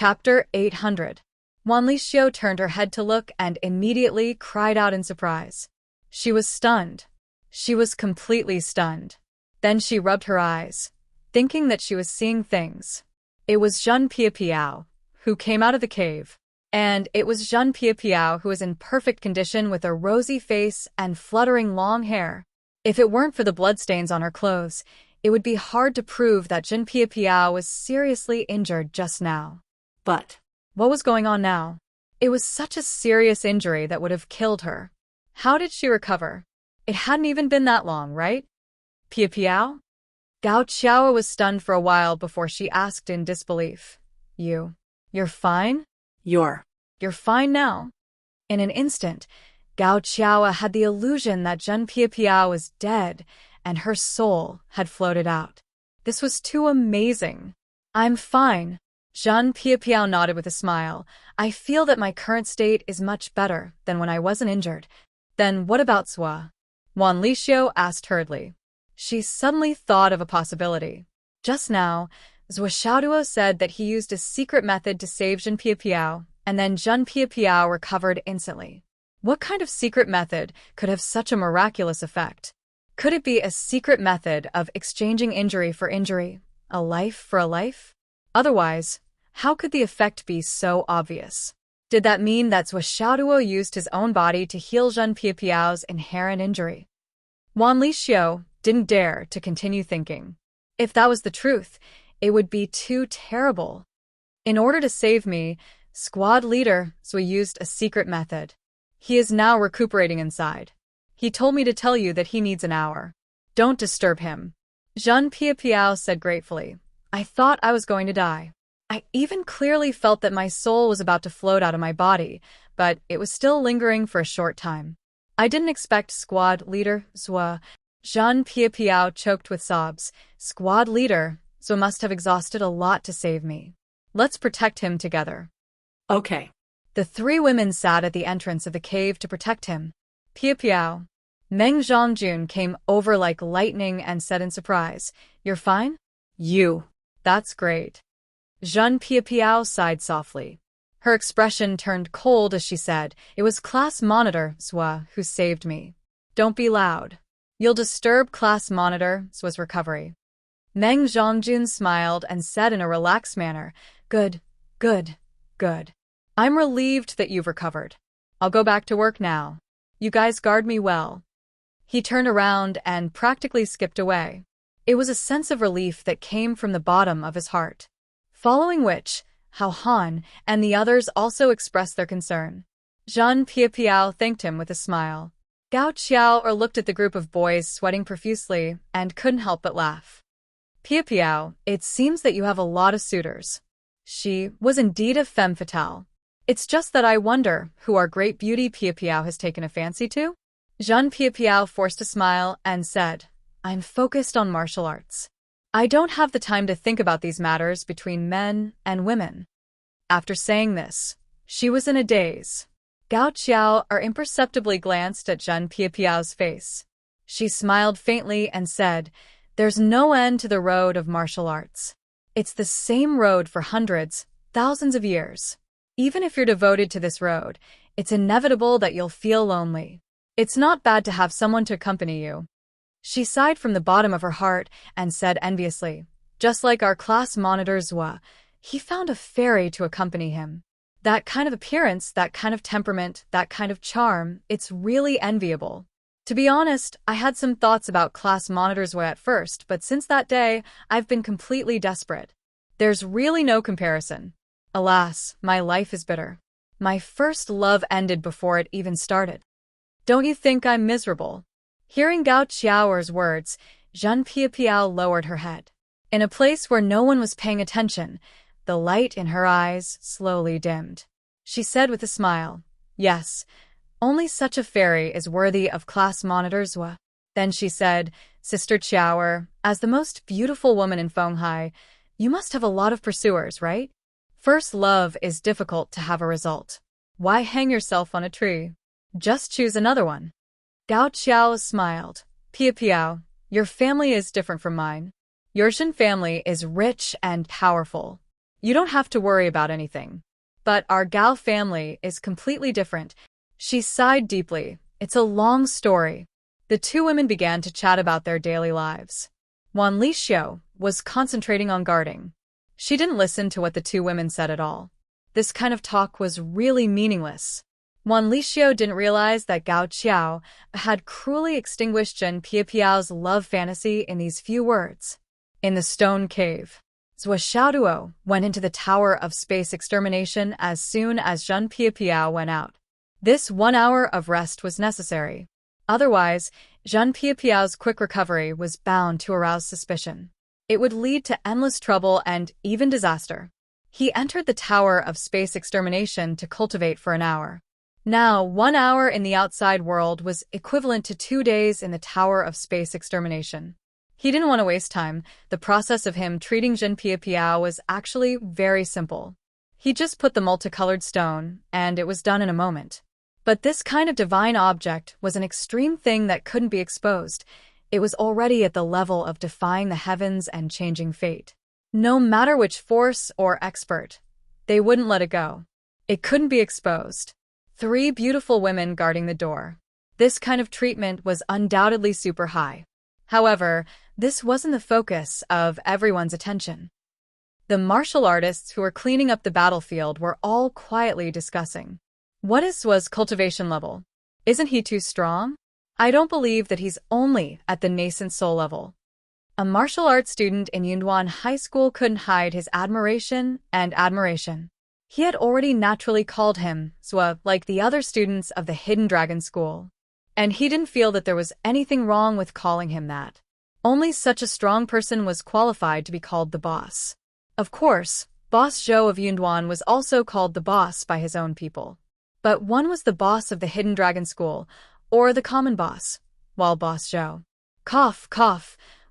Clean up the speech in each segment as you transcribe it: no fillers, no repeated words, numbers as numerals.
Chapter 800. Wanlishio turned her head to look and immediately cried out in surprise. She was stunned. She was completely stunned. Then she rubbed her eyes, thinking that she was seeing things. It was Zhen Piapiao, who came out of the cave. And it was Zhen Piapiao who was in perfect condition with a rosy face and fluttering long hair. If it weren't for the bloodstains on her clothes, it would be hard to prove that Zhen Piapiao was seriously injured just now. But what was going on now? It was such a serious injury that would have killed her. How did she recover? It hadn't even been that long, right? Piapiao? Gao Qiao was stunned for a while before she asked in disbelief. You're fine? You're fine now. In an instant, Gao Qiao had the illusion that Zhen Piapiao was dead and her soul had floated out. This was too amazing. I'm fine. Zhen Piapiao nodded with a smile. I feel that my current state is much better than when I wasn't injured. Then what about Zhua? Wanlishio asked hurriedly. She suddenly thought of a possibility. Just now, Zhua Xiaoduo said that he used a secret method to save Zhen Piapiao, and then Zhen Piapiao recovered instantly. What kind of secret method could have such a miraculous effect? Could it be a secret method of exchanging injury for injury, a life for a life? Otherwise, how could the effect be so obvious? Did that mean that Zhua Xiaoduo used his own body to heal Zhen Piapiao's inherent injury? Wanlishio didn't dare to continue thinking. If that was the truth, it would be too terrible. In order to save me, squad leader Zhua used a secret method. He is now recuperating inside. He told me to tell you that he needs an hour. Don't disturb him. Zhen Piapiao said gratefully. I thought I was going to die. I even clearly felt that my soul was about to float out of my body, but it was still lingering for a short time. I didn't expect squad leader Zhua. Zhen Piapiao choked with sobs. Squad leader Zhua must have exhausted a lot to save me. Let's protect him together. Okay. The three women sat at the entrance of the cave to protect him. Piapiao. Meng Zhongjun came over like lightning and said in surprise, You're fine? That's great. Zhen Piapiao sighed softly. Her expression turned cold as she said, It was class monitor Zhua who saved me. Don't be loud. You'll disturb class monitor Zhua's recovery. Meng Zhongjun smiled and said in a relaxed manner, Good. I'm relieved that you've recovered. I'll go back to work now. You guys guard me well. He turned around and practically skipped away. It was a sense of relief that came from the bottom of his heart. Following which, Hao Han and the others also expressed their concern. Zhen Piapiao thanked him with a smile. Gao Qiao looked at the group of boys sweating profusely and couldn't help but laugh. Piapiao, it seems that you have a lot of suitors. She was indeed a femme fatale. It's just that I wonder who our great beauty Piapiao has taken a fancy to? Zhen Piapiao forced a smile and said, I'm focused on martial arts. I don't have the time to think about these matters between men and women. After saying this, she was in a daze. Gao Qiao imperceptibly glanced at Zhen Piapiao's face. She smiled faintly and said, There's no end to the road of martial arts. It's the same road for hundreds, thousands of years. Even if you're devoted to this road, it's inevitable that you'll feel lonely. It's not bad to have someone to accompany you. She sighed from the bottom of her heart and said enviously, Just like our class monitor Zhua, he found a fairy to accompany him. That kind of appearance, that kind of temperament, that kind of charm, it's really enviable. To be honest, I had some thoughts about class monitor Zhua at first, but since that day, I've been completely desperate. There's really no comparison. Alas, my life is bitter. My first love ended before it even started. Don't you think I'm miserable? Hearing Gao Qiao's words, Zhen Piapiao lowered her head. In a place where no one was paying attention, the light in her eyes slowly dimmed. She said with a smile, Yes, only such a fairy is worthy of class monitor Zhua. Then she said, Sister Qiao, as the most beautiful woman in Fenghai, you must have a lot of pursuers, right? First love is difficult to have a result. Why hang yourself on a tree? Just choose another one. Gao Qiao smiled. Piapiao, your family is different from mine. Your Shen family is rich and powerful. You don't have to worry about anything. But our Gao family is completely different. She sighed deeply. It's a long story. The two women began to chat about their daily lives. Wan Lixiu was concentrating on guarding. She didn't listen to what the two women said at all. This kind of talk was really meaningless. Wan Lixiu didn't realize that Gao Qiao had cruelly extinguished Zhen Piapiao's love fantasy in these few words. In the stone cave, Zhua Xiaoduo went into the Tower of Space Extermination as soon as Zhen Piapiao went out. This 1 hour of rest was necessary. Otherwise, Zhen Piapiao's quick recovery was bound to arouse suspicion. It would lead to endless trouble and even disaster. He entered the Tower of Space Extermination to cultivate for an hour. Now, 1 hour in the outside world was equivalent to 2 days in the Tower of Space Extermination. He didn't want to waste time. The process of him treating Zhen Piapiao was actually very simple. He just put the multicolored stone, and it was done in a moment. But this kind of divine object was an extreme thing that couldn't be exposed. It was already at the level of defying the heavens and changing fate. No matter which force or expert, they wouldn't let it go. It couldn't be exposed. 3 beautiful women guarding the door. This kind of treatment was undoubtedly super high. However, this wasn't the focus of everyone's attention. The martial artists who were cleaning up the battlefield were all quietly discussing. What is Zhua's cultivation level? Isn't he too strong? I don't believe that he's only at the nascent soul level. A martial arts student in Yunduan High School couldn't hide his admiration and admiration. He had already naturally called him Zhua like the other students of the Hidden Dragon School. And he didn't feel that there was anything wrong with calling him that. Only such a strong person was qualified to be called the boss. Of course, Boss Zhou of Yunduan was also called the boss by his own people. But one was the boss of the Hidden Dragon School, or the common boss, while Boss Zhou,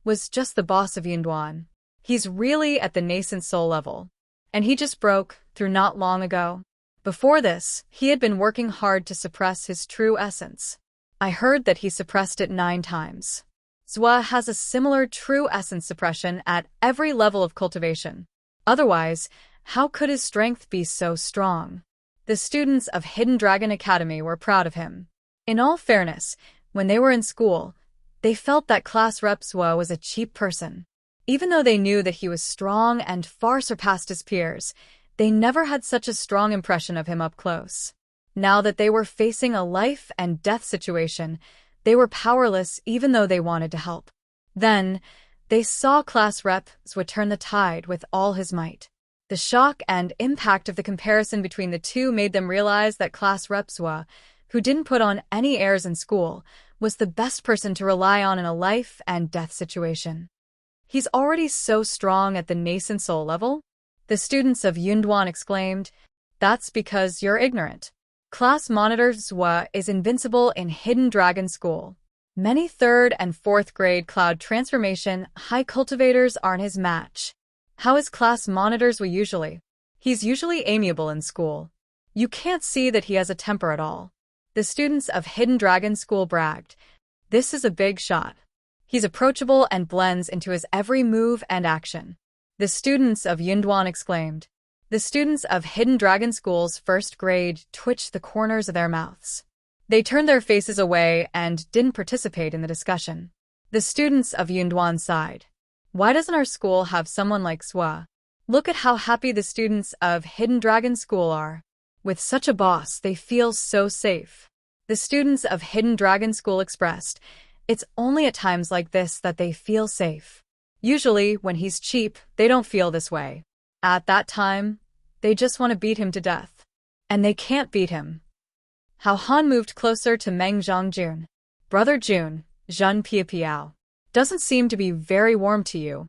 was just the boss of Yunduan. He's really at the nascent soul level. And he just broke through not long ago. Before this, he had been working hard to suppress his true essence. I heard that he suppressed it 9 times. Zhua has a similar true essence suppression at every level of cultivation. Otherwise, how could his strength be so strong? The students of Hidden Dragon Academy were proud of him. In all fairness, when they were in school, they felt that class rep Zhua was a cheap person. Even though they knew that he was strong and far surpassed his peers, they never had such a strong impression of him up close. Now that they were facing a life and death situation, they were powerless even though they wanted to help. Then, they saw class rep Zhua turn the tide with all his might. The shock and impact of the comparison between the two made them realize that class rep Zhua, who didn't put on any airs in school, was the best person to rely on in a life and death situation. He's already so strong at the nascent soul level? The students of Yunduan exclaimed, "That's because you're ignorant. Class monitor Zhua is invincible in Hidden Dragon School. Many 3rd and 4th grade cloud transformation high cultivators aren't his match. How is class monitor Zhua usually? He's usually amiable in school. You can't see that he has a temper at all." The students of Hidden Dragon School bragged, "This is a big shot. He's approachable and blends into his every move and action." The students of Yunduan exclaimed. The students of Hidden Dragon School's 1st grade twitched the corners of their mouths. They turned their faces away and didn't participate in the discussion. The students of Yunduan sighed. Why doesn't our school have someone like Zhua? Look at how happy the students of Hidden Dragon School are. With such a boss, they feel so safe. The students of Hidden Dragon School expressed, it's only at times like this that they feel safe. Usually, when he's cheap, they don't feel this way. At that time, they just want to beat him to death. And they can't beat him. How Han moved closer to Meng Zhongjun. Brother Jun, Zhen Piapiao. Doesn't seem to be very warm to you.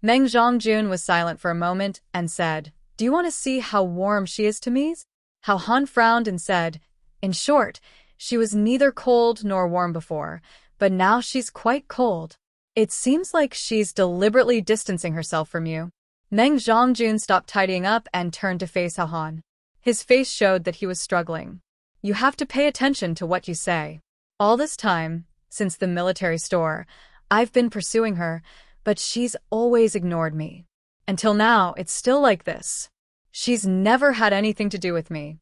Meng Zhongjun was silent for a moment and said, "Do you want to see how warm she is to me?" How Han frowned and said, "In short, she was neither cold nor warm before, but now she's quite cold. It seems like she's deliberately distancing herself from you." Meng Zhongjun stopped tidying up and turned to face Hao Han. His face showed that he was struggling. "You have to pay attention to what you say. All this time, since the military store, I've been pursuing her, but she's always ignored me. Until now, it's still like this. She's never had anything to do with me.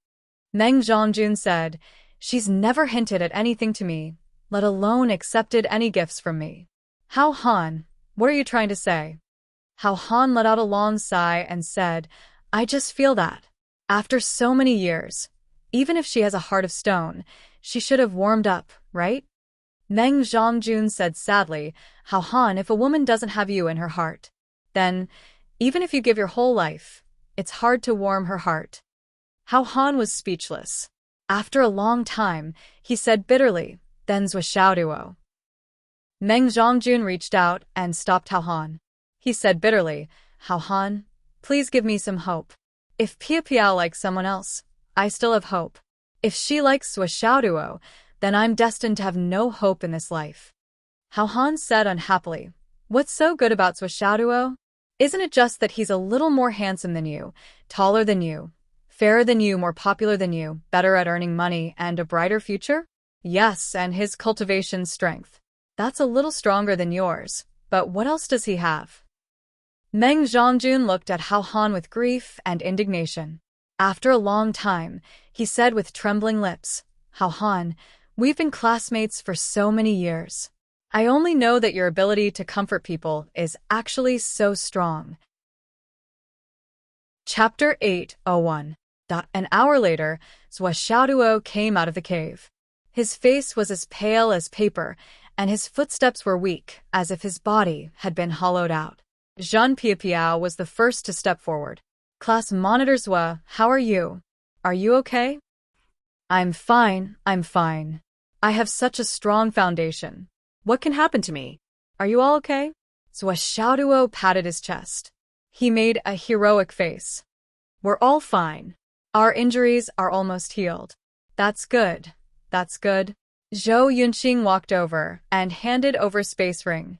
Meng Zhongjun said, she's never hinted at anything to me, let alone accepted any gifts from me. Hao Han, what are you trying to say? Hao Han let out a long sigh and said, I just feel that. After so many years, even if she has a heart of stone, she should have warmed up, right? Meng Zhongjun said sadly, Hao Han, if a woman doesn't have you in her heart, then, even if you give your whole life, it's hard to warm her heart. Hao Han was speechless. After a long time, he said bitterly, then Zhou Xiaoduo. Meng Zhongjun reached out and stopped Hao Han. He said bitterly, Hao Han, please give me some hope. If Pia Piao likes someone else, I still have hope. If she likes Zhou Xiaoduo, then I'm destined to have no hope in this life. Hao Han said unhappily, what's so good about Zhou Xiaoduo? Isn't it just that he's a little more handsome than you, taller than you, fairer than you, more popular than you, better at earning money, and a brighter future? Yes, and his cultivation strength. That's a little stronger than yours, but what else does he have? Meng Zhongjun looked at Hao Han with grief and indignation. After a long time, he said with trembling lips, Hao Han, we've been classmates for so many years. I only know that your ability to comfort people is actually so strong. Chapter 8:01. An hour later, Zhou Xiaoduo came out of the cave. His face was as pale as paper, and his footsteps were weak, as if his body had been hollowed out. Zhan Piapiao was the first to step forward. Class Monitor Zhou, how are you? Are you okay? I'm fine. I have such a strong foundation. What can happen to me? Are you all okay? Zhou Xiaoduo patted his chest. He made a heroic face. We're all fine. Our injuries are almost healed. That's good. Zhou Yunqing walked over and handed over Space Ring.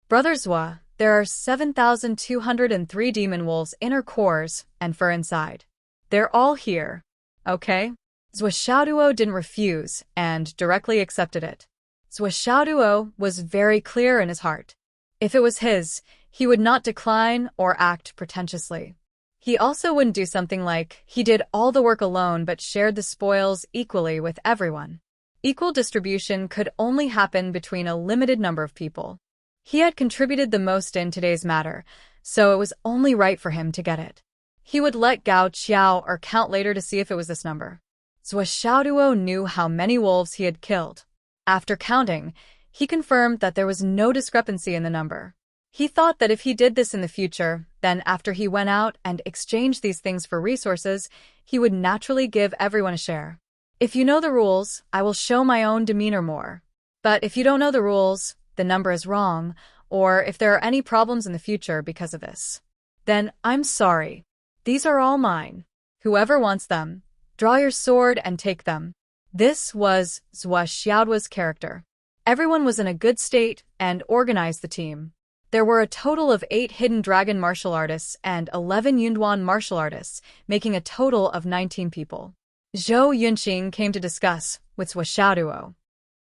Brother Zhou, there are 7,203 demon wolves' inner cores and fur inside. They're all here. Okay? Zhou Xiaoduo didn't refuse and directly accepted it. Zhou Xiaoduo was very clear in his heart. If it was his, he would not decline or act pretentiously. He also wouldn't do something like he did all the work alone but shared the spoils equally with everyone. Equal distribution could only happen between a limited number of people. He had contributed the most in today's matter, so it was only right for him to get it. He would let Gao Qiao or count later to see if it was this number. Zhou Xiaoduo knew how many wolves he had killed. After counting, he confirmed that there was no discrepancy in the number. He thought that if he did this in the future, then after he went out and exchanged these things for resources, he would naturally give everyone a share. If you know the rules, I will show my own demeanor more. But if you don't know the rules, the number is wrong, or if there are any problems in the future because of this, then I'm sorry. These are all mine. Whoever wants them, draw your sword and take them. This was Zhou Xiaoduo's character. Everyone was in a good state and organized the team. There were a total of 8 hidden dragon martial artists and 11 Yunduan martial artists, making a total of 19 people. Zhou Yunqing came to discuss with Zhou Xiaoduo.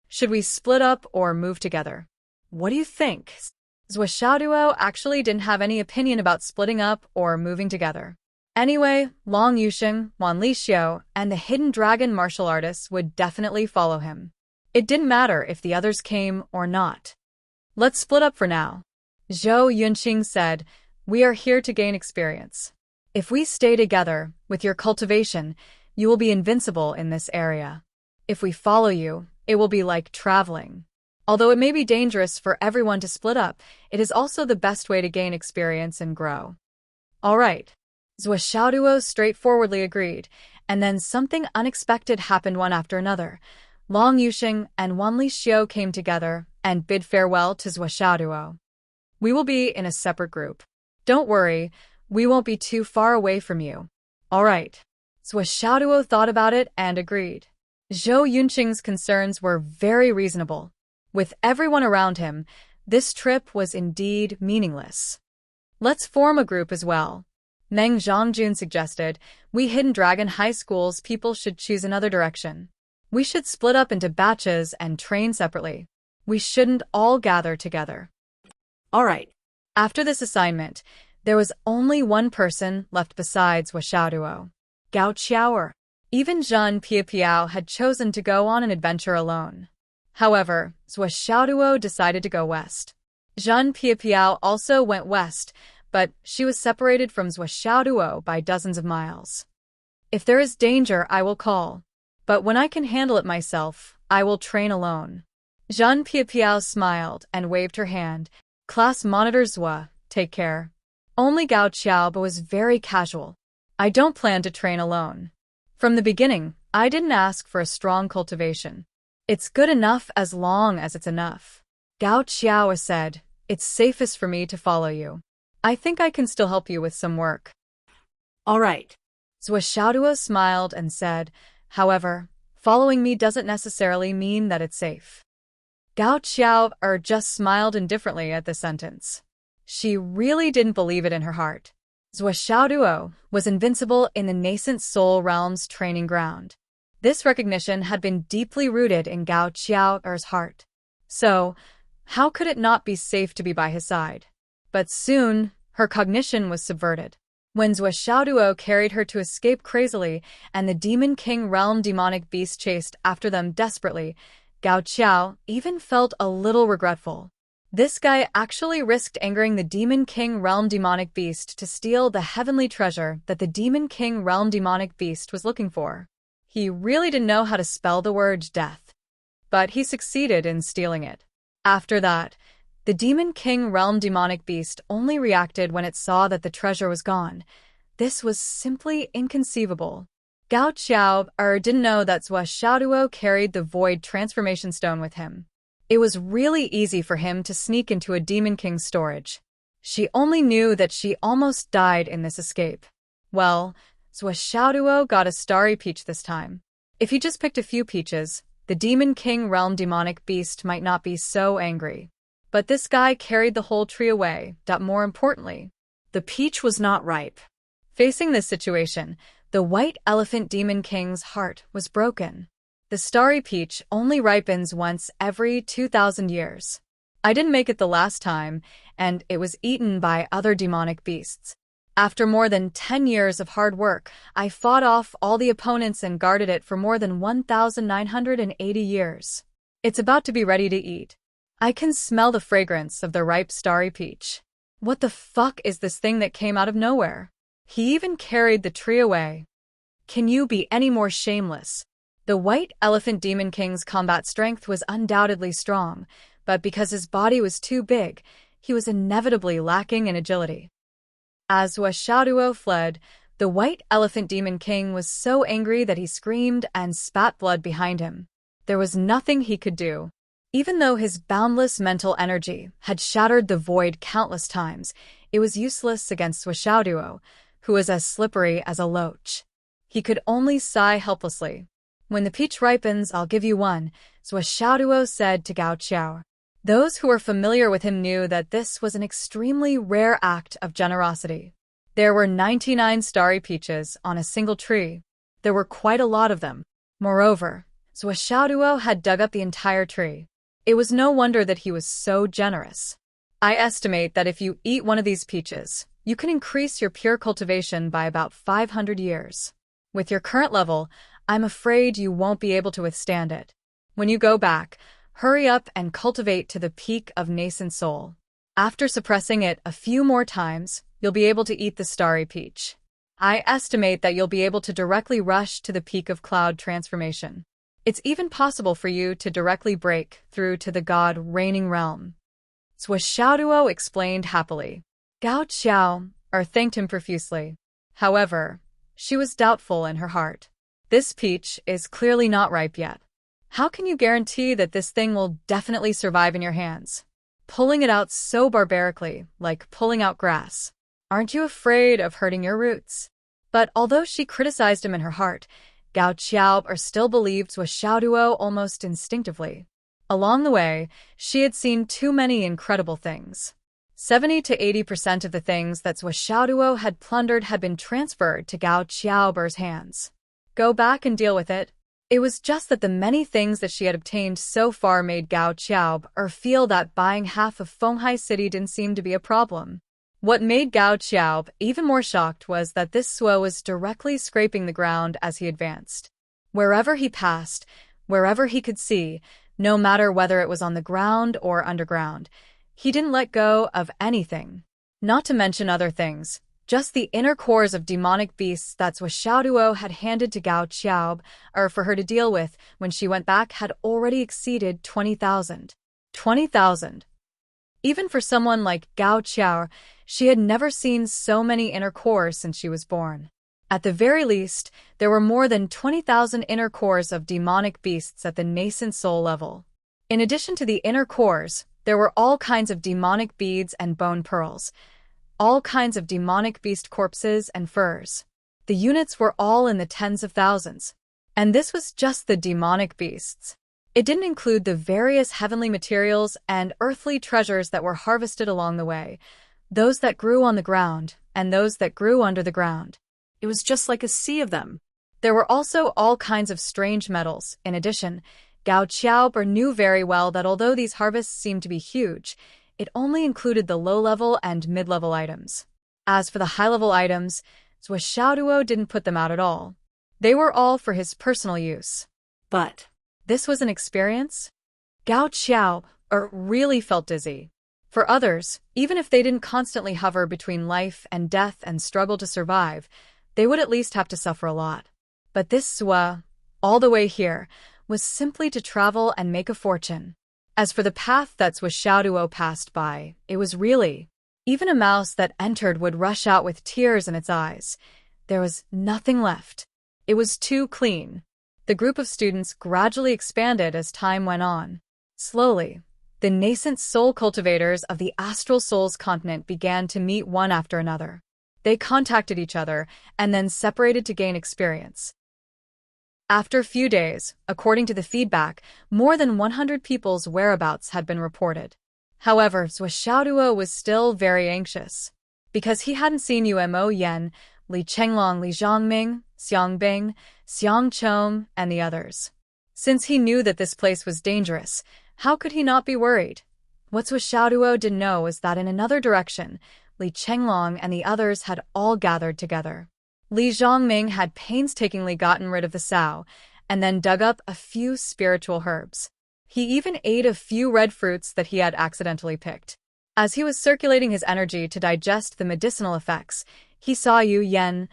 Should we split up or move together? What do you think? Zhou Xiaoduo actually didn't have any opinion about splitting up or moving together. Anyway, Long Yusheng, Wan Lixiu, and the hidden dragon martial artists would definitely follow him. It didn't matter if the others came or not. Let's split up for now. Zhou Yunqing said, we are here to gain experience. If we stay together, with your cultivation, you will be invincible in this area. If we follow you, it will be like traveling. Although it may be dangerous for everyone to split up, it is also the best way to gain experience and grow. All right. Zhou Xiaoduo straightforwardly agreed, and then something unexpected happened one after another. Long Yusheng and Wan Lixiu came together and bid farewell to Zhou Xiaoduo. We will be in a separate group. Don't worry, we won't be too far away from you. All right. Zhou Xiaoduo thought about it and agreed. Zhou Yunqing's concerns were very reasonable. With everyone around him, this trip was indeed meaningless. Let's form a group as well. Meng Zhongjun suggested, we Hidden Dragon High School's people should choose another direction. We should split up into batches and train separately. We shouldn't all gather together. All right. After this assignment, There was only one person left besides Xiaoduo. Gao Qiao. Even Zhan Piapiao had chosen to go on an adventure alone. However, Xiaoduo decided to go west. Zhan Piapiao also went west, but she was separated from Xiaoduo by dozens of miles. If there is danger, I will call. But when I can handle it myself, I will train alone. Zhan Piapiao smiled and waved her hand. Class monitor Zhua, take care. Only Gao Qiao was very casual. I don't plan to train alone. From the beginning, I didn't ask for a strong cultivation. It's good enough as long as it's enough. Gao Qiao said, it's safest for me to follow you. I think I can still help you with some work. All right. Xiaoduo smiled and said, however, following me doesn't necessarily mean that it's safe. Gao Qiao just smiled indifferently at the sentence. She really didn't believe it in her heart. Xiaoduo was invincible in the nascent soul realm's training ground. This recognition had been deeply rooted in Gao Qiao's heart. So, how could it not be safe to be by his side? But soon, her cognition was subverted. When Xiaoduo carried her to escape crazily and the Demon King realm demonic beast chased after them desperately, Gao Qiao even felt a little regretful. This guy actually risked angering the Demon King realm demonic beast to steal the heavenly treasure that the Demon King realm demonic beast was looking for. He really didn't know how to spell the word death, but he succeeded in stealing it. After that, the Demon King realm demonic beast only reacted when it saw that the treasure was gone. This was simply inconceivable. Gao Qiao didn't know that Xiaoduo carried the Void Transformation Stone with him. It was really easy for him to sneak into a Demon King's storage. She only knew that she almost died in this escape. Well, Xiaoduo got a starry peach this time. If he just picked a few peaches, the Demon King realm demonic beast might not be so angry. But this guy carried the whole tree away. More importantly, the peach was not ripe. Facing this situation, the White Elephant Demon King's heart was broken. The starry peach only ripens once every 2,000 years. I didn't make it the last time, and it was eaten by other demonic beasts. After more than 10 years of hard work, I fought off all the opponents and guarded it for more than 1,980 years. It's about to be ready to eat. I can smell the fragrance of the ripe starry peach. What the fuck is this thing that came out of nowhere? He even carried the tree away. Can you be any more shameless? The White Elephant Demon King's combat strength was undoubtedly strong, but because his body was too big, he was inevitably lacking in agility. As Xiaoduo fled, the White Elephant Demon King was so angry that he screamed and spat blood behind him. There was nothing he could do. Even though his boundless mental energy had shattered the void countless times, it was useless against Xiaoduo, who was as slippery as a loach. He could only sigh helplessly. When the peach ripens, I'll give you one, Xiaoduo said to Gao Qiao. Those who were familiar with him knew that this was an extremely rare act of generosity. There were 99 starry peaches on a single tree. There were quite a lot of them. Moreover, Xiaoduo had dug up the entire tree. It was no wonder that he was so generous. I estimate that if you eat one of these peaches, you can increase your pure cultivation by about 500 years. With your current level, I'm afraid you won't be able to withstand it. When you go back, hurry up and cultivate to the peak of nascent soul. After suppressing it a few more times, you'll be able to eat the starry peach. I estimate that you'll be able to directly rush to the peak of cloud transformation. It's even possible for you to directly break through to the god reigning realm. Xiaoduo explained happily. Gao Qiao thanked him profusely. However, she was doubtful in her heart. This peach is clearly not ripe yet. How can you guarantee that this thing will definitely survive in your hands? Pulling it out so barbarically, like pulling out grass. Aren't you afraid of hurting your roots? But although she criticized him in her heart, Gao Qiao still believed Xiaoduo almost instinctively. Along the way, she had seen too many incredible things. 70 to 80% of the things that Xiaoduo had plundered had been transferred to Gao Qiao's hands. Go back and deal with it. It was just that the many things that she had obtained so far made Gao Qiao feel that buying half of Fenghai City didn't seem to be a problem. What made Gao Xiao even more shocked was that this Suo was directly scraping the ground as he advanced. Wherever he passed, wherever he could see, no matter whether it was on the ground or underground, he didn't let go of anything. Not to mention other things, just the inner cores of demonic beasts that Zhuo Xiaoduo had handed to Gao Xiao, or for her to deal with when she went back, had already exceeded 20,000. 20,000. Even for someone like Gao Xiao, she had never seen so many inner cores since she was born. At the very least, there were more than 20,000 inner cores of demonic beasts at the nascent soul level. In addition to the inner cores, there were all kinds of demonic beads and bone pearls, all kinds of demonic beast corpses and furs. The units were all in the tens of thousands. And this was just the demonic beasts. It didn't include the various heavenly materials and earthly treasures that were harvested along the way, those that grew on the ground and those that grew under the ground. It was just like a sea of them. There were also all kinds of strange metals. In addition, Gao Xiaober knew very well that although these harvests seemed to be huge, it only included the low-level and mid-level items. As for the high-level items, Zhuo Xiaoduo didn't put them out at all. They were all for his personal use. But this was an experience? Gao Xiao really felt dizzy. For others, even if they didn't constantly hover between life and death and struggle to survive, they would at least have to suffer a lot. But this Zhuo, all the way here, was simply to travel and make a fortune. As for the path that Zhuo Xiaoduo passed by, it was really, even a mouse that entered would rush out with tears in its eyes. There was nothing left. It was too clean. The group of students gradually expanded as time went on. Slowly, the nascent soul cultivators of the Astral Souls continent began to meet one after another. They contacted each other and then separated to gain experience. After a few days, according to the feedback, more than 100 people's whereabouts had been reported. However, Zhuo Xiaoduo was still very anxious. Because he hadn't seen Yuemo Yan, Li Chenglong, Li Zhongming, Xiang Bing, Xiang Chong, and the others. Since he knew that this place was dangerous, how could he not be worried? What Zhuo Xiaoduo didn't know was that in another direction, Li Chenglong and the others had all gathered together. Li Zhongming had painstakingly gotten rid of the sow, and then dug up a few spiritual herbs. He even ate a few red fruits that he had accidentally picked. As he was circulating his energy to digest the medicinal effects, he saw Yu Yen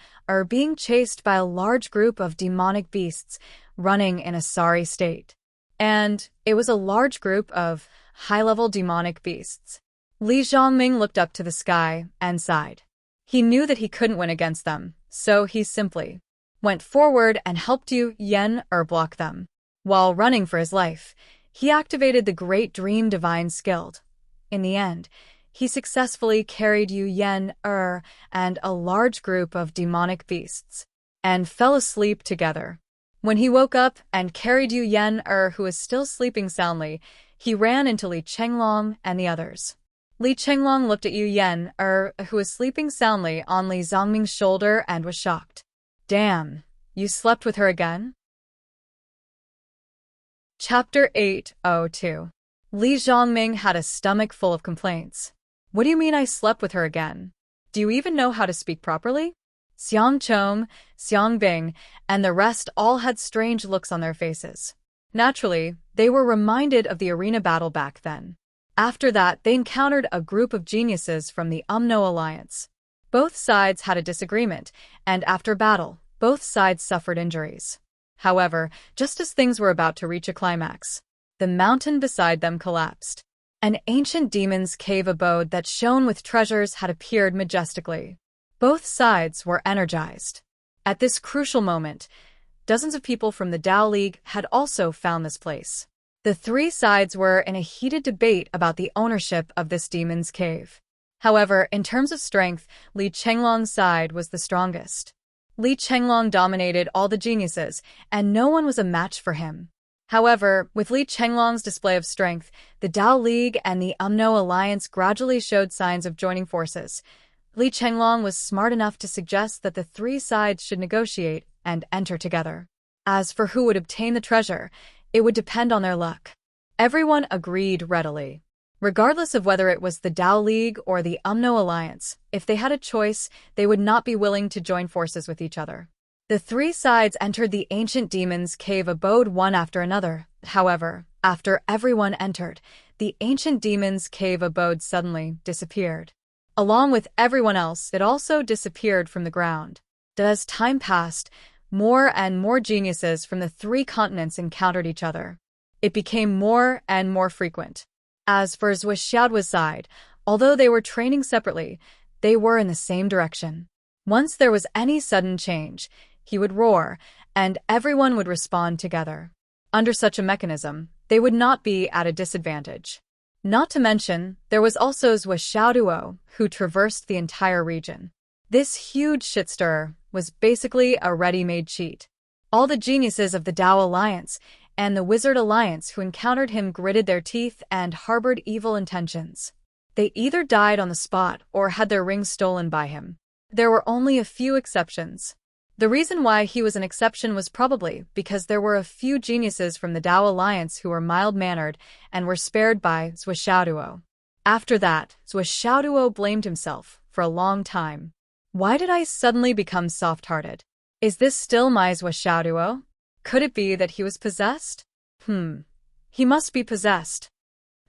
being chased by a large group of demonic beasts running in a sorry state. And it was a large group of high-level demonic beasts. Li Zhongming looked up to the sky and sighed. He knew that he couldn't win against them, so he simply went forward and helped Yu Yen block them. While running for his life, he activated the Great Dream Divine Skilled. In the end, he successfully carried Yu Yen and a large group of demonic beasts, and fell asleep together. When he woke up and carried Yu Yen who was still sleeping soundly, he ran into Li Chenglong and the others. Li Chenglong looked at Yu Yen who was sleeping soundly on Li Zhongming's shoulder and was shocked. Damn, you slept with her again? Chapter 802. Li Zhongming had a stomach full of complaints. What do you mean I slept with her again? Do you even know how to speak properly? Xiang Chong, Xiang Bing, and the rest all had strange looks on their faces. Naturally, they were reminded of the arena battle back then. After that, they encountered a group of geniuses from the Umno Alliance. Both sides had a disagreement, and after battle, both sides suffered injuries. However, just as things were about to reach a climax, the mountain beside them collapsed. An ancient demon's cave abode that shone with treasures had appeared majestically. Both sides were energized. At this crucial moment, dozens of people from the Tao League had also found this place. The three sides were in a heated debate about the ownership of this demon's cave. However, in terms of strength, Li Chenglong's side was the strongest. Li Chenglong dominated all the geniuses, and no one was a match for him. However, with Li Chenglong's display of strength, the Tao League and the Umno Alliance gradually showed signs of joining forces. Li Chenglong was smart enough to suggest that the three sides should negotiate and enter together. As for who would obtain the treasure, it would depend on their luck. Everyone agreed readily. Regardless of whether it was the Tao League or the Umno Alliance, if they had a choice, they would not be willing to join forces with each other. The three sides entered the ancient demon's cave abode one after another. However, after everyone entered, the ancient demon's cave abode suddenly disappeared. Along with everyone else, it also disappeared from the ground. As time passed, more and more geniuses from the three continents encountered each other. It became more and more frequent. As for Zhuoxiaoduo's side, although they were training separately, they were in the same direction. Once there was any sudden change, he would roar, and everyone would respond together. Under such a mechanism, they would not be at a disadvantage. Not to mention, there was also Zhuoxiaoduo, who traversed the entire region. This huge shitstirrer was basically a ready-made cheat. All the geniuses of the Tao Alliance and the Wizard Alliance who encountered him gritted their teeth and harbored evil intentions. They either died on the spot or had their rings stolen by him. There were only a few exceptions. The reason why he was an exception was probably because there were a few geniuses from the Tao Alliance who were mild-mannered and were spared by Zhuoxiaoduo. After that, Zhuoxiaoduo blamed himself for a long time. Why did I suddenly become soft-hearted? Is this still my Zhuoxiaoduo? Could it be that he was possessed? He must be possessed.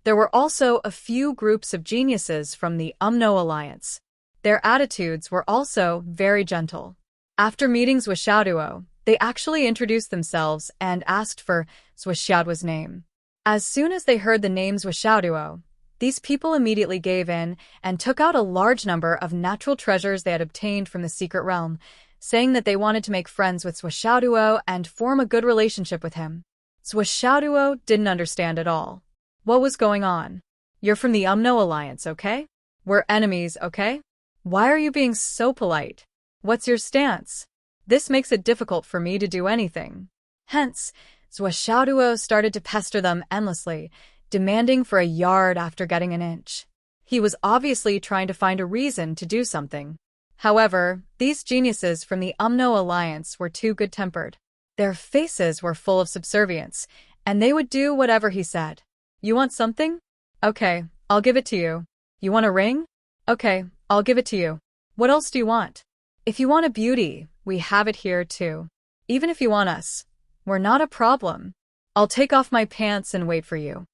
There were also a few groups of geniuses from the Umno Alliance. Their attitudes were also very gentle. After meeting Zhuoxiaoduo, they actually introduced themselves and asked for Zhuoxiaoduo's name. As soon as they heard the name Zhuoxiaoduo, these people immediately gave in and took out a large number of natural treasures they had obtained from the secret realm, saying that they wanted to make friends with Zhuoxiaoduo and form a good relationship with him. Zhuoxiaoduo didn't understand at all. What was going on? You're from the Umno Alliance, okay? We're enemies, okay? Why are you being so polite? What's your stance? This makes it difficult for me to do anything. Hence, Zhuoxiaoduo started to pester them endlessly, demanding for a yard after getting an inch. He was obviously trying to find a reason to do something. However, these geniuses from the Umno Alliance were too good-tempered. Their faces were full of subservience, and they would do whatever he said. You want something? Okay, I'll give it to you. You want a ring? Okay, I'll give it to you. What else do you want? If you want a beauty, we have it here too. Even if you want us, we're not a problem. I'll take off my pants and wait for you.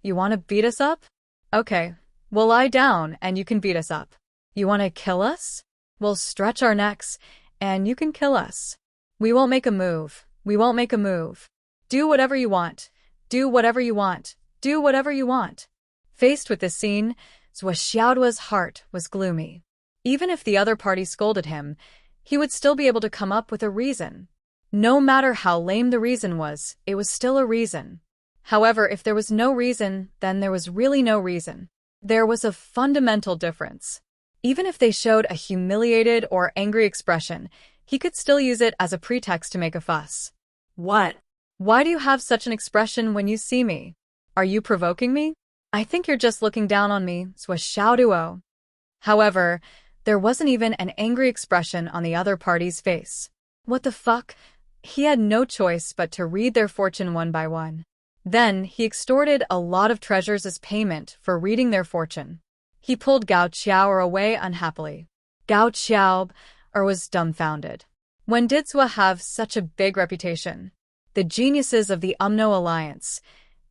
You want to beat us up? Okay, we'll lie down and you can beat us up. You want to kill us? We'll stretch our necks and you can kill us. We won't make a move. We won't make a move. Do whatever you want. Do whatever you want. Do whatever you want. Faced with this scene, Zhuoxiaoduo's heart was gloomy. Even if the other party scolded him, he would still be able to come up with a reason. No matter how lame the reason was, it was still a reason. However, if there was no reason, then there was really no reason. There was a fundamental difference. Even if they showed a humiliated or angry expression, he could still use it as a pretext to make a fuss. What? Why do you have such an expression when you see me? Are you provoking me? I think you're just looking down on me, Zhuoxiaoduo. However, there wasn't even an angry expression on the other party's face. What the fuck? He had no choice but to read their fortune one by one. Then, he extorted a lot of treasures as payment for reading their fortune. He pulled Gao Qiao away unhappily. Gao Qiao was dumbfounded. When did Zhuo have such a big reputation? The geniuses of the Umno Alliance,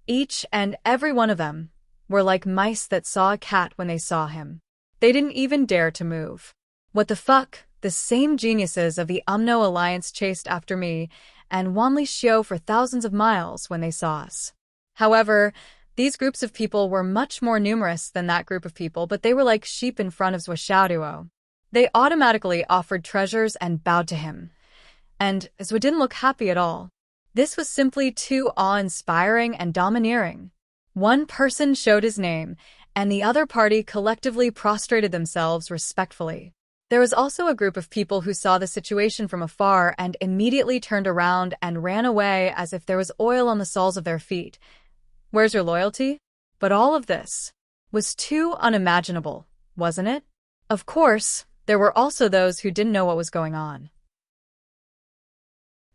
each and every one of them, were like mice that saw a cat when they saw him. They didn't even dare to move. What the fuck? The same geniuses of the Umno Alliance chased after me and Wanli Xiu for thousands of miles when they saw us. However, these groups of people were much more numerous than that group of people, but they were like sheep in front of Zhuoxiaoduo. They automatically offered treasures and bowed to him. And Zhuo didn't look happy at all. This was simply too awe-inspiring and domineering. One person showed his name, and the other party collectively prostrated themselves respectfully. There was also a group of people who saw the situation from afar and immediately turned around and ran away as if there was oil on the soles of their feet. Where's your loyalty? But all of this was too unimaginable, wasn't it? Of course, there were also those who didn't know what was going on.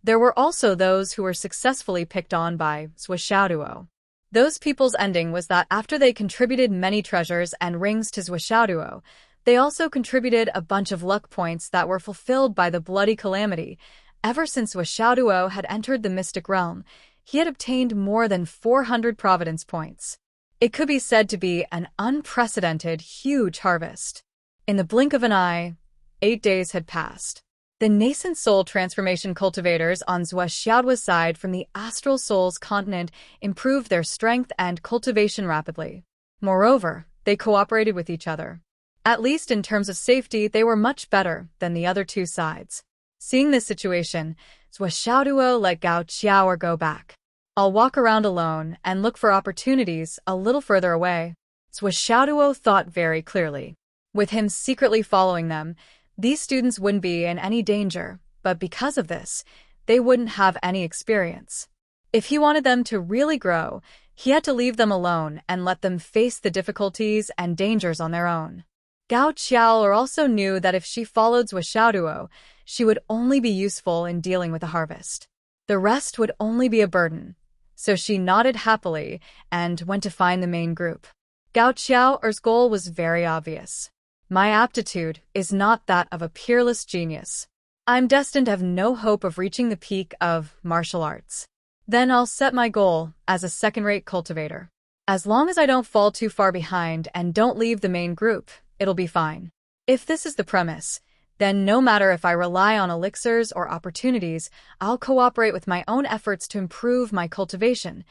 There were also those who were successfully picked on by Zhuoxiaoduo. Those people's ending was that after they contributed many treasures and rings to Zhuoshaoduo, they also contributed a bunch of luck points that were fulfilled by the bloody calamity. Ever since Zhuoshaoduo had entered the mystic realm, he had obtained more than 400 providence points. It could be said to be an unprecedented, huge harvest. In the blink of an eye, 8 days had passed. The nascent soul transformation cultivators on Zhuoshaoduo's side from the astral souls continent improved their strength and cultivation rapidly. Moreover, they cooperated with each other. At least in terms of safety, they were much better than the other two sides. Seeing this situation, Zhuoshaoduo let Gao Qiao go back. I'll walk around alone and look for opportunities a little further away. Zhuoshaoduo thought very clearly. With him secretly following them, these students wouldn't be in any danger, but because of this, they wouldn't have any experience. If he wanted them to really grow, he had to leave them alone and let them face the difficulties and dangers on their own. Gao Qiao also knew that if she followed Zhuoshaoduo, she would only be useful in dealing with the harvest. The rest would only be a burden. So she nodded happily and went to find the main group. Gao Qiao's goal was very obvious. My aptitude is not that of a peerless genius. I'm destined to have no hope of reaching the peak of martial arts. Then I'll set my goal as a second-rate cultivator. As long as I don't fall too far behind and don't leave the main group, it'll be fine. If this is the premise, then no matter if I rely on elixirs or opportunities, I'll cooperate with my own efforts to improve my cultivation.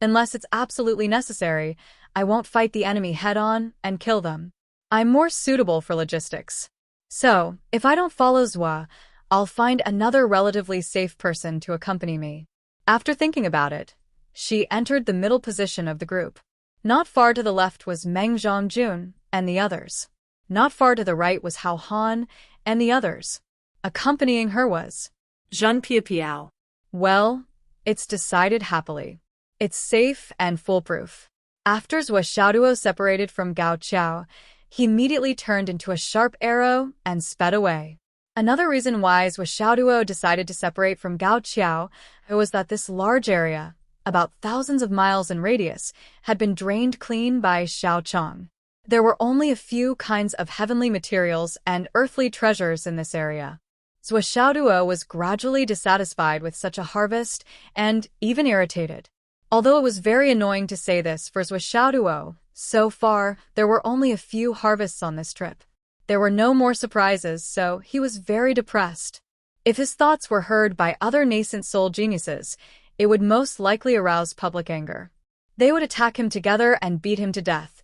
Unless it's absolutely necessary, I won't fight the enemy head-on and kill them. I'm more suitable for logistics. So, if I don't follow Zhua, I'll find another relatively safe person to accompany me. After thinking about it, she entered the middle position of the group. Not far to the left was Meng Zhongjun and the others. Not far to the right was Hao Han and the others. Accompanying her was Zhen Piapiao. Well, it's decided happily. It's safe and foolproof. After Zhuoshaoduo separated from Gao Qiao, he immediately turned into a sharp arrow and sped away. Another reason why Zhuoshaoduo decided to separate from Gao Qiao was that this large area, about thousands of miles in radius, had been drained clean by Xiaochang. There were only a few kinds of heavenly materials and earthly treasures in this area. Zhuoshaoduo was gradually dissatisfied with such a harvest and even irritated. Although it was very annoying to say this for Zhuoshaoduo, so far there were only a few harvests on this trip. There were no more surprises, so he was very depressed. If his thoughts were heard by other nascent soul geniuses, it would most likely arouse public anger. They would attack him together and beat him to death.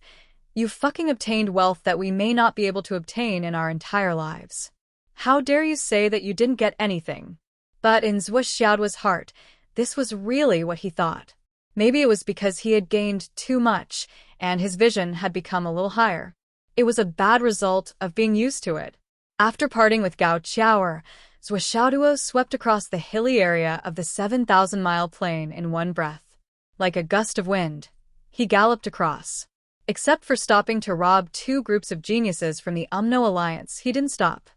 You fucking obtained wealth that we may not be able to obtain in our entire lives. How dare you say that you didn't get anything? But in Zhuoshaoduo's heart, this was really what he thought. Maybe it was because he had gained too much, and his vision had become a little higher. It was a bad result of being used to it. After parting with Gao Qiao, Zhuoshaoduo swept across the hilly area of the 7,000-mile plain in one breath. Like a gust of wind, he galloped across. Except for stopping to rob 2 groups of geniuses from the Umno Alliance, he didn't stop.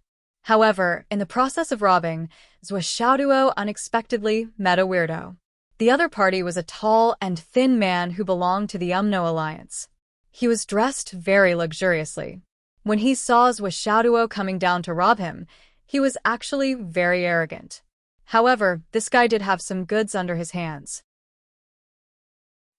However, in the process of robbing, Zhuoshaoduo unexpectedly met a weirdo. The other party was a tall and thin man who belonged to the Umno Alliance. He was dressed very luxuriously. When he saw Zhuoshaoduo coming down to rob him, he was actually very arrogant. However, this guy did have some goods under his hands.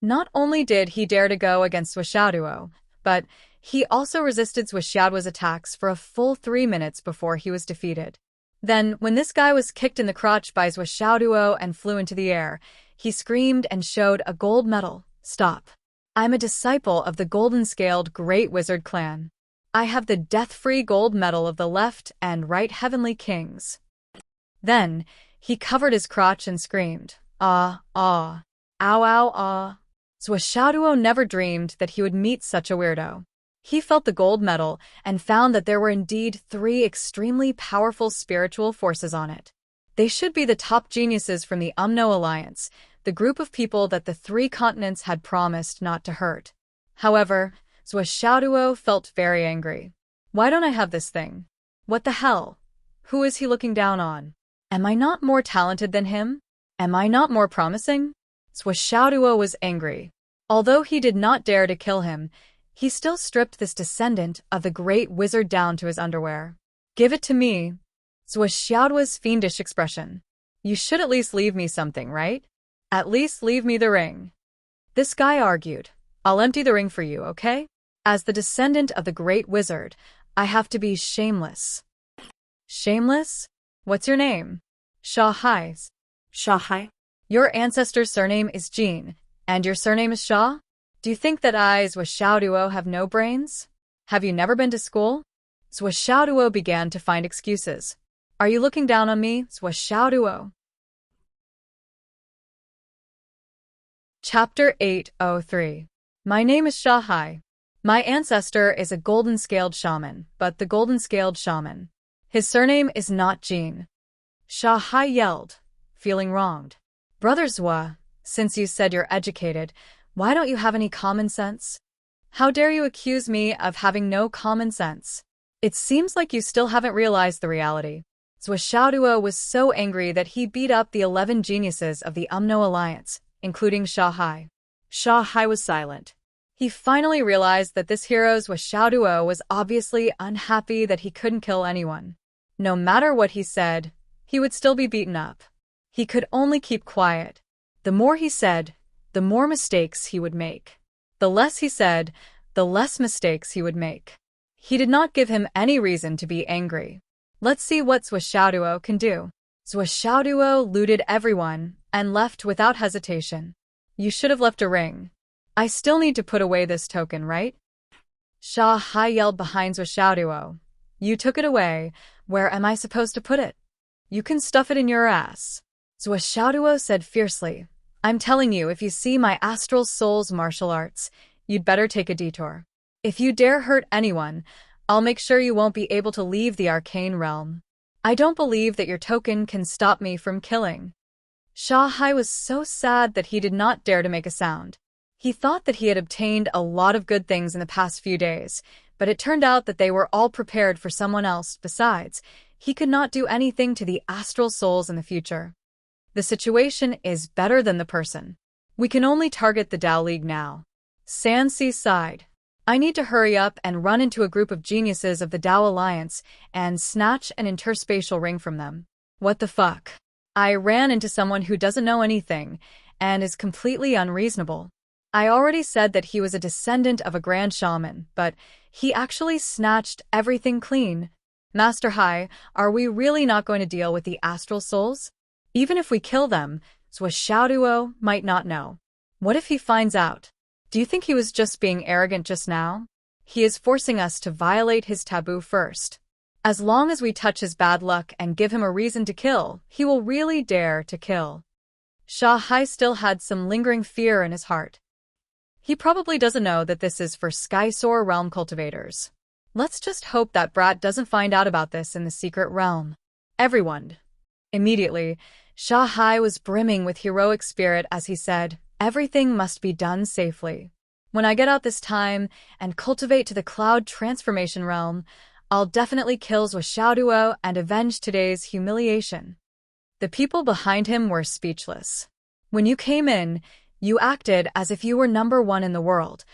Not only did he dare to go against Zhuoshaoduo, but he also resisted Zhuoshaoduo's attacks for a full 3 minutes before he was defeated. Then, when this guy was kicked in the crotch by Zhuoshaoduo and flew into the air, he screamed and showed a gold medal. Stop. I'm a disciple of the golden-scaled Great Wizard clan. I have the death-free gold medal of the left and right heavenly kings. Then, he covered his crotch and screamed, "Ah, ah, ow, ow, ah." Zhuoshaoduo never dreamed that he would meet such a weirdo. He felt the gold medal and found that there were indeed 3 extremely powerful spiritual forces on it. They should be the top geniuses from the Umno Alliance, the group of people that the 3 continents had promised not to hurt. However, Zhuoshaoduo felt very angry. Why don't I have this thing? What the hell? Who is he looking down on? Am I not more talented than him? Am I not more promising? Zhuoshaoduo was angry. Although he did not dare to kill him, he still stripped this descendant of the great wizard down to his underwear. "Give it to me," was Xiaoduo's fiendish expression. "You should at least leave me something, right? At least leave me the ring." This guy argued. "I'll empty the ring for you, okay? As the descendant of the great wizard, I have to be shameless." "Shameless? What's your name?" "Shahai's." Shahai? "Your ancestor's surname is Jin, and your surname is Shah? Do you think that I, Zhou Xiaoduo, have no brains? Have you never been to school?" Zhou Xiaoduo began to find excuses. "Are you looking down on me, Zhou Xiaoduo?" Chapter 803. My name is Shahai. My ancestor is a golden-scaled shaman, but the golden-scaled shaman. His surname is not Jin. Shahai yelled, feeling wronged. "Brother Zhou, since you said you're educated, why don't you have any common sense? How dare you accuse me of having no common sense? It seems like you still haven't realized the reality." Zhou Xiaoduo was so angry that he beat up the 11 geniuses of the Umno Alliance, including Shahai. Shahai was silent. He finally realized that this hero Zhou Xiaoduo was obviously unhappy that he couldn't kill anyone. No matter what he said, he would still be beaten up. He could only keep quiet. The more he said, the more mistakes he would make. The less he said, the less mistakes he would make. He did not give him any reason to be angry. Let's see what Zhou Xiaoduo can do. Zhou Xiaoduo looted everyone and left without hesitation. "You should have left a ring. I still need to put away this token, right?" Shahai yelled behind Zhou Xiaoduo. "You took it away. Where am I supposed to put it?" "You can stuff it in your ass." Zhou Xiaoduo said fiercely. "I'm telling you, if you see my astral soul's martial arts, you'd better take a detour. If you dare hurt anyone, I'll make sure you won't be able to leave the arcane realm. I don't believe that your token can stop me from killing." Shahai was so sad that he did not dare to make a sound. He thought that he had obtained a lot of good things in the past few days, but it turned out that they were all prepared for someone else. Besides, he could not do anything to the astral souls in the future. The situation is better than the person. We can only target the Tao League now. Sansi sighed. "I need to hurry up and run into a group of geniuses of the Tao Alliance and snatch an interspatial ring from them." What the fuck? I ran into someone who doesn't know anything and is completely unreasonable. I already said that he was a descendant of a grand shaman, but he actually snatched everything clean. Master Hai, are we really not going to deal with the astral souls? Even if we kill them, Zhou Xiaoduo might not know. What if he finds out? Do you think he was just being arrogant just now? He is forcing us to violate his taboo first. As long as we touch his bad luck and give him a reason to kill, he will really dare to kill. Shahai still had some lingering fear in his heart. He probably doesn't know that this is for Skysoar realm cultivators. Let's just hope that brat doesn't find out about this in the secret realm. Everyone. Immediately, Shahai was brimming with heroic spirit as he said, "Everything must be done safely. When I get out this time and cultivate to the cloud transformation realm, I'll definitely kill Zhou Xiaoduo and avenge today's humiliation." The people behind him were speechless. When you came in, you acted as if you were #1 in the world,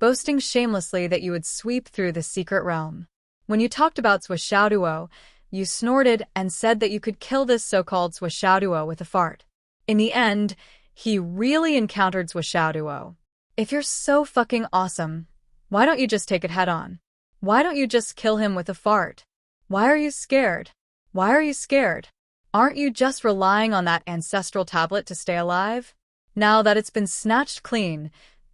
boasting shamelessly that you would sweep through the secret realm. When you talked about Zhou Xiaoduo, you snorted and said that you could kill this so-called Zhou Xiaoduo with a fart. In the end, he really encountered Zhou Xiaoduo. If you're so fucking awesome, why don't you just take it head-on? Why don't you just kill him with a fart? Why are you scared? Why are you scared? Aren't you just relying on that ancestral tablet to stay alive? Now that it's been snatched clean,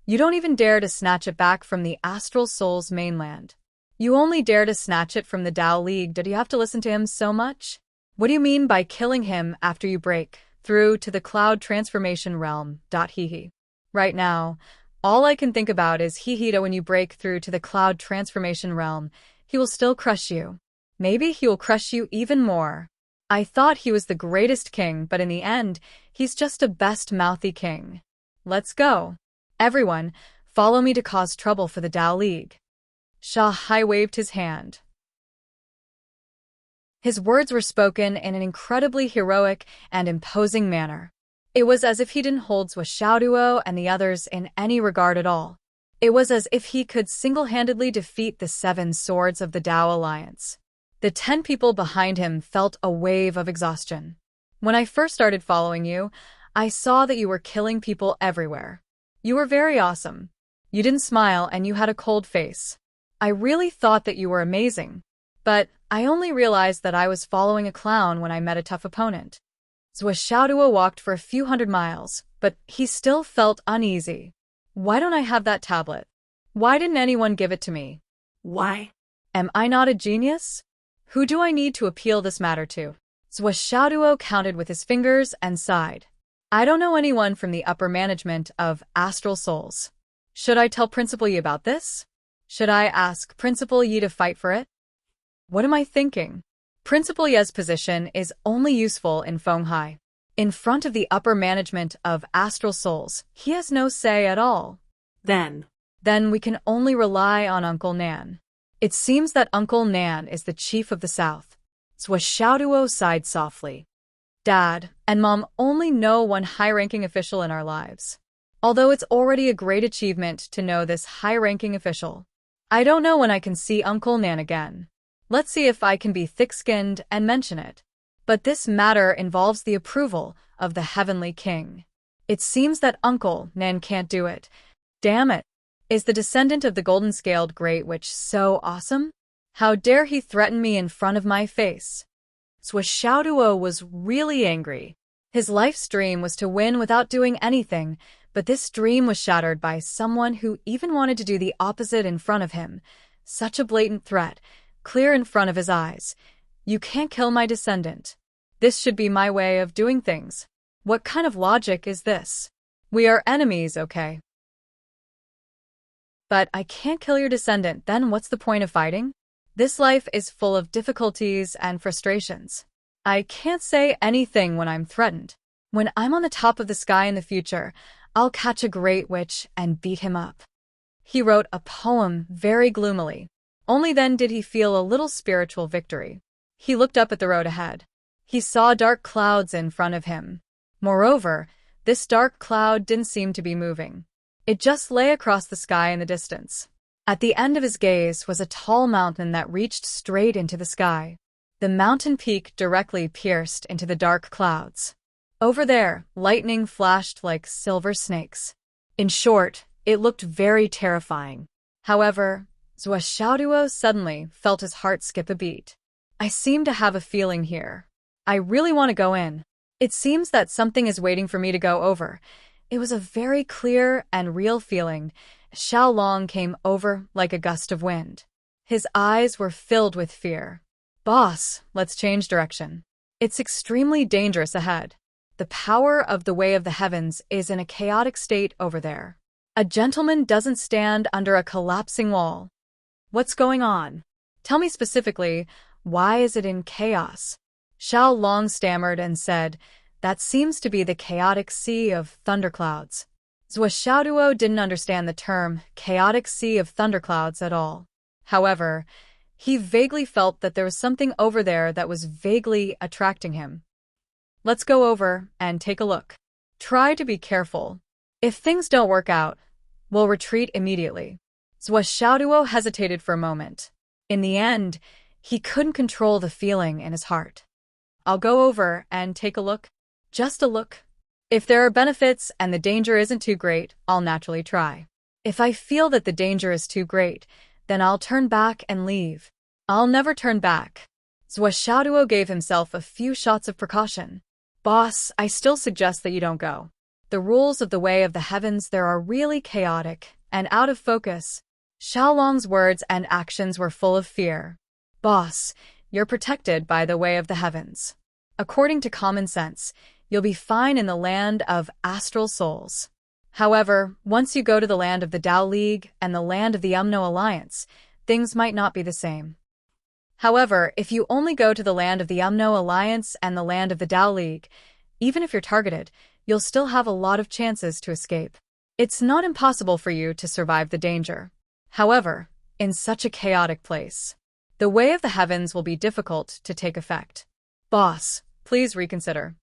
you don't even dare to snatch it back from the astral soul's mainland. You only dare to snatch it from the Tao League. Did you have to listen to him so much? What do you mean by killing him after you break through to the cloud transformation realm? Hee. Right now, all I can think about is Hee-Hee. When you break through to the cloud transformation realm, he will still crush you. Maybe he will crush you even more. I thought he was the greatest king, but in the end, he's just a best-mouthy king. Let's go. Everyone, follow me to cause trouble for the Tao League. Shahai waved his hand. His words were spoken in an incredibly heroic and imposing manner. It was as if he didn't hold Xiaoduo and the others in any regard at all. It was as if he could single-handedly defeat the 7 swords of the Dao Alliance. The 10 people behind him felt a wave of exhaustion. When I first started following you, I saw that you were killing people everywhere. You were very awesome. You didn't smile and you had a cold face. I really thought that you were amazing. But I only realized that I was following a clown when I met a tough opponent. Xiaoduo walked for a few hundred miles, but he still felt uneasy. Why don't I have that tablet? Why didn't anyone give it to me? Why? Am I not a genius? Who do I need to appeal this matter to? Xiaoduo counted with his fingers and sighed. I don't know anyone from the upper management of Astral Souls. Should I tell Principal Yi about this? Should I ask Principal Yi to fight for it? What am I thinking? Principal Ye's position is only useful in Fenghai. In front of the upper management of Astral Souls, he has no say at all. Then we can only rely on Uncle Nan. It seems that Uncle Nan is the chief of the South. Xiaoduo sighed softly. Dad and Mom only know one high-ranking official in our lives. Although it's already a great achievement to know this high-ranking official. I don't know when I can see Uncle Nan again. Let's see if I can be thick-skinned and mention it. But this matter involves the approval of the Heavenly King. It seems that Uncle Nan can't do it. Damn it. Is the descendant of the golden-scaled great witch so awesome? How dare he threaten me in front of my face? Xiaoduo was really angry. His life's dream was to win without doing anything, but this dream was shattered by someone who even wanted to do the opposite in front of him. Such a blatant threat, clear in front of his eyes. You can't kill my descendant. This should be my way of doing things. What kind of logic is this? We are enemies, okay? But I can't kill your descendant, then what's the point of fighting? This life is full of difficulties and frustrations. I can't say anything when I'm threatened. When I'm on the top of the sky in the future, I'll catch a great witch and beat him up. He wrote a poem very gloomily. Only then did he feel a little spiritual victory. He looked up at the road ahead. He saw dark clouds in front of him. Moreover, this dark cloud didn't seem to be moving. It just lay across the sky in the distance. At the end of his gaze was a tall mountain that reached straight into the sky. The mountain peak directly pierced into the dark clouds. Over there, lightning flashed like silver snakes. In short, it looked very terrifying. However, Xiaoduo suddenly felt his heart skip a beat. I seem to have a feeling here. I really want to go in. It seems that something is waiting for me to go over. It was a very clear and real feeling. Xiao Long came over like a gust of wind. His eyes were filled with fear. Boss, let's change direction. It's extremely dangerous ahead. The power of the way of the heavens is in a chaotic state over there. A gentleman doesn't stand under a collapsing wall. What's going on? Tell me specifically, why is it in chaos? Xiao Long stammered and said, that seems to be the chaotic sea of thunderclouds. Xiaoduo didn't understand the term chaotic sea of thunderclouds at all. However, he vaguely felt that there was something over there that was vaguely attracting him. Let's go over and take a look. Try to be careful. If things don't work out, we'll retreat immediately. Xiaoduo hesitated for a moment. In the end, he couldn't control the feeling in his heart. I'll go over and take a look. Just a look. If there are benefits and the danger isn't too great, I'll naturally try. If I feel that the danger is too great, then I'll turn back and leave. I'll never turn back. Xiaoduo gave himself a few shots of precaution. Boss, I still suggest that you don't go. The rules of the way of the heavens there are really chaotic and out of focus. Xiaolong's words and actions were full of fear. Boss, you're protected by the way of the heavens. According to common sense, you'll be fine in the land of astral souls. However, once you go to the land of the Dao League and the land of the Umno Alliance, things might not be the same. However, if you only go to the land of the Umno Alliance and the land of the Dao League, even if you're targeted, you'll still have a lot of chances to escape. It's not impossible for you to survive the danger. However, in such a chaotic place, the way of the heavens will be difficult to take effect. Boss, please reconsider.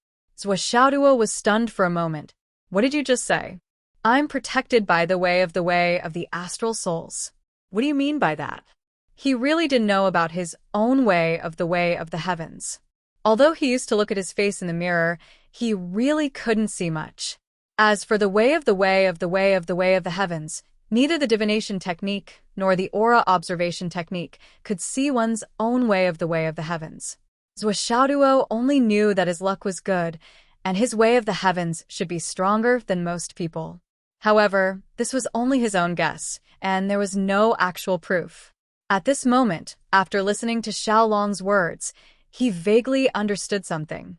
Xiaoduo was stunned for a moment. What did you just say? I'm protected by the way of the astral souls. What do you mean by that? He really didn't know about his own way of the heavens. Although he used to look at his face in the mirror, he really couldn't see much. As for the way of the heavens, neither the divination technique nor the aura observation technique could see one's own way of the heavens. Xiaoduo only knew that his luck was good, and his way of the heavens should be stronger than most people. However, this was only his own guess, and there was no actual proof. At this moment, after listening to Xiaolong's words, he vaguely understood something.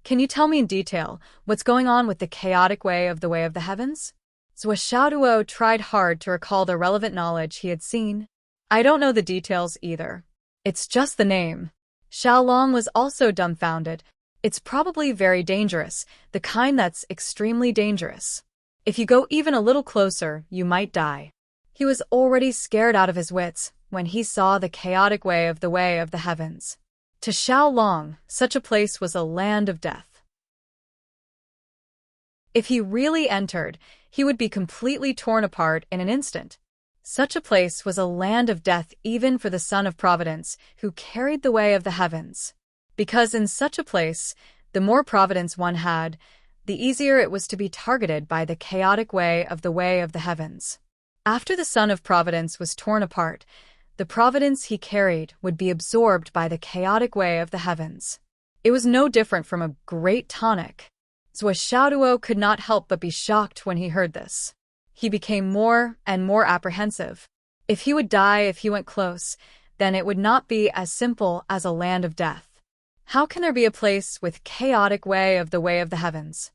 Can you tell me in detail what's going on with the chaotic way of the heavens? Xiaoduo tried hard to recall the relevant knowledge he had seen. I don't know the details either. It's just the name. Xiaolong was also dumbfounded. It's probably very dangerous, the kind that's extremely dangerous. If you go even a little closer, you might die. He was already scared out of his wits when he saw the chaotic way of the heavens. To Xiaolong, such a place was a land of death. If he really entered, he would be completely torn apart in an instant. Such a place was a land of death even for the Son of Providence, who carried the way of the heavens. Because in such a place, the more providence one had, the easier it was to be targeted by the chaotic way of the heavens. After the Son of Providence was torn apart, the providence he carried would be absorbed by the chaotic way of the heavens. It was no different from a great tonic. Xiaoduo could not help but be shocked when he heard this. He became more and more apprehensive. If he would die if he went close, then it would not be as simple as a land of death. How can there be a place with chaotic way of the heavens?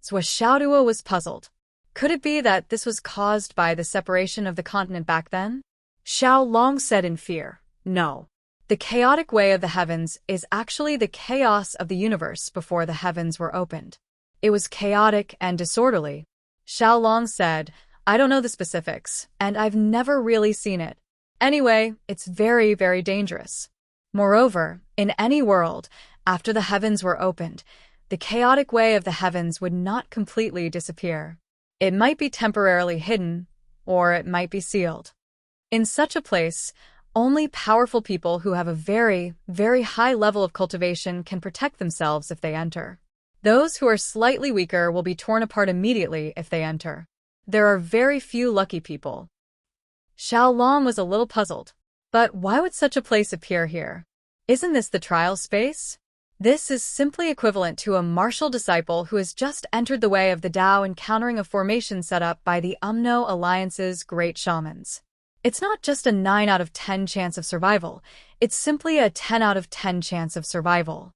Xiaoduo was puzzled. Could it be that this was caused by the separation of the continent back then? Xiaolong said in fear, no. The chaotic way of the heavens is actually the chaos of the universe before the heavens were opened. It was chaotic and disorderly. Xiaolong said, I don't know the specifics, and I've never really seen it. Anyway, it's very, very dangerous. Moreover, in any world, after the heavens were opened, the chaotic way of the heavens would not completely disappear. It might be temporarily hidden, or it might be sealed. In such a place, only powerful people who have a very, very high level of cultivation can protect themselves if they enter. Those who are slightly weaker will be torn apart immediately if they enter. There are very few lucky people. Xiaolong was a little puzzled. But why would such a place appear here? Isn't this the trial space? This is simply equivalent to a martial disciple who has just entered the way of the Tao encountering a formation set up by the Umno Alliance's great shamans. It's not just a 9 out of 10 chance of survival, it's simply a 10 out of 10 chance of survival.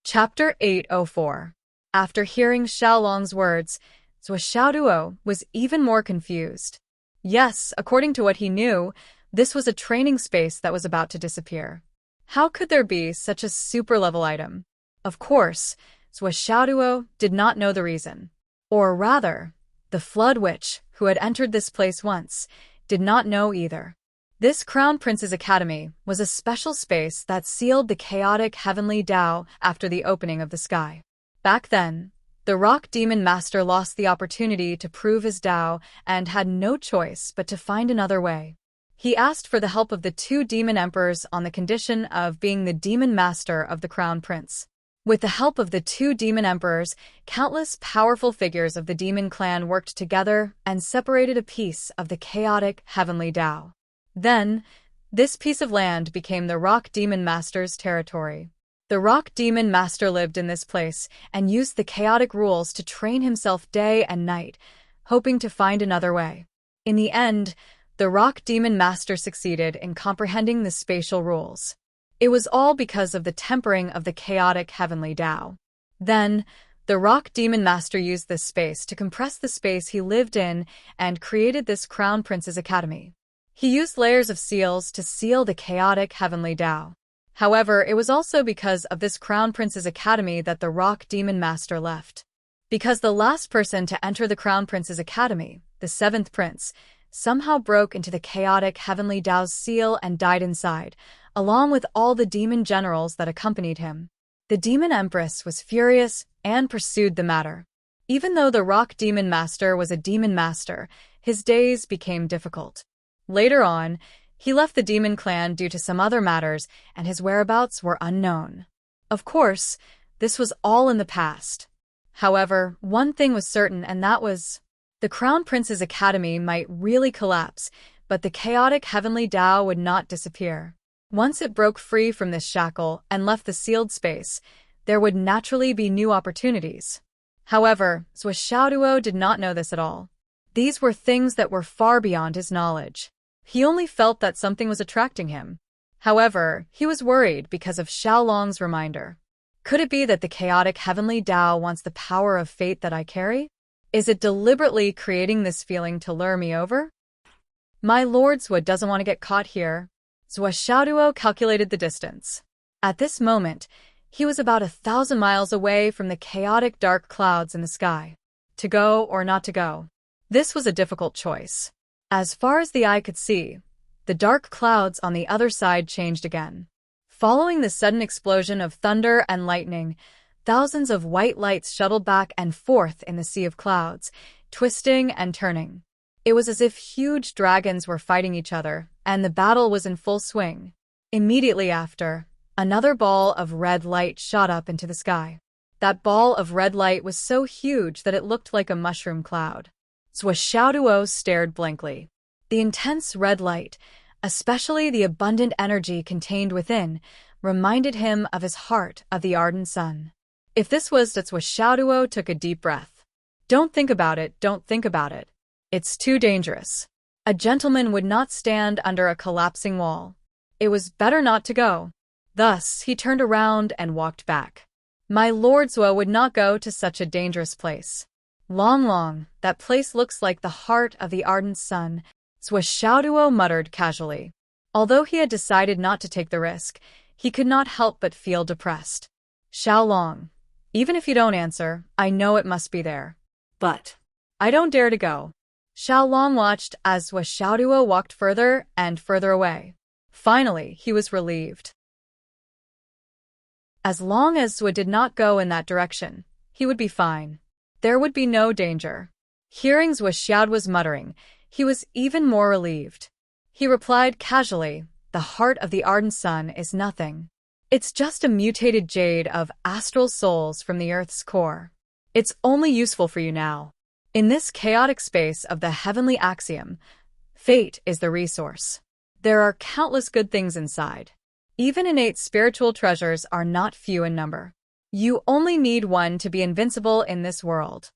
Chapter 804. After hearing Xiaolong's words, Xiaoduo was even more confused. Yes, according to what he knew, this was a training space that was about to disappear. How could there be such a super-level item? Of course, Xiaoduo did not know the reason. Or rather, the Flood Witch, who had entered this place once, did not know either. This Crown Prince's Academy was a special space that sealed the chaotic heavenly Tao after the opening of the sky. Back then, the Rock Demon Master lost the opportunity to prove his Tao and had no choice but to find another way. He asked for the help of the 2 Demon Emperors on the condition of being the Demon Master of the Crown Prince. With the help of the 2 Demon Emperors, countless powerful figures of the Demon Clan worked together and separated a piece of the chaotic heavenly Tao. Then, this piece of land became the Rock Demon Master's territory. The Rock Demon Master lived in this place and used the chaotic rules to train himself day and night, hoping to find another way. In the end, the Rock Demon Master succeeded in comprehending the spatial rules. It was all because of the tempering of the chaotic heavenly Tao. Then, the Rock Demon Master used this space to compress the space he lived in and created this Crown Prince's Academy. He used layers of seals to seal the chaotic heavenly Tao. However, it was also because of this Crown Prince's Academy that the Rock Demon Master left. Because the last person to enter the Crown Prince's Academy, the 7th Prince, somehow broke into the chaotic heavenly Tao's seal and died inside, along with all the demon generals that accompanied him. The demon empress was furious and pursued the matter. Even though the rock demon master was a demon master, his days became difficult. Later on, he left the demon clan due to some other matters, and his whereabouts were unknown. Of course, this was all in the past. However, one thing was certain, and that was the Crown Prince's Academy might really collapse, but the chaotic heavenly Tao would not disappear. Once it broke free from this shackle and left the sealed space, there would naturally be new opportunities. However, Zhuo Xiaoduo did not know this at all. These were things that were far beyond his knowledge. He only felt that something was attracting him. However, he was worried because of Xiaolong's reminder. Could it be that the chaotic heavenly Tao wants the power of fate that I carry? Is it deliberately creating this feeling to lure me over? My Lord Zhuo doesn't want to get caught here. Zhuo Xiaoduo calculated the distance. At this moment, he was about 1,000 miles away from the chaotic dark clouds in the sky. To go or not to go? This was a difficult choice. As far as the eye could see, the dark clouds on the other side changed again. Following the sudden explosion of thunder and lightning, thousands of white lights shuttled back and forth in the sea of clouds, twisting and turning. It was as if huge dragons were fighting each other, and the battle was in full swing. Immediately after, another ball of red light shot up into the sky. That ball of red light was so huge that it looked like a mushroom cloud. Zhuo Xiaoduo stared blankly. The intense red light, especially the abundant energy contained within, reminded him of his heart of the ardent sun. If this was that, Zhuo Xiaoduo took a deep breath. Don't think about it, don't think about it. It's too dangerous. A gentleman would not stand under a collapsing wall. It was better not to go. Thus, he turned around and walked back. My Lord Zhuo would not go to such a dangerous place. Long, that place looks like the heart of the ardent sun, Zhuo Xiaoduo muttered casually. Although he had decided not to take the risk, he could not help but feel depressed. Xiaolong, even if you don't answer, I know it must be there. But I don't dare to go. Xiaolong watched as Zhuo Xiaoduo walked further and further away. Finally, he was relieved. As long as Zhuo did not go in that direction, he would be fine. There would be no danger. Hearing Zhuo Xiaoduo's muttering, he was even more relieved. He replied casually, the heart of the ardent sun is nothing. It's just a mutated jade of astral souls from the earth's core. It's only useful for you now. In this chaotic space of the heavenly axiom, fate is the resource. There are countless good things inside. Even innate spiritual treasures are not few in number. You only need one to be invincible in this world.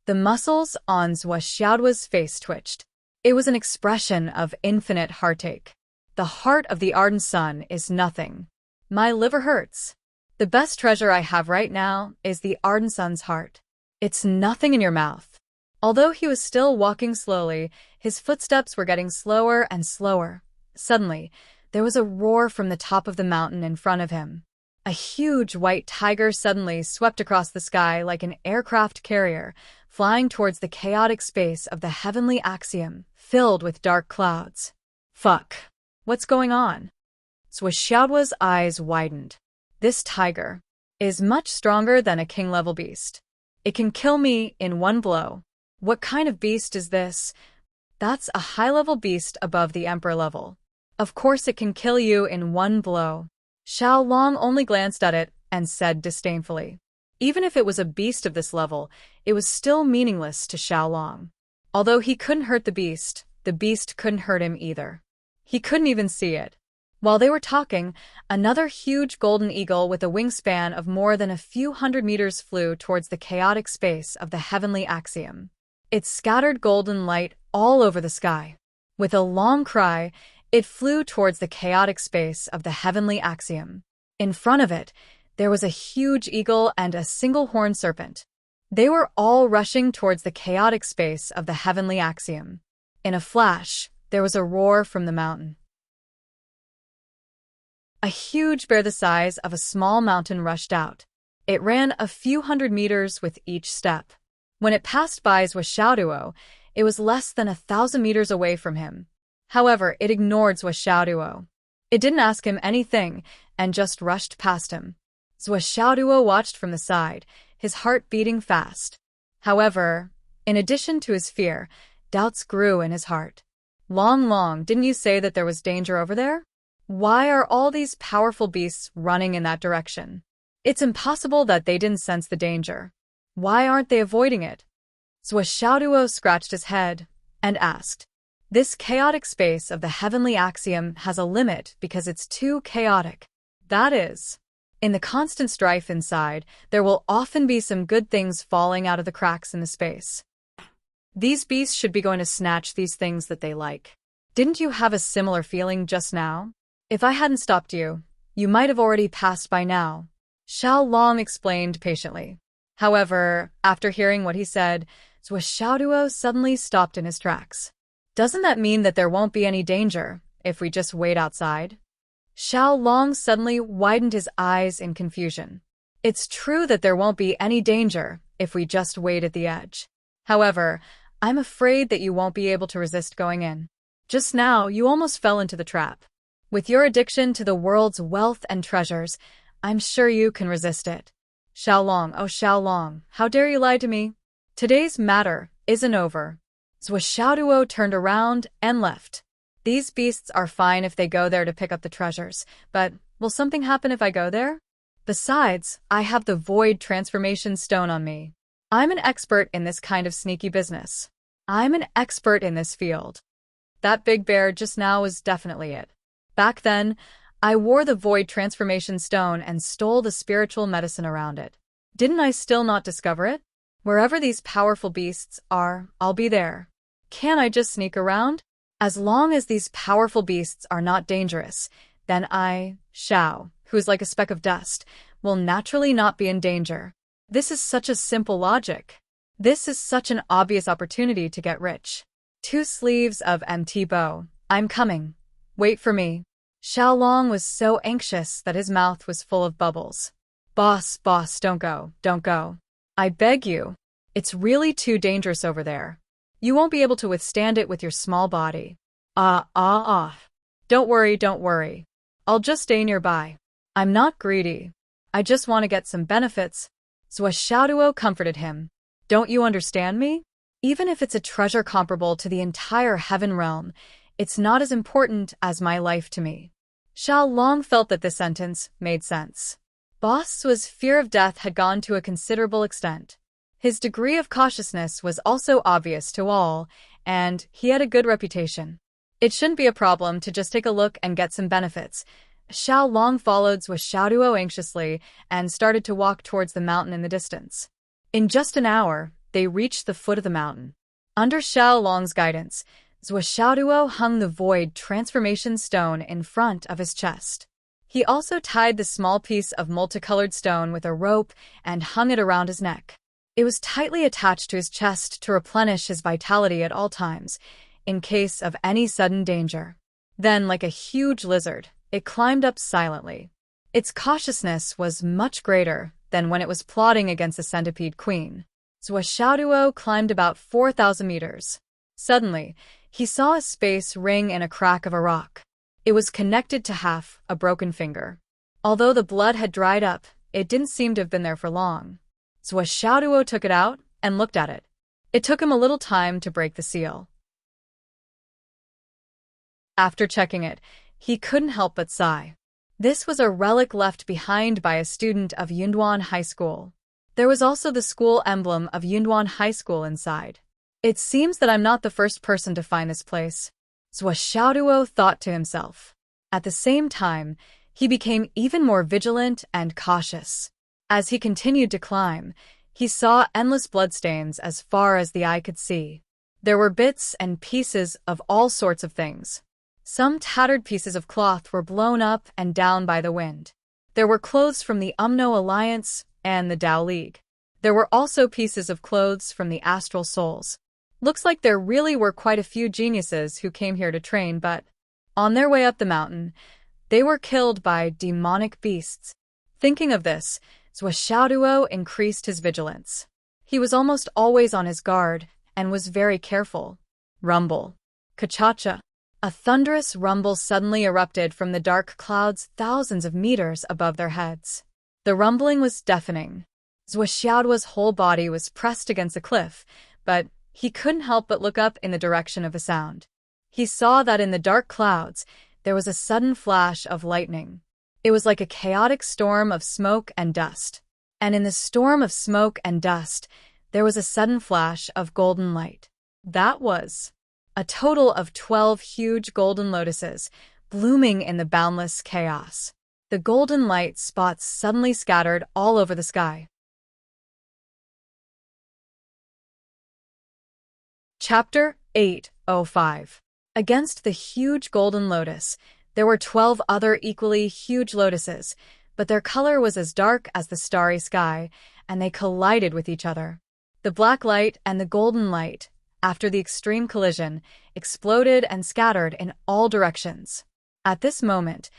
The muscles on Zhuo Xiaoduo's face twitched. It was an expression of infinite heartache. The heart of the ardent sun is nothing. My liver hurts. The best treasure I have right now is the ardent sun's heart. It's nothing in your mouth. Although he was still walking slowly, his footsteps were getting slower and slower. Suddenly, there was a roar from the top of the mountain in front of him. A huge white tiger suddenly swept across the sky like an aircraft carrier, flying towards the chaotic space of the heavenly axiom, filled with dark clouds. Fuck. What's going on? Zhuo Xiaoduo's eyes widened. This tiger is much stronger than a king-level beast. It can kill me in one blow. What kind of beast is this? That's a high-level beast above the emperor level. Of course it can kill you in one blow. Xiaolong only glanced at it and said disdainfully. Even if it was a beast of this level, it was still meaningless to Xiaolong. Although he couldn't hurt the beast couldn't hurt him either. He couldn't even see it. While they were talking, another huge golden eagle with a wingspan of more than a few hundred meters flew towards the chaotic space of the heavenly axiom. It scattered golden light all over the sky. With a long cry, it flew towards the chaotic space of the heavenly axiom. In front of it, there was a huge eagle and a single horned serpent. They were all rushing towards the chaotic space of the heavenly axiom. In a flash, there was a roar from the mountain. A huge bear the size of a small mountain rushed out. It ran a few hundred meters with each step. When it passed by Zhuo Xiaoduo, it was less than 1,000 meters away from him. However, it ignored Zhuo Xiaoduo. It didn't ask him anything and just rushed past him. Xiaoduo watched from the side, his heart beating fast. However, in addition to his fear, doubts grew in his heart. Long, didn't you say that there was danger over there? Why are all these powerful beasts running in that direction? It's impossible that they didn't sense the danger. Why aren't they avoiding it? Xiaoduo scratched his head and asked. This chaotic space of the heavenly axiom has a limit because it's too chaotic. That is, in the constant strife inside, there will often be some good things falling out of the cracks in the space. These beasts should be going to snatch these things that they like. Didn't you have a similar feeling just now? If I hadn't stopped you, you might have already passed by now, Xiao Long explained patiently. However, after hearing what he said, Xiaoduo suddenly stopped in his tracks. Doesn't that mean that there won't be any danger if we just wait outside? Xiao Long suddenly widened his eyes in confusion. It's true that there won't be any danger if we just wait at the edge. However, I'm afraid that you won't be able to resist going in. Just now, you almost fell into the trap. With your addiction to the world's wealth and treasures, I'm sure you can resist it. Xiao Long, how dare you lie to me? Today's matter isn't over. Xiaoduo turned around and left. These beasts are fine if they go there to pick up the treasures, but will something happen if I go there? Besides, I have the Void Transformation Stone on me. I'm an expert in this kind of sneaky business. I'm an expert in this field. That big bear just now was definitely it. Back then, I wore the Void Transformation Stone and stole the spiritual medicine around it. Didn't I still not discover it? Wherever these powerful beasts are, I'll be there. Can't I just sneak around? As long as these powerful beasts are not dangerous, then I, Xiao, who's like a speck of dust, will naturally not be in danger. This is such a simple logic. This is such an obvious opportunity to get rich. 2 sleeves of MT bow. I'm coming. Wait for me. Xiao Long was so anxious that his mouth was full of bubbles. Boss, don't go. I beg you. It's really too dangerous over there. You won't be able to withstand it with your small body. Don't worry. I'll just stay nearby. I'm not greedy. I just want to get some benefits. Xiaoduo comforted him. Don't you understand me? Even if it's a treasure comparable to the entire heaven realm, it's not as important as my life to me. Xiao Long felt that this sentence made sense. Boss's fear of death had gone to a considerable extent. His degree of cautiousness was also obvious to all, and he had a good reputation. It shouldn't be a problem to just take a look and get some benefits. Xiao Long followed Xiaoduo anxiously and started to walk towards the mountain in the distance. In just an hour, they reached the foot of the mountain. Under Xiao Long's guidance, Xiaoduo hung the Void Transformation Stone in front of his chest. He also tied the small piece of multicolored stone with a rope and hung it around his neck. It was tightly attached to his chest to replenish his vitality at all times, in case of any sudden danger. Then, like a huge lizard, it climbed up silently. Its cautiousness was much greater than when it was plotting against the centipede queen. Xiaoduo climbed about 4,000 meters. Suddenly, he saw a space ring in a crack of a rock. It was connected to half a broken finger. Although the blood had dried up, it didn't seem to have been there for long. Xiaoduo took it out and looked at it. It took him a little time to break the seal. After checking it, he couldn't help but sigh. This was a relic left behind by a student of Yunduan High School. There was also the school emblem of Yunduan High School inside. It seems that I'm not the first person to find this place, Xiaoduo thought to himself. At the same time, he became even more vigilant and cautious. As he continued to climb, he saw endless bloodstains as far as the eye could see. There were bits and pieces of all sorts of things. Some tattered pieces of cloth were blown up and down by the wind. There were clothes from the Umno Alliance and the Tao League. There were also pieces of clothes from the Astral Souls. Looks like there really were quite a few geniuses who came here to train, but on their way up the mountain, they were killed by demonic beasts. Thinking of this, Xiaoduo increased his vigilance. He was almost always on his guard and was very careful. Rumble. Kachacha. A thunderous rumble suddenly erupted from the dark clouds thousands of meters above their heads. The rumbling was deafening. Zhuoxiaoduo's whole body was pressed against the cliff, but he couldn't help but look up in the direction of the sound. He saw that in the dark clouds, there was a sudden flash of lightning. It was like a chaotic storm of smoke and dust. And in the storm of smoke and dust, there was a sudden flash of golden light. That was a total of 12 huge golden lotuses, blooming in the boundless chaos. The golden light spots suddenly scattered all over the sky. Chapter 8:05. Against the huge golden lotus, there were 12 other equally huge lotuses, but their color was as dark as the starry sky, and they collided with each other. The black light and the golden light, after the extreme collision, exploded and scattered in all directions. At this moment,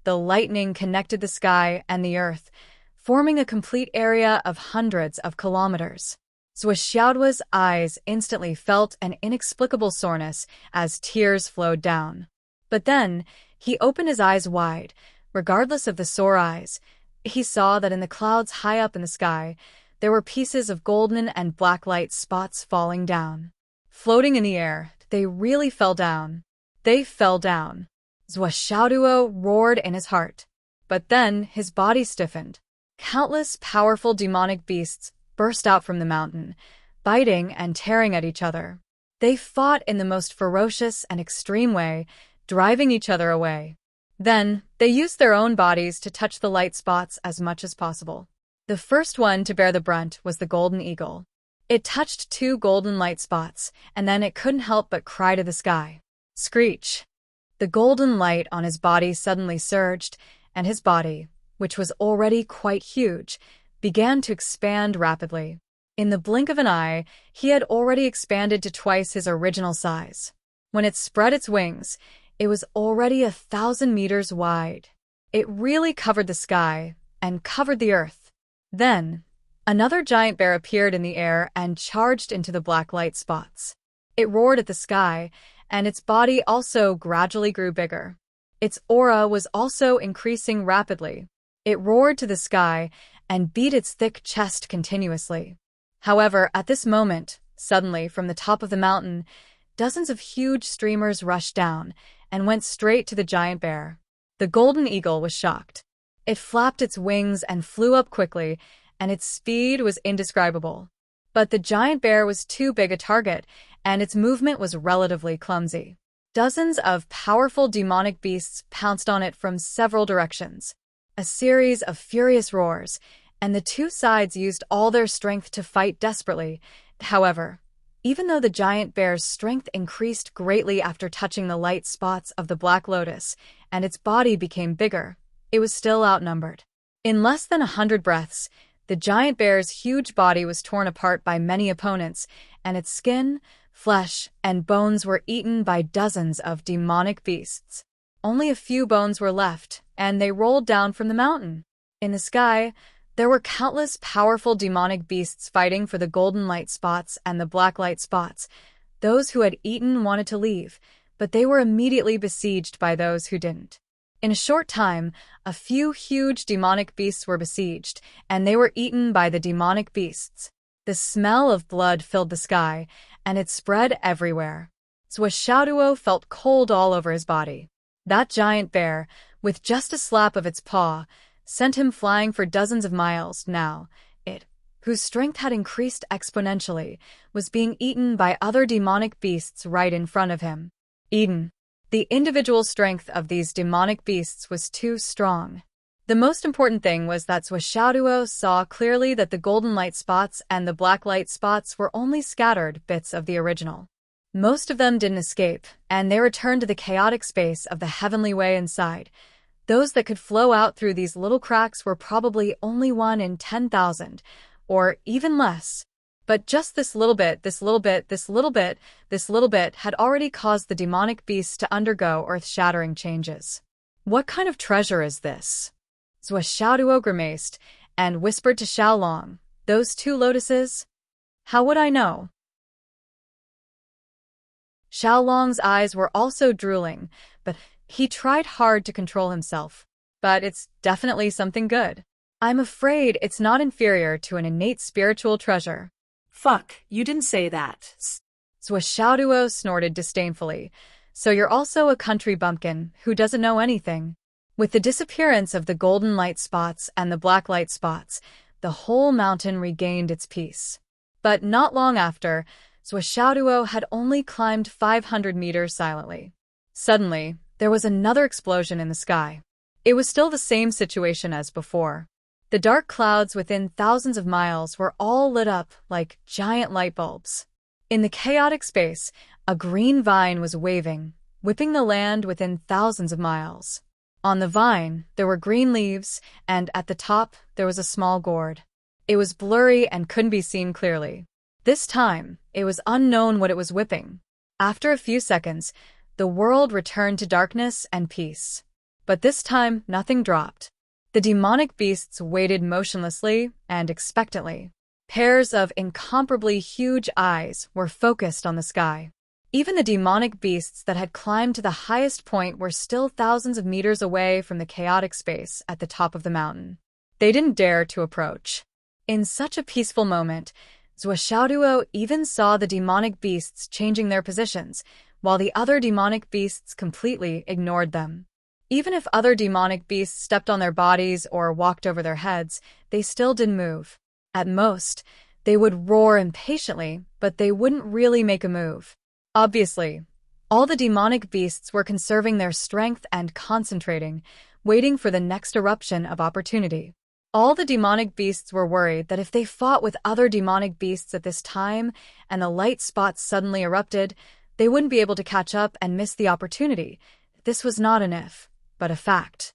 the lightning connected the sky and the earth, forming a complete area of hundreds of kilometers. Zhuoxiaoduo's eyes instantly felt an inexplicable soreness as tears flowed down. But then, he opened his eyes wide. Regardless of the sore eyes, he saw that in the clouds high up in the sky, there were pieces of golden and black light spots falling down. Floating in the air, they really fell down. They fell down. Zhuoxiaoduo roared in his heart. But then his body stiffened. Countless powerful demonic beasts burst out from the mountain, biting and tearing at each other. They fought in the most ferocious and extreme way, driving each other away. Then, they used their own bodies to touch the light spots as much as possible. The first one to bear the brunt was the golden eagle. It touched 2 golden light spots, and then it couldn't help but cry to the sky. Screech! The golden light on his body suddenly surged, and his body, which was already quite huge, began to expand rapidly. In the blink of an eye, he had already expanded to twice his original size. When it spread its wings, it was already 1,000 meters wide. It really covered the sky and covered the earth. Then, another giant bear appeared in the air and charged into the black light spots. It roared at the sky, and its body also gradually grew bigger. Its aura was also increasing rapidly. It roared to the sky and beat its thick chest continuously. However, at this moment, suddenly from the top of the mountain, dozens of huge streamers rushed down and went straight to the giant bear. The golden eagle was shocked. It flapped its wings and flew up quickly, and its speed was indescribable. But the giant bear was too big a target, and its movement was relatively clumsy. Dozens of powerful demonic beasts pounced on it from several directions. A series of furious roars, and the two sides used all their strength to fight desperately. However, even though the giant bear's strength increased greatly after touching the light spots of the Black Lotus, and its body became bigger, it was still outnumbered. In less than 100 breaths, the giant bear's huge body was torn apart by many opponents, and its skin, flesh, and bones were eaten by dozens of demonic beasts. Only a few bones were left, and they rolled down from the mountain. In the sky, there were countless powerful demonic beasts fighting for the golden light spots and the black light spots. Those who had eaten wanted to leave, but they were immediately besieged by those who didn't. In a short time, a few huge demonic beasts were besieged, and they were eaten by the demonic beasts. The smell of blood filled the sky, and it spread everywhere. Zhuoxiaoduo felt cold all over his body. That giant bear, with just a slap of its paw, sent him flying for dozens of miles. Now, it, whose strength had increased exponentially, was being eaten by other demonic beasts right in front of him. Eaten. The individual strength of these demonic beasts was too strong. The most important thing was that Zhuoxiaoduo saw clearly that the golden light spots and the black light spots were only scattered bits of the original. Most of them didn't escape, and they returned to the chaotic space of the heavenly way inside. Those that could flow out through these little cracks were probably only 1 in 10,000, or even less. But just this little bit had already caused the demonic beasts to undergo earth-shattering changes. What kind of treasure is this? Zhuoxiaoduo grimaced and whispered to Xiaolong, "Those 2 lotuses? How would I know?" Xiaolong's eyes were also drooling, but he tried hard to control himself. But it's definitely something good. I'm afraid it's not inferior to an innate spiritual treasure. Fuck, you didn't say that. Zhou Xiaoduo snorted disdainfully. So you're also a country bumpkin who doesn't know anything. With the disappearance of the golden light spots and the black light spots, the whole mountain regained its peace. But not long after, Zhou Xiaoduo had only climbed 500 meters silently. Suddenly, there was another explosion in the sky. It was still the same situation as before. The dark clouds within thousands of miles were all lit up like giant light bulbs. In the chaotic space, a green vine was waving, whipping the land within thousands of miles. On the vine, there were green leaves, and at the top, there was a small gourd. It was blurry and couldn't be seen clearly. This time, it was unknown what it was whipping. After a few seconds, the world returned to darkness and peace. But this time, nothing dropped. The demonic beasts waited motionlessly and expectantly. Pairs of incomparably huge eyes were focused on the sky. Even the demonic beasts that had climbed to the highest point were still thousands of meters away from the chaotic space at the top of the mountain. They didn't dare to approach. In such a peaceful moment, Zhou Xiaoduo even saw the demonic beasts changing their positions, while the other demonic beasts completely ignored them. Even if other demonic beasts stepped on their bodies or walked over their heads, they still didn't move. At most, they would roar impatiently, but they wouldn't really make a move. Obviously, all the demonic beasts were conserving their strength and concentrating, waiting for the next eruption of opportunity. All the demonic beasts were worried that if they fought with other demonic beasts at this time and the light spots suddenly erupted, they wouldn't be able to catch up and miss the opportunity. This was not an if, but a fact.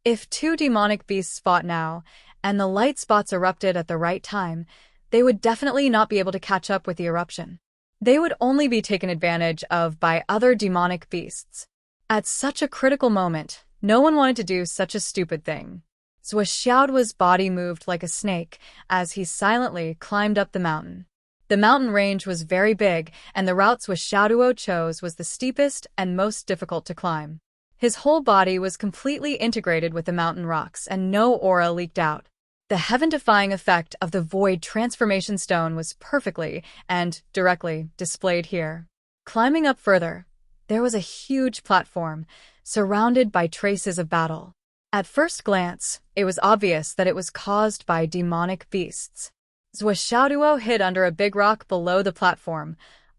If two demonic beasts fought now, and the light spots erupted at the right time, they would definitely not be able to catch up with the eruption. They would only be taken advantage of by other demonic beasts. At such a critical moment, no one wanted to do such a stupid thing. Zhou Xiaoduo's body moved like a snake as he silently climbed up the mountain. The mountain range was very big, and the route Zhou Xiaoduo chose was the steepest and most difficult to climb. His whole body was completely integrated with the mountain rocks, and no aura leaked out. The heaven-defying effect of the Void Transformation Stone was perfectly and directly displayed here. Climbing up further, there was a huge platform, surrounded by traces of battle. At first glance, it was obvious that it was caused by demonic beasts. Zhou Xiaoduo hid under a big rock below the platform,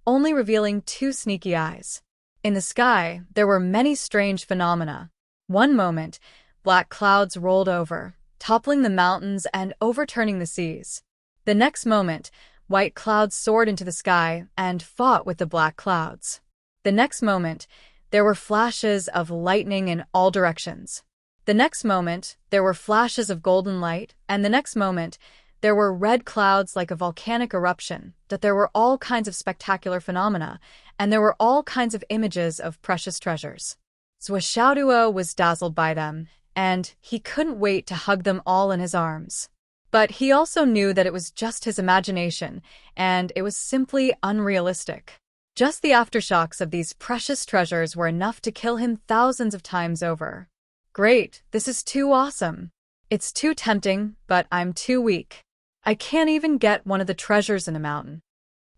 only revealing two sneaky eyes. In the sky, there were many strange phenomena. One moment, black clouds rolled over, toppling the mountains and overturning the seas. The next moment, white clouds soared into the sky and fought with the black clouds. The next moment, there were flashes of lightning in all directions. The next moment, there were flashes of golden light, and the next moment, there were red clouds like a volcanic eruption, that there were all kinds of spectacular phenomena, and there were all kinds of images of precious treasures. Zhou Xiaoduo was dazzled by them, and he couldn't wait to hug them all in his arms. But he also knew that it was just his imagination, and it was simply unrealistic. Just the aftershocks of these precious treasures were enough to kill him thousands of times over. Great, this is too awesome. It's too tempting, but I'm too weak. I can't even get one of the treasures in a mountain.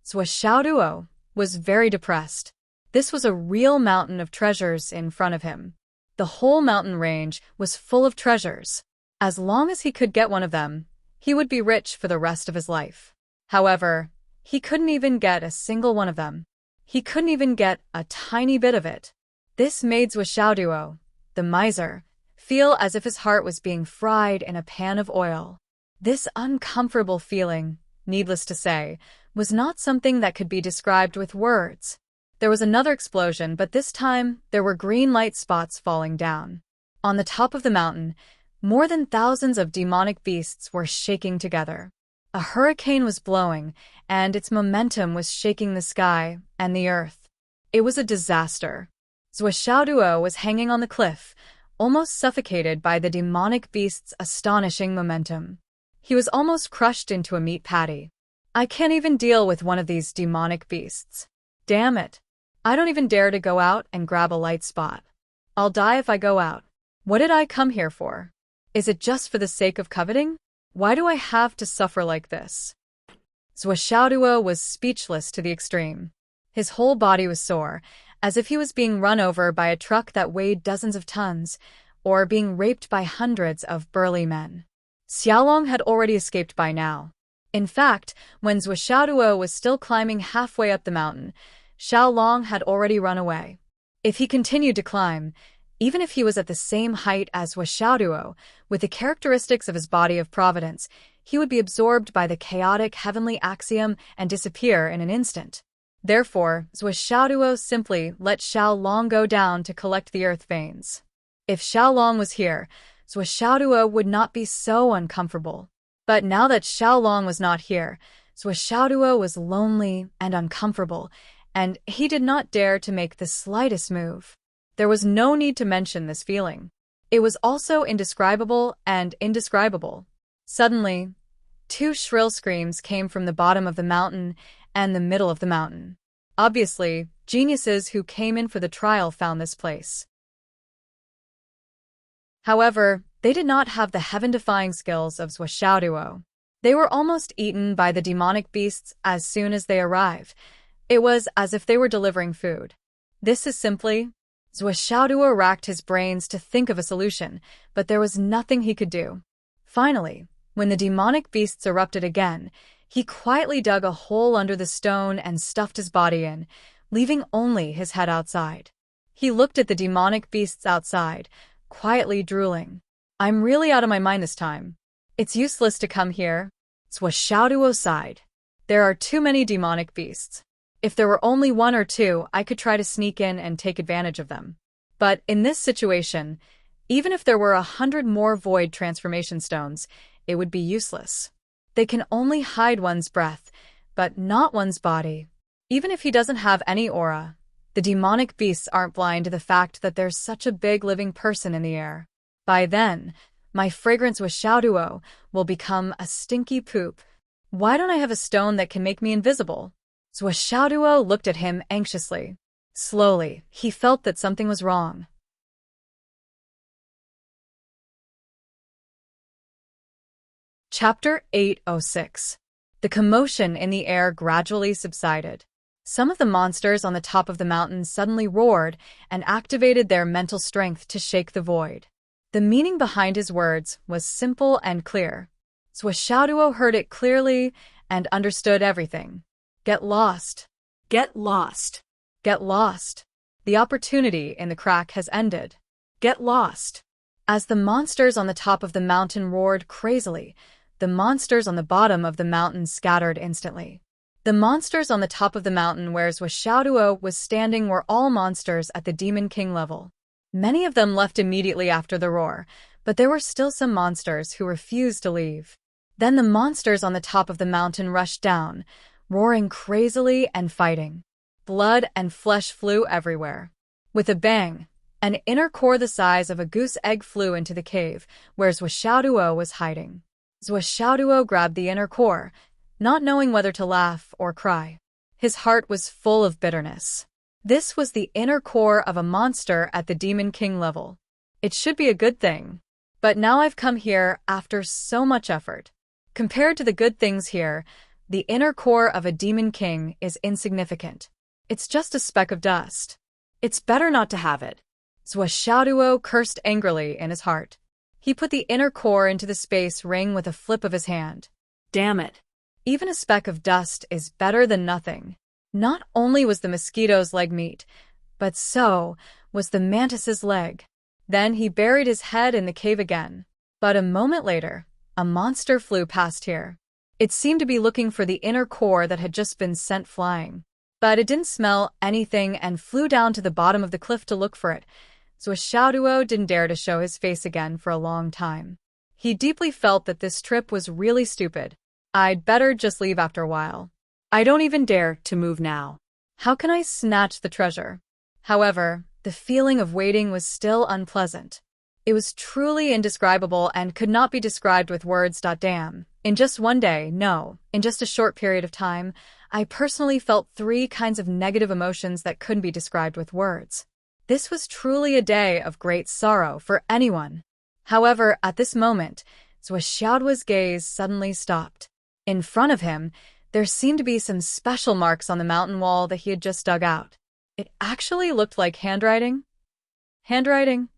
Zhou Xiaoduo was very depressed. This was a real mountain of treasures in front of him. The whole mountain range was full of treasures. As long as he could get one of them, he would be rich for the rest of his life. However, he couldn't even get a single one of them. He couldn't even get a tiny bit of it. This made Zhou Xiaoduo, the miser, feel as if his heart was being fried in a pan of oil. This uncomfortable feeling, needless to say, was not something that could be described with words. There was another explosion, but this time there were green light spots falling down. On the top of the mountain, more than thousands of demonic beasts were shaking together. A hurricane was blowing, and its momentum was shaking the sky and the earth. It was a disaster. Zhou Xiaoduo was hanging on the cliff, almost suffocated by the demonic beast's astonishing momentum. He was almost crushed into a meat patty. I can't even deal with one of these demonic beasts. Damn it. I don't even dare to go out and grab a light spot. I'll die if I go out. What did I come here for? Is it just for the sake of coveting? Why do I have to suffer like this? Zhuo was speechless to the extreme. His whole body was sore, as if he was being run over by a truck that weighed dozens of tons, or being raped by hundreds of burly men. Xiaolong had already escaped by now. In fact, when Zhuo was still climbing halfway up the mountain, Xiaolong had already run away. If he continued to climb, even if he was at the same height as Zhuo, with the characteristics of his body of providence, he would be absorbed by the chaotic heavenly axiom and disappear in an instant. Therefore, Zhuo simply let Xiaolong go down to collect the earth veins. If Xiaolong was here, Zhuo would not be so uncomfortable. But now that Xiaolong was not here, Zhuo was lonely and uncomfortable, and he did not dare to make the slightest move. There was no need to mention this feeling. It was also indescribable and indescribable. Suddenly, two shrill screams came from the bottom of the mountain and the middle of the mountain. Obviously, geniuses who came in for the trial found this place. However, they did not have the heaven-defying skills of Zhuo. They were almost eaten by the demonic beasts as soon as they arrived. It was as if they were delivering food. This is simply... Zhuo racked his brains to think of a solution, but there was nothing he could do. Finally, when the demonic beasts erupted again, he quietly dug a hole under the stone and stuffed his body in, leaving only his head outside. He looked at the demonic beasts outside, quietly drooling. I'm really out of my mind this time. It's useless to come here. Zhuo sighed. There are too many demonic beasts. If there were only one or two, I could try to sneak in and take advantage of them. But in this situation, even if there were 100 more void transformation stones, it would be useless. They can only hide one's breath, but not one's body. Even if he doesn't have any aura, the demonic beasts aren't blind to the fact that there's such a big living person in the air. By then, my fragrance with Xiaoduo will become a stinky poop. Why don't I have a stone that can make me invisible? Xiaoduo looked at him anxiously. Slowly, he felt that something was wrong. Chapter 806. The commotion in the air gradually subsided. Some of the monsters on the top of the mountain suddenly roared and activated their mental strength to shake the void. The meaning behind his words was simple and clear. Xiaoduo heard it clearly and understood everything. Get lost. Get lost. Get lost. The opportunity in the crack has ended. Get lost. As the monsters on the top of the mountain roared crazily, the monsters on the bottom of the mountain scattered instantly. The monsters on the top of the mountain where Xiaoduo was standing were all monsters at the Demon King level. Many of them left immediately after the roar, but there were still some monsters who refused to leave. Then the monsters on the top of the mountain rushed down, roaring crazily and fighting. Blood and flesh flew everywhere. With a bang, an inner core the size of a goose egg flew into the cave where Xiaoduo was hiding. Xiaoduo grabbed the inner core, not knowing whether to laugh or cry. His heart was full of bitterness. This was the inner core of a monster at the Demon King level. It should be a good thing. But now I've come here after so much effort. Compared to the good things here, the inner core of a Demon King is insignificant. It's just a speck of dust. It's better not to have it. Xiaoduo cursed angrily in his heart. He put the inner core into the space ring with a flip of his hand. Damn it. Even a speck of dust is better than nothing. Not only was the mosquito's leg meat, but so was the mantis's leg. Then he buried his head in the cave again. But a moment later, a monster flew past here. It seemed to be looking for the inner core that had just been sent flying. But it didn't smell anything and flew down to the bottom of the cliff to look for it. Xiaoduo didn't dare to show his face again for a long time. He deeply felt that this trip was really stupid. I'd better just leave after a while. I don't even dare to move now. How can I snatch the treasure? However, the feeling of waiting was still unpleasant. It was truly indescribable and could not be described with words. Damn, In just one day, no, in just a short period of time, I personally felt 3 kinds of negative emotions that couldn't be described with words. This was truly a day of great sorrow for anyone. However, at this moment, Zhou Xiaoduo's gaze suddenly stopped. In front of him, there seemed to be some special marks on the mountain wall that he had just dug out. It actually looked like handwriting. Handwriting?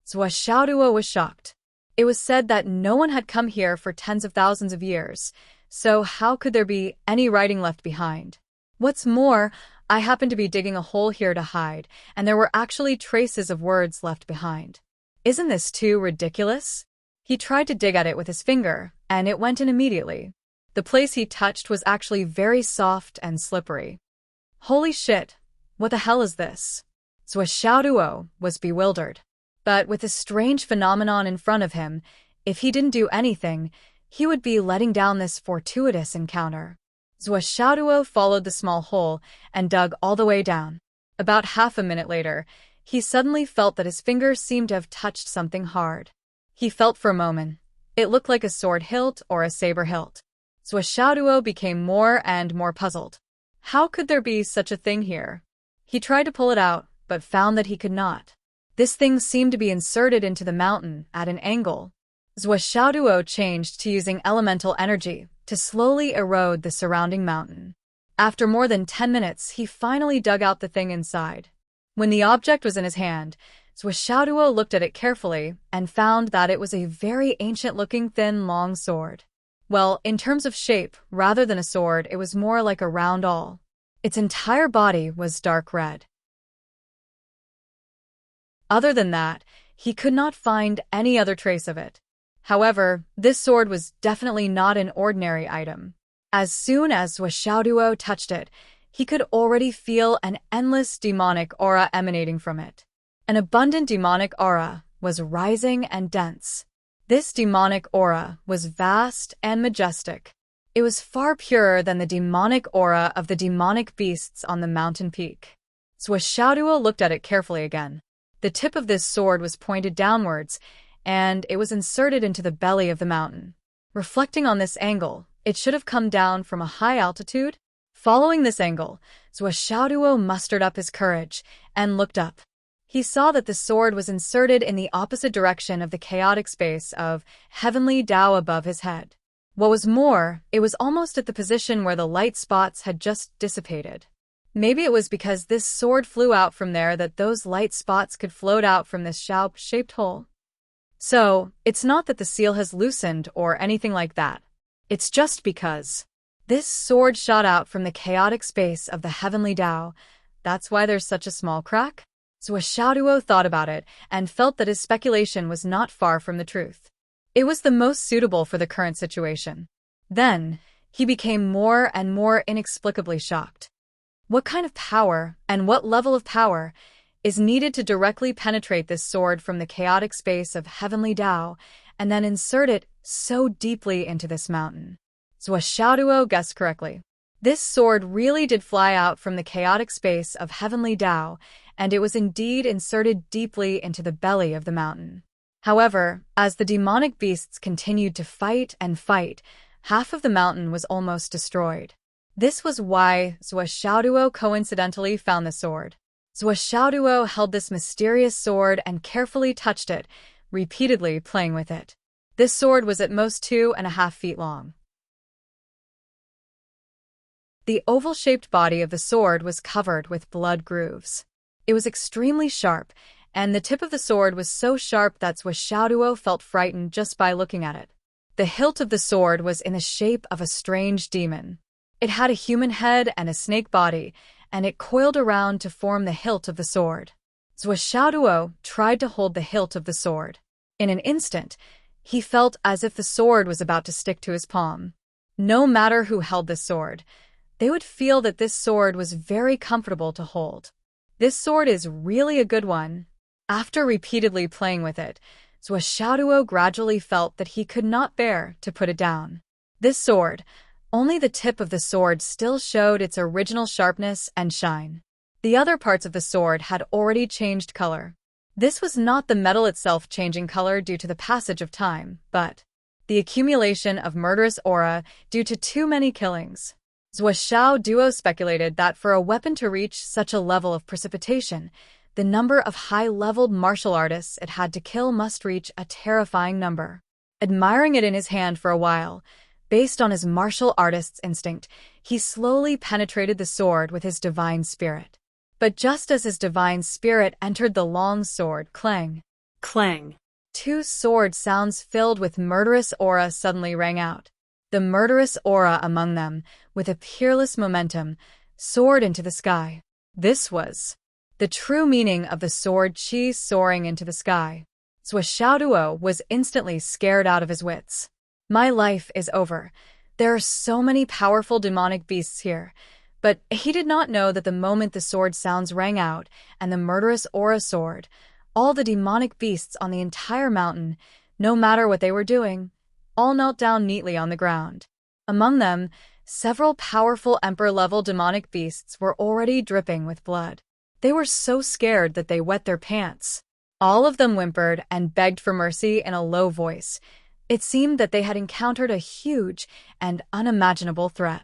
Zhou Xiaoduo was shocked. It was said that no one had come here for tens of thousands of years, so how could there be any writing left behind? What's more, I happened to be digging a hole here to hide, and there were actually traces of words left behind. Isn't this too ridiculous? He tried to dig at it with his finger, and it went in immediately. The place he touched was actually very soft and slippery. Holy shit, what the hell is this? Zhou Xiaoduo was bewildered. But with this strange phenomenon in front of him, if he didn't do anything, he would be letting down this fortuitous encounter. Zhou Xiaoduo followed the small hole and dug all the way down. About half a minute later, he suddenly felt that his fingers seemed to have touched something hard. He felt for a moment. It looked like a sword hilt or a saber hilt. Zhou Xiaoduo became more and more puzzled. How could there be such a thing here? He tried to pull it out, but found that he could not. This thing seemed to be inserted into the mountain at an angle. Zhou Xiaoduo changed to using elemental energy to slowly erode the surrounding mountain. After more than 10 minutes, he finally dug out the thing inside. When the object was in his hand, Zhou Xiaoduo looked at it carefully and found that it was a very ancient-looking thin, long sword. Well, in terms of shape, rather than a sword, it was more like a round awl. Its entire body was dark red. Other than that, he could not find any other trace of it. However, this sword was definitely not an ordinary item. As soon as Zhou Xiaoduo touched it, he could already feel an endless demonic aura emanating from it. An abundant demonic aura was rising and dense. This demonic aura was vast and majestic. It was far purer than the demonic aura of the demonic beasts on the mountain peak. Zhou Xiaoduo looked at it carefully again. The tip of this sword was pointed downwards, and it was inserted into the belly of the mountain. Reflecting on this angle, it should have come down from a high altitude. Following this angle, Zhou Xiaoduo mustered up his courage and looked up. He saw that the sword was inserted in the opposite direction of the chaotic space of heavenly Tao above his head. What was more, it was almost at the position where the light spots had just dissipated. Maybe it was because this sword flew out from there that those light spots could float out from this shaped hole. So, it's not that the seal has loosened or anything like that. It's just because this sword shot out from the chaotic space of the heavenly Tao. That's why there's such a small crack? Zhou Xiaoduo thought about it and felt that his speculation was not far from the truth. It was the most suitable for the current situation. Then, he became more and more inexplicably shocked. What kind of power, and what level of power, is needed to directly penetrate this sword from the chaotic space of heavenly Tao and then insert it so deeply into this mountain? Zhou Xiaoduo guessed correctly. This sword really did fly out from the chaotic space of heavenly Tao, and it was indeed inserted deeply into the belly of the mountain. However, as the demonic beasts continued to fight and fight, half of the mountain was almost destroyed. This was why Zhou Xiaoduo coincidentally found the sword. Zhou Xiaoduo held this mysterious sword and carefully touched it, repeatedly playing with it. This sword was at most 2.5 feet long. The oval-shaped body of the sword was covered with blood grooves. It was extremely sharp, and the tip of the sword was so sharp that Zhou Xiaoduo felt frightened just by looking at it. The hilt of the sword was in the shape of a strange demon. It had a human head and a snake body, and it coiled around to form the hilt of the sword. Zhou Xiaoduo tried to hold the hilt of the sword. In an instant, he felt as if the sword was about to stick to his palm. No matter who held this sword, they would feel that this sword was very comfortable to hold. This sword is really a good one. After repeatedly playing with it, Zhou Xiaoduo gradually felt that he could not bear to put it down. This sword, only the tip of the sword still showed its original sharpness and shine. The other parts of the sword had already changed color. This was not the metal itself changing color due to the passage of time, but the accumulation of murderous aura due to too many killings. Zhuo duo speculated that for a weapon to reach such a level of precipitation, the number of high-leveled martial artists it had to kill must reach a terrifying number. Admiring it in his hand for a while, based on his martial artist's instinct, he slowly penetrated the sword with his divine spirit. But just as his divine spirit entered the long sword, clang, Clang. two sword sounds filled with murderous aura suddenly rang out. The murderous aura among them, with a peerless momentum, soared into the sky. This was the true meaning of the sword chi soaring into the sky. Zhuo was instantly scared out of his wits. My life is over. There are so many powerful demonic beasts here. But he did not know that the moment the sword sounds rang out and the murderous aura soared, all the demonic beasts on the entire mountain, no matter what they were doing, all knelt down neatly on the ground. Among them, several powerful emperor-level demonic beasts were already dripping with blood. They were so scared that they wet their pants. All of them whimpered and begged for mercy in a low voice. It seemed that they had encountered a huge and unimaginable threat.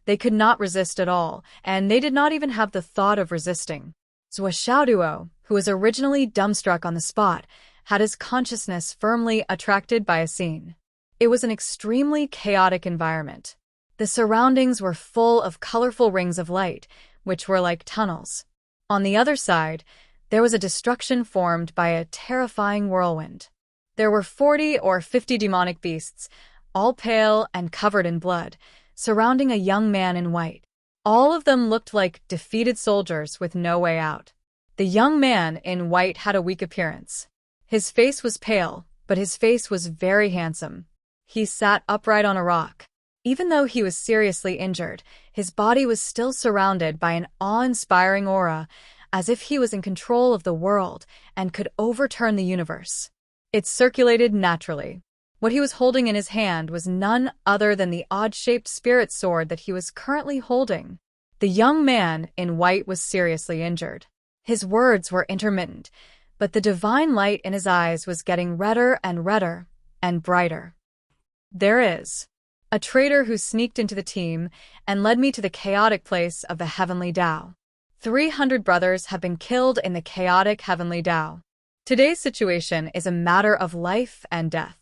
They could not resist at all, and they did not even have the thought of resisting. Zhuo, who was originally dumbstruck on the spot, had his consciousness firmly attracted by a scene. It was an extremely chaotic environment. The surroundings were full of colorful rings of light, which were like tunnels. On the other side, there was a destruction formed by a terrifying whirlwind. There were 40 or 50 demonic beasts, all pale and covered in blood, surrounding a young man in white. All of them looked like defeated soldiers with no way out. The young man in white had a weak appearance. His face was pale, but his face was very handsome. He sat upright on a rock. Even though he was seriously injured, his body was still surrounded by an awe-inspiring aura, as if he was in control of the world and could overturn the universe. It circulated naturally. What he was holding in his hand was none other than the odd-shaped spirit sword that he was currently holding. The young man in white was seriously injured. His words were intermittent, but the divine light in his eyes was getting redder and brighter. There is a traitor who sneaked into the team and led me to the chaotic place of the Heavenly Tao. 300 brothers have been killed in the chaotic Heavenly Tao. Today's situation is a matter of life and death.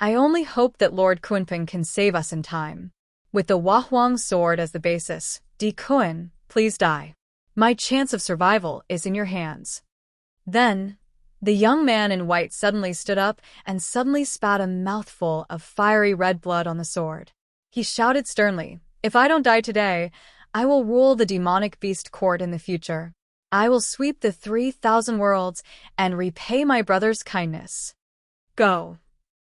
I only hope that Lord Kunpeng can save us in time. With the Wahuang sword as the basis, Di Kun, please die. My chance of survival is in your hands. Then, the young man in white suddenly stood up and suddenly spat a mouthful of fiery red blood on the sword. He shouted sternly, "If I don't die today, I will rule the demonic beast court in the future. I will sweep the 3,000 worlds and repay my brother's kindness. Go."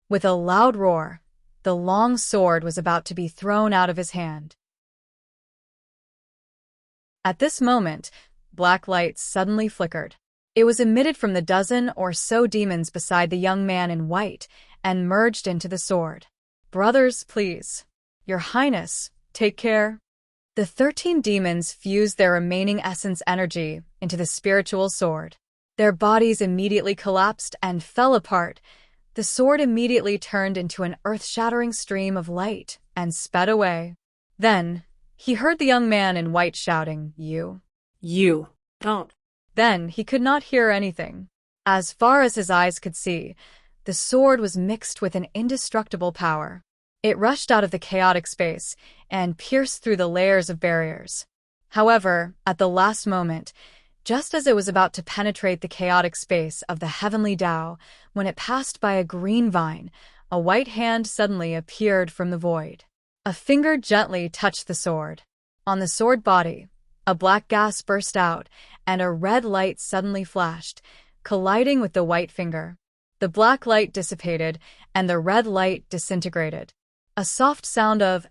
With a loud roar, the long sword was about to be thrown out of his hand. At this moment, black light suddenly flickered. It was emitted from the dozen or so demons beside the young man in white and merged into the sword. "Brothers, please. Your Highness, take care." The 13 demons fused their remaining essence energy into the spiritual sword. Their bodies immediately collapsed and fell apart. The sword immediately turned into an earth-shattering stream of light and sped away. Then, he heard the young man in white shouting, You, don't." Then he could not hear anything. As far as his eyes could see, the sword was mixed with an indestructible power. It rushed out of the chaotic space and pierced through the layers of barriers. However, at the last moment, just as it was about to penetrate the chaotic space of the Heavenly Tao, when it passed by a green vine, a white hand suddenly appeared from the void. A finger gently touched the sword. On the sword body, a black gas burst out, and a red light suddenly flashed, colliding with the white finger. The black light dissipated, and the red light disintegrated. A soft sound of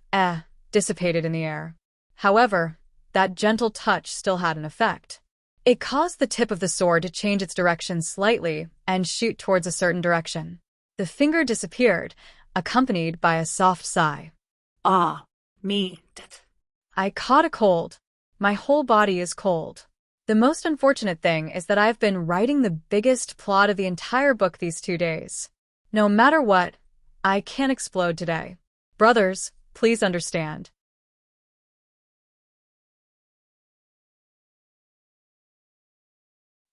dissipated in the air. However, that gentle touch still had an effect. It caused the tip of the sword to change its direction slightly and shoot towards a certain direction. The finger disappeared, accompanied by a soft sigh. Me. I caught a cold. My whole body is cold. The most unfortunate thing is that I've been writing the biggest plot of the entire book these 2 days. No matter what, I can't explode today. Brothers, please understand.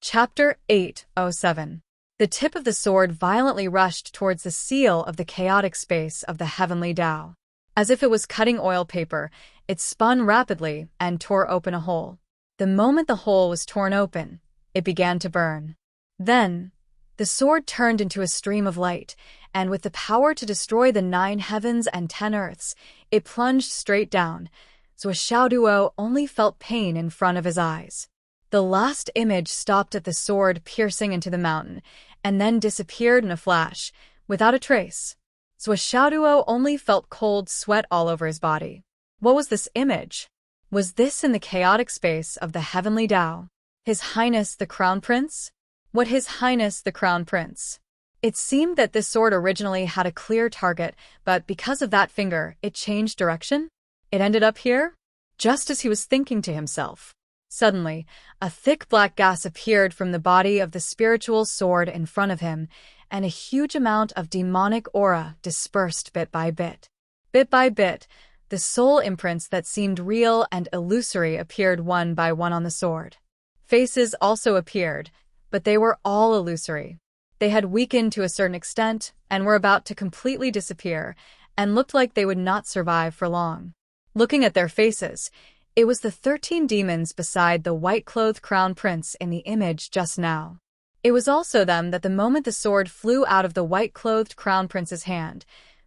Chapter 807. The tip of the sword violently rushed towards the seal of the chaotic space of the heavenly Tao. As if it was cutting oil paper, it spun rapidly and tore open a hole. The moment the hole was torn open, it began to burn. Then, the sword turned into a stream of light, and with the power to destroy the 9 heavens and 10 earths, it plunged straight down, so Xiaoduo only felt pain in front of his eyes. The last image stopped at the sword piercing into the mountain, and then disappeared in a flash, without a trace. So Xiaoduo only felt cold sweat all over his body. What was this image? Was this in the chaotic space of the heavenly Tao? His Highness the Crown Prince? What His Highness the Crown Prince? It seemed that this sword originally had a clear target, but because of that finger, it changed direction? It ended up here? Just as he was thinking to himself. Suddenly, a thick black gas appeared from the body of the spiritual sword in front of him, and a huge amount of demonic aura dispersed bit by bit. Bit by bit, the soul imprints that seemed real and illusory appeared one by one on the sword. Faces also appeared, but they were all illusory. They had weakened to a certain extent and were about to completely disappear, and looked like they would not survive for long. Looking at their faces, it was the 13 demons beside the white-clothed crown prince in the image just now. It was also them that the moment the sword flew out of the white-clothed crown prince's hand,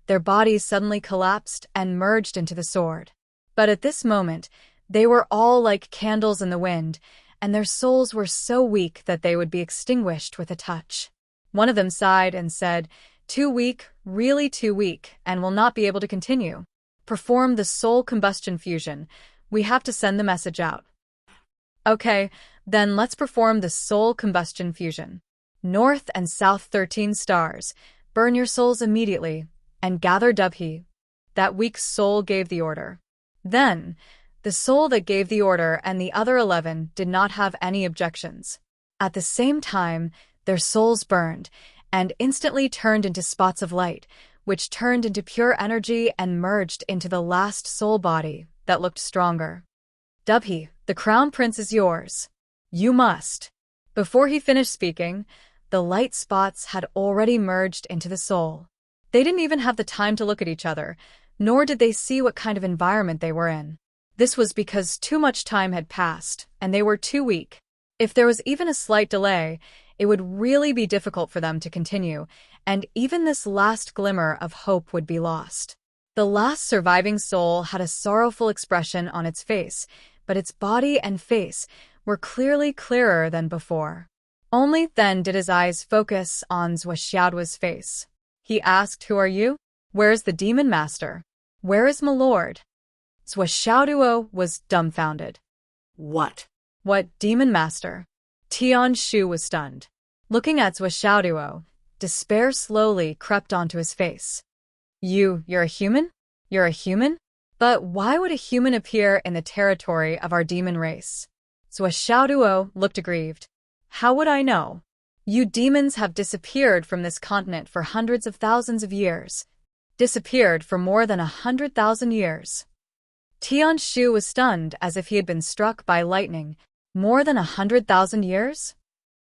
their bodies suddenly collapsed and merged into the sword. But at this moment, they were all like candles in the wind, and their souls were so weak that they would be extinguished with a touch. One of them sighed and said, "Too weak, really too weak, and will not be able to continue. Perform the soul combustion fusion. We have to send the message out." Okay, then let's perform the soul combustion fusion. North and South 13 stars, burn your souls immediately, and gather Dubhe. That weak soul gave the order. Then, the soul that gave the order and the other 11 did not have any objections. At the same time, their souls burned, and instantly turned into spots of light, which turned into pure energy and merged into the last soul body that looked stronger. Dubhe, the crown prince is yours. You must. Before he finished speaking, the light spots had already merged into the soul. They didn't even have the time to look at each other, nor did they see what kind of environment they were in. This was because too much time had passed, and they were too weak. If there was even a slight delay, it would really be difficult for them to continue, and even this last glimmer of hope would be lost. The last surviving soul had a sorrowful expression on its face, but its body and face were clearly clearer than before. Only then did his eyes focus on Zhou Xiaoduo's face. He asked, "Who are you? Where is the demon master? Where is my lord?" Zhou Xiaoduo was dumbfounded. What? What demon master? Tian Shu was stunned. Looking at Zhou Xiaoduo, despair slowly crept onto his face. You're a human? You're a human? But why would a human appear in the territory of our demon race? Zhou Xiaoduo looked aggrieved. How would I know? You demons have disappeared from this continent for hundreds of thousands of years. Disappeared for more than 100,000 years. Tian Shu was stunned as if he had been struck by lightning. More than 100,000 years?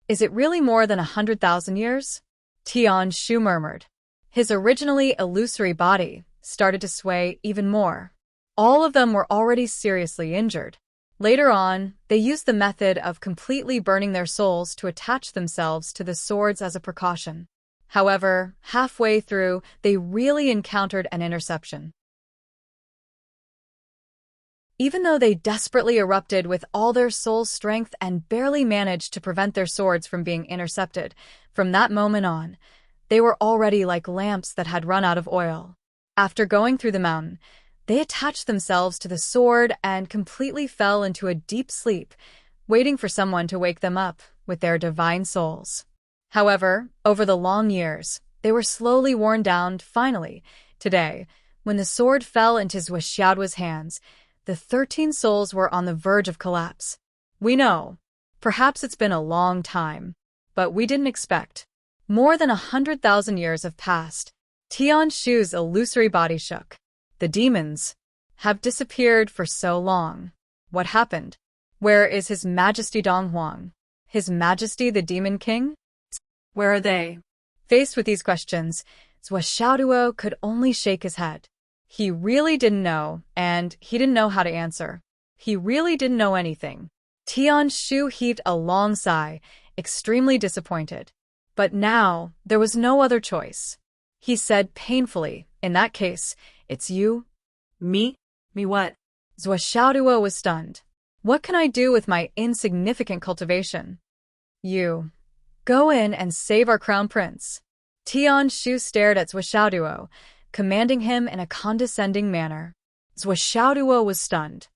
Is it really more than 100,000 years? Tian Shu murmured. His originally illusory body started to sway even more. All of them were already seriously injured. Later on, they used the method of completely burning their souls to attach themselves to the swords as a precaution. However, halfway through, they really encountered an interception. Even though they desperately erupted with all their soul's strength and barely managed to prevent their swords from being intercepted, from that moment on, they were already like lamps that had run out of oil. After going through the mountain, they attached themselves to the sword and completely fell into a deep sleep, waiting for someone to wake them up with their divine souls. However, over the long years, they were slowly worn down. Finally, today, when the sword fell into Zhou Xiaoduo's hands, the 13 souls were on the verge of collapse. We know. Perhaps it's been a long time, but we didn't expect. More than 100,000 years have passed, Tian Shu's illusory body shook. The demons have disappeared for so long. What happened? Where is His Majesty Dong Huang? His Majesty the Demon King? Where are they? Faced with these questions, Zhou Xiaoduo could only shake his head. He really didn't know, and he didn't know how to answer. He really didn't know anything. Tian Shu heaved a long sigh, extremely disappointed. But now, there was no other choice. He said painfully, "In that case, it's you?" Me? Me what? Zhou Xiaoduo was stunned. "What can I do with my insignificant cultivation?" "You. Go in and save our crown prince." Tian Shu stared at Zhou Xiaoduo, commanding him in a condescending manner. Zhou Xiaoduo was stunned.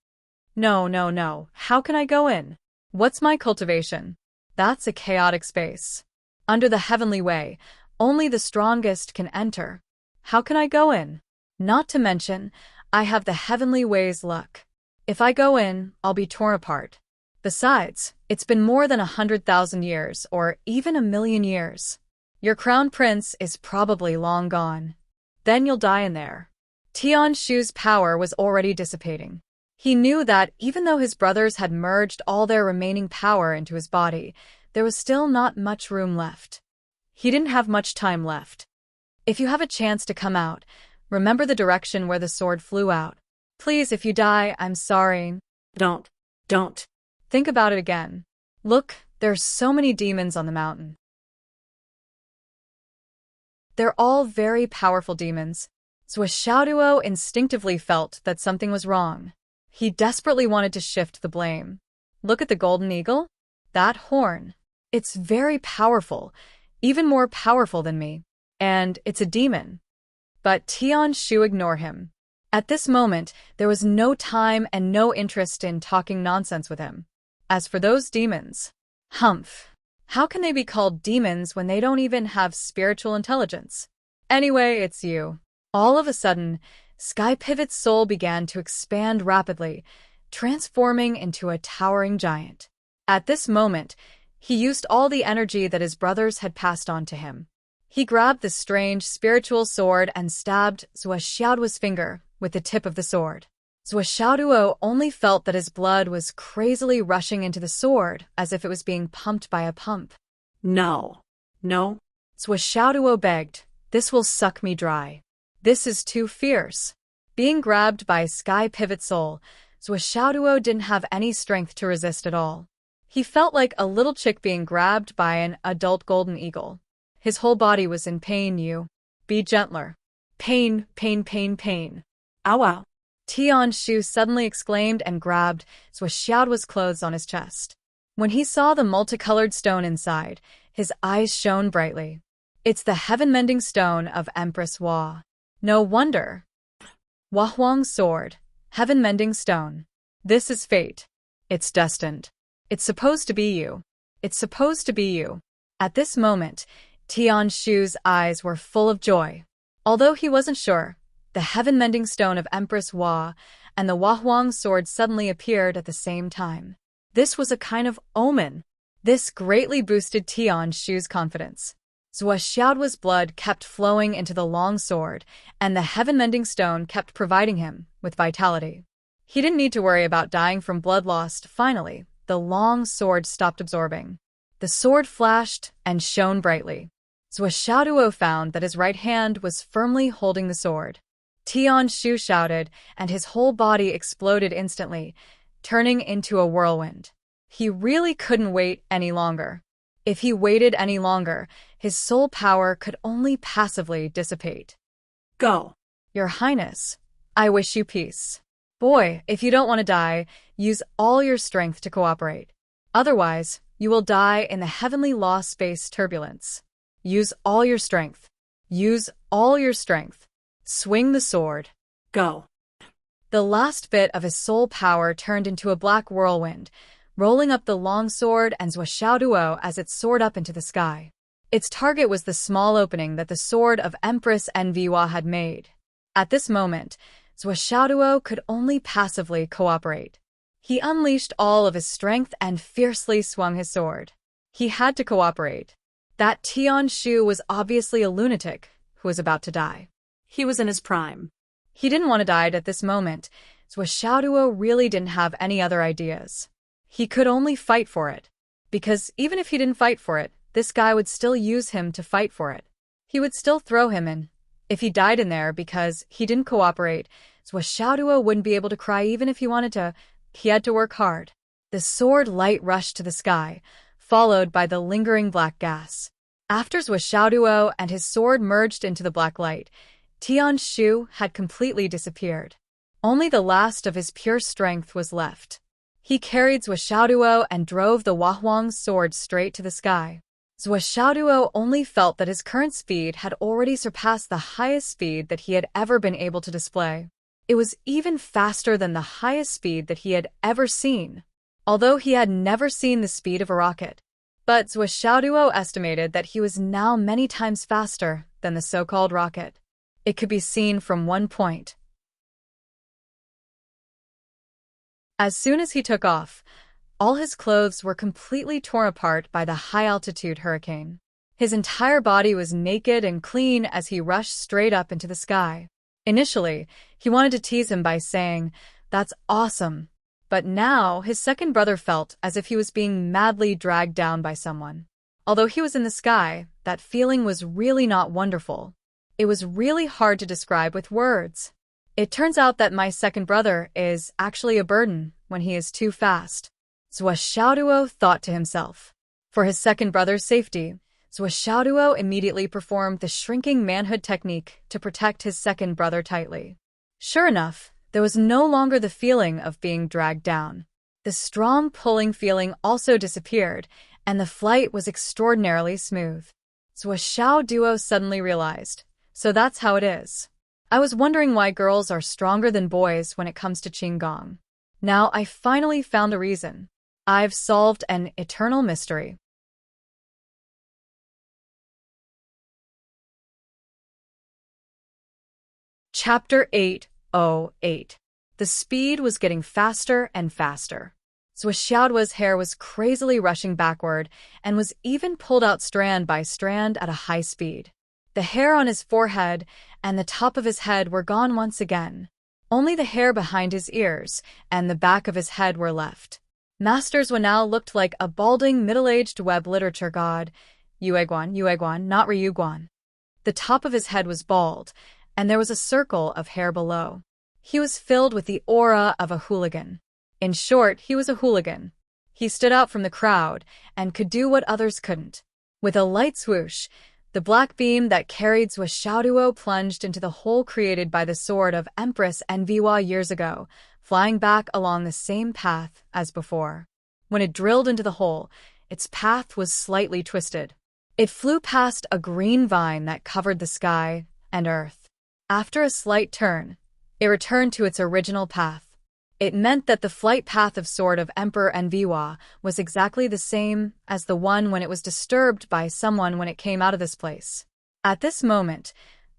No. How can I go in? What's my cultivation? That's a chaotic space. Under the heavenly way, only the strongest can enter. How can I go in? Not to mention, I have the heavenly way's luck. If I go in, I'll be torn apart. Besides, it's been more than 100,000 years, or even 1,000,000 years. Your crown prince is probably long gone. Then you'll die in there. Tian Shu's power was already dissipating. He knew that even though his brothers had merged all their remaining power into his body, there was still not much room left. He didn't have much time left. If you have a chance to come out, remember the direction where the sword flew out. Please, if you die, I'm sorry. Don't. Think about it again. Look, there's so many demons on the mountain. They're all very powerful demons. Zhou Xiaoduo instinctively felt that something was wrong. He desperately wanted to shift the blame. Look at the golden eagle? That horn. It's very powerful, even more powerful than me. And it's a demon. But Tian Shu ignored him. At this moment, there was no time and no interest in talking nonsense with him. As for those demons, humph. How can they be called demons when they don't even have spiritual intelligence? Anyway, it's you. All of a sudden, Sky Pivot's soul began to expand rapidly, transforming into a towering giant. At this moment, he used all the energy that his brothers had passed on to him. He grabbed the strange spiritual sword and stabbed Zhou Xiaoduo's finger with the tip of the sword. Zhou Xiaoduo only felt that his blood was crazily rushing into the sword as if it was being pumped by a pump. No. Zhou Xiaoduo begged, "This will suck me dry. This is too fierce." Being grabbed by Sky Pivot Soul, Zhou Xiaoduo didn't have any strength to resist at all. He felt like a little chick being grabbed by an adult golden eagle. His whole body was in pain. You. Be gentler. Pain. Ow. Tian Shu suddenly exclaimed and grabbed Zhou Xiaoduo's clothes on his chest. When he saw the multicolored stone inside, his eyes shone brightly. It's the heaven-mending stone of Empress Hua. No wonder. Hua Huang's sword. Heaven-mending stone. This is fate. It's destined. It's supposed to be you. It's supposed to be you. At this moment, Tian Shu's eyes were full of joy. Although he wasn't sure, the heaven-mending stone of Empress Hua and the Hua Huang sword suddenly appeared at the same time. This was a kind of omen. This greatly boosted Tian Shu's confidence. Zhou Xiaoduo's blood kept flowing into the long sword, and the heaven-mending stone kept providing him with vitality. He didn't need to worry about dying from blood loss. Finally, the long sword stopped absorbing. The sword flashed and shone brightly. Zhou Xiaoduo found that his right hand was firmly holding the sword. Tian Shu shouted, and his whole body exploded instantly, turning into a whirlwind. He really couldn't wait any longer. If he waited any longer, his soul power could only passively dissipate. Go. Your Highness, I wish you peace. Boy, if you don't want to die, use all your strength to cooperate. Otherwise, you will die in the heavenly law space turbulence. Use all your strength. Use all your strength. Swing the sword. Go. The last bit of his soul power turned into a black whirlwind, rolling up the long sword and Zhou Xiaoduo as it soared up into the sky. Its target was the small opening that the sword of Empress Hua had made. At this moment, Zhou Xiaoduo could only passively cooperate. He unleashed all of his strength and fiercely swung his sword. He had to cooperate. That Tian Shu was obviously a lunatic, who was about to die. He was in his prime. He didn't want to die at this moment, so Xiaoduo really didn't have any other ideas. He could only fight for it. Because even if he didn't fight for it, this guy would still use him to fight for it. He would still throw him in. If he died in there because he didn't cooperate, so Xiaoduo wouldn't be able to cry even if he wanted to. He had to work hard. The sword light rushed to the sky, followed by the lingering black gas. After Xiaoduo and his sword merged into the black light, Tian's Shu had completely disappeared. Only the last of his pure strength was left. He carried Xiaoduo and drove the Huahuang's sword straight to the sky. Xiaoduo only felt that his current speed had already surpassed the highest speed that he had ever been able to display. It was even faster than the highest speed that he had ever seen, although he had never seen the speed of a rocket. But Xiaoduo estimated that he was now many times faster than the so-called rocket. It could be seen from one point. As soon as he took off, all his clothes were completely torn apart by the high-altitude hurricane. His entire body was naked and clean as he rushed straight up into the sky. Initially, he wanted to tease him by saying, "That's awesome." But now, his second brother felt as if he was being madly dragged down by someone. Although he was in the sky, that feeling was really not wonderful. It was really hard to describe with words. It turns out that my second brother is actually a burden when he is too fast. Xiaoduo thought to himself. For his second brother's safety, Xiaoduo immediately performed the shrinking manhood technique to protect his second brother tightly. Sure enough, there was no longer the feeling of being dragged down. The strong pulling feeling also disappeared, and the flight was extraordinarily smooth. Xiaoduo suddenly realized, so that's how it is. I was wondering why girls are stronger than boys when it comes to Qinggong. Now I finally found a reason. I've solved an eternal mystery. Chapter 808. The speed was getting faster and faster. Xiaoduo's hair was crazily rushing backward and was even pulled out strand by strand at a high speed. The hair on his forehead and the top of his head were gone once again. Only the hair behind his ears and the back of his head were left. Master Zhuo now looked like a balding, middle-aged web literature god. Yueguan, not Ryuguan. The top of his head was bald, and there was a circle of hair below. He was filled with the aura of a hooligan. In short, he was a hooligan. He stood out from the crowd and could do what others couldn't. With a light swoosh, the black beam that carried Xiaoduo plunged into the hole created by the sword of Empress Enviwa years ago, flying back along the same path as before. When it drilled into the hole, its path was slightly twisted. It flew past a green vine that covered the sky and earth. After a slight turn, it returned to its original path. It meant that the flight path of Sword of Emperor Enviwa was exactly the same as the one when it was disturbed by someone when it came out of this place. At this moment,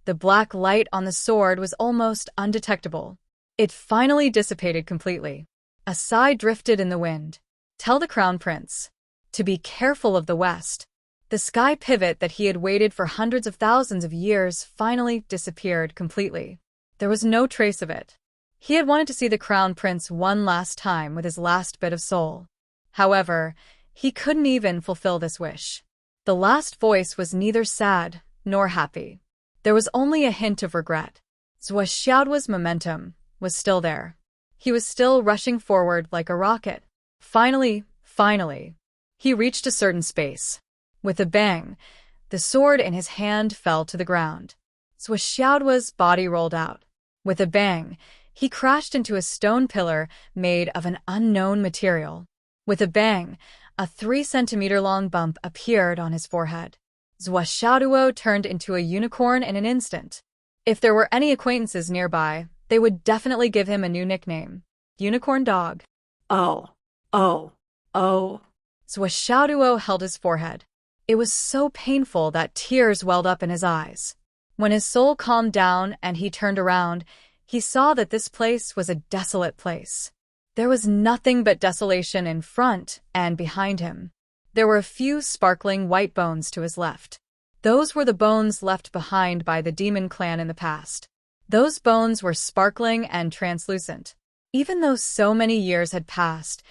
the black light on the sword was almost undetectable. It finally dissipated completely. A sigh drifted in the wind. Tell the Crown Prince to be careful of the west. The sky pivot that he had waited for hundreds of thousands of years finally disappeared completely. There was no trace of it. He had wanted to see the Crown Prince one last time with his last bit of soul. However, he couldn't even fulfill this wish. The last voice was neither sad nor happy. There was only a hint of regret. Xiaoduo's momentum was still there. He was still rushing forward like a rocket. Finally, he reached a certain space. With a bang, the sword in his hand fell to the ground. Xiaoduo's body rolled out. With a bang, he crashed into a stone pillar made of an unknown material. With a bang, a 3-centimeter-long bump appeared on his forehead. Xiaoduo turned into a unicorn in an instant. If there were any acquaintances nearby, they would definitely give him a new nickname. Unicorn Dog. Oh. Xiaoduo held his forehead. It was so painful that tears welled up in his eyes. When his soul calmed down and he turned around, he saw that this place was a desolate place. There was nothing but desolation in front and behind him. There were a few sparkling white bones to his left. Those were the bones left behind by the demon clan in the past. Those bones were sparkling and translucent. Even though so many years had passed,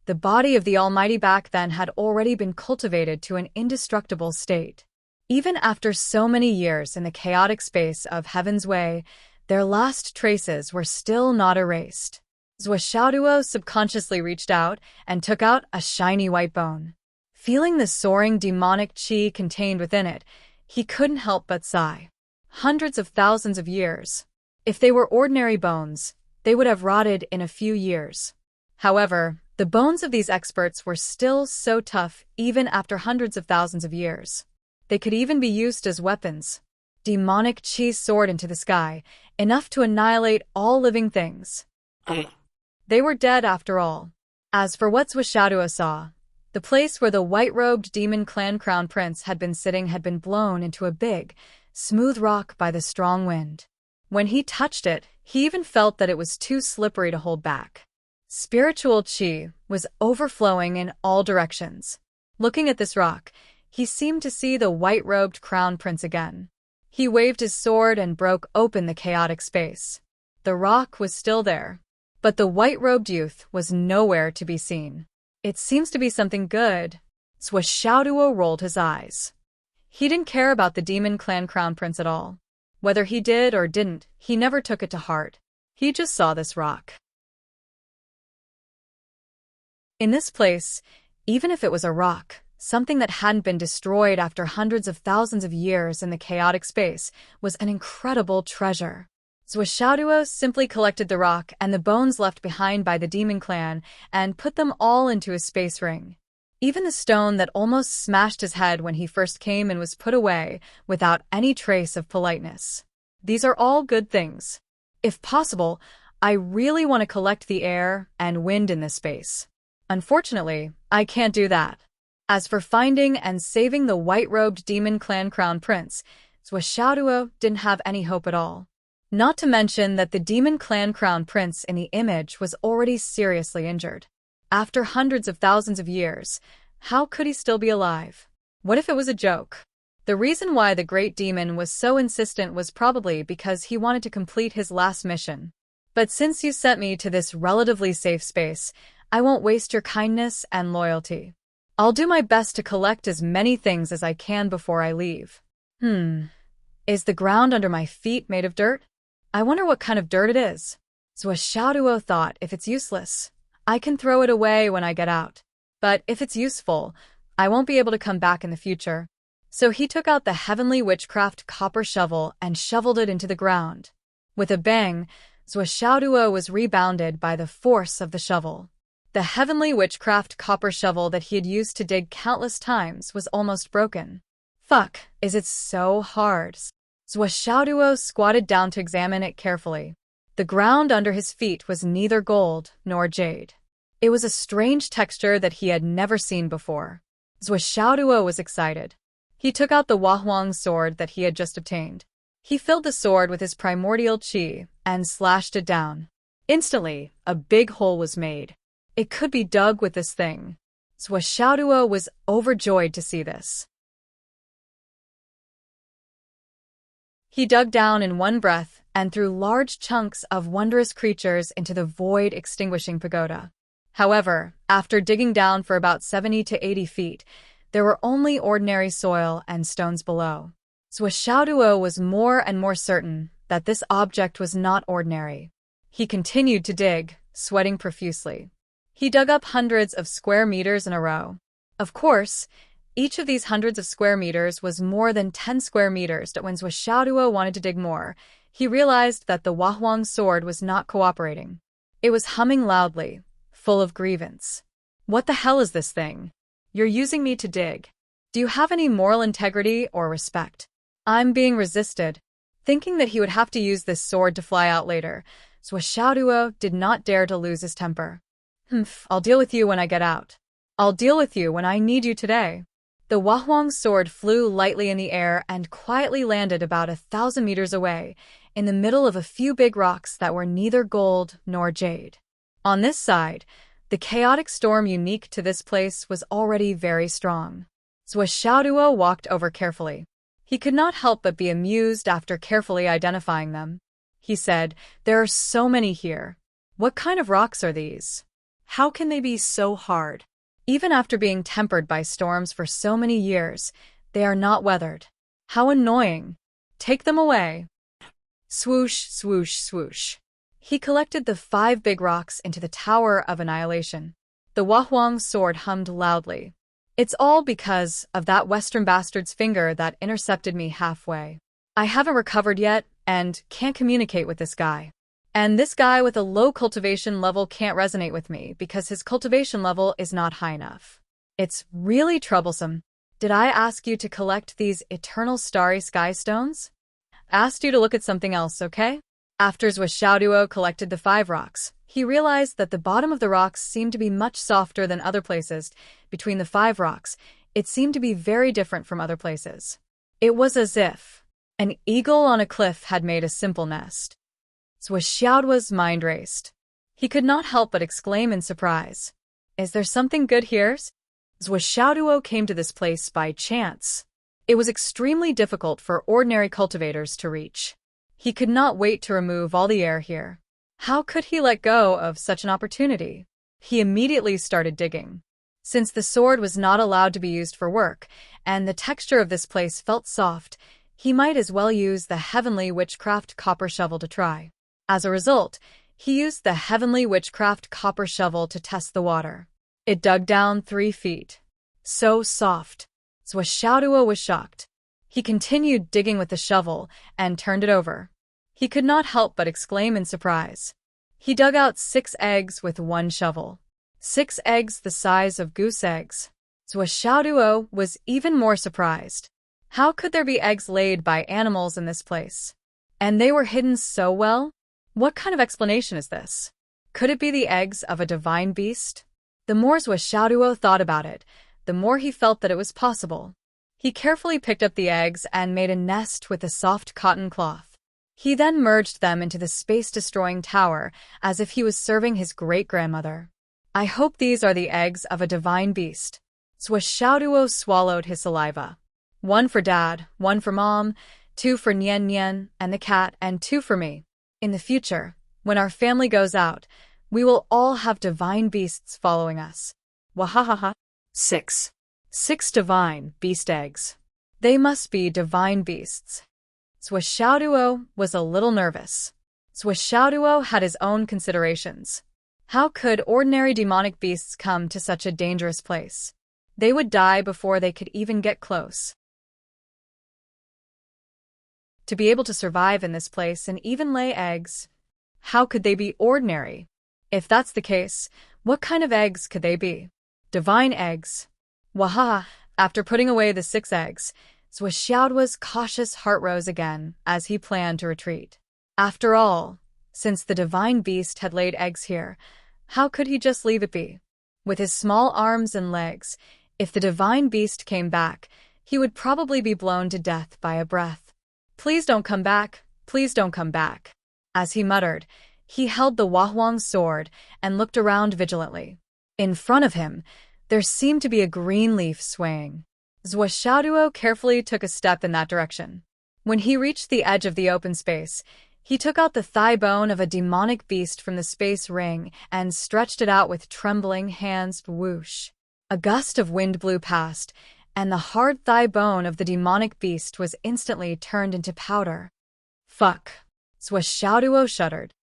the body of the Almighty back then had already been cultivated to an indestructible state. Even after so many years in the chaotic space of Heaven's Way, their last traces were still not erased. Zhuoshaoduo subconsciously reached out and took out a shiny white bone. Feeling the soaring demonic qi contained within it, he couldn't help but sigh. Hundreds of thousands of years. If they were ordinary bones, they would have rotted in a few years. However, the bones of these experts were still so tough even after hundreds of thousands of years. They could even be used as weapons. Demonic qi soared into the sky, enough to annihilate all living things. They were dead after all. As for what Zhuoshaoduo saw, the place where the white-robed demon clan crown prince had been sitting had been blown into a big, smooth rock by the strong wind. When he touched it, he even felt that it was too slippery to hold back. Spiritual qi was overflowing in all directions. Looking at this rock, he seemed to see the white-robed crown prince again. He waved his sword and broke open the chaotic space. The rock was still there, but the white-robed youth was nowhere to be seen. It seems to be something good. Zhuoshaoduo rolled his eyes. He didn't care about the demon clan crown prince at all. Whether he did or didn't, he never took it to heart. He just saw this rock. In this place, even if it was a rock, something that hadn't been destroyed after hundreds of thousands of years in the chaotic space, was an incredible treasure. Zhuoshaoduo simply collected the rock and the bones left behind by the demon clan and put them all into his space ring. Even the stone that almost smashed his head when he first came in was put away without any trace of politeness. These are all good things. If possible, I really want to collect the air and wind in this space. Unfortunately, I can't do that. As for finding and saving the white-robed demon clan crown prince, Zhuoshaoduo didn't have any hope at all. Not to mention that the demon clan crown prince in the image was already seriously injured. After hundreds of thousands of years, how could he still be alive? What if it was a joke? The reason why the great demon was so insistent was probably because he wanted to complete his last mission. But since you sent me to this relatively safe space, I won't waste your kindness and loyalty. I'll do my best to collect as many things as I can before I leave. Is the ground under my feet made of dirt? I wonder what kind of dirt it is. Zhuoshaoduo thought, if it's useless, I can throw it away when I get out. But if it's useful, I won't be able to come back in the future. So he took out the heavenly witchcraft copper shovel and shoveled it into the ground. With a bang, Zhuoshaoduo was rebounded by the force of the shovel. The heavenly witchcraft copper shovel that he had used to dig countless times was almost broken. Fuck, is it so hard? Zhuoshaoduo squatted down to examine it carefully. The ground under his feet was neither gold nor jade. It was a strange texture that he had never seen before. Zhuoshaoduo was excited. He took out the Wahuang sword that he had just obtained. He filled the sword with his primordial qi and slashed it down. Instantly, a big hole was made. It could be dug with this thing. Zhuoshaoduo was overjoyed to see this. He dug down in one breath and threw large chunks of wondrous creatures into the void-extinguishing pagoda. However, after digging down for about 70 to 80 feet, there were only ordinary soil and stones below. Zhuoshaoduo was more and more certain that this object was not ordinary. He continued to dig, sweating profusely. He dug up hundreds of square meters in a row. Of course, each of these hundreds of square meters was more than 10 square meters, but when Zhuoshaoduo wanted to dig more, he realized that the Wahuang sword was not cooperating. It was humming loudly, full of grievance. What the hell is this thing? You're using me to dig. Do you have any moral integrity or respect? I'm being resisted. Thinking that he would have to use this sword to fly out later, Zhuoshaoduo did not dare to lose his temper. I'll deal with you when I get out. I'll deal with you when I need you today. The Wahuang sword flew lightly in the air and quietly landed about 1,000 meters away, in the middle of a few big rocks that were neither gold nor jade. On this side, the chaotic storm unique to this place was already very strong. Zhuoshaoduo walked over carefully. He could not help but be amused after carefully identifying them. He said, "There are so many here. What kind of rocks are these? How can they be so hard? Even after being tempered by storms for so many years, they are not weathered. How annoying. Take them away." Swoosh, swoosh, swoosh. He collected the 5 big rocks into the Tower of Annihilation. The Wahuang's sword hummed loudly. "It's all because of that Western bastard's finger that intercepted me halfway. I haven't recovered yet and can't communicate with this guy. And this guy with a low cultivation level can't resonate with me because his cultivation level is not high enough. It's really troublesome. Did I ask you to collect these eternal starry sky stones? Asked you to look at something else, okay?" After Xiaoduo collected the 5 rocks, he realized that the bottom of the rocks seemed to be much softer than other places. Between the 5 rocks, it seemed to be very different from other places. It was as if an eagle on a cliff had made a simple nest. Xiaoduo's mind raced. He could not help but exclaim in surprise, "Is there something good here?" Xiaoduo came to this place by chance. It was extremely difficult for ordinary cultivators to reach. He could not wait to remove all the air here. How could he let go of such an opportunity? He immediately started digging. Since the sword was not allowed to be used for work, and the texture of this place felt soft, he might as well use the Heavenly Witchcraft copper shovel to try. As a result, he used the Heavenly Witchcraft copper shovel to test the water. It dug down 3 feet. So soft. Xiaoduo was shocked. He continued digging with the shovel and turned it over. He could not help but exclaim in surprise. He dug out 6 eggs with 1 shovel. 6 eggs the size of goose eggs. Xiaoduo was even more surprised. How could there be eggs laid by animals in this place? And they were hidden so well? What kind of explanation is this? Could it be the eggs of a divine beast? The more Xiaoduo thought about it, the more he felt that it was possible. He carefully picked up the eggs and made a nest with a soft cotton cloth. He then merged them into the space-destroying tower as if he was serving his great-grandmother. "I hope these are the eggs of a divine beast." Xiaoduo swallowed his saliva. 1 for Dad, 1 for Mom, 2 for Nian Nian and the cat, and 2 for me. In the future, when our family goes out, we will all have divine beasts following us. Wahahaha. 6 divine beast eggs. They must be divine beasts. Xiaoduo was a little nervous. Xiaoduo had his own considerations. How could ordinary demonic beasts come to such a dangerous place? They would die before they could even get close. To be able to survive in this place and even lay eggs, how could they be ordinary? If that's the case, what kind of eggs could they be? Divine eggs. Wahaha! After putting away the 6 eggs, Xiaoduo's cautious heart rose again as he planned to retreat. After all, since the divine beast had laid eggs here, how could he just leave it be? With his small arms and legs, if the divine beast came back, he would probably be blown to death by a breath. "Please don't come back, please don't come back." As he muttered, he held the Wahuang's sword and looked around vigilantly. In front of him, there seemed to be a green leaf swaying. Xiaoduo carefully took a step in that direction. When he reached the edge of the open space, he took out the thigh bone of a demonic beast from the space ring and stretched it out with trembling hands. Whoosh! A gust of wind blew past, and the hard thigh bone of the demonic beast was instantly turned into powder. Fuck! Xiaoduo shuddered.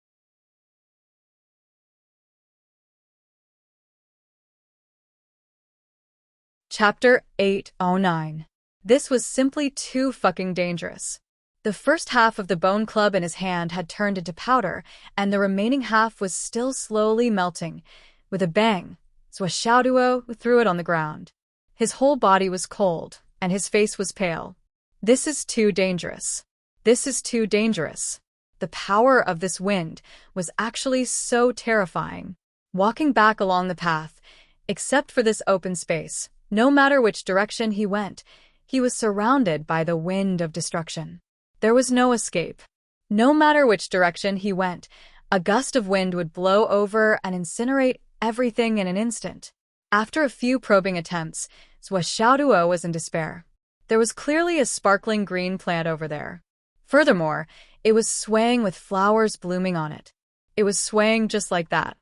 Chapter 809. This was simply too fucking dangerous. The first half of the bone club in his hand had turned into powder, and the remaining half was still slowly melting. With a bang, Xiaoduo threw it on the ground. His whole body was cold, and his face was pale. This is too dangerous. This is too dangerous. The power of this wind was actually so terrifying. Walking back along the path, except for this open space, no matter which direction he went, he was surrounded by the wind of destruction. There was no escape. No matter which direction he went, a gust of wind would blow over and incinerate everything in an instant. After a few probing attempts, Xiaoduo was in despair. There was clearly a sparkling green plant over there. Furthermore, it was swaying with flowers blooming on it. It was swaying just like that.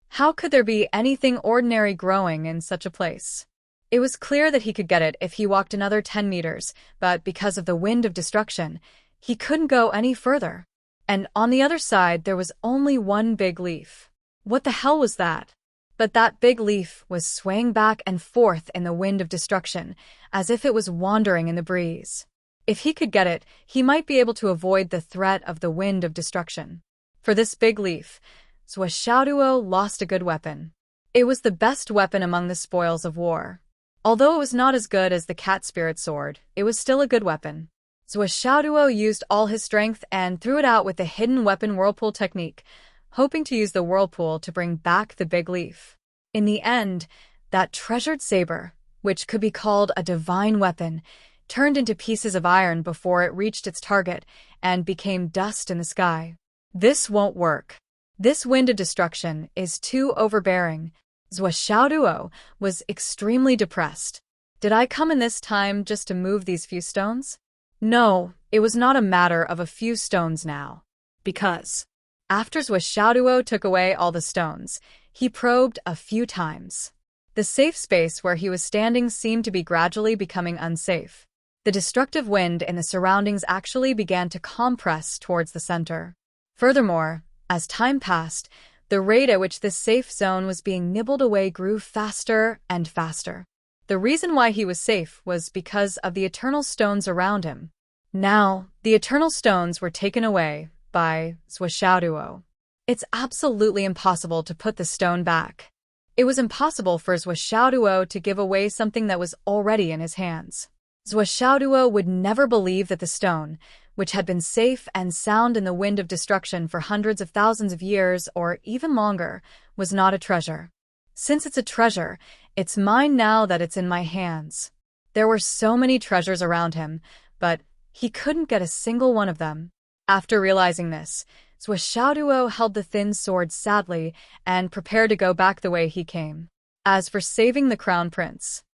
How could there be anything ordinary growing in such a place? It was clear that he could get it if he walked another 10 meters, but because of the wind of destruction, he couldn't go any further. And on the other side, there was only one big leaf. What the hell was that? But that big leaf was swaying back and forth in the wind of destruction, as if it was wandering in the breeze. If he could get it, he might be able to avoid the threat of the wind of destruction. For this big leaf, Zhuo lost a good weapon. It was the best weapon among the spoils of war. Although it was not as good as the cat spirit sword, it was still a good weapon. Zhuo used all his strength and threw it out with the hidden weapon whirlpool technique, hoping to use the whirlpool to bring back the big leaf. In the end, that treasured saber, which could be called a divine weapon, turned into pieces of iron before it reached its target and became dust in the sky. This won't work. This wind of destruction is too overbearing. Zhuo was extremely depressed. Did I come in this time just to move these few stones? No, it was not a matter of a few stones now. Because after Zhuo took away all the stones, he probed a few times. The safe space where he was standing seemed to be gradually becoming unsafe. The destructive wind in the surroundings actually began to compress towards the center. Furthermore, as time passed, the rate at which this safe zone was being nibbled away grew faster and faster. The reason why he was safe was because of the eternal stones around him. Now, the eternal stones were taken away by Zhuo. It's absolutely impossible to put the stone back. It was impossible for Zhuo to give away something that was already in his hands. Zhuo would never believe that the stone, which had been safe and sound in the wind of destruction for hundreds of thousands of years or even longer, was not a treasure. Since it's a treasure, it's mine now that it's in my hands. There were so many treasures around him, but he couldn't get a single one of them. After realizing this, Zhuo held the thin sword sadly and prepared to go back the way he came. As for saving the crown prince,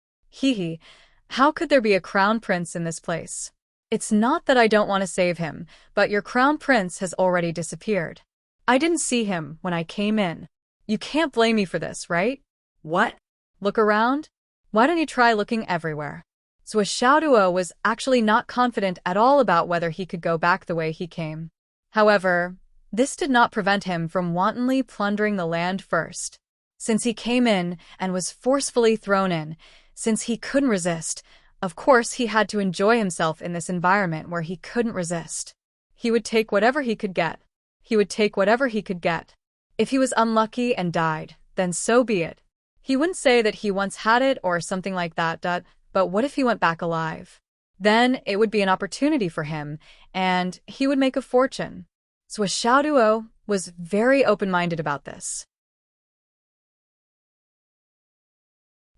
how could there be a crown prince in this place? It's not that I don't want to save him, but your crown prince has already disappeared. I didn't see him when I came in. You can't blame me for this, right? What? Look around? Why don't you try looking everywhere? Zhuo was actually not confident at all about whether he could go back the way he came. However, this did not prevent him from wantonly plundering the land first. Since he came in and was forcefully thrown in, since he couldn't resist, of course he had to enjoy himself in this environment where he couldn't resist. He would take whatever he could get. He would take whatever he could get. If he was unlucky and died, then so be it. He wouldn't say that he once had it or something like that, but what if he went back alive? Then it would be an opportunity for him, and he would make a fortune. Zhuo was very open-minded about this.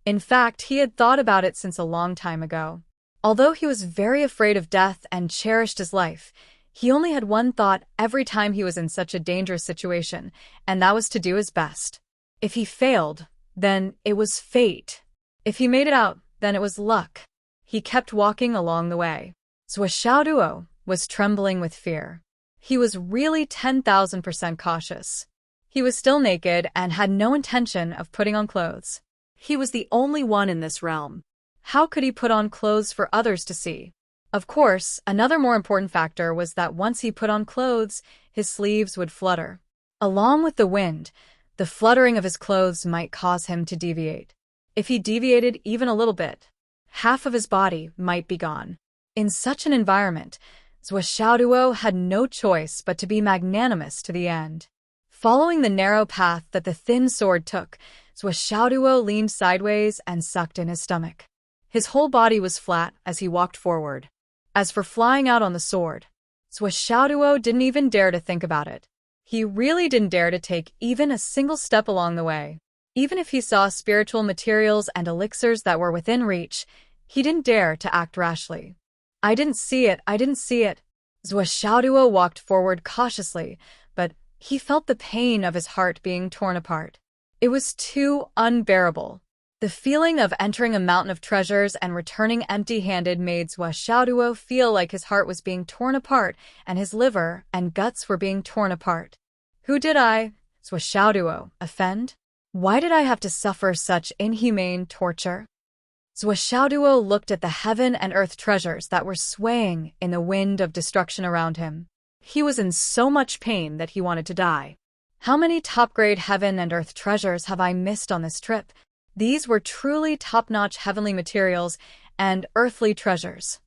In fact, he had thought about it since a long time ago. Although he was very afraid of death and cherished his life, he only had one thought every time he was in such a dangerous situation, and that was to do his best. If he failed, then it was fate. If he made it out, then it was luck. He kept walking along the way. Zhuo was trembling with fear. He was really 10,000% cautious. He was still naked and had no intention of putting on clothes. He was the only one in this realm. How could he put on clothes for others to see? Of course, another more important factor was that once he put on clothes, his sleeves would flutter. Along with the wind, the fluttering of his clothes might cause him to deviate. If he deviated even a little bit, half of his body might be gone. In such an environment, Zhuo had no choice but to be magnanimous to the end. Following the narrow path that the thin sword took, Zhuo leaned sideways and sucked in his stomach. His whole body was flat as he walked forward. As for flying out on the sword, Zhuo didn't even dare to think about it. He really didn't dare to take even a single step along the way. Even if he saw spiritual materials and elixirs that were within reach, he didn't dare to act rashly. I didn't see it. Zhuo walked forward cautiously, but he felt the pain of his heart being torn apart. It was too unbearable. The feeling of entering a mountain of treasures and returning empty-handed made Xiaoduo feel like his heart was being torn apart and his liver and guts were being torn apart. Who did I, Xiaoduo, offend? Why did I have to suffer such inhumane torture? Xiaoduo looked at the heaven and earth treasures that were swaying in the wind of destruction around him. He was in so much pain that he wanted to die. How many top-grade heaven and earth treasures have I missed on this trip? These were truly top-notch heavenly materials and earthly treasures.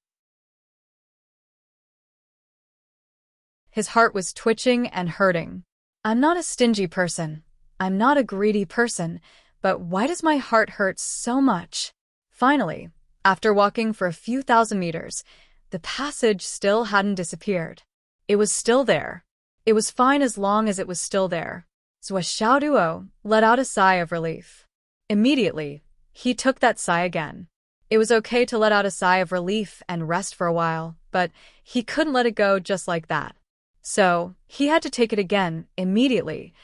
His heart was twitching and hurting. I'm not a stingy person. I'm not a greedy person, but why does my heart hurt so much? Finally, after walking for a few thousand meters, the passage still hadn't disappeared. It was still there. It was fine as long as it was still there. Xiaoduo let out a sigh of relief. Immediately, he took that sigh again. It was okay to let out a sigh of relief and rest for a while, but he couldn't let it go just like that. So, he had to take it again, immediately.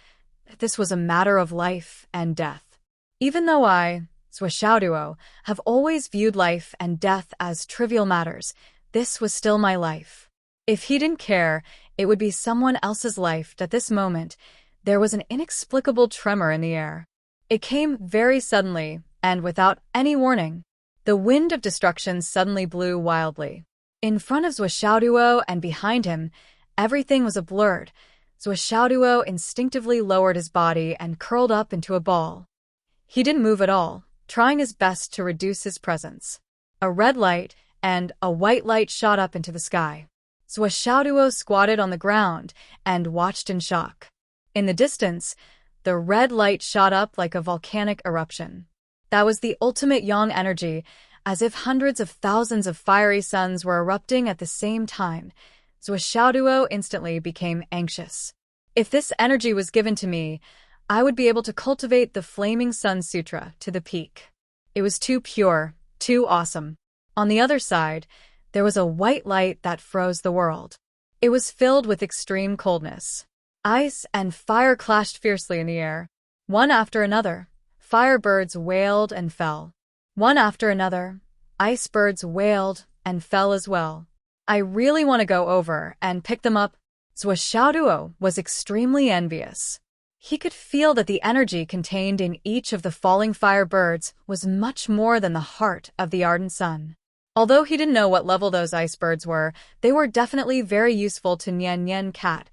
This was a matter of life and death. Even though I, Xiaoduo, have always viewed life and death as trivial matters, this was still my life. If he didn't care, it would be someone else's life. At this moment, there was an inexplicable tremor in the air. It came very suddenly, and without any warning. The wind of destruction suddenly blew wildly. In front of Xiaoduo and behind him, everything was a blur. Xiaoduo instinctively lowered his body and curled up into a ball. He didn't move at all, trying his best to reduce his presence. A red light and a white light shot up into the sky. Xiaoduo squatted on the ground and watched in shock. In the distance, the red light shot up like a volcanic eruption. That was the ultimate yang energy, as if hundreds of thousands of fiery suns were erupting at the same time. Xiaoduo instantly became anxious. If this energy was given to me, I would be able to cultivate the Flaming Sun Sutra to the peak. It was too pure, too awesome. On the other side, there was a white light that froze the world. It was filled with extreme coldness. Ice and fire clashed fiercely in the air. One after another, firebirds wailed and fell. One after another, ice birds wailed and fell as well. I really want to go over and pick them up. Xiaoduo was extremely envious. He could feel that the energy contained in each of the falling firebirds was much more than the heart of the ardent sun. Although he didn't know what level those ice birds were, they were definitely very useful to Nian Nian Cat.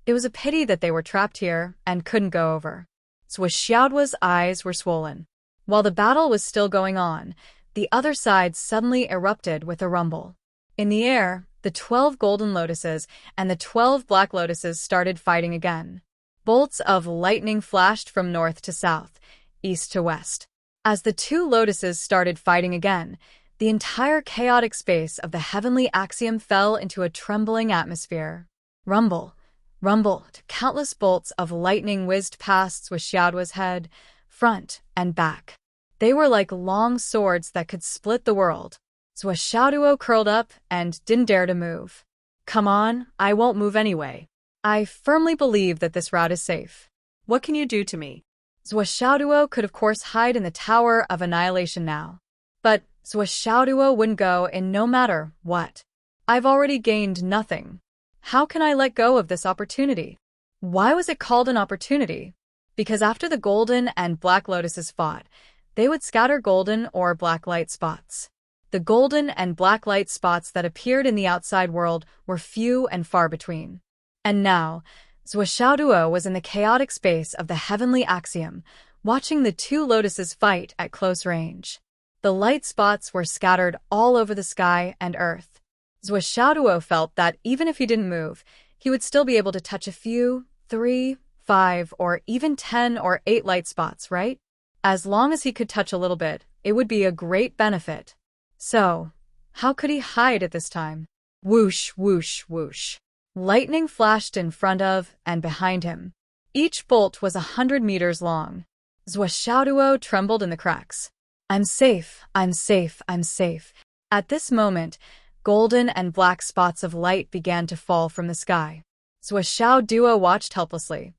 It was a pity that they were trapped here and couldn't go over. Xiaoduo's eyes were swollen. While the battle was still going on, the other side suddenly erupted with a rumble. In the air, the 12 golden lotuses and the 12 black lotuses started fighting again. Bolts of lightning flashed from north to south, east to west. As the two lotuses started fighting again, the entire chaotic space of the heavenly axiom fell into a trembling atmosphere. Rumble, rumble, countless bolts of lightning whizzed past Xiaoduo's head, front and back. They were like long swords that could split the world. Xiaoduo curled up and didn't dare to move. Come on, I won't move anyway. I firmly believe that this route is safe. What can you do to me? Xiaoduo could of course hide in the Tower of Annihilation now. But Xiaoduo wouldn't go in no matter what. I've already gained nothing. How can I let go of this opportunity? Why was it called an opportunity? Because after the golden and black lotuses fought, they would scatter golden or black light spots. The golden and black light spots that appeared in the outside world were few and far between. And now, Xiaoduo was in the chaotic space of the heavenly axiom, watching the two lotuses fight at close range. The light spots were scattered all over the sky and earth. Xiaoduo felt that even if he didn't move, he would still be able to touch a few, 3, 5, or even 10 or 8 light spots, right? As long as he could touch a little bit, it would be a great benefit. So, how could he hide at this time? Whoosh, whoosh, whoosh. Lightning flashed in front of and behind him. Each bolt was 100 meters long. Xiaoduo trembled in the cracks. I'm safe, I'm safe, I'm safe. At this moment, golden and black spots of light began to fall from the sky. Xiaoduo watched helplessly.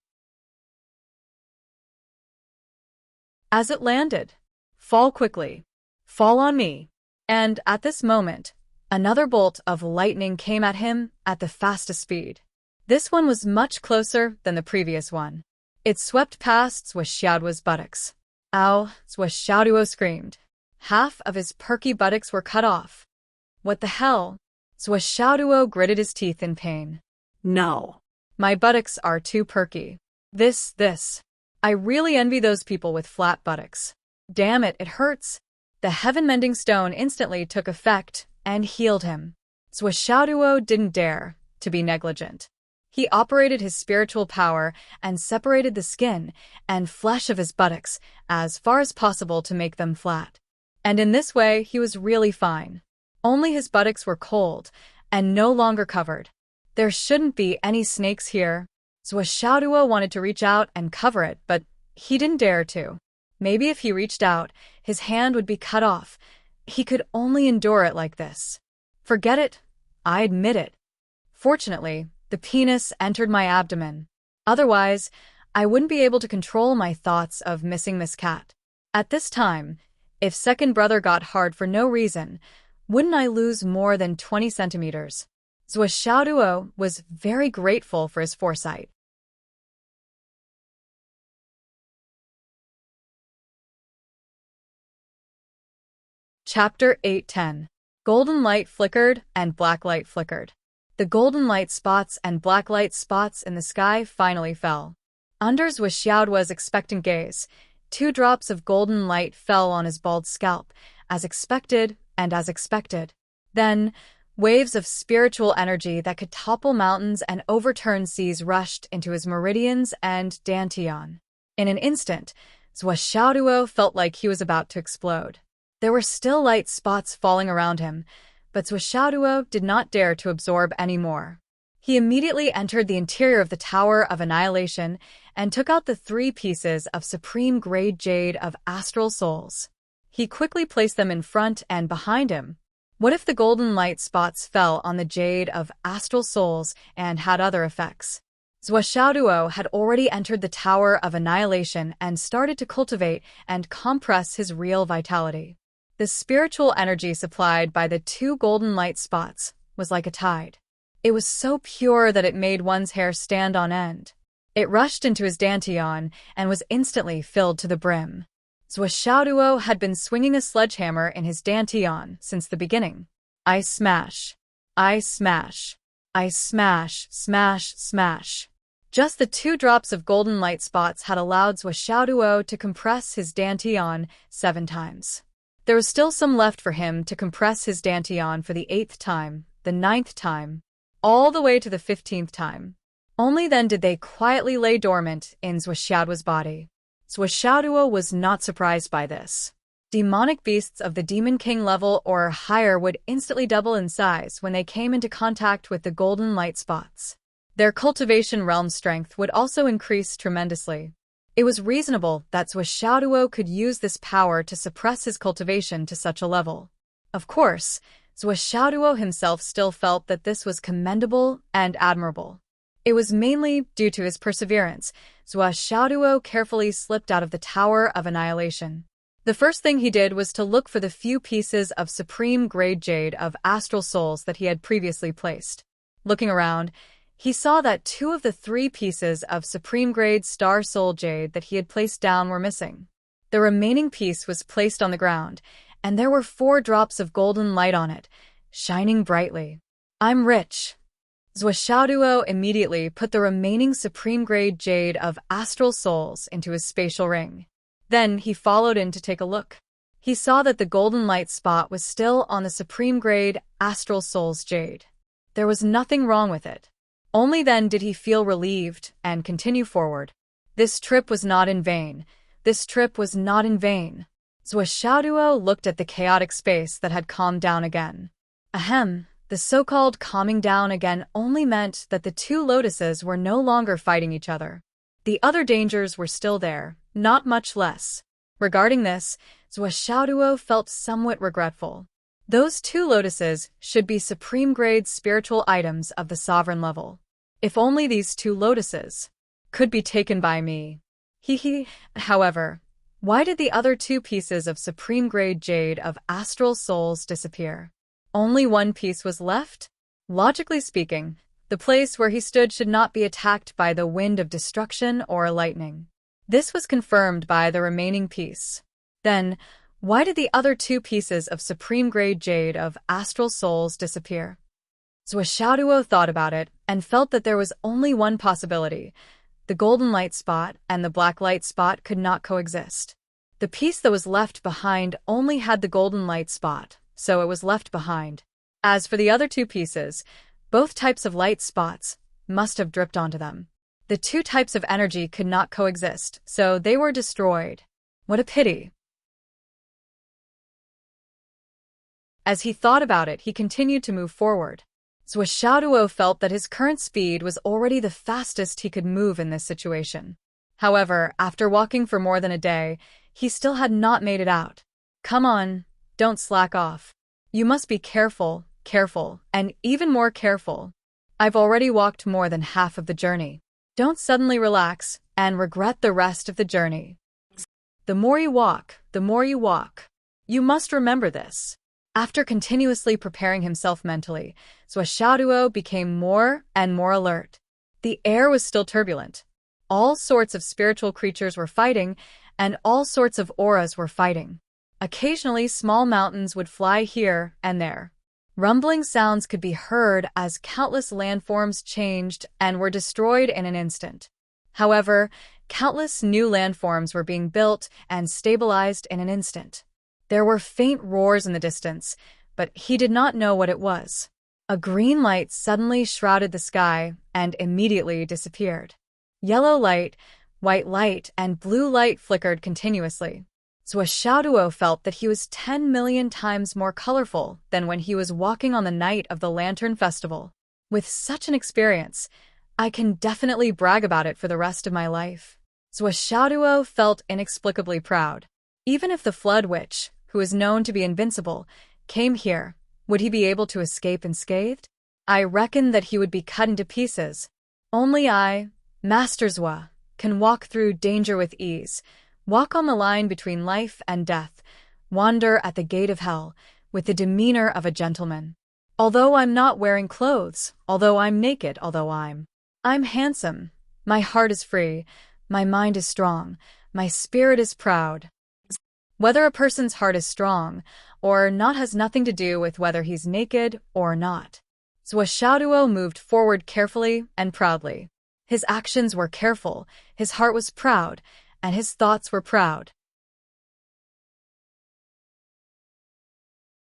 As it landed, Fall quickly. Fall on me. And at this moment, another bolt of lightning came at him at the fastest speed. This one was much closer than the previous one. It swept past Zhuoxiaoduo's buttocks. Ow, Zhuoxiaoduo screamed. Half of his perky buttocks were cut off. What the hell? Zhuoxiaoduo gritted his teeth in pain. No. My buttocks are too perky. This. I really envy those people with flat buttocks. Damn it, it hurts. The heaven-mending stone instantly took effect and healed him. Zhuoxiaoduo didn't dare to be negligent. He operated his spiritual power and separated the skin and flesh of his buttocks as far as possible to make them flat. And in this way, he was really fine. Only his buttocks were cold and no longer covered. There shouldn't be any snakes here. Zhuoxiaoduo wanted to reach out and cover it, but he didn't dare to. Maybe if he reached out, his hand would be cut off. He could only endure it like this. Forget it. I admit it. Fortunately, the penis entered my abdomen. Otherwise, I wouldn't be able to control my thoughts of missing Miss Cat. At this time, if second brother got hard for no reason, wouldn't I lose more than 20 centimeters? Zhuoxiaoduo was very grateful for his foresight. Chapter 8:10. Golden light flickered and black light flickered. The golden light spots and black light spots in the sky finally fell. Under Zhuoxiaoduo's expectant gaze, 2 drops of golden light fell on his bald scalp, as expected and as expected. Then, waves of spiritual energy that could topple mountains and overturn seas rushed into his meridians and dantian. In an instant, Zhuoxiaoduo felt like he was about to explode. There were still light spots falling around him, but Zhuoxiaoduo did not dare to absorb any more. He immediately entered the interior of the Tower of Annihilation and took out the 3 pieces of supreme-grade jade of astral souls. He quickly placed them in front and behind him. What if the golden light spots fell on the jade of astral souls and had other effects? Zhuoxiaoduo had already entered the Tower of Annihilation and started to cultivate and compress his real vitality. The spiritual energy supplied by the 2 golden light spots was like a tide. It was so pure that it made one's hair stand on end. It rushed into his dantian and was instantly filled to the brim. Zhuoxiaoduo had been swinging a sledgehammer in his dantian since the beginning. I smash. I smash. I smash, smash, smash. Just the 2 drops of golden light spots had allowed Zhuoxiaoduo to compress his dantian 7 times. There was still some left for him to compress his dantian for the 8th time, the 9th time, all the way to the 15th time. Only then did they quietly lay dormant in Zhuoxiaoduo's body. Zhuoxiaoduo was not surprised by this. Demonic beasts of the Demon King level or higher would instantly double in size when they came into contact with the golden light spots. Their cultivation realm strength would also increase tremendously. It was reasonable that Zhuoxiaoduo could use this power to suppress his cultivation to such a level. Of course, Zhuoxiaoduo himself still felt that this was commendable and admirable. It was mainly due to his perseverance. Zhuoxiaoduo carefully slipped out of the Tower of Annihilation. The first thing he did was to look for the few pieces of supreme-grade jade of astral souls that he had previously placed. Looking around, he saw that 2 of the 3 pieces of supreme-grade star soul jade that he had placed down were missing. The remaining piece was placed on the ground, and there were 4 drops of golden light on it, shining brightly. I'm rich. Zhuoxiaoduo immediately put the remaining supreme-grade jade of astral souls into his spatial ring. Then he followed in to take a look. He saw that the golden light spot was still on the supreme-grade astral souls jade. There was nothing wrong with it. Only then did he feel relieved and continue forward. This trip was not in vain. This trip was not in vain. Zhuoxiaoduo looked at the chaotic space that had calmed down again. Ahem, the so-called calming down again only meant that the 2 lotuses were no longer fighting each other. The other dangers were still there, not much less. Regarding this, Zhuoxiaoduo felt somewhat regretful. Those 2 lotuses should be supreme-grade spiritual items of the sovereign level. If only these 2 lotuses could be taken by me. However, Why did the other two pieces of supreme-grade jade of astral souls disappear? Only one piece was left? Logically speaking, the place where he stood should not be attacked by the wind of destruction or lightning. This was confirmed by the remaining piece. Then, why did the other two pieces of supreme-grade jade of astral souls disappear? Zhuo thought about it and felt that there was only one possibility. The golden light spot and the black light spot could not coexist. The piece that was left behind only had the golden light spot, so it was left behind. As for the other two pieces, both types of light spots must have dripped onto them. The two types of energy could not coexist, so they were destroyed. What a pity. As he thought about it, he continued to move forward. Zhuo felt that his current speed was already the fastest he could move in this situation. However, after walking for more than a day, he still had not made it out. Come on, don't slack off. You must be careful, and even more careful. I've already walked more than half of the journey. Don't suddenly relax and regret the rest of the journey. The more you walk, the more you walk. You must remember this. After continuously preparing himself mentally, Zhuo became more and more alert. The air was still turbulent. All sorts of spiritual creatures were fighting, and all sorts of auras were fighting. Occasionally, small mountains would fly here and there. Rumbling sounds could be heard as countless landforms changed and were destroyed in an instant. However, countless new landforms were being built and stabilized in an instant. There were faint roars in the distance, but he did not know what it was. A green light suddenly shrouded the sky and immediately disappeared. Yellow light, white light, and blue light flickered continuously. Zhuo felt that he was 10 million times more colorful than when he was walking on the night of the Lantern Festival. With such an experience, I can definitely brag about it for the rest of my life. Zhuo felt inexplicably proud. Even if the Flood Witch, who is known to be invincible, came here, would he be able to escape unscathed? I reckon that he would be cut into pieces. Only I, Master Zhua, can walk through danger with ease, walk on the line between life and death, wander at the gate of hell, with the demeanor of a gentleman. Although I'm not wearing clothes, although I'm naked, although I'm handsome, my heart is free, my mind is strong, my spirit is proud. Whether a person's heart is strong or not has nothing to do with whether he's naked or not. Zhuo moved forward carefully and proudly. His actions were careful, his heart was proud, and his thoughts were proud.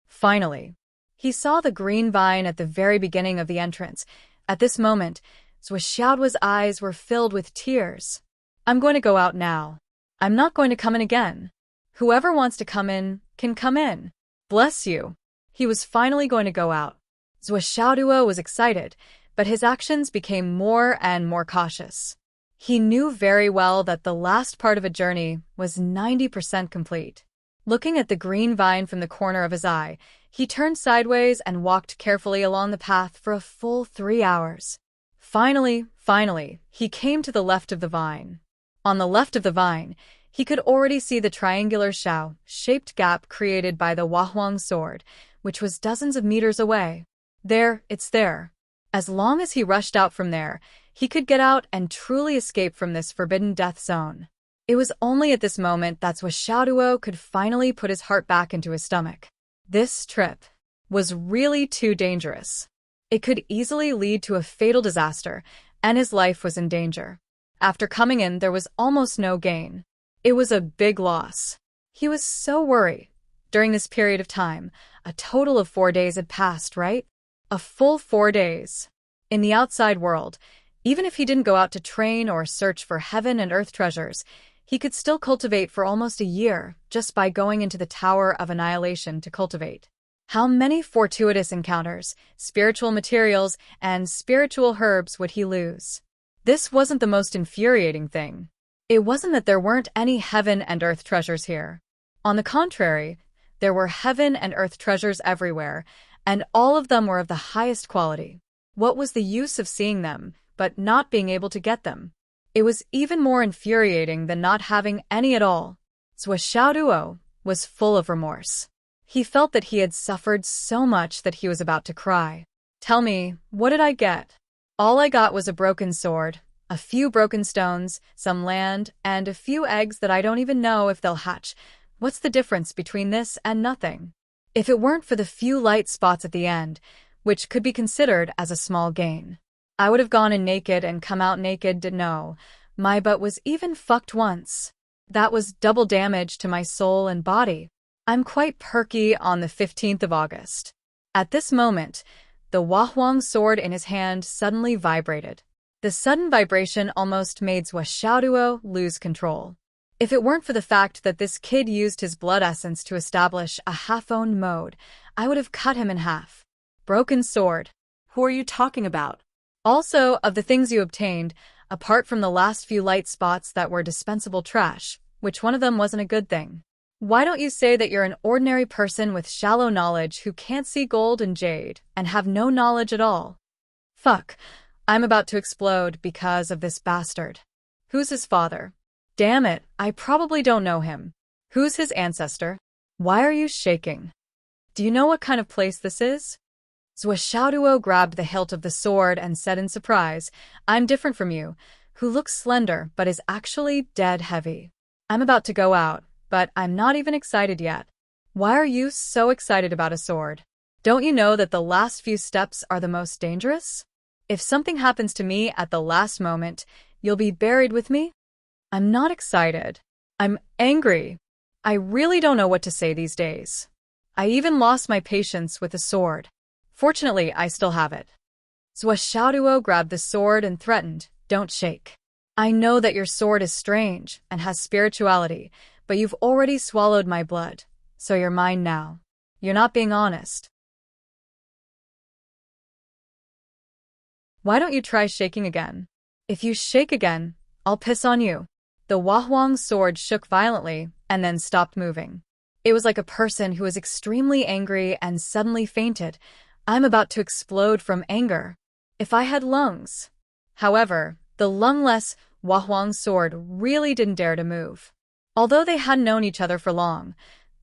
Finally, he saw the green vine at the very beginning of the entrance. At this moment, Zhuo's eyes were filled with tears. I'm going to go out now. I'm not going to come in again. Whoever wants to come in, can come in. Bless you. He was finally going to go out. Zhuo was excited, but his actions became more and more cautious. He knew very well that the last part of a journey was 90% complete. Looking at the green vine from the corner of his eye, he turned sideways and walked carefully along the path for a full 3 hours. Finally, he came to the left of the vine. On the left of the vine, he could already see the triangular shaped gap created by the Huahuang sword, which was dozens of meters away. It's there. As long as he rushed out from there, he could get out and truly escape from this forbidden death zone. It was only at this moment that Zhuo could finally put his heart back into his stomach. This trip was really too dangerous. It could easily lead to a fatal disaster, and his life was in danger. After coming in, there was almost no gain. It was a big loss. He was so worried. During this period of time, a total of 4 days had passed, right? A full 4 days. In the outside world, even if he didn't go out to train or search for heaven and earth treasures, he could still cultivate for almost a year just by going into the Tower of Annihilation to cultivate. How many fortuitous encounters, spiritual materials, and spiritual herbs would he lose? This wasn't the most infuriating thing. It wasn't that there weren't any heaven and earth treasures here. On the contrary, there were heaven and earth treasures everywhere, and all of them were of the highest quality. What was the use of seeing them, but not being able to get them? It was even more infuriating than not having any at all. Duo was full of remorse. He felt that he had suffered so much that he was about to cry. Tell me, what did I get? All I got was a broken sword, a few broken stones, some land, and a few eggs that I don't even know if they'll hatch. What's the difference between this and nothing? If it weren't for the few light spots at the end, which could be considered as a small gain, I would have gone in naked and come out naked. No, my butt was even fucked once. That was double damage to my soul and body. I'm quite perky on the 15th of August. At this moment, the Huang sword in his hand suddenly vibrated. The sudden vibration almost made Duo lose control. If it weren't for the fact that this kid used his blood essence to establish a half-owned mode, I would have cut him in half. Broken sword. Who are you talking about? Also, of the things you obtained, apart from the last few light spots that were dispensable trash, which one of them wasn't a good thing? Why don't you say that you're an ordinary person with shallow knowledge who can't see gold and jade and have no knowledge at all? Fuck, I'm about to explode because of this bastard. Who's his father? Damn it, I probably don't know him. Who's his ancestor? Why are you shaking? Do you know what kind of place this is? Duo grabbed the hilt of the sword and said in surprise, I'm different from you, who looks slender but is actually dead heavy. I'm about to go out, but I'm not even excited yet. Why are you so excited about a sword? Don't you know that the last few steps are the most dangerous? If something happens to me at the last moment, you'll be buried with me? I'm not excited. I'm angry. I really don't know what to say these days. I even lost my patience with a sword. Fortunately, I still have it. Duo grabbed the sword and threatened, don't shake. I know that your sword is strange and has spirituality, but you've already swallowed my blood, so you're mine now. You're not being honest. Why don't you try shaking again? If you shake again, I'll piss on you. The Huang sword shook violently and then stopped moving. It was like a person who was extremely angry and suddenly fainted. I'm about to explode from anger. If I had lungs. However, the lungless Huang sword really didn't dare to move. Although they hadn't known each other for long,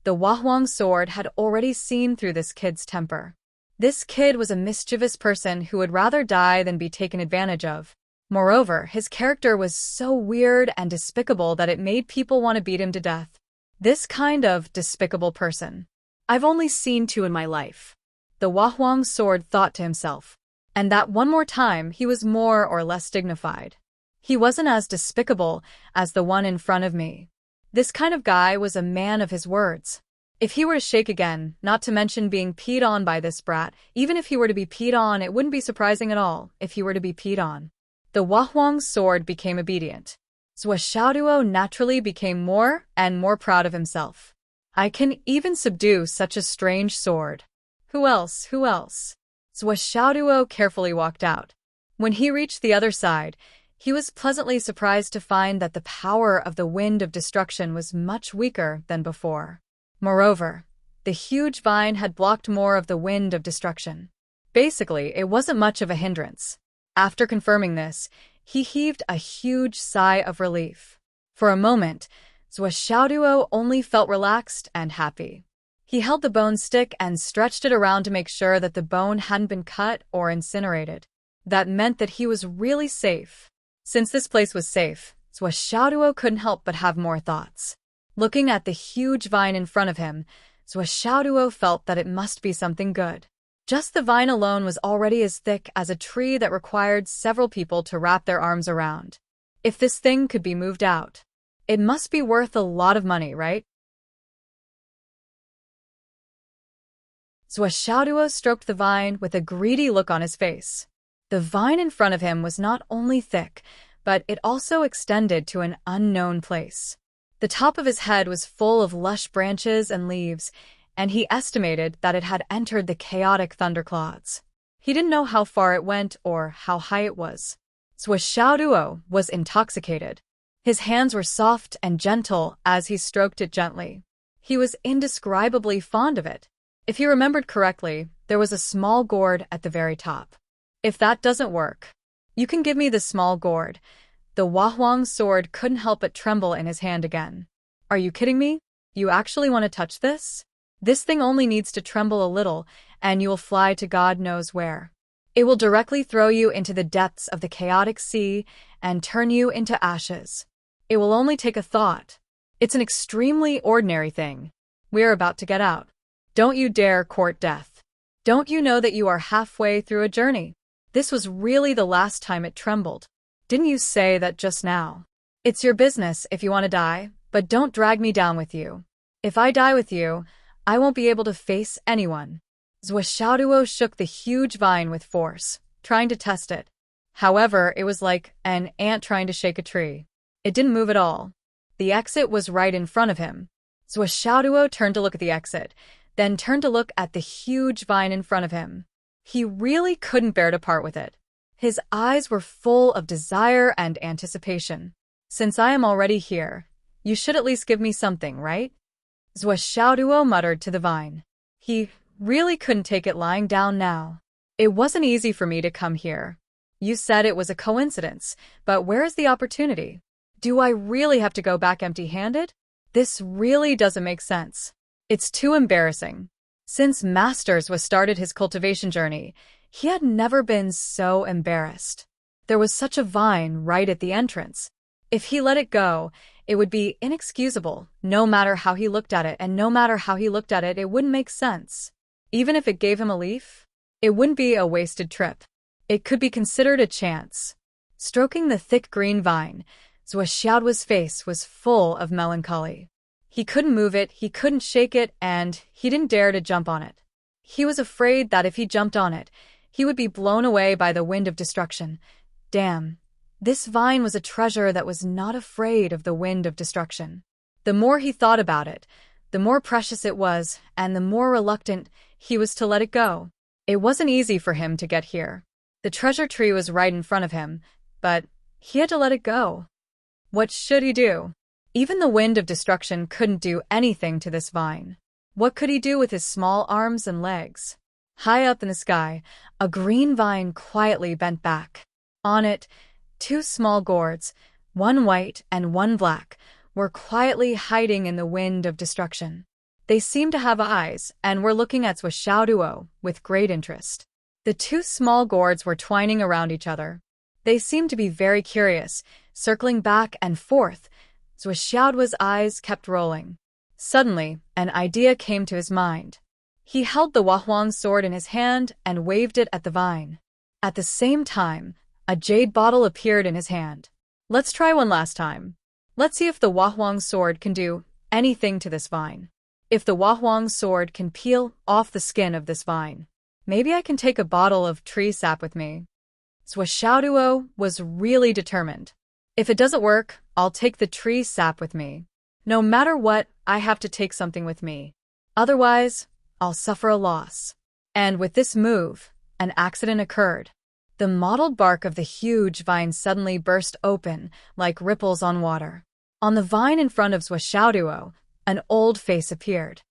the Huang sword had already seen through this kid's temper. This kid was a mischievous person who would rather die than be taken advantage of. Moreover, his character was so weird and despicable that it made people want to beat him to death. This kind of despicable person. I've only seen two in my life. The Huang sword thought to himself. And that one more time he was more or less dignified. He wasn't as despicable as the one in front of me. This kind of guy was a man of his words. If he were to shake again, not to mention being peed on by this brat, even if he were to be peed on, it wouldn't be surprising at all if he were to be peed on. The Huang sword became obedient. Duo naturally became more and more proud of himself. I can even subdue such a strange sword. Who else? Who else? Duo carefully walked out. When he reached the other side, he was pleasantly surprised to find that the power of the wind of destruction was much weaker than before. Moreover, the huge vine had blocked more of the wind of destruction. Basically, it wasn't much of a hindrance. After confirming this, he heaved a huge sigh of relief. For a moment, Duo only felt relaxed and happy. He held the bone stick and stretched it around to make sure that the bone hadn't been cut or incinerated. That meant that he was really safe. Since this place was safe, Duo couldn't help but have more thoughts. Looking at the huge vine in front of him, Duo felt that it must be something good. Just the vine alone was already as thick as a tree that required several people to wrap their arms around. If this thing could be moved out, it must be worth a lot of money, right? Duo stroked the vine with a greedy look on his face. The vine in front of him was not only thick, but it also extended to an unknown place. The top of his head was full of lush branches and leaves, and he estimated that it had entered the chaotic thunderclouds. He didn't know how far it went or how high it was. Duo was intoxicated. His hands were soft and gentle as he stroked it gently. He was indescribably fond of it. If he remembered correctly, there was a small gourd at the very top. If that doesn't work, you can give me the small gourd. The Huang sword couldn't help but tremble in his hand again. Are you kidding me? You actually want to touch this? This thing only needs to tremble a little, and you will fly to God knows where. It will directly throw you into the depths of the chaotic sea and turn you into ashes. It will only take a thought. It's an extremely ordinary thing. We're about to get out. Don't you dare court death. Don't you know that you are halfway through a journey? This was really the last time it trembled. Didn't you say that just now? It's your business if you want to die, but don't drag me down with you. If I die with you, I won't be able to face anyone. Zhuo shook the huge vine with force, trying to test it. However, it was like an ant trying to shake a tree. It didn't move at all. The exit was right in front of him. Zhuo turned to look at the exit, then turned to look at the huge vine in front of him. He really couldn't bear to part with it. His eyes were full of desire and anticipation. Since I am already here, you should at least give me something, right? Zhuo muttered to the vine. He really couldn't take it lying down now. It wasn't easy for me to come here. You said it was a coincidence, but where is the opportunity? Do I really have to go back empty-handed? This really doesn't make sense. It's too embarrassing. Since Masters was started his cultivation journey, he had never been so embarrassed. There was such a vine right at the entrance. If he let it go, it would be inexcusable, no matter how he looked at it, and no matter how he looked at it, it wouldn't make sense. Even if it gave him a leaf, it wouldn't be a wasted trip. It could be considered a chance. Stroking the thick green vine, Zhuo's face was full of melancholy. He couldn't move it, he couldn't shake it, and he didn't dare to jump on it. He was afraid that if he jumped on it, he would be blown away by the wind of destruction. Damn. This vine was a treasure that was not afraid of the wind of destruction. The more he thought about it, the more precious it was, and the more reluctant he was to let it go. It wasn't easy for him to get here. The treasure tree was right in front of him, but he had to let it go. What should he do? Even the wind of destruction couldn't do anything to this vine. What could he do with his small arms and legs? High up in the sky, a green vine quietly bent back. On it, two small gourds, one white and one black, were quietly hiding in the wind of destruction. They seemed to have eyes and were looking at Zhuo with great interest. The two small gourds were twining around each other. They seemed to be very curious, circling back and forth. Zhuo's eyes kept rolling. Suddenly, an idea came to his mind. He held the Wahuang sword in his hand and waved it at the vine. At the same time, a jade bottle appeared in his hand. Let's try one last time. Let's see if the Wahuang sword can do anything to this vine. If the Wahuang sword can peel off the skin of this vine, maybe I can take a bottle of tree sap with me. Zhuo was really determined. If it doesn't work, I'll take the tree sap with me. No matter what, I have to take something with me. Otherwise, I'll suffer a loss. And with this move, an accident occurred. The mottled bark of the huge vine suddenly burst open like ripples on water. On the vine in front of Zhuo, an old face appeared.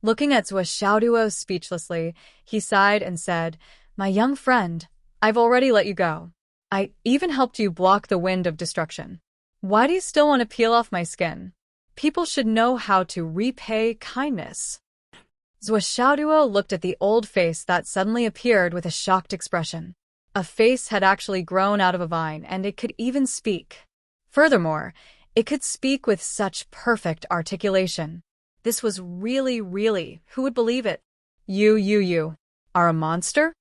Looking at Zhuo speechlessly, he sighed and said, "My young friend, I've already let you go. I even helped you block the wind of destruction. Why do you still want to peel off my skin? People should know how to repay kindness." Zhuo looked at the old face that suddenly appeared with a shocked expression. A face had actually grown out of a vine, and it could even speak. Furthermore, it could speak with such perfect articulation. This was really, who would believe it? You are a monster?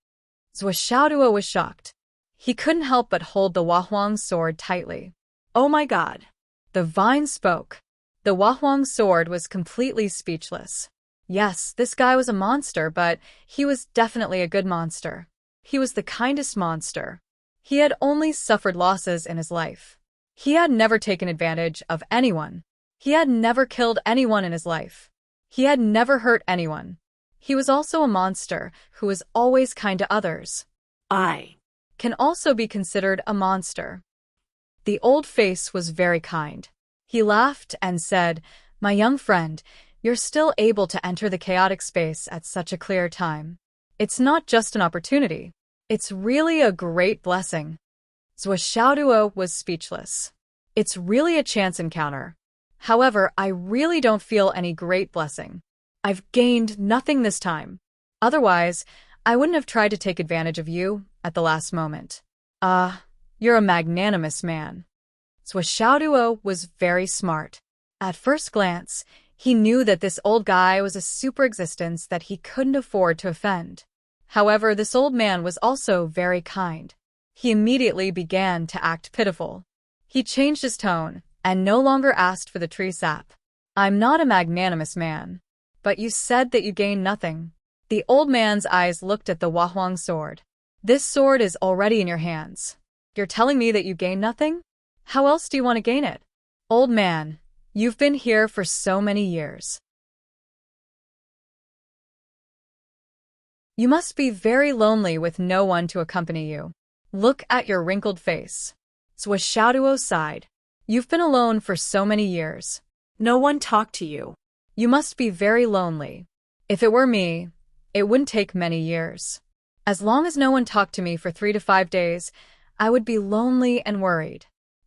Zhuo was shocked. He couldn't help but hold the Wahuang sword tightly. Oh my god. The vine spoke. The Wahuang sword was completely speechless. Yes, this guy was a monster, but he was definitely a good monster. He was the kindest monster. He had only suffered losses in his life. He had never taken advantage of anyone. He had never killed anyone in his life. He had never hurt anyone. He was also a monster who was always kind to others. I can also be considered a monster. The old face was very kind. He laughed and said, "My young friend, you're still able to enter the chaotic space at such a clear time. It's not just an opportunity. It's really a great blessing." Zhuo was speechless. It's really a chance encounter. However, I really don't feel any great blessing. I've gained nothing this time. Otherwise, I wouldn't have tried to take advantage of you at the last moment. You're a magnanimous man. Xiaoduo was very smart. At first glance, he knew that this old guy was a super existence that he couldn't afford to offend. However, this old man was also very kind. He immediately began to act pitiful. He changed his tone and no longer asked for the tree sap. I'm not a magnanimous man. But you said that you gained nothing. The old man's eyes looked at the Wahuang sword. This sword is already in your hands. You're telling me that you gained nothing? How else do you want to gain it? Old man, you've been here for so many years. You must be very lonely with no one to accompany you. Look at your wrinkled face. Xiaoduo sighed. You've been alone for so many years. No one talked to you. You must be very lonely. If it were me, it wouldn't take many years. As long as no one talked to me for 3 to 5 days, I would be lonely and worried.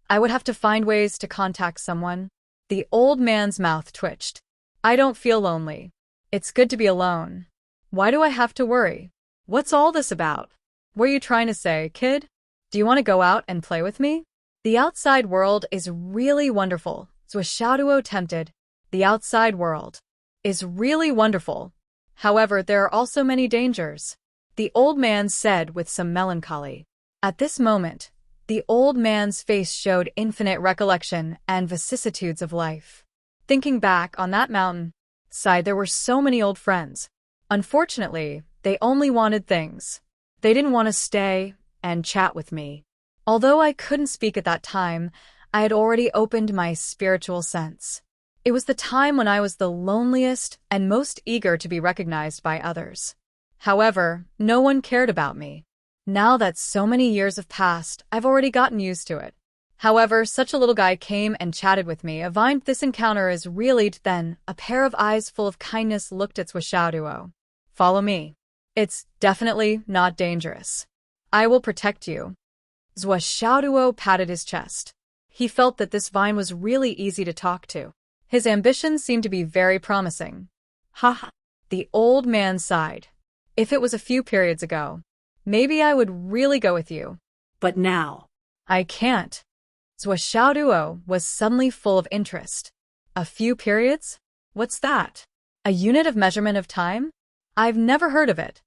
I would have to find ways to contact someone. The old man's mouth twitched. I don't feel lonely. It's good to be alone. Why do I have to worry? What's all this about? What are you trying to say, kid? Do you want to go out and play with me? The outside world is really wonderful. Xiaoduo tempted. The outside world is really wonderful. However, there are also many dangers, the old man said with some melancholy. At this moment, the old man's face showed infinite recollection and vicissitudes of life. Thinking back on that mountain side, there were so many old friends. Unfortunately, they only wanted things. They didn't want to stay and chat with me. Although I couldn't speak at that time, I had already opened my spiritual sense. It was the time when I was the loneliest and most eager to be recognized by others. However, no one cared about me. Now that so many years have passed, I've already gotten used to it. However, such a little guy came and chatted with me. This encounter is really then. A pair of eyes full of kindness looked at Xiaoduo. Follow me. It's definitely not dangerous. I will protect you. Xiaoduo patted his chest. He felt that this vine was really easy to talk to. His ambitions seemed to be very promising. Ha! The old man sighed. If it was a few periods ago, maybe I would really go with you. But now, I can't. Xiaoduo was suddenly full of interest. A few periods? What's that? A unit of measurement of time? I've never heard of it.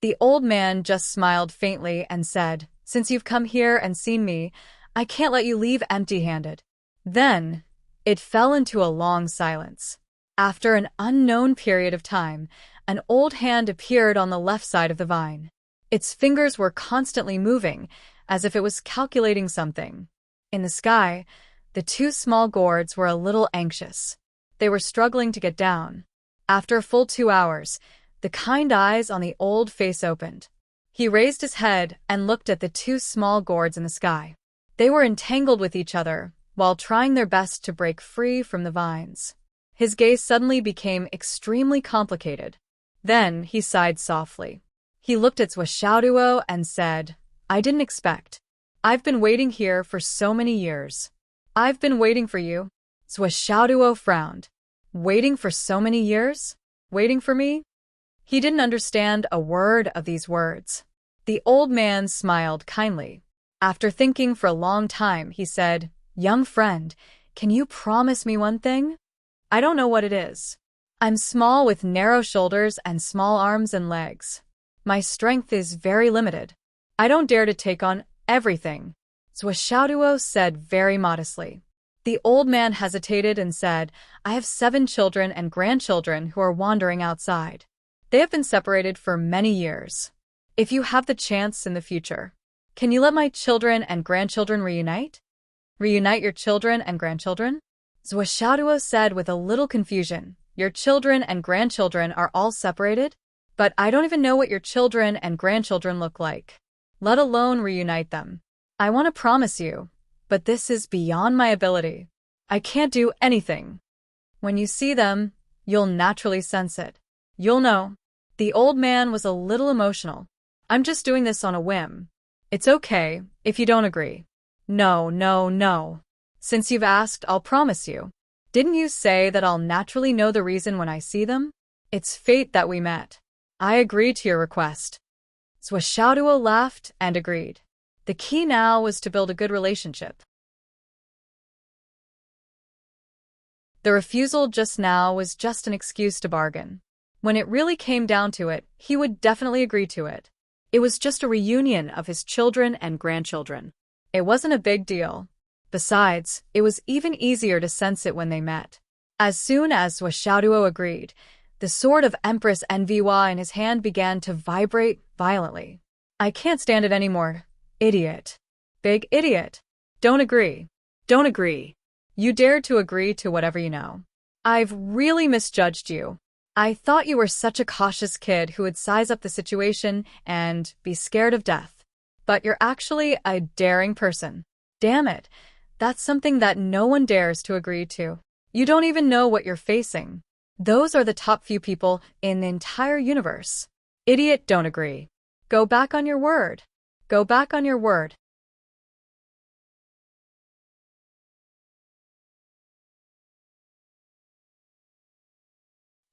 The old man just smiled faintly and said, Since you've come here and seen me, I can't let you leave empty-handed. Then, it fell into a long silence. After an unknown period of time, an old hand appeared on the left side of the vine. Its fingers were constantly moving, as if it was calculating something. In the sky, the 2 small gourds were a little anxious. They were struggling to get down. After a full 2 hours, the kind eyes on the old face opened. He raised his head and looked at the 2 small gourds in the sky. They were entangled with each other, while trying their best to break free from the vines. His gaze suddenly became extremely complicated. Then he sighed softly. He looked at Xiaoduo and said, I didn't expect. I've been waiting here for so many years. I've been waiting for you. Xiaoduo frowned. Waiting for so many years? Waiting for me? He didn't understand a word of these words. The old man smiled kindly. After thinking for a long time, he said, Young friend, can you promise me one thing? I don't know what it is. I'm small with narrow shoulders and small arms and legs. My strength is very limited. I don't dare to take on everything. Xiaoduo said very modestly. The old man hesitated and said, I have 7 children and grandchildren who are wandering outside. They have been separated for many years. If you have the chance in the future, can you let my children and grandchildren reunite? Reunite your children and grandchildren? Xiaoduo said with a little confusion. Your children and grandchildren are all separated? But I don't even know what your children and grandchildren look like, let alone reunite them. I want to promise you, but this is beyond my ability. I can't do anything. When you see them, you'll naturally sense it. You'll know. The old man was a little emotional. I'm just doing this on a whim. It's okay if you don't agree. No. Since you've asked, I'll promise you. Didn't you say that I'll naturally know the reason when I see them? It's fate that we met. I agreed to your request. Xiaoduo laughed and agreed. The key now was to build a good relationship. The refusal just now was just an excuse to bargain. When it really came down to it, he would definitely agree to it. It was just a reunion of his children and grandchildren. It wasn't a big deal. Besides, it was even easier to sense it when they met. As soon as Xiaoduo agreed, the sword of Empress Envy in his hand began to vibrate violently. I can't stand it anymore. Idiot. Big idiot. Don't agree. Don't agree. You dared to agree to whatever you know. I've really misjudged you. I thought you were such a cautious kid who would size up the situation and be scared of death. But you're actually a daring person. Damn it. That's something that no one dares to agree to. You don't even know what you're facing. Those are the top few people in the entire universe. Idiot, don't agree. Go back on your word. Go back on your word.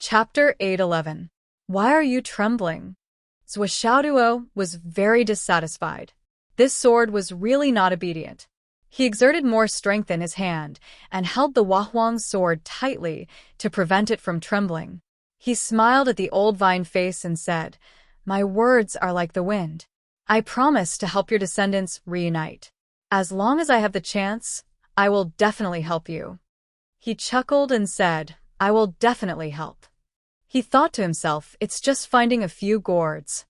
Chapter 8:11. Why are you trembling? Xiaoduo was very dissatisfied. This sword was really not obedient. He exerted more strength in his hand and held the Wahuang's sword tightly to prevent it from trembling. He smiled at the old vine face and said, "My words are like the wind. I promise to help your descendants reunite. As long as I have the chance, I will definitely help you." He chuckled and said, "I will definitely help." He thought to himself, it's just finding a few gourds.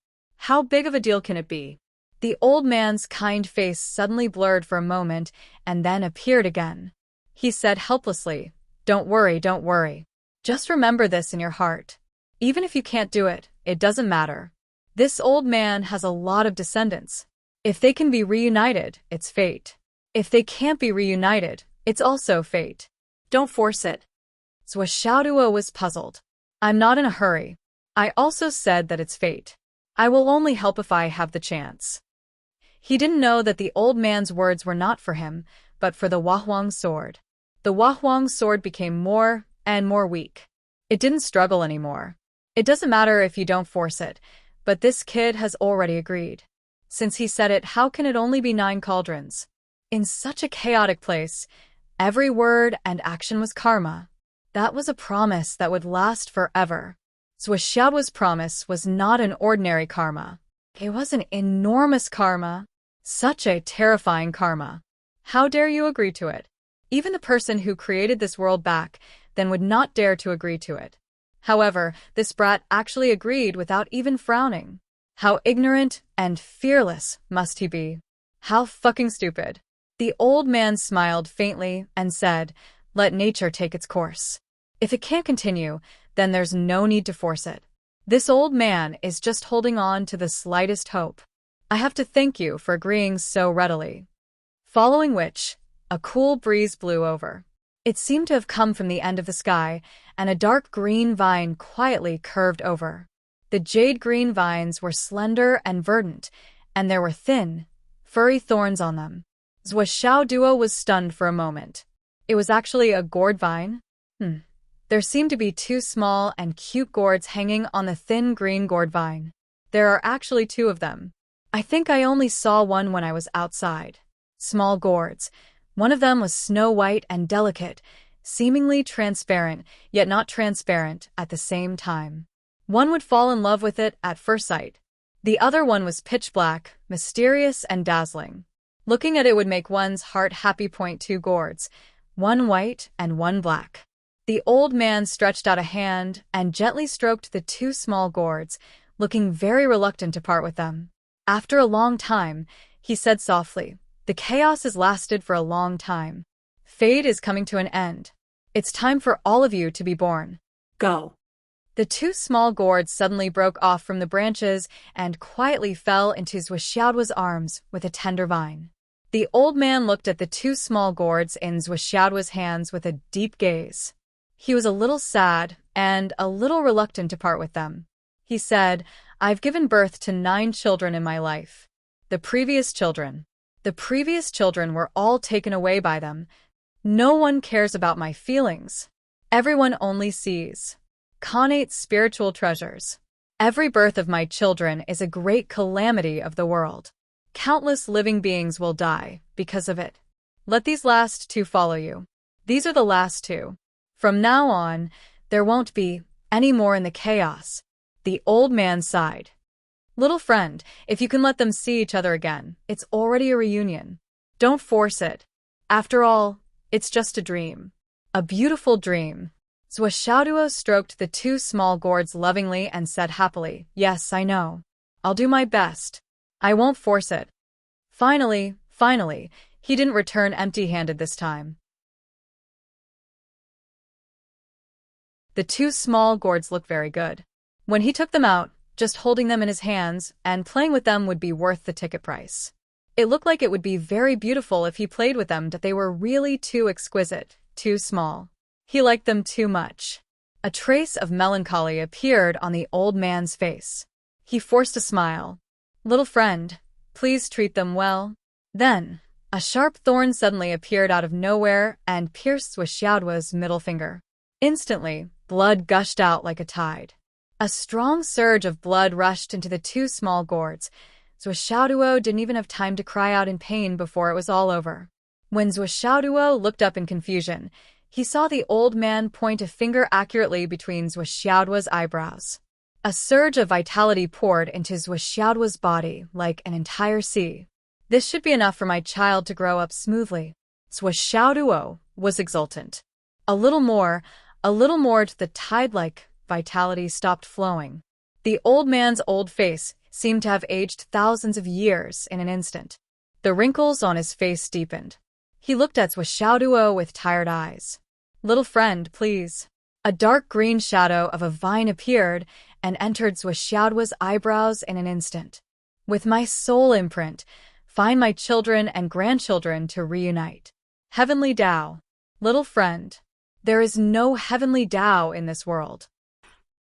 How big of a deal can it be? The old man's kind face suddenly blurred for a moment and then appeared again. He said helplessly, don't worry. Just remember this in your heart. Even if you can't do it, it doesn't matter. This old man has a lot of descendants. If they can be reunited, it's fate. If they can't be reunited, it's also fate. Don't force it. Xiaoduo was puzzled. I'm not in a hurry. I also said that it's fate. I will only help if I have the chance. He didn't know that the old man's words were not for him, but for the Wahuang sword. The Wahuang sword became more and more weak. It didn't struggle anymore. It doesn't matter if you don't force it, but this kid has already agreed. Since he said it, how can it only be 9 cauldrons? In such a chaotic place, every word and action was karma. That was a promise that would last forever. Xiaoduo's promise was not an ordinary karma. It was an enormous karma. Such a terrifying karma. How dare you agree to it? Even the person who created this world back then would not dare to agree to it. However, this brat actually agreed without even frowning. How ignorant and fearless must he be? How fucking stupid. The old man smiled faintly and said, let nature take its course. If it can't continue, then there's no need to force it. This old man is just holding on to the slightest hope. I have to thank you for agreeing so readily. Following which, a cool breeze blew over. It seemed to have come from the end of the sky, and a dark green vine quietly curved over. The jade-green vines were slender and verdant, and there were thin, furry thorns on them. Xiaoduo was stunned for a moment. It was actually a gourd vine? There seemed to be 2 small and cute gourds hanging on the thin green gourd vine. There are actually 2 of them. I think I only saw one when I was outside. Small gourds. One of them was snow white and delicate, seemingly transparent, yet not transparent at the same time. One would fall in love with it at first sight. The other one was pitch black, mysterious and dazzling. Looking at it would make one's heart happy. 2 gourds, one white and one black. The old man stretched out a hand and gently stroked the 2 small gourds, looking very reluctant to part with them. After a long time, he said softly, the chaos has lasted for a long time. Fate is coming to an end. It's time for all of you to be born. Go. The 2 small gourds suddenly broke off from the branches and quietly fell into Xiaoduo's arms with a tender vine. The old man looked at the 2 small gourds in Xiaoduo's hands with a deep gaze. He was a little sad and a little reluctant to part with them. He said, I've given birth to 9 children in my life. The previous children were all taken away by them. No one cares about my feelings. Everyone only sees connate spiritual treasures. Every birth of my children is a great calamity of the world. Countless living beings will die because of it. Let these last two follow you. These are the last two. From now on, there won't be any more in the chaos. The old man sighed. Little friend, if you can let them see each other again, it's already a reunion. Don't force it. After all, it's just a dream. A beautiful dream. Zhuo stroked the two small gourds lovingly and said happily, "Yes, I know. I'll do my best. I won't force it." Finally, he didn't return empty-handed this time. The two small gourds looked very good. When he took them out, just holding them in his hands and playing with them would be worth the ticket price. It looked like it would be very beautiful if he played with them, that they were really too exquisite, too small. He liked them too much. A trace of melancholy appeared on the old man's face. He forced a smile. "Little friend, please treat them well." Then, a sharp thorn suddenly appeared out of nowhere and pierced Zhuo's middle finger. Instantly, blood gushed out like a tide. A strong surge of blood rushed into the two small gourds. Zhuo didn't even have time to cry out in pain before it was all over. When Zhuo looked up in confusion, he saw the old man point a finger accurately between Zhuo's eyebrows. A surge of vitality poured into Zhuo's body like an entire sea. "This should be enough for my child to grow up smoothly." Zhuo was exultant. A little more to the tide-like vitality stopped flowing. The old man's old face seemed to have aged thousands of years in an instant. The wrinkles on his face deepened. He looked at Zhuo with tired eyes. "Little friend, please." A dark green shadow of a vine appeared and entered Zhuo's eyebrows in an instant. "With my soul imprint, find my children and grandchildren to reunite." Heavenly Tao. Little friend. There is no heavenly Tao in this world.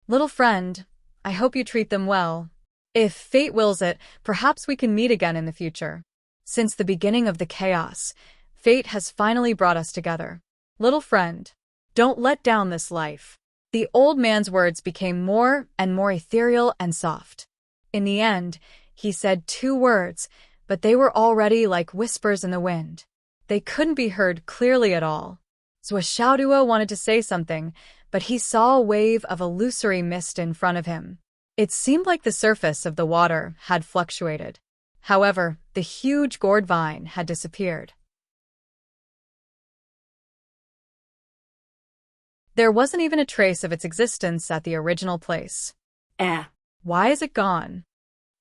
Little friend, I hope you treat them well. If fate wills it, perhaps we can meet again in the future. Since the beginning of the chaos, fate has finally brought us together. Little friend, don't let down this life. The old man's words became more and more ethereal and soft. In the end, he said two words, but they were already like whispers in the wind. They couldn't be heard clearly at all. Zhuo wanted to say something, but he saw a wave of illusory mist in front of him. It seemed like the surface of the water had fluctuated. However, the huge gourd vine had disappeared. There wasn't even a trace of its existence at the original place. Why is it gone?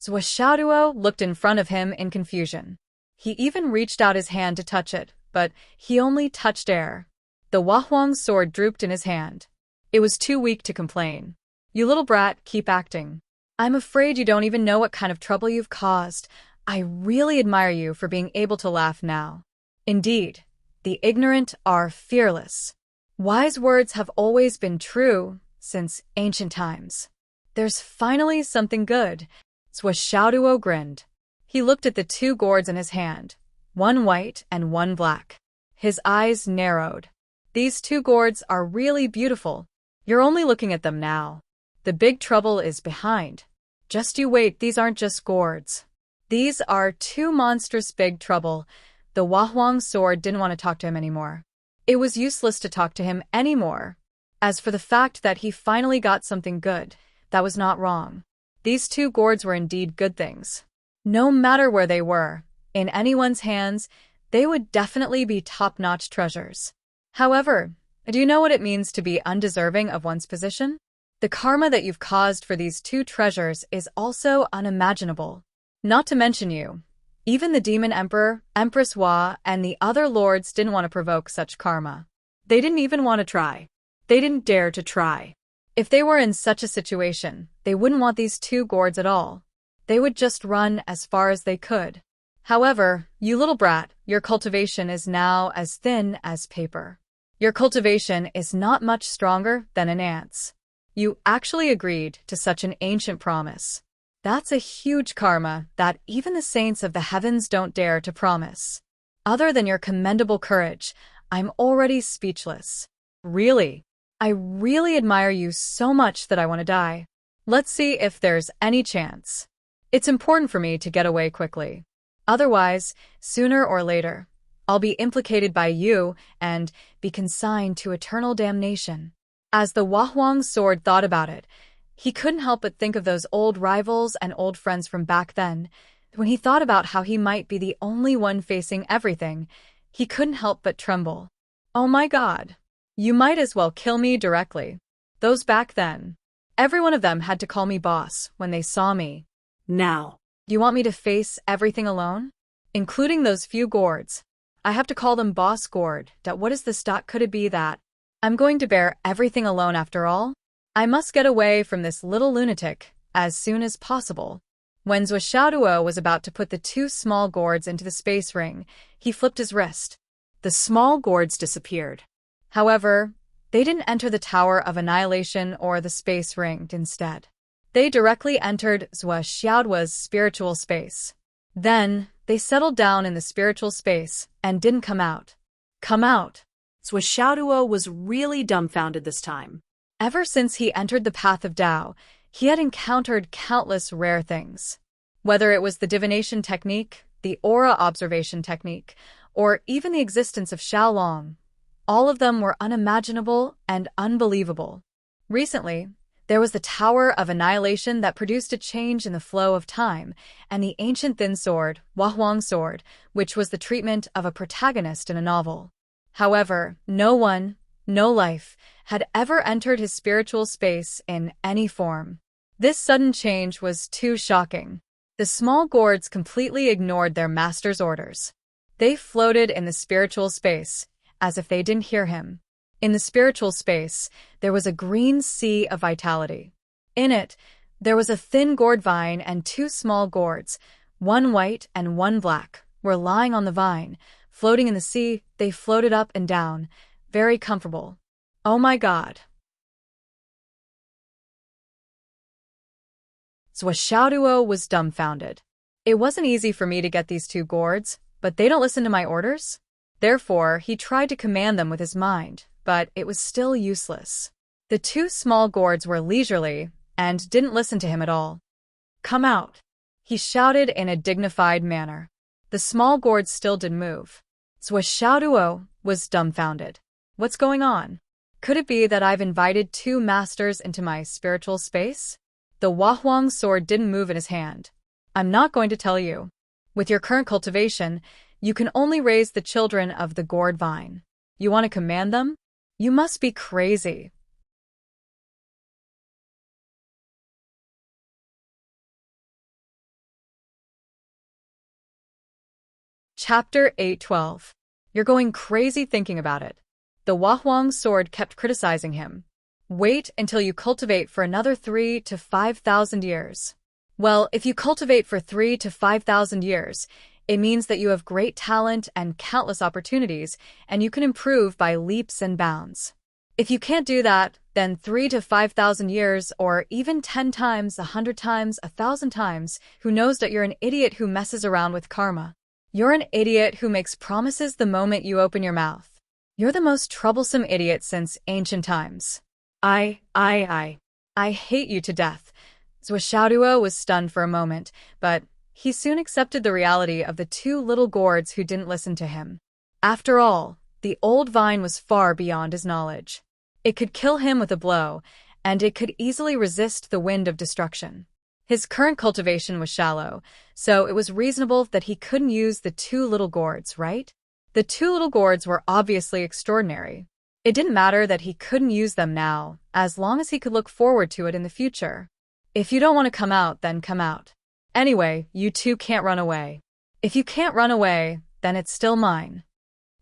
Zhuo looked in front of him in confusion. He even reached out his hand to touch it, but he only touched air. The Wahuang's sword drooped in his hand. It was too weak to complain. "You little brat, keep acting. I'm afraid you don't even know what kind of trouble you've caused. I really admire you for being able to laugh now. Indeed, the ignorant are fearless." Wise words have always been true since ancient times. There's finally something good. Zhuo grinned. He looked at the two gourds in his hand, one white and one black. His eyes narrowed. These two gourds are really beautiful. You're only looking at them now. The big trouble is behind. Just you wait, these aren't just gourds. These are two monstrous big trouble. The Wahuang sword didn't want to talk to him anymore. It was useless to talk to him anymore. As for the fact that he finally got something good, that was not wrong. These two gourds were indeed good things. No matter where they were, in anyone's hands, they would definitely be top-notch treasures. However, do you know what it means to be undeserving of one's position? The karma that you've caused for these two treasures is also unimaginable. Not to mention you. Even the Demon Emperor, Empress Hua, and the other lords didn't want to provoke such karma. They didn't even want to try. They didn't dare to try. If they were in such a situation, they wouldn't want these two gourds at all. They would just run as far as they could. However, you little brat, your cultivation is now as thin as paper. Your cultivation is not much stronger than an ant's. You actually agreed to such an ancient promise. That's a huge karma that even the saints of the heavens don't dare to promise. Other than your commendable courage, I'm already speechless. Really? I really admire you so much that I want to die. Let's see if there's any chance. It's important for me to get away quickly. Otherwise, sooner or later, I'll be implicated by you and be consigned to eternal damnation. As the Wahuang sword thought about it, he couldn't help but think of those old rivals and old friends from back then. When he thought about how he might be the only one facing everything, he couldn't help but tremble. Oh my God. You might as well kill me directly. Those back then. Every one of them had to call me boss when they saw me. Now. You want me to face everything alone? Including those few gourds. I have to call them Boss Gourd. What is the stock? Could it be that I'm going to bear everything alone after all? I must get away from this little lunatic as soon as possible. When Zhou Xiaoduo was about to put the two small gourds into the space ring, he flipped his wrist. The small gourds disappeared. However, they didn't enter the Tower of Annihilation or the space ring instead. They directly entered Zhou Xiaoduo's spiritual space. Then, they settled down in the spiritual space and didn't come out. Come out. Zhou Xiaoduo was really dumbfounded this time. Ever since he entered the path of Tao, he had encountered countless rare things. Whether it was the divination technique, the aura observation technique, or even the existence of Xiaolong, all of them were unimaginable and unbelievable. Recently, there was the Tower of Annihilation that produced a change in the flow of time, and the ancient thin sword, Wahuang sword, which was the treatment of a protagonist in a novel. However, no one, no life, had ever entered his spiritual space in any form. This sudden change was too shocking. The small gourds completely ignored their master's orders. They floated in the spiritual space, as if they didn't hear him. In the spiritual space, there was a green sea of vitality. In it, there was a thin gourd vine, and two small gourds, one white and one black, were lying on the vine. Floating in the sea, they floated up and down, very comfortable. Oh my God. Zhou Xiaoduo was dumbfounded. It wasn't easy for me to get these two gourds, but they don't listen to my orders? Therefore, he tried to command them with his mind, but it was still useless. The two small gourds were leisurely and didn't listen to him at all. Come out, he shouted in a dignified manner. The small gourds still didn't move. Zhou Xiaoduo was dumbfounded. What's going on? Could it be that I've invited two masters into my spiritual space? The Wahuang sword didn't move in his hand. I'm not going to tell you. With your current cultivation, you can only raise the children of the gourd vine. You want to command them? You must be crazy. Chapter 8:12. You're going crazy thinking about it. The Wahuang sword kept criticizing him. Wait until you cultivate for another 3,000 to 5,000 years. Well, if you cultivate for 3,000 to 5,000 years, it means that you have great talent and countless opportunities, and you can improve by leaps and bounds. If you can't do that, then 3,000 to 5,000 years, or even 10 times, 100 times, 1,000 times, who knows that you're an idiot who messes around with karma. You're an idiot who makes promises the moment you open your mouth. You're the most troublesome idiot since ancient times. I hate you to death. Zhou Xiaoduo was stunned for a moment, but he soon accepted the reality of the two little gourds who didn't listen to him. After all, the old vine was far beyond his knowledge. It could kill him with a blow, and it could easily resist the wind of destruction. His current cultivation was shallow, so it was reasonable that he couldn't use the two little gourds, right? The two little gourds were obviously extraordinary. It didn't matter that he couldn't use them now, as long as he could look forward to it in the future. If you don't want to come out, then come out. Anyway, you two can't run away. If you can't run away, then it's still mine.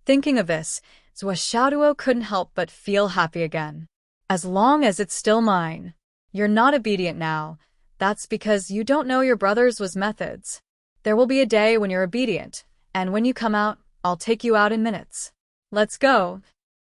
Thinking of this, Zhou Xiaoduo couldn't help but feel happy again. As long as it's still mine. You're not obedient now. That's because you don't know your brother's methods. There will be a day when you're obedient, and when you come out, I'll take you out in minutes. Let's go.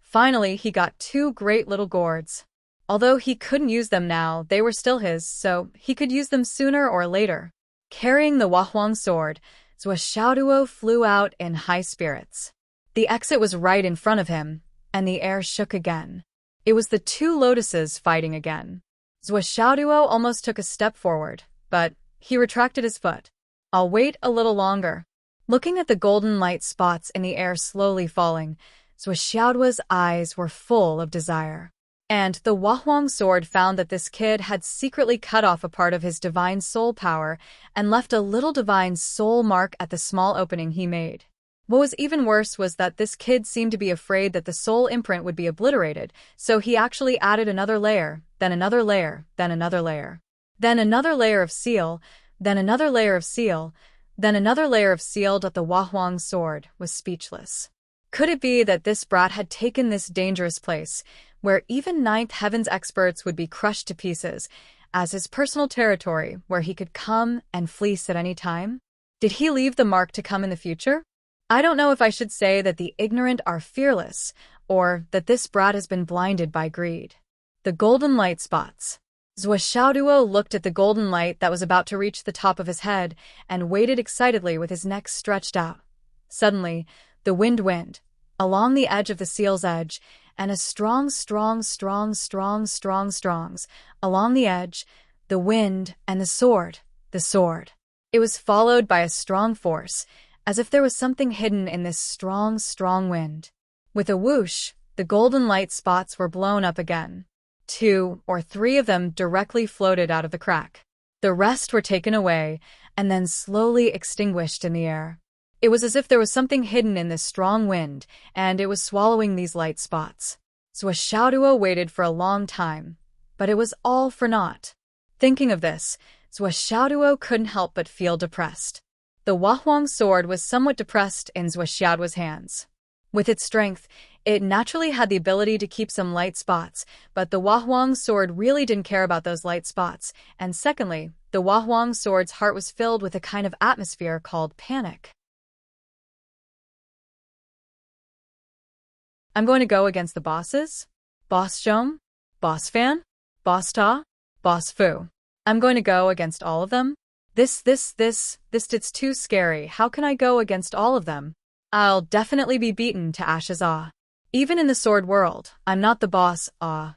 Finally, he got two great little gourds. Although he couldn't use them now, they were still his, so he could use them sooner or later. Carrying the Wahuang sword, Zhou Xiaoduo flew out in high spirits. The exit was right in front of him, and the air shook again. It was the two lotuses fighting again. Xiaoduo almost took a step forward, but he retracted his foot. I'll wait a little longer. Looking at the golden light spots in the air slowly falling, Xiaoduo's eyes were full of desire. And the Huahuang sword found that this kid had secretly cut off a part of his divine soul power and left a little divine soul mark at the small opening he made. What was even worse was that this kid seemed to be afraid that the soul imprint would be obliterated, so he actually added another layer, then another layer, then another layer. Then another layer of seal, then another layer of seal, then another layer of seal. The Huahuang sword was speechless. Could it be that this brat had taken this dangerous place, where even ninth heaven's experts would be crushed to pieces, as his personal territory where he could come and fleece at any time? Did he leave the mark to come in the future? I don't know if I should say that the ignorant are fearless, or that this brat has been blinded by greed. The golden light spots. Xiaoduo looked at the golden light that was about to reach the top of his head and waited excitedly with his neck stretched out. Suddenly, the wind along the edge of the seal's edge, and a strongs along the edge, the wind and the sword. It was followed by a strong force, as if there was something hidden in this strong wind. With a whoosh, the golden light spots were blown up again. 2 or 3 of them directly floated out of the crack. The rest were taken away, and then slowly extinguished in the air. It was as if there was something hidden in this strong wind, and it was swallowing these light spots. Xiaoduo waited for a long time, but it was all for naught. Thinking of this, Xiaoduo couldn't help but feel depressed. The Huahuang sword was somewhat depressed in Xiaoduo's hands. With its strength, it naturally had the ability to keep some light spots, but the Huahuang sword really didn't care about those light spots, and secondly, the Huahuang sword's heart was filled with a kind of atmosphere called panic. I'm going to go against the bosses? Boss Zhong? Boss Fan? Boss Ta? Boss Fu? I'm going to go against all of them? This, it's too scary. How can I go against all of them? I'll definitely be beaten to ashes. Even in the sword world, I'm not the boss. I'm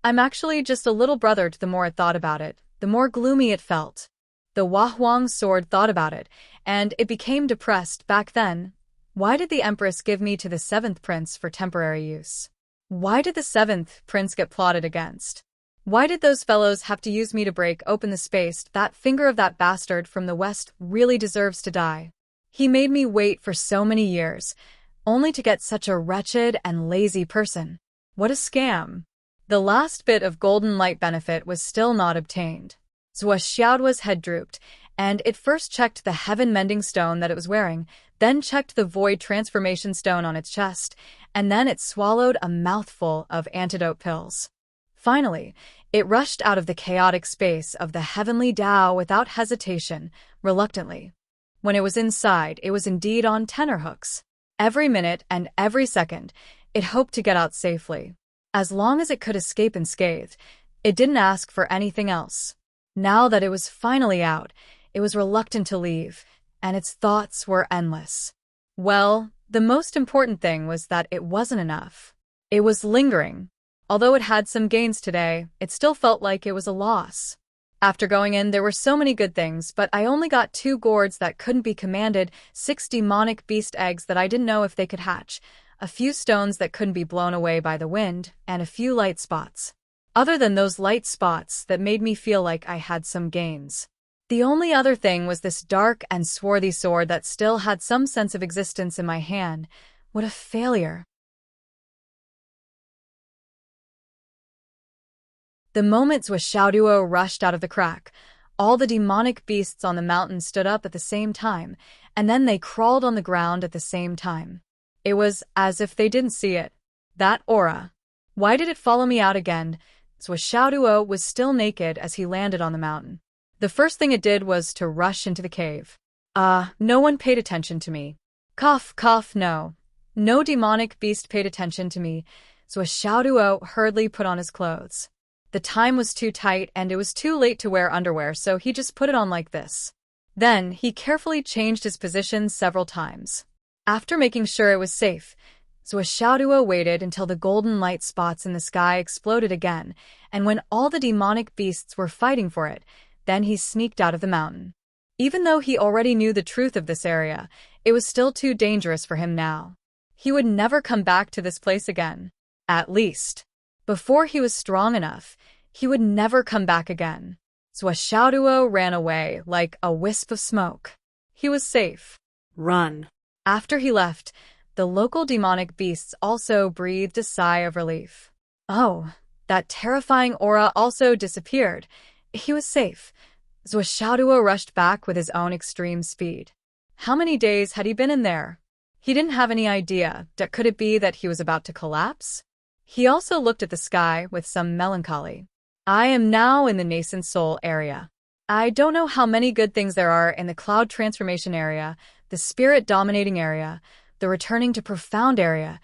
actually just a little brother. The more it thought about it, the more gloomy it felt. The Huahuang sword thought about it, and it became depressed back then. Why did the Empress give me to the 7th prince for temporary use? Why did the 7th prince get plotted against? Why did those fellows have to use me to break open the space? That finger of that bastard from the west really deserves to die. He made me wait for so many years, only to get such a wretched and lazy person. What a scam. The last bit of golden light benefit was still not obtained. Xiaoduo's head drooped, and it first checked the heaven-mending stone that it was wearing, then checked the void transformation stone on its chest, and then it swallowed a mouthful of antidote pills. Finally, it rushed out of the chaotic space of the heavenly Tao without hesitation, reluctantly. When it was inside, it was indeed on tenterhooks. Every minute and every second, it hoped to get out safely. As long as it could escape unscathed, it didn't ask for anything else. Now that it was finally out, it was reluctant to leave, and its thoughts were endless. Well, the most important thing was that it wasn't enough. It was lingering. Although it had some gains today, it still felt like it was a loss. After going in, there were so many good things, but I only got 2 gourds that couldn't be commanded, 6 demonic beast eggs that I didn't know if they could hatch, a few stones that couldn't be blown away by the wind, and a few light spots. Other than those light spots that made me feel like I had some gains. The only other thing was this dark and swarthy sword that still had some sense of existence in my hand. What a failure. The moment Xiaoduo rushed out of the crack, all the demonic beasts on the mountain stood up at the same time, and then they crawled on the ground at the same time. It was as if they didn't see it. That aura. Why did it follow me out again? Xiaoduo was still naked as he landed on the mountain. The first thing it did was to rush into the cave. No one paid attention to me. Cough, cough, no. No demonic beast paid attention to me, Xiaoduo hurriedly put on his clothes. The time was too tight and it was too late to wear underwear, so he just put it on like this. Then, he carefully changed his position several times. After making sure it was safe, Xiaoduo waited until the golden light spots in the sky exploded again, and when all the demonic beasts were fighting for it, then he sneaked out of the mountain. Even though he already knew the truth of this area, it was still too dangerous for him now. He would never come back to this place again. At least, before he was strong enough, he would never come back again. Xiaoduo ran away like a wisp of smoke. He was safe. Run. After he left, the local demonic beasts also breathed a sigh of relief. Oh, that terrifying aura also disappeared. He was safe. Xiaoduo rushed back with his own extreme speed. How many days had he been in there? He didn't have any idea. Could it be that he was about to collapse? He also looked at the sky with some melancholy. I am now in the nascent soul area. I don't know how many good things there are in the cloud transformation area, the spirit dominating area, the returning to profound area.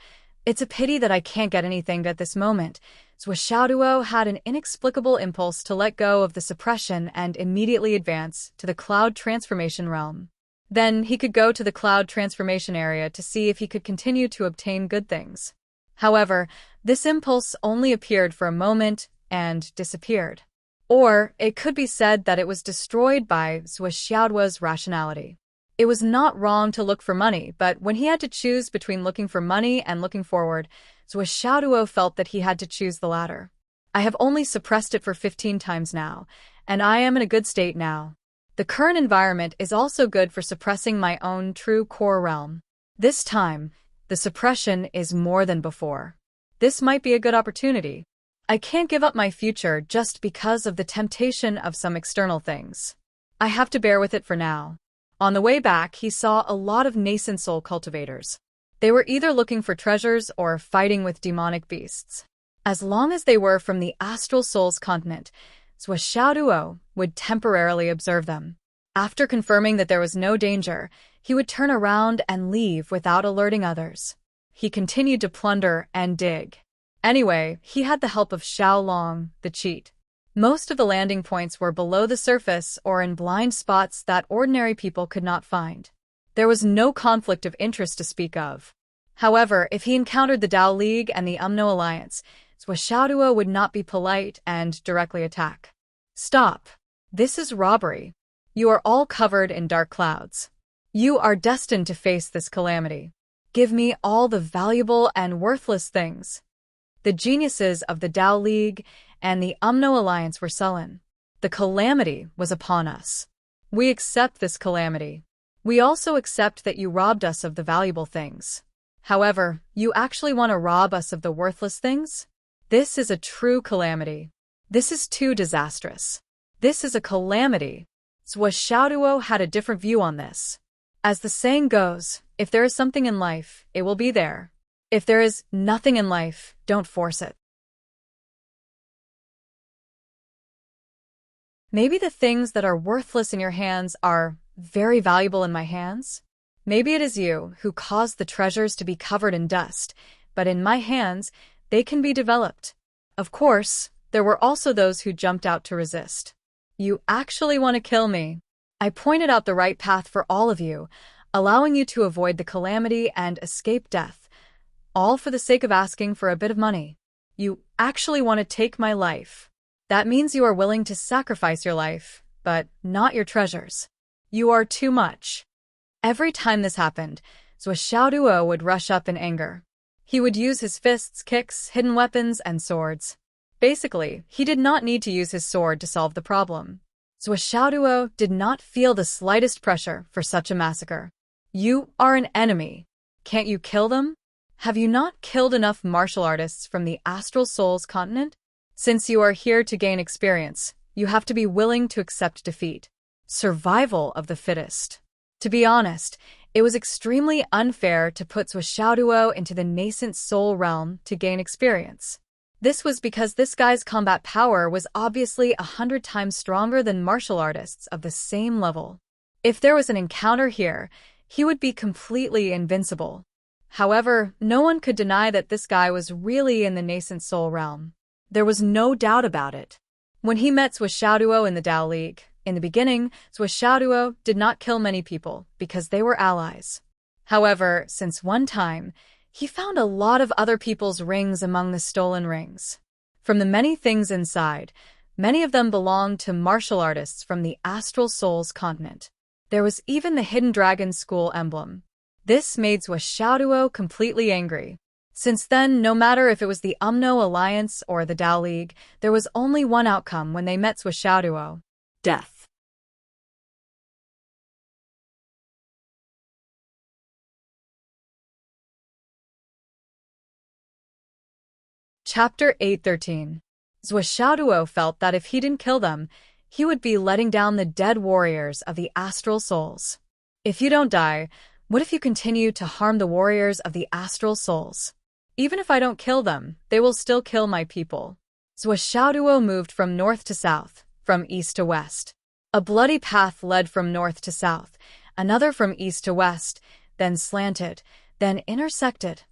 It's a pity that I can't get anything at this moment. Xiaoduo had an inexplicable impulse to let go of the suppression and immediately advance to the cloud transformation realm. Then he could go to the cloud transformation area to see if he could continue to obtain good things. However, this impulse only appeared for a moment and disappeared. Or it could be said that it was destroyed by Xiaoduo's rationality. It was not wrong to look for money, but when he had to choose between looking for money and looking forward, Xiaoduo felt that he had to choose the latter. I have only suppressed it for 15 times now, and I am in a good state now. The current environment is also good for suppressing my own true core realm. This time, the suppression is more than before. This might be a good opportunity. I can't give up my future just because of the temptation of some external things. I have to bear with it for now. On the way back, he saw a lot of nascent soul cultivators. They were either looking for treasures or fighting with demonic beasts. As long as they were from the astral soul's continent, Xiaoduo would temporarily observe them. After confirming that there was no danger, he would turn around and leave without alerting others. He continued to plunder and dig. Anyway, he had the help of Xiaolong, the cheat. Most of the landing points were below the surface or in blind spots that ordinary people could not find. There was no conflict of interest to speak of. However, if he encountered the Tao League and the Umno Alliance, Xiaoduo would not be polite and directly attack. Stop. This is robbery. You are all covered in dark clouds. You are destined to face this calamity. Give me all the valuable and worthless things. The geniuses of the Tao League and the Umno Alliance were sullen. The calamity was upon us. We accept this calamity. We also accept that you robbed us of the valuable things. However, you actually want to rob us of the worthless things? This is a true calamity. This is too disastrous. This is a calamity. Xiaoduo had a different view on this. As the saying goes, if there is something in life, it will be there. If there is nothing in life, don't force it. Maybe the things that are worthless in your hands are very valuable in my hands? Maybe it is you who caused the treasures to be covered in dust, but in my hands, they can be developed. Of course, there were also those who jumped out to resist. You actually want to kill me. I pointed out the right path for all of you, allowing you to avoid the calamity and escape death, all for the sake of asking for a bit of money. You actually want to take my life. That means you are willing to sacrifice your life, but not your treasures. You are too much. Every time this happened, Xiaoduo would rush up in anger. He would use his fists, kicks, hidden weapons, and swords. Basically, he did not need to use his sword to solve the problem. Xiaoduo did not feel the slightest pressure for such a massacre. You are an enemy. Can't you kill them? Have you not killed enough martial artists from the Astral Soul's continent? Since you are here to gain experience, you have to be willing to accept defeat. Survival of the fittest. To be honest, it was extremely unfair to put Xiaoduo into the nascent soul realm to gain experience. This was because this guy's combat power was obviously 100 times stronger than martial artists of the same level. If there was an encounter here, he would be completely invincible. However, no one could deny that this guy was really in the nascent soul realm. There was no doubt about it. When he met Xiaoduo in the Tao League, in the beginning, Xiaoduo did not kill many people because they were allies. However, since one time, he found a lot of other people's rings among the stolen rings. From the many things inside, many of them belonged to martial artists from the Astral Souls continent. There was even the Hidden Dragon School emblem. This made Zhuo completely angry. Since then, no matter if it was the Alliance or the Tao League, there was only one outcome when they met Zhuo: Death. Chapter 813. Zhuo felt that if he didn't kill them, he would be letting down the dead warriors of the Astral Souls. If you don't die, what if you continue to harm the warriors of the Astral Souls? Even if I don't kill them, they will still kill my people. Zhuo moved from north to south, from east to west. A bloody path led from north to south, another from east to west, then slanted, then intersected.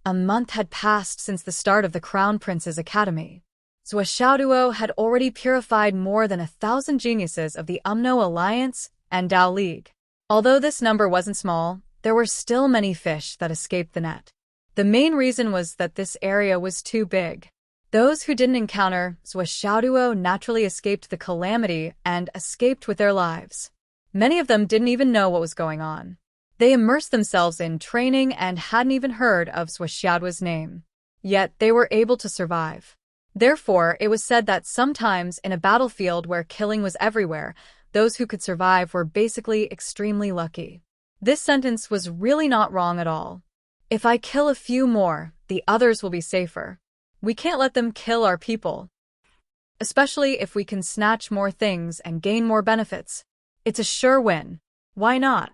A month had passed since the start of the Crown Prince's Academy. Zhuo had already purified more than 1,000 geniuses of the Alliance and Tao League. Although this number wasn't small, there were still many fish that escaped the net. The main reason was that this area was too big. Those who didn't encounter Zhuo naturally escaped the calamity and escaped with their lives. Many of them didn't even know what was going on. They immersed themselves in training and hadn't even heard of Zhuo's name. Yet they were able to survive. Therefore, it was said that sometimes in a battlefield where killing was everywhere, those who could survive were basically extremely lucky. This sentence was really not wrong at all. If I kill a few more, the others will be safer. We can't let them kill our people. Especially if we can snatch more things and gain more benefits. It's a sure win. Why not?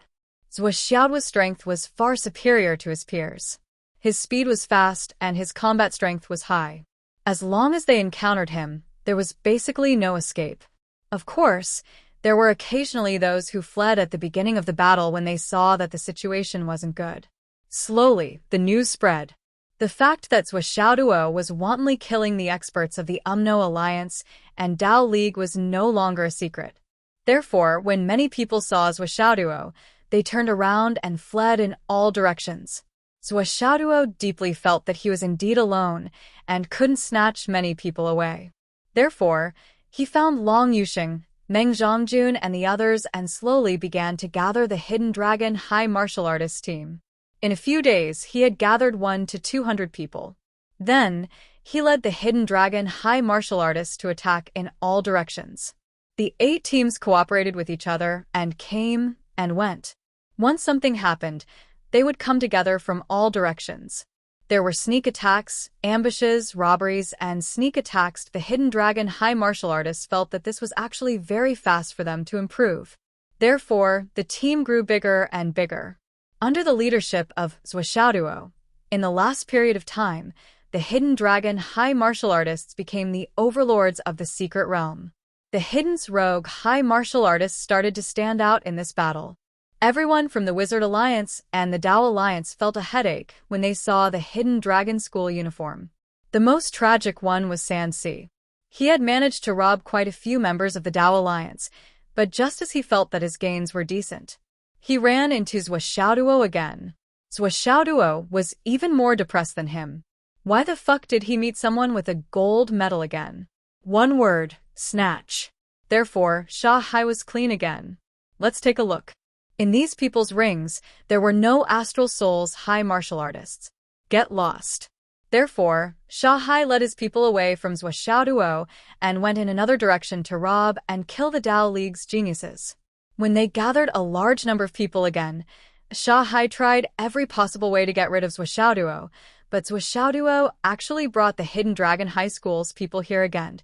Zhuo's strength was far superior to his peers. His speed was fast and his combat strength was high. As long as they encountered him, there was basically no escape. Of course, there were occasionally those who fled at the beginning of the battle when they saw that the situation wasn't good. Slowly, the news spread. The fact that Zhuo was wantonly killing the experts of the Alliance and Tao League was no longer a secret. Therefore, when many people saw Zhuo, they turned around and fled in all directions. Zhuo deeply felt that he was indeed alone and couldn't snatch many people away. Therefore, he found Long Yuxing, Meng Zhongjun, and the others and slowly began to gather the Hidden Dragon High Martial Artists team. In a few days, he had gathered 100 to 200 people. Then, he led the Hidden Dragon High Martial Artists to attack in all directions. The 8 teams cooperated with each other and came and went. Once something happened, they would come together from all directions. There were sneak attacks, ambushes, robberies, and sneak attacks. The Hidden Dragon High Martial Artists felt that this was actually very fast for them to improve. Therefore, the team grew bigger and bigger. Under the leadership of Zhuo, in the last period of time, the Hidden Dragon High Martial Artists became the overlords of the secret realm. The Hidden Rogue High Martial Artists started to stand out in this battle. Everyone from the Wizard Alliance and the Tao Alliance felt a headache when they saw the Hidden Dragon School uniform. The most tragic one was Sansi. He had managed to rob quite a few members of the Tao Alliance, but just as he felt that his gains were decent, he ran into Zhuo again. Zhuo was even more depressed than him. Why the fuck did he meet someone with a gold medal again? One word, snatch. Therefore, Shanghai was clean again. Let's take a look. In these people's rings, there were no Astral Souls High Martial Artists. Get lost. Therefore, Shanghai led his people away from Zhuo and went in another direction to rob and kill the Tao League's geniuses. When they gathered a large number of people again, Shanghai tried every possible way to get rid of Zhuo, but Zhuo actually brought the Hidden Dragon High School's people here again.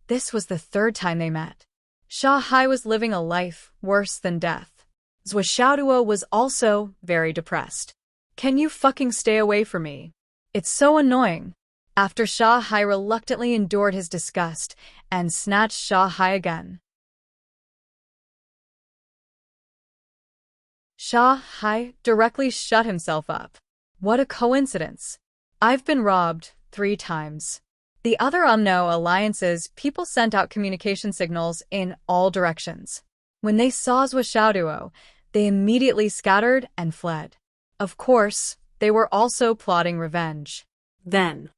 This was the 3rd time they met. Shanghai was living a life worse than death. Zhuo was also very depressed. Can you fucking stay away from me? It's so annoying. After Shanghai reluctantly endured his disgust and snatched Shanghai again. Shanghai directly shut himself up. What a coincidence. I've been robbed 3 times. The other Alliance's people sent out communication signals in all directions. When they saw Zhuo, they immediately scattered and fled. Of course, they were also plotting revenge. Then,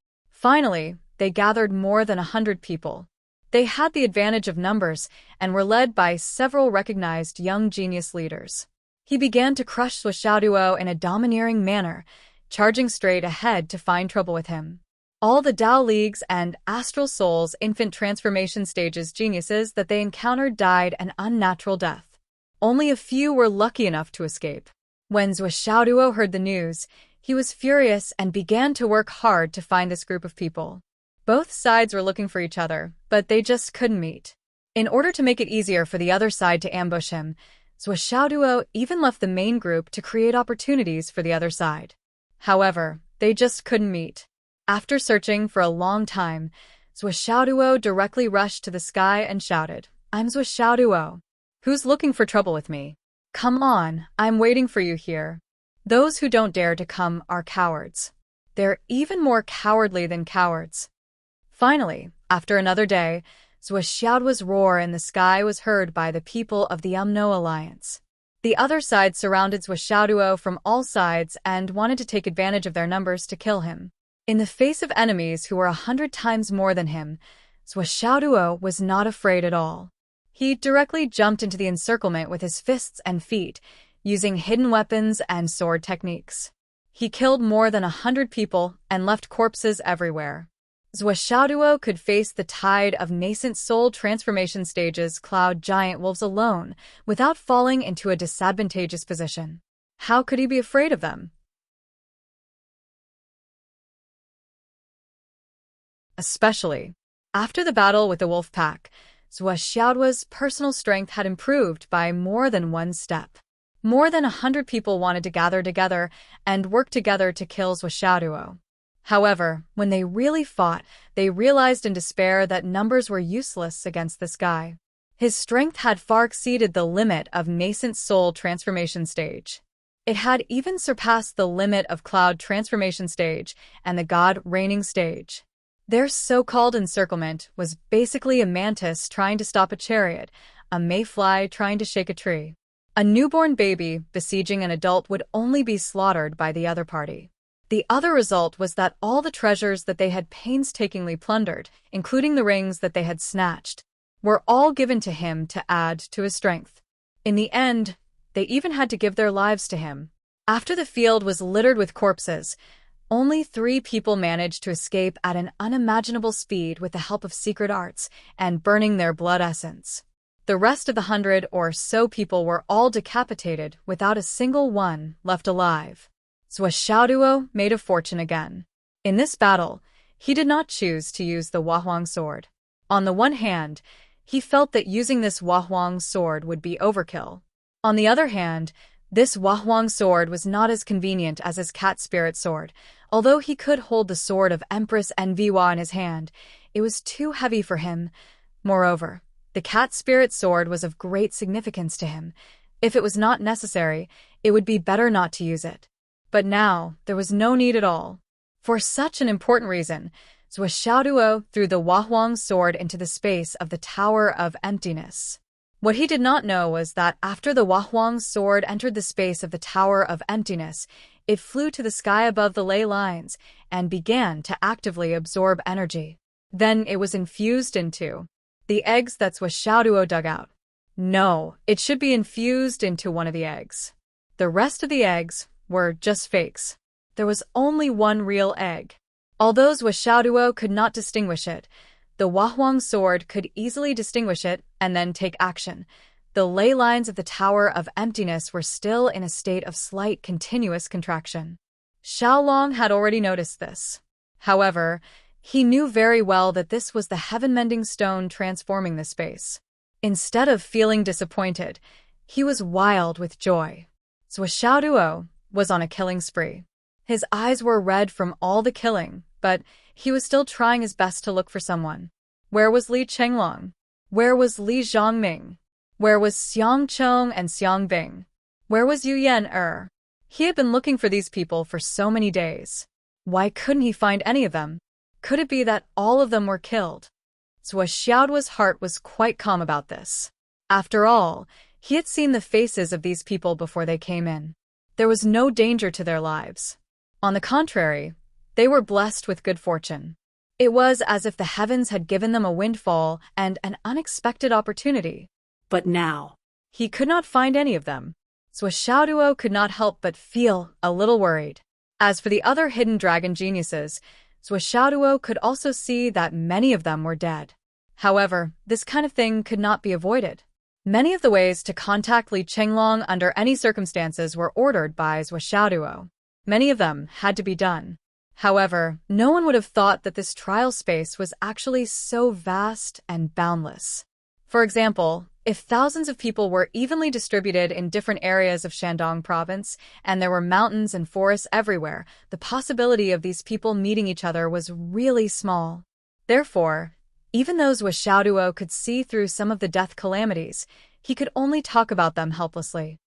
Finally, they gathered more than 100 people. They had the advantage of numbers and were led by several recognized young genius leaders. He began to crush Suoshaoduo in a domineering manner, charging straight ahead to find trouble with him. All the Tao Leagues and Astral Souls infant transformation stages geniuses that they encountered died an unnatural death. Only a few were lucky enough to escape. When Suoshaoduo heard the news, he was furious and began to work hard to find this group of people. Both sides were looking for each other, but they just couldn't meet. In order to make it easier for the other side to ambush him, Suoshaoduo even left the main group to create opportunities for the other side. However, they just couldn't meet. After searching for a long time, Suoshaoduo directly rushed to the sky and shouted, "I'm Suoshaoduo. Who's looking for trouble with me? Come on, I'm waiting for you here." Those who don't dare to come are cowards. They're even more cowardly than cowards. Finally, after another day, Suoshaoduo's roar in the sky was heard by the people of the Umno Alliance. The other side surrounded Suoshaoduo from all sides and wanted to take advantage of their numbers to kill him. In the face of enemies who were 100 times more than him, Suoshaoduo was not afraid at all. He directly jumped into the encirclement with his fists and feet, using hidden weapons and sword techniques. He killed more than 100 people and left corpses everywhere. Suoshaoduo could face the tide of nascent soul transformation stages cloud giant wolves alone, without falling into a disadvantageous position. How could he be afraid of them? Especially after the battle with the wolf pack, Suoshaoduo's personal strength had improved by more than one step. More than 100 people wanted to gather together and work together to kill Suoshaoduo. However, when they really fought, they realized in despair that numbers were useless against this guy. His strength had far exceeded the limit of nascent soul transformation stage. It had even surpassed the limit of cloud transformation stage and the god reigning stage. Their so-called encirclement was basically a mantis trying to stop a chariot, a mayfly trying to shake a tree. A newborn baby besieging an adult would only be slaughtered by the other party. The other result was that all the treasures that they had painstakingly plundered, including the rings that they had snatched, were all given to him to add to his strength. In the end, they even had to give their lives to him. After the field was littered with corpses, only 3 people managed to escape at an unimaginable speed with the help of secret arts and burning their blood essence. The rest of the 100 or so people were all decapitated without a single one left alive. Suoshaoduo made a fortune again. In this battle, he did not choose to use the Wahuang sword. On the one hand, he felt that using this Wahuang sword would be overkill. On the other hand, this Wahuang sword was not as convenient as his cat spirit sword. Although he could hold the sword of Empress Enviwa in his hand, it was too heavy for him. Moreover, the cat spirit sword was of great significance to him. If it was not necessary, it would be better not to use it. But now, there was no need at all. For such an important reason, Suoshaoduo threw the Wahuang sword into the space of the Tower of Emptiness. What he did not know was that after the Wahuang sword entered the space of the Tower of Emptiness, it flew to the sky above the ley lines and began to actively absorb energy. Then it was infused into the eggs that Suoshaoduo dug out. No, it should be infused into one of the eggs. The rest of the eggs were just fakes. There was only one real egg. Although Suoshaoduo could not distinguish it, the Wahuang sword could easily distinguish it and then take action. The ley lines of the Tower of Emptiness were still in a state of slight continuous contraction. Xiaolong had already noticed this. However, he knew very well that this was the heaven-mending stone transforming the space. Instead of feeling disappointed, he was wild with joy. Suoshaoduo was on a killing spree. His eyes were red from all the killing, but he was still trying his best to look for someone. Where was Li Chenglong? Where was Li Zhongming? Where was Xiang Chong and Xiang Bing? Where was Yu Yan Er? He had been looking for these people for so many days. Why couldn't he find any of them? Could it be that all of them were killed? Suoshaoduo's heart was quite calm about this. After all, he had seen the faces of these people before they came in. There was no danger to their lives. On the contrary, they were blessed with good fortune. It was as if the heavens had given them a windfall and an unexpected opportunity. But now, He could not find any of them. Zhuo could not help but feel a little worried. As for the other hidden dragon geniuses, Zhuo could also see that many of them were dead. However, this kind of thing could not be avoided. Many of the ways to contact Li Qinglong under any circumstances were ordered by Zhuo. Many of them had to be done. However, no one would have thought that this trial space was actually so vast and boundless. For example, if thousands of people were evenly distributed in different areas of Shandong province, and there were mountains and forests everywhere, the possibility of these people meeting each other was really small. Therefore, even though Zhuo could see through some of the death calamities, he could only talk about them helplessly.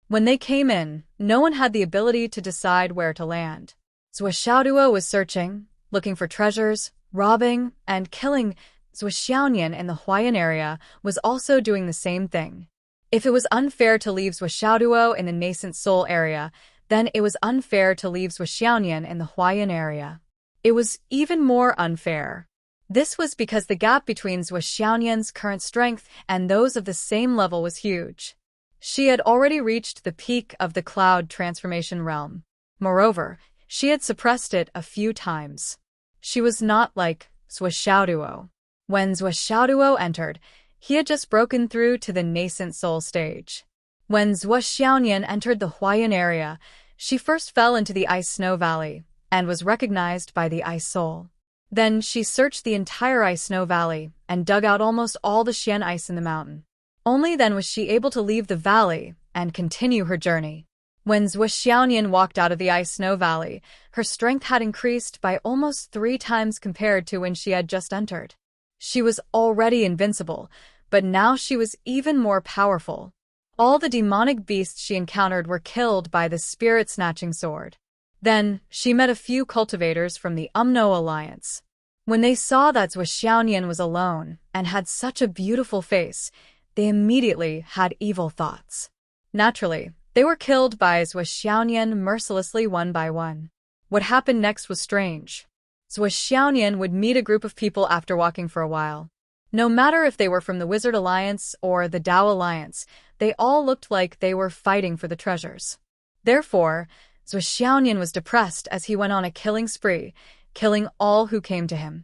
When they came in, no one had the ability to decide where to land. Zhuo was searching, looking for treasures, robbing, and killing. Zhuo in the Huayan area was also doing the same thing. If it was unfair to leave Zhuo in the nascent Seoul area, then it was unfair to leave Zhuo in the Huayan area. It was even more unfair. This was because the gap between Zhuo's current strength and those of the same level was huge. She had already reached the peak of the cloud transformation realm. Moreover, she had suppressed it a few times. She was not like Zhuo. When Zhuo entered, he had just broken through to the nascent soul stage. When Zhuo entered the Huayan area, she first fell into the ice snow valley and was recognized by the ice soul. Then she searched the entire ice snow valley and dug out almost all the Xian ice in the mountain. Only then was she able to leave the valley and continue her journey. When Zhuo walked out of the ice snow valley, her strength had increased by almost 3 times compared to when she had just entered. She was already invincible, but now she was even more powerful. All the demonic beasts she encountered were killed by the spirit-snatching sword. Then, she met a few cultivators from the Umno Alliance. When they saw that Zhuo was alone and had such a beautiful face, they immediately had evil thoughts. Naturally, they were killed by Zhuo mercilessly one by one. What happened next was strange. Zhuo would meet a group of people after walking for a while. No matter if they were from the Wizard Alliance or the Dao Alliance, they all looked like they were fighting for the treasures. Therefore, Zhuo was depressed as he went on a killing spree, killing all who came to him.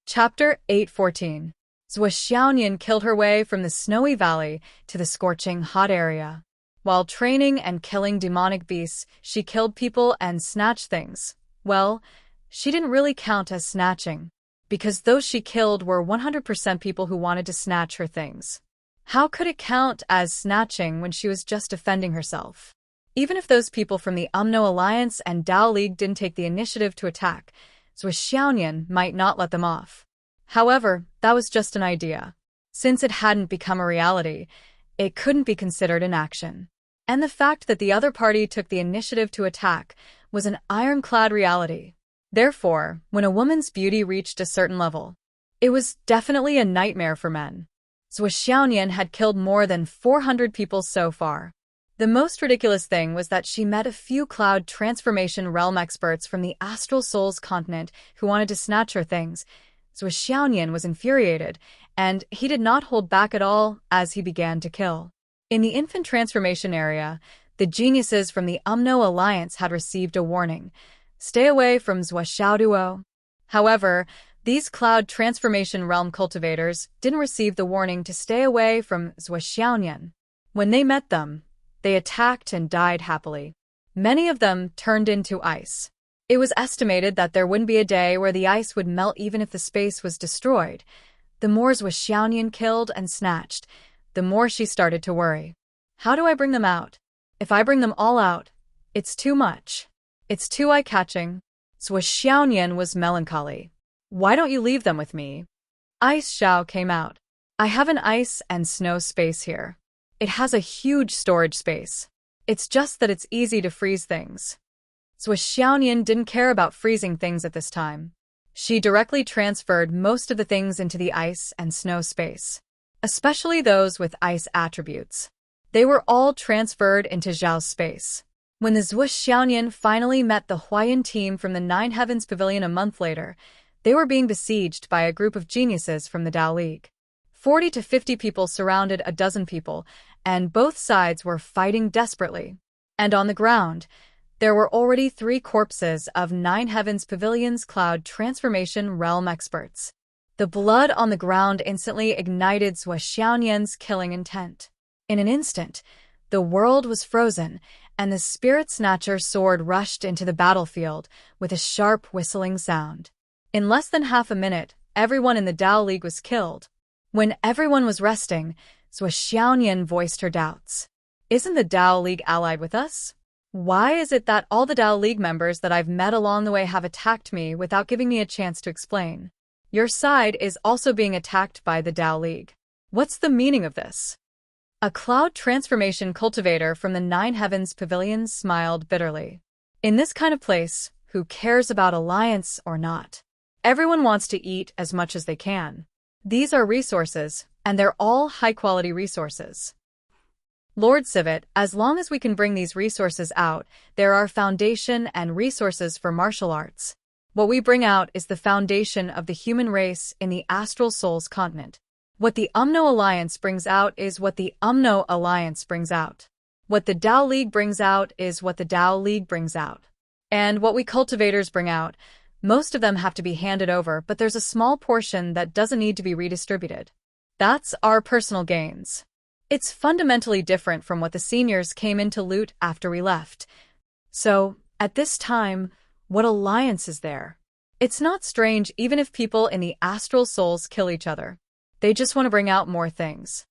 Chapter 814. Zhuo killed her way from the snowy valley to the scorching hot area. While training and killing demonic beasts, she killed people and snatched things. Well, she didn't really count as snatching, because those she killed were 100% people who wanted to snatch her things. How could it count as snatching when she was just defending herself? Even if those people from the Umno Alliance and Dao League didn't take the initiative to attack, Zhuo might not let them off. However, that was just an idea. Since it hadn't become a reality, it couldn't be considered an action. And the fact that the other party took the initiative to attack was an ironclad reality. Therefore, when a woman's beauty reached a certain level, it was definitely a nightmare for men. Zhuo had killed more than 400 people so far. The most ridiculous thing was that she met a few cloud transformation realm experts from the Astral Souls continent who wanted to snatch her things. Zhuo was infuriated, and he did not hold back at all as he began to kill. In the infant transformation area, the geniuses from the Umno Alliance had received a warning: stay away from Zhuo. However, these cloud transformation realm cultivators didn't receive the warning to stay away from Zhuo. When they met them, they attacked and died happily. Many of them turned into ice. It was estimated that there wouldn't be a day where the ice would melt even if the space was destroyed. The more Zhuo killed and snatched, the more she started to worry. How do I bring them out? If I bring them all out, it's too much. It's too eye-catching. Zhuo was melancholy. Why don't you leave them with me? Ice Xiao came out. I have an ice and snow space here. It has a huge storage space. It's just that it's easy to freeze things. Zhou Xiaoyan didn't care about freezing things at this time. She directly transferred most of the things into the ice and snow space, especially those with ice attributes. They were all transferred into Zhao's space. When the Zhou Xiaoyan finally met the Huayan team from the Nine Heavens Pavilion a month later, they were being besieged by a group of geniuses from the Tao League. 40 to 50 people surrounded a dozen people, and both sides were fighting desperately. And on the ground, there were already 3 corpses of Nine Heavens Pavilion's cloud transformation realm experts. The blood on the ground instantly ignited Zhou Xiaoyan's killing intent. In an instant, the world was frozen, and the Spirit Snatcher sword rushed into the battlefield with a sharp whistling sound. In less than half a minute, everyone in the Tao League was killed. When everyone was resting, Zhou Xiaoyan voiced her doubts. Isn't the Tao League allied with us? Why is it that all the Tao League members that I've met along the way have attacked me without giving me a chance to explain? Your side is also being attacked by the Tao League. What's the meaning of this? A cloud transformation cultivator from the Nine Heavens Pavilion smiled bitterly. In this kind of place, who cares about alliance or not? Everyone wants to eat as much as they can. These are resources, and they're all high-quality resources. Lord Civet, as long as we can bring these resources out, there are foundation and resources for martial arts. What we bring out is the foundation of the human race in the Astral Souls continent. What the Umno Alliance brings out is what the Umno Alliance brings out. What the Tao League brings out is what the Tao League brings out. And what we cultivators bring out, most of them have to be handed over, but there's a small portion that doesn't need to be redistributed. That's our personal gains. It's fundamentally different from what the seniors came in to loot after we left. So, at this time, what alliance is there? It's not strange even if people in the Astral Souls kill each other. They just want to bring out more things.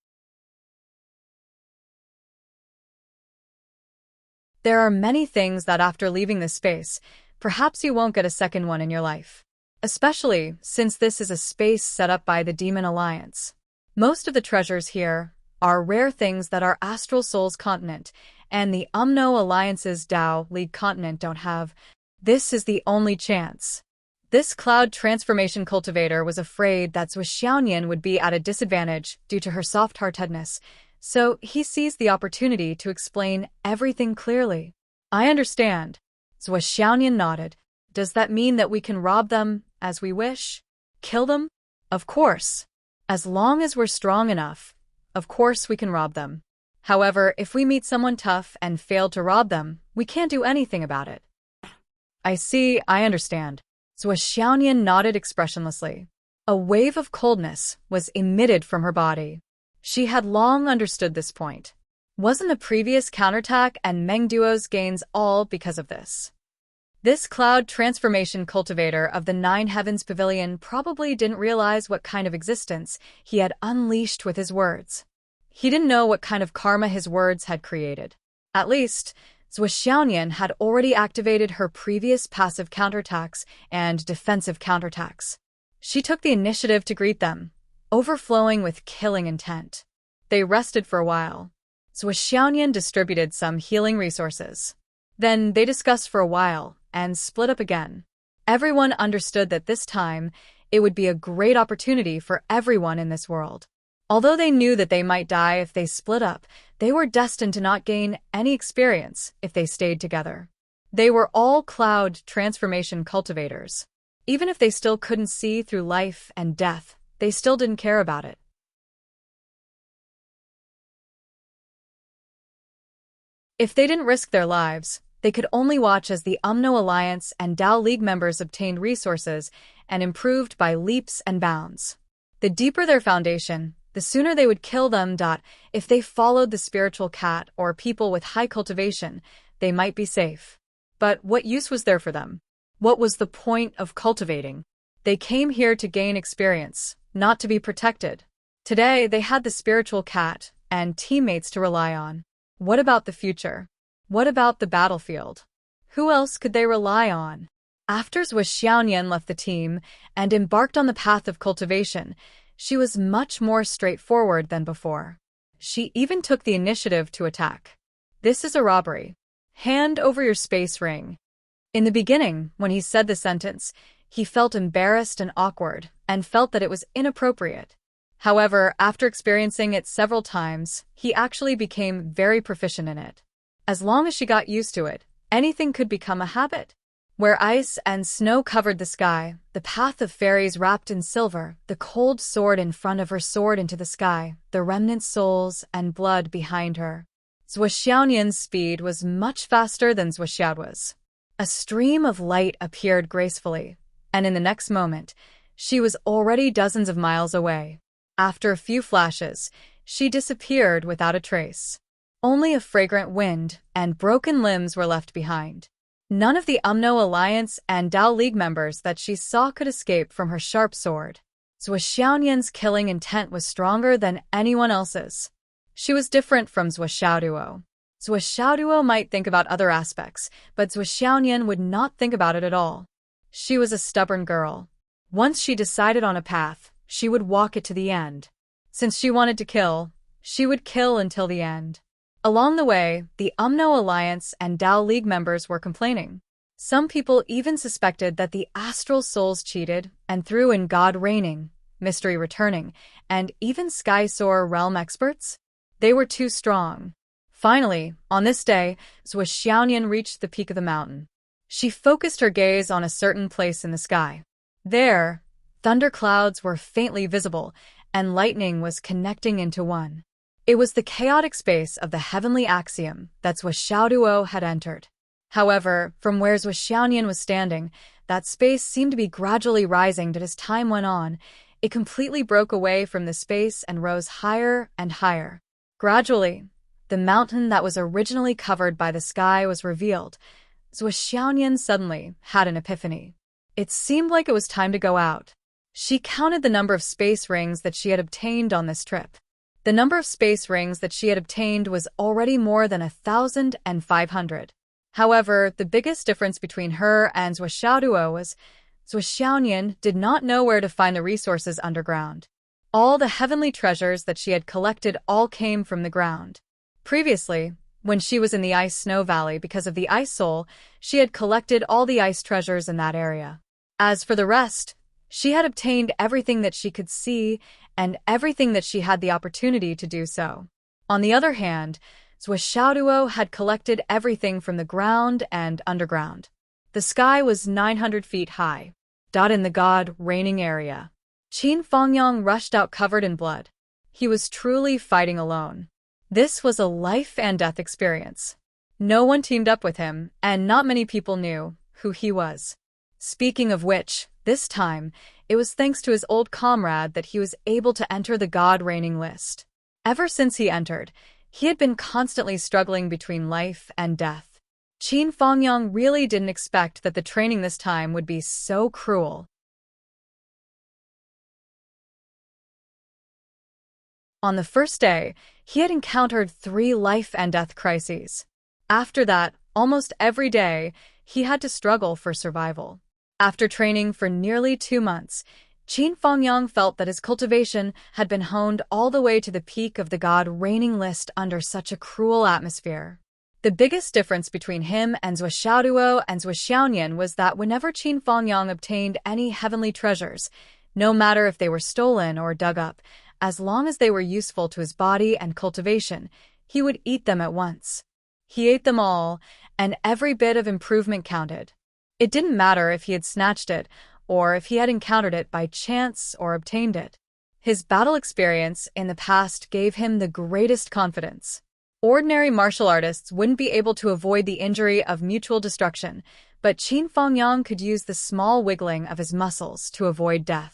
There are many things that after leaving this space, perhaps you won't get a second one in your life. Especially since this is a space set up by the Demon Alliance. Most of the treasures here are rare things that our Astral Souls continent and the Umno Alliance's Tao League continent don't have. This is the only chance. This cloud transformation cultivator was afraid that Zhou Xiaoyan would be at a disadvantage due to her soft-heartedness, so he seized the opportunity to explain everything clearly. I understand. Zhou Xiaoyan nodded. Does that mean that we can rob them as we wish? Kill them? Of course. As long as we're strong enough, of course we can rob them. However, if we meet someone tough and fail to rob them, we can't do anything about it. I see, I understand. Zhou Xiaoyan nodded expressionlessly. A wave of coldness was emitted from her body. She had long understood this point. Wasn't the previous counterattack and Meng Duo's gains all because of this? This cloud transformation cultivator of the Nine Heavens Pavilion probably didn't realize what kind of existence he had unleashed with his words. He didn't know what kind of karma his words had created. At least, Zhou Xiaoyan had already activated her previous passive counterattacks and defensive counterattacks. She took the initiative to greet them, overflowing with killing intent. They rested for a while. Zhou Xiaoyan distributed some healing resources. Then they discussed for a while and split up again. Everyone understood that this time it would be a great opportunity for everyone in this world. Although they knew that they might die if they split up, they were destined to not gain any experience if they stayed together. They were all cloud transformation cultivators. Even if they still couldn't see through life and death, they still didn't care about it. If they didn't risk their lives, they could only watch as the Umno Alliance and Tao League members obtained resources and improved by leaps and bounds. The deeper their foundation, the sooner they would kill them. If they followed the spiritual cat or people with high cultivation, they might be safe. But what use was there for them? What was the point of cultivating? They came here to gain experience, not to be protected. Today, they had the spiritual cat and teammates to rely on. What about the future? What about the battlefield? Who else could they rely on? After Zhou Xiaoyan left the team and embarked on the path of cultivation, she was much more straightforward than before. She even took the initiative to attack. This is a robbery. Hand over your space ring. In the beginning, when he said the sentence, he felt embarrassed and awkward, and felt that it was inappropriate. However, after experiencing it several times, he actually became very proficient in it. As long as she got used to it, anything could become a habit. Where ice and snow covered the sky, the path of fairies wrapped in silver, the cold sword in front of her soared into the sky, the remnant souls and blood behind her. Zhuo Xiaonian's speed was much faster than Zhuo Xiaoduo's. A stream of light appeared gracefully, and in the next moment, she was already dozens of miles away. After a few flashes, she disappeared without a trace. Only a fragrant wind and broken limbs were left behind. None of the UMNO Alliance and Dao League members that she saw could escape from her sharp sword. Zhuo Xiaonian's killing intent was stronger than anyone else's. She was different from Zhuo Xiaoduo. Zhuo Xiaoduo might think about other aspects, but Zhuo Xiaonian would not think about it at all. She was a stubborn girl. Once she decided on a path, she would walk it to the end. Since she wanted to kill, she would kill until the end. Along the way, the UMNO Alliance and Dao League members were complaining. Some people even suspected that the astral souls cheated and threw in God reigning, mystery returning, and even Sky Soar realm experts. They were too strong. Finally, on this day, Zhuo Xiaonian reached the peak of the mountain. She focused her gaze on a certain place in the sky. There, thunderclouds were faintly visible, and lightning was connecting into one. It was the chaotic space of the heavenly axiom that Zhuo Xiaoduo had entered. However, from where Zhuo Xiaonian was standing, that space seemed to be gradually rising, but as time went on, it completely broke away from the space and rose higher and higher. Gradually, the mountain that was originally covered by the sky was revealed. Zhuo Xiaonian suddenly had an epiphany. It seemed like it was time to go out. She counted the number of space rings that she had obtained on this trip. The number of space rings that she had obtained was already more than 1,500. However, the biggest difference between her and Zhuo Xiaoduo was Zhuo Xiaonian did not know where to find the resources underground. All the heavenly treasures that she had collected all came from the ground. Previously, when she was in the Ice Snow Valley because of the Ice Soul, she had collected all the ice treasures in that area. As for the rest, she had obtained everything that she could see and everything that she had the opportunity to do so. On the other hand, Zhuo Xiaoduo had collected everything from the ground and underground. The sky was 900 feet high, in the God reigning area. Qin Fengyang rushed out covered in blood. He was truly fighting alone. This was a life and death experience. No one teamed up with him, and not many people knew who he was. Speaking of which, this time, it was thanks to his old comrade that he was able to enter the God reigning list. Ever since he entered, he had been constantly struggling between life and death. Qin Fengyang really didn't expect that the training this time would be so cruel. On the first day, he had encountered 3 life and death crises. After that, almost every day, he had to struggle for survival. After training for nearly 2 months, Qin Fengyang felt that his cultivation had been honed all the way to the peak of the God reigning list under such a cruel atmosphere. The biggest difference between him and Zhuo Xiaoduo and Zhuo Xiaonian was that whenever Qin Fengyang obtained any heavenly treasures, no matter if they were stolen or dug up, as long as they were useful to his body and cultivation, he would eat them at once. He ate them all, and every bit of improvement counted. It didn't matter if he had snatched it, or if he had encountered it by chance or obtained it. His battle experience in the past gave him the greatest confidence. Ordinary martial artists wouldn't be able to avoid the injury of mutual destruction, but Qin Fengyang could use the small wiggling of his muscles to avoid death.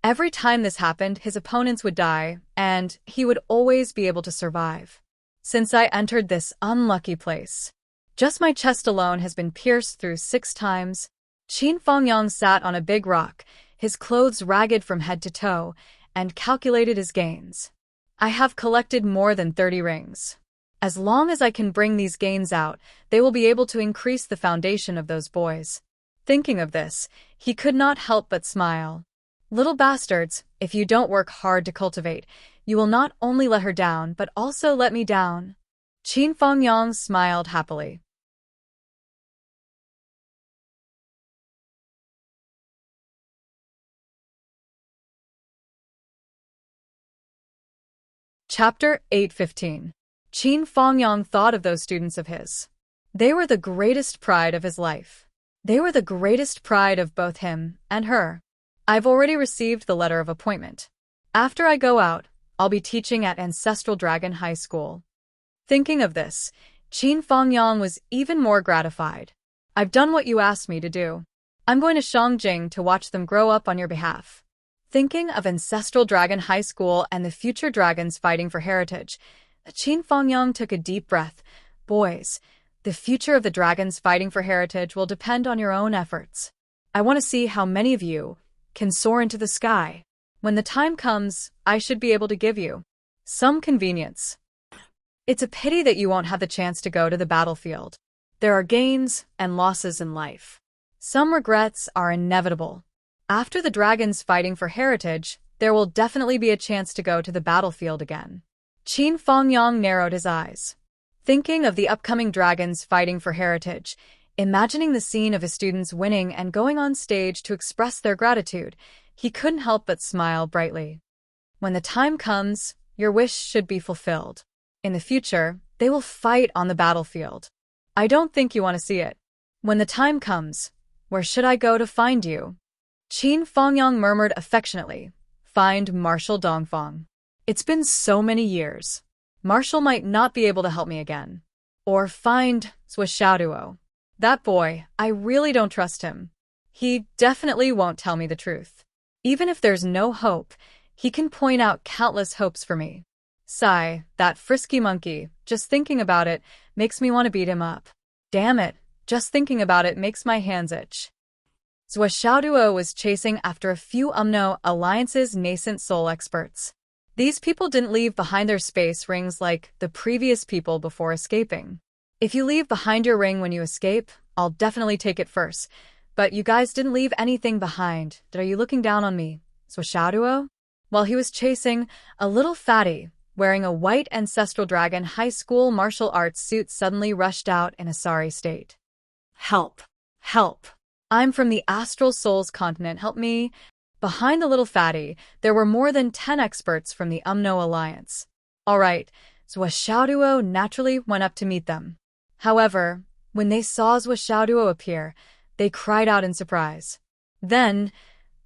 Every time this happened, his opponents would die, and he would always be able to survive. Since I entered this unlucky place, just my chest alone has been pierced through 6 times. Qin Fengyang sat on a big rock, his clothes ragged from head to toe, and calculated his gains. I have collected more than 30 rings. As long as I can bring these gains out, they will be able to increase the foundation of those boys. Thinking of this, he could not help but smile. Little bastards, if you don't work hard to cultivate, you will not only let her down but also let me down. Qin Fengyang smiled happily. Chapter 8:15. Qin Fongyang thought of those students of his. They were the greatest pride of his life. They were the greatest pride of both him and her. I've already received the letter of appointment. After I go out, I'll be teaching at Ancestral Dragon High School. Thinking of this, Qin Fongyang was even more gratified. I've done what you asked me to do. I'm going to Shangjing to watch them grow up on your behalf. Thinking of Ancestral Dragon High School and the future dragons fighting for heritage, Qin Fongyang took a deep breath. Boys, the future of the dragons fighting for heritage will depend on your own efforts. I want to see how many of you can soar into the sky. When the time comes, I should be able to give you some convenience. It's a pity that you won't have the chance to go to the battlefield. There are gains and losses in life. Some regrets are inevitable. After the dragons fighting for heritage, there will definitely be a chance to go to the battlefield again. Qin Fongyang narrowed his eyes. Thinking of the upcoming dragons fighting for heritage, imagining the scene of his students winning and going on stage to express their gratitude, he couldn't help but smile brightly. When the time comes, your wish should be fulfilled. In the future, they will fight on the battlefield. I don't think you want to see it. When the time comes, where should I go to find you? Qin Fongyang murmured affectionately. Find Marshal Dongfang. It's been so many years. Marshal might not be able to help me again. Or find Zhuo. That boy, I really don't trust him. He definitely won't tell me the truth. Even if there's no hope, he can point out countless hopes for me. Sigh, that frisky monkey, just thinking about it makes me want to beat him up. Damn it, just thinking about it makes my hands itch. Zhuo was chasing after a few Alliance's nascent soul experts. These people didn't leave behind their space rings like the previous people before escaping. If you leave behind your ring when you escape, I'll definitely take it first. But you guys didn't leave anything behind. Are you looking down on me, Zhuo? While he was chasing, a little fatty, wearing a white Ancestral Dragon High School martial arts suit suddenly rushed out in a sorry state. Help! Help! I'm from the Astral Souls continent, help me! Behind the little fatty, there were more than 10 experts from the Alliance. Alright, Zhuo naturally went up to meet them. However, when they saw Zhuo appear, they cried out in surprise. Then,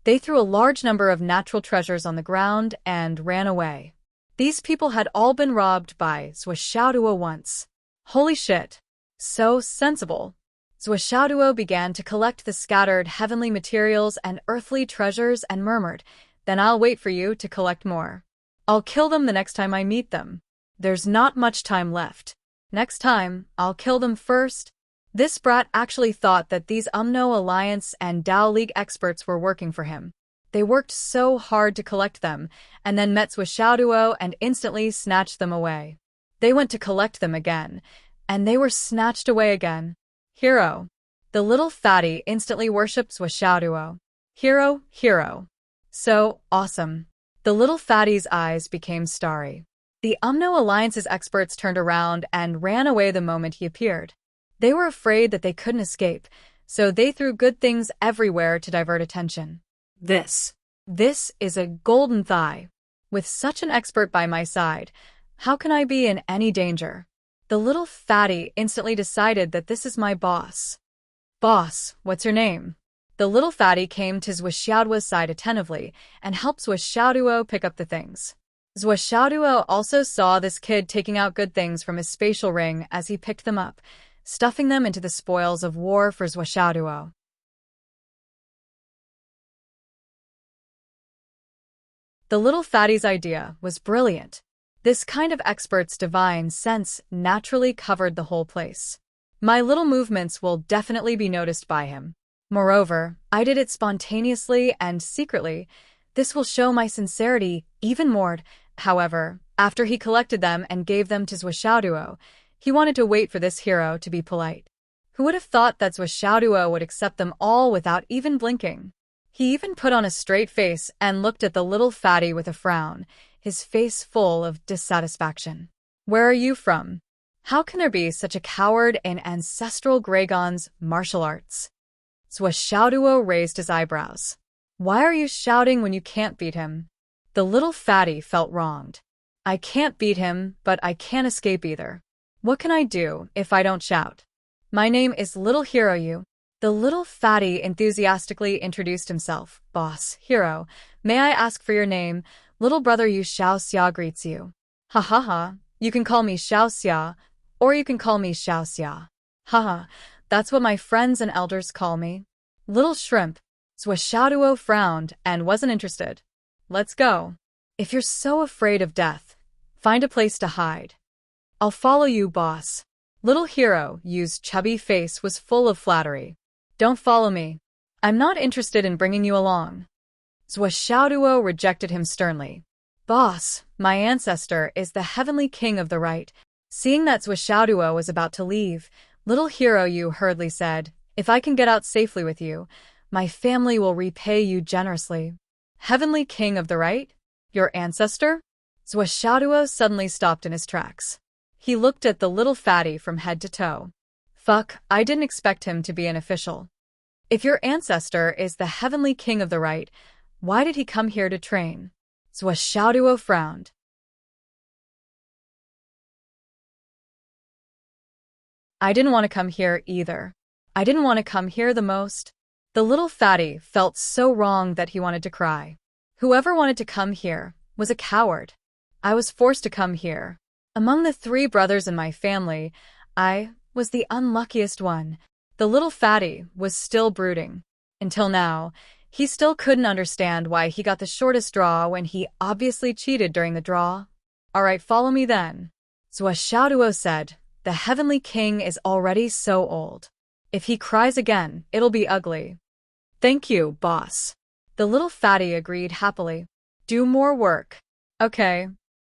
they threw a large number of natural treasures on the ground and ran away. These people had all been robbed by Zhuo once. Holy shit! So sensible. Zhuo began to collect the scattered heavenly materials and earthly treasures and murmured, "Then I'll wait for you to collect more. I'll kill them the next time I meet them. There's not much time left. Next time, I'll kill them first." This brat actually thought that these Alliance and Dao League experts were working for him. They worked so hard to collect them, and then met Zhuo and instantly snatched them away. They went to collect them again, and they were snatched away again. Hero. The little fatty instantly worshipped Zhuo. Hero, hero. So awesome. The little fatty's eyes became starry. The Alliance's experts turned around and ran away the moment he appeared. They were afraid that they couldn't escape, so they threw good things everywhere to divert attention. This is a golden thigh. With such an expert by my side, how can I be in any danger? The little fatty instantly decided that this is my boss. Boss, what's your name? The little fatty came to Zhuo's side attentively and helped Zhuo pick up the things. Zhuo also saw this kid taking out good things from his spatial ring as he picked them up, stuffing them into the spoils of war for Zhuo. The little fatty's idea was brilliant. This kind of expert's divine sense naturally covered the whole place. My little movements will definitely be noticed by him. Moreover, I did it spontaneously and secretly. This will show my sincerity even more. However, after he collected them and gave them to Zhuo, he wanted to wait for this hero to be polite. Who would have thought that Zhuo would accept them all without even blinking? He even put on a straight face and looked at the little fatty with a frown, his face full of dissatisfaction. Where are you from? How can there be such a coward in Ancestral Dragon's martial arts? Zhuo raised his eyebrows. Why are you shouting when you can't beat him? The little fatty felt wronged. I can't beat him, but I can't escape either. What can I do if I don't shout? My name is Little Hero Yu. The little fatty enthusiastically introduced himself. Boss, Hero, may I ask for your name? Little brother Yu Xiao Xia greets you. Ha ha ha, you can call me Xiao Xia, or you can call me Xiao Xia. Haha, that's what my friends and elders call me. Little shrimp. Zhou Xiaoduo frowned and wasn't interested. Let's go. If you're so afraid of death, find a place to hide. I'll follow you, boss. Little Hero Yu's chubby face was full of flattery. Don't follow me. I'm not interested in bringing you along. Zhou Xiaoduo rejected him sternly. Boss, my ancestor is the heavenly king of the right. Seeing that Zhou Xiaoduo was about to leave, Little Hero Yu hurriedly said, if I can get out safely with you, my family will repay you generously. Heavenly king of the right? Your ancestor? Zhou Xiaoduo suddenly stopped in his tracks. He looked at the little fatty from head to toe. Fuck, I didn't expect him to be an official. If your ancestor is the heavenly king of the right, why did he come here to train? Zhou Xiaoduo frowned. I didn't want to come here either. I didn't want to come here the most. The little fatty felt so wrong that he wanted to cry. Whoever wanted to come here was a coward. I was forced to come here. Among the 3 brothers in my family, I was the unluckiest one. The little fatty was still brooding. Until now, he still couldn't understand why he got the shortest draw when he obviously cheated during the draw. All right, follow me then. Zhou Xiaoduo said, the heavenly king is already so old. If he cries again, it'll be ugly. Thank you, boss. The little fatty agreed happily. Do more work. Okay.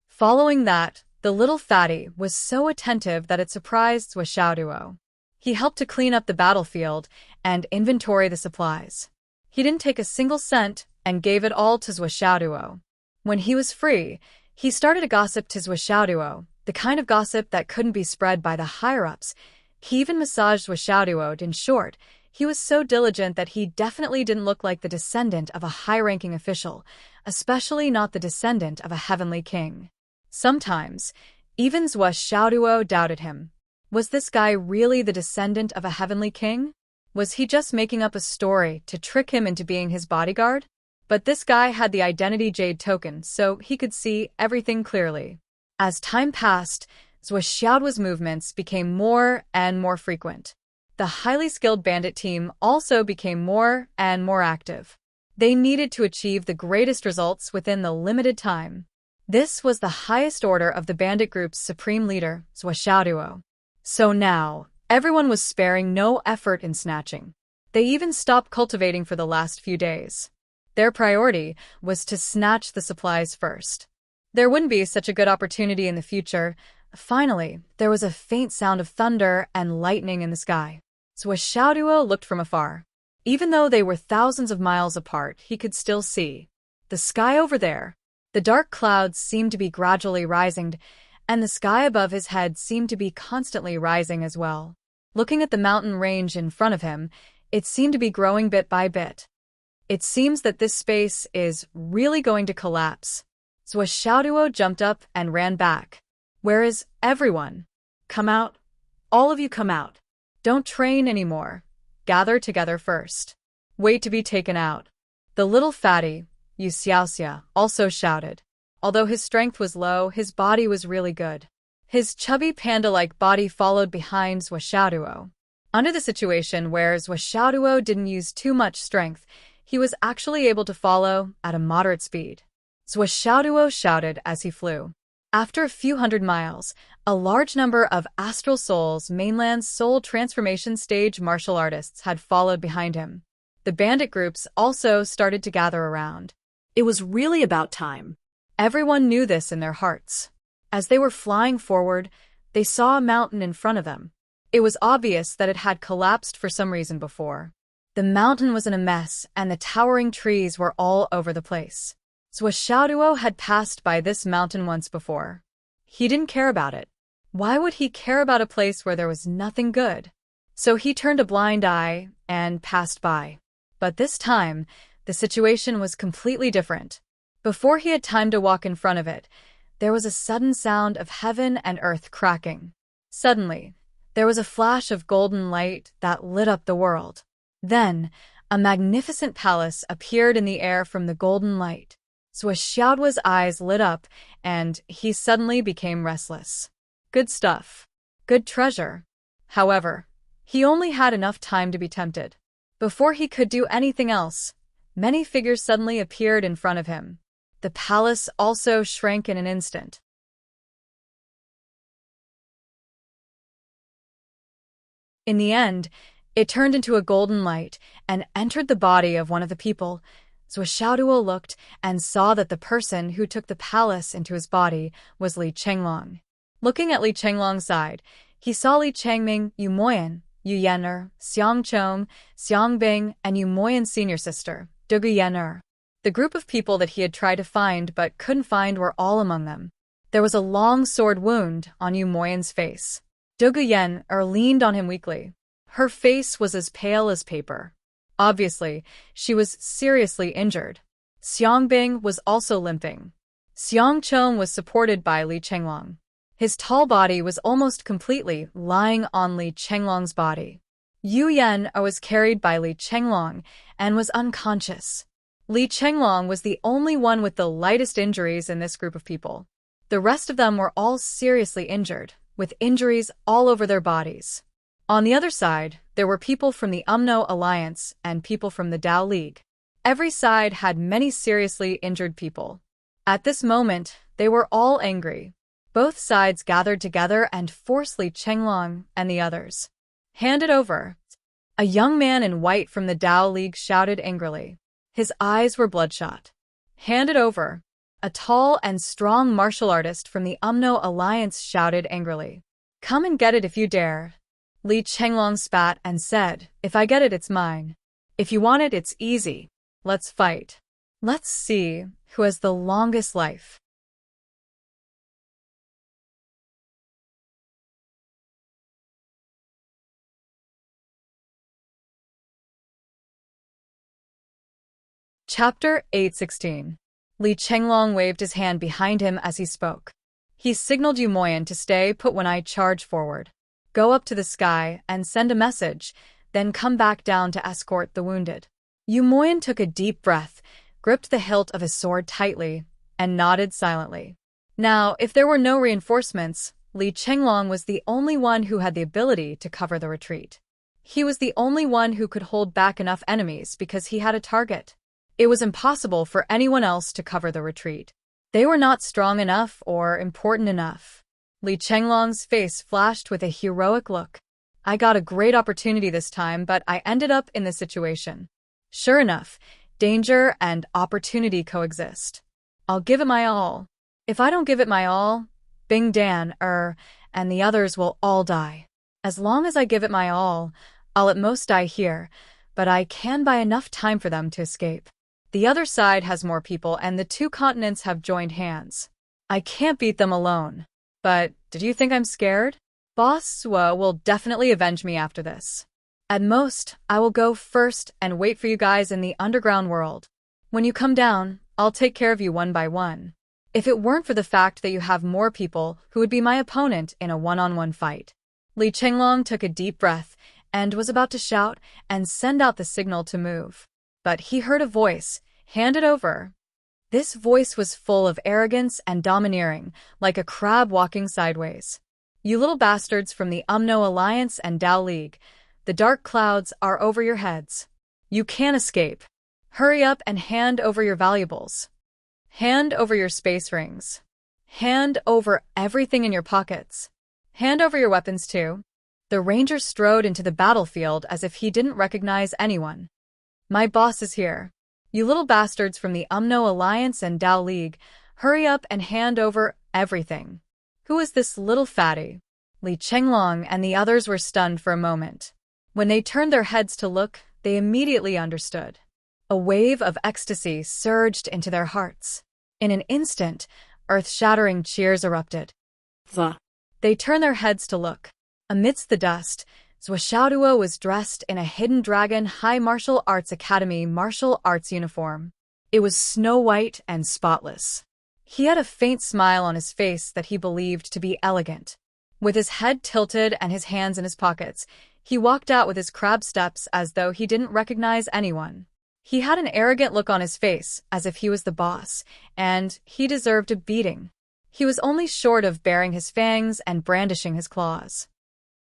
Following that, the little fatty was so attentive that it surprised Zhou Xiaoduo. He helped to clean up the battlefield and inventory the supplies. He didn't take a single cent and gave it all to Zhou Xiaoduo. When he was free, he started a gossip to Zhou Xiaoduo, the kind of gossip that couldn't be spread by the higher-ups. He even massaged Zhou Xiaoduo. In short, he was so diligent that he definitely didn't look like the descendant of a high-ranking official, especially not the descendant of a heavenly king. Sometimes, even Zhou Xiaoduo doubted him. Was this guy really the descendant of a heavenly king? Was he just making up a story to trick him into being his bodyguard? But this guy had the identity jade token, so he could see everything clearly. As time passed, Zhou Xiaoduo's movements became more and more frequent. The highly skilled bandit team also became more and more active. They needed to achieve the greatest results within the limited time. This was the highest order of the bandit group's supreme leader, Zhou Xiaoduo. So now, everyone was sparing no effort in snatching. They even stopped cultivating for the last few days. Their priority was to snatch the supplies first. There wouldn't be such a good opportunity in the future. Finally, there was a faint sound of thunder and lightning in the sky. Zhou Xiaoduo looked from afar. Even though they were thousands of miles apart, he could still see the sky over there. The dark clouds seemed to be gradually rising, and the sky above his head seemed to be constantly rising as well. Looking at the mountain range in front of him, it seemed to be growing bit by bit. It seems that this space is really going to collapse. Zhou Xiaoduo jumped up and ran back. Where is everyone? Come out. All of you come out. Don't train anymore. Gather together first. Wait to be taken out. The little fatty, Yu Xiaoxia, also shouted. Although his strength was low, his body was really good. His chubby panda-like body followed behind Zhou Xiaoduo. Under the situation where Zhou Xiaoduo didn't use too much strength, he was actually able to follow at a moderate speed. Zhou Xiaoduo shouted as he flew. After a few hundred miles, a large number of Astral Soul's mainland's soul transformation stage martial artists had followed behind him. The bandit groups also started to gather around. It was really about time. Everyone knew this in their hearts. As they were flying forward, they saw a mountain in front of them. It was obvious that it had collapsed for some reason before. The mountain was in a mess, and the towering trees were all over the place. Zhou Xiaoduo had passed by this mountain once before. He didn't care about it. Why would he care about a place where there was nothing good? So he turned a blind eye and passed by. But this time, the situation was completely different. Before he had time to walk in front of it, there was a sudden sound of heaven and earth cracking. Suddenly, there was a flash of golden light that lit up the world. Then, a magnificent palace appeared in the air from the golden light. Xiaoduo's eyes lit up, and he suddenly became restless. Good stuff. Good treasure. However, he only had enough time to be tempted. Before he could do anything else, many figures suddenly appeared in front of him. The palace also shrank in an instant. In the end, it turned into a golden light and entered the body of one of the people. Xiaoduo looked and saw that the person who took the palace into his body was Li Chenglong. Looking at Li Chenglong's side, he saw Li Changming, Yu Moyan, Yu Yan'er, Xiang Chong, Xiang Bing, and Yu Moyan's senior sister, Dugu Yan'er. The group of people that he had tried to find but couldn't find were all among them. There was a long sword wound on Yu Moyan's face. Dugu Yan'er leaned on him weakly. Her face was as pale as paper. Obviously, she was seriously injured. Xiang Bing was also limping. Xiang Chong was supported by Li Chenglong. His tall body was almost completely lying on Li Chenglong's body. Yu Yan was carried by Li Chenglong and was unconscious. Li Chenglong was the only one with the lightest injuries in this group of people. The rest of them were all seriously injured, with injuries all over their bodies. On the other side, there were people from the UMNO Alliance and people from the Dao League. Every side had many seriously injured people. At this moment, they were all angry. Both sides gathered together and forced Li Chenglong and the others. Hand it over. A young man in white from the Dao League shouted angrily. His eyes were bloodshot. Hand it over. A tall and strong martial artist from the UMNO Alliance shouted angrily. Come and get it if you dare. Li Chenglong spat and said, if I get it, it's mine. If you want it, it's easy. Let's fight. Let's see who has the longest life. Chapter 816. Li Chenglong waved his hand behind him as he spoke. He signaled Yu Moyan to stay put when I charge forward. Go up to the sky and send a message, then come back down to escort the wounded. Yu Moyan took a deep breath, gripped the hilt of his sword tightly, and nodded silently. Now, if there were no reinforcements, Li Chenglong was the only one who had the ability to cover the retreat. He was the only one who could hold back enough enemies because he had a target. It was impossible for anyone else to cover the retreat. They were not strong enough or important enough. Li Chenglong's face flashed with a heroic look. I got a great opportunity this time, but I ended up in this situation. Sure enough, danger and opportunity coexist. I'll give it my all. If I don't give it my all, Bing Dan, and the others will all die. As long as I give it my all, I'll at most die here, but I can buy enough time for them to escape. The other side has more people and the two continents have joined hands. I can't beat them alone. But, did you think I'm scared? Boss Suo will definitely avenge me after this. At most, I will go first and wait for you guys in the underground world. When you come down, I'll take care of you one by one. If it weren't for the fact that you have more people who would be my opponent in a one-on-one fight. Li Chenglong took a deep breath and was about to shout and send out the signal to move. But he heard a voice, hand it over. This voice was full of arrogance and domineering, like a crab walking sideways. You little bastards from the UMNO Alliance and Dao League, the dark clouds are over your heads. You can't escape. Hurry up and hand over your valuables. Hand over your space rings. Hand over everything in your pockets. Hand over your weapons too. The ranger strode into the battlefield as if he didn't recognize anyone. My boss is here. You little bastards from the UMNO Alliance and Dao League, hurry up and hand over everything. Who is this little fatty? Li Chenglong and the others were stunned for a moment. When they turned their heads to look, they immediately understood. A wave of ecstasy surged into their hearts. In an instant, earth-shattering cheers erupted. They turned their heads to look. Amidst the dust, Xiaoduo was dressed in a Hidden Dragon High Martial Arts Academy martial arts uniform. It was snow-white and spotless. He had a faint smile on his face that he believed to be elegant. With his head tilted and his hands in his pockets, he walked out with his crab steps as though he didn't recognize anyone. He had an arrogant look on his face, as if he was the boss, and he deserved a beating. He was only short of baring his fangs and brandishing his claws.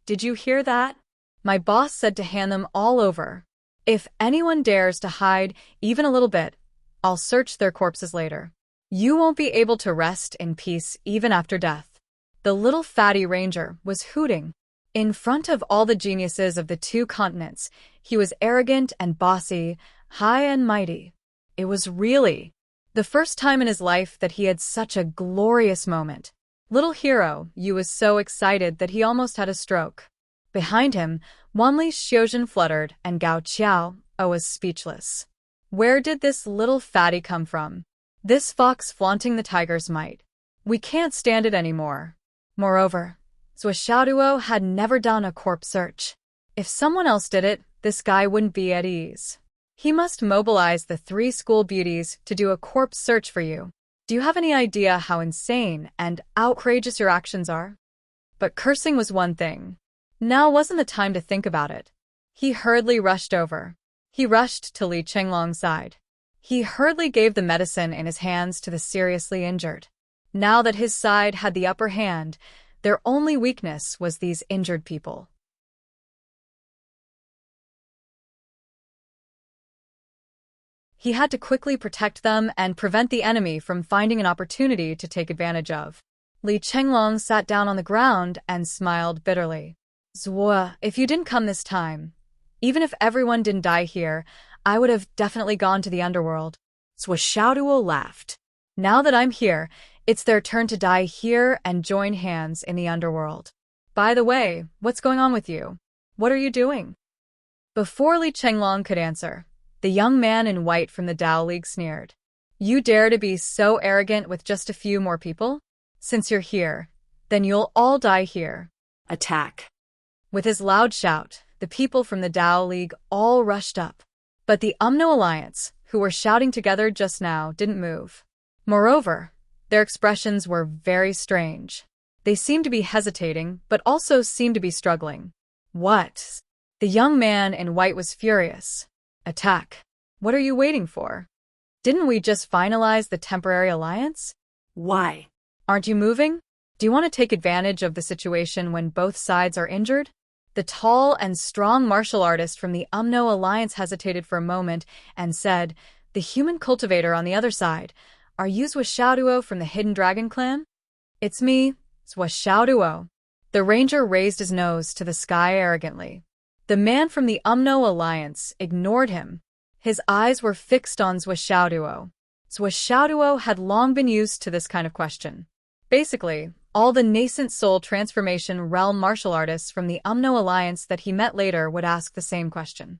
"Did you hear that?" My boss said to hand them all over. "If anyone dares to hide even a little bit, I'll search their corpses later. You won't be able to rest in peace even after death." The little fatty ranger was hooting. In front of all the geniuses of the 2 continents, he was arrogant and bossy, high and mighty. It was really the first time in his life that he had such a glorious moment. Little hero, Yu was so excited that he almost had a stroke. Behind him, Wanli's Xiuzhen fluttered and Gao Qiao was speechless. Where did this little fatty come from? This fox flaunting the tiger's might. We can't stand it anymore. Moreover, Xiaoduo had never done a corpse search. If someone else did it, this guy wouldn't be at ease. He must mobilize the 3 school beauties to do a corpse search for you. Do you have any idea how insane and outrageous your actions are? But cursing was one thing. Now wasn't the time to think about it. He hurriedly rushed over. He rushed to Li Chenglong's side. He hurriedly gave the medicine in his hands to the seriously injured. Now that his side had the upper hand, their only weakness was these injured people. He had to quickly protect them and prevent the enemy from finding an opportunity to take advantage of. Li Chenglong sat down on the ground and smiled bitterly. "Zhuo, if you didn't come this time, even if everyone didn't die here, I would have definitely gone to the underworld." Zhuo Xiaoduo laughed. "Now that I'm here, it's their turn to die here and join hands in the underworld. By the way, what's going on with you? What are you doing?" Before Li Chenglong could answer, the young man in white from the Dao League sneered. "You dare to be so arrogant with just a few more people? Since you're here, then you'll all die here." Attack. With his loud shout, the people from the Dao League all rushed up. But the Umno Alliance, who were shouting together just now, didn't move. Moreover, their expressions were very strange. They seemed to be hesitating, but also seemed to be struggling. "What?" The young man in white was furious. "Attack. What are you waiting for? Didn't we just finalize the temporary alliance? Why? Aren't you moving? Do you want to take advantage of the situation when both sides are injured?" The tall and strong martial artist from the Umno Alliance hesitated for a moment and said, "The human cultivator on the other side. Are you Zhuo Xiaoduo from the Hidden Dragon clan?" "It's me, Zhuo Xiaoduo." The ranger raised his nose to the sky arrogantly. The man from the Umno Alliance ignored him. His eyes were fixed on Zhuo Xiaoduo. Zhuo Xiaoduo had long been used to this kind of question. Basically, all the nascent soul transformation realm martial artists from the Umno Alliance that he met later would ask the same question.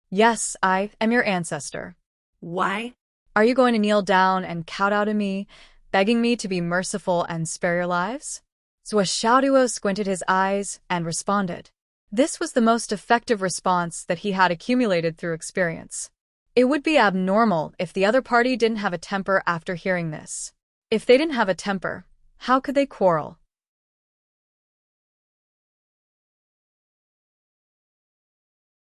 "Yes, I am your ancestor." "Why?" "Are you going to kneel down and kowtow to me, begging me to be merciful and spare your lives?" Zhuo Xiaoduo squinted his eyes and responded. This was the most effective response that he had accumulated through experience. It would be abnormal if the other party didn't have a temper after hearing this. If they didn't have a temper, how could they quarrel?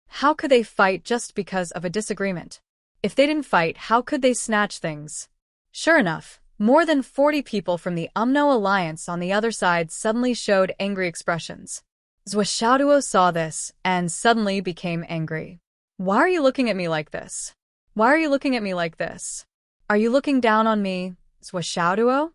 How could they fight just because of a disagreement? If they didn't fight, how could they snatch things? Sure enough, more than 40 people from the Umno Alliance on the other side suddenly showed angry expressions. Zhuo Xiaoduo saw this and suddenly became angry. "Why are you looking at me like this? Why are you looking at me like this? Are you looking down on me, Zhuo Xiaoduo?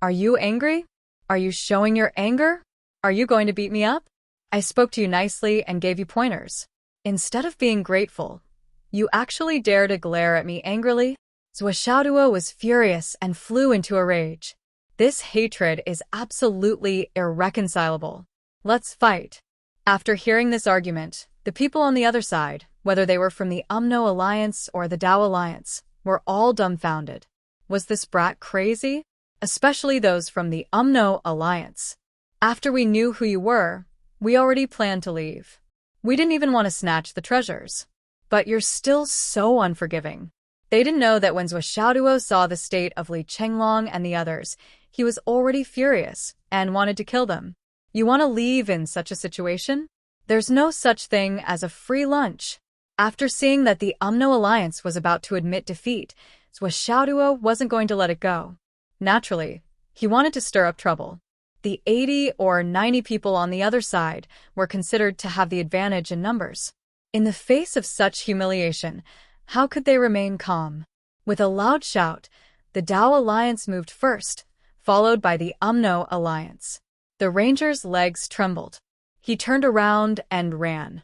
Are you angry? Are you showing your anger? Are you going to beat me up? I spoke to you nicely and gave you pointers. Instead of being grateful, you actually dare to glare at me angrily?" Zhuo Xiaoduo was furious and flew into a rage. This hatred is absolutely irreconcilable. Let's fight. After hearing this argument, the people on the other side, whether they were from the Umno Alliance or the Dao Alliance, were all dumbfounded. Was this brat crazy? Especially those from the Umno Alliance. After we knew who you were, we already planned to leave. We didn't even want to snatch the treasures. But you're still so unforgiving. They didn't know that when Zhou Xiaoduo saw the state of Li Chenglong and the others, he was already furious and wanted to kill them. You want to leave in such a situation? There's no such thing as a free lunch. After seeing that the Umno Alliance was about to admit defeat, Zhou Xiaoduo wasn't going to let it go. Naturally, he wanted to stir up trouble. The 80 or 90 people on the other side were considered to have the advantage in numbers. In the face of such humiliation, how could they remain calm? With a loud shout, the Dao Alliance moved first, followed by the Umno Alliance. The ranger's legs trembled. He turned around and ran.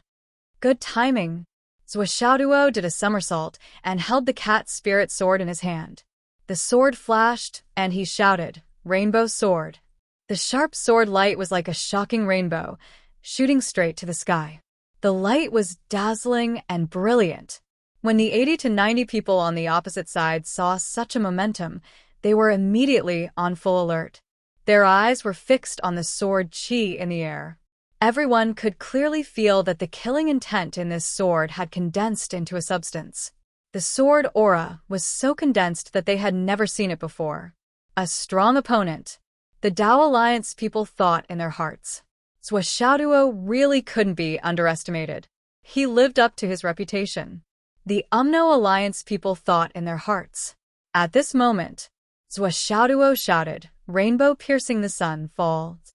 Good timing. Zhou Xiaoduo did a somersault and held the cat spirit sword in his hand. The sword flashed, and he shouted, "Rainbow sword." The sharp sword light was like a shocking rainbow, shooting straight to the sky. The light was dazzling and brilliant. When the 80 to 90 people on the opposite side saw such a momentum, they were immediately on full alert. Their eyes were fixed on the sword qi in the air. Everyone could clearly feel that the killing intent in this sword had condensed into a substance. The sword aura was so condensed that they had never seen it before. A strong opponent. The Dao Alliance people thought in their hearts. Zhou Xiaoduo really couldn't be underestimated. He lived up to his reputation. The Umno Alliance people thought in their hearts. At this moment, Zhou Xiaoduo shouted, "Rainbow piercing the sun falls."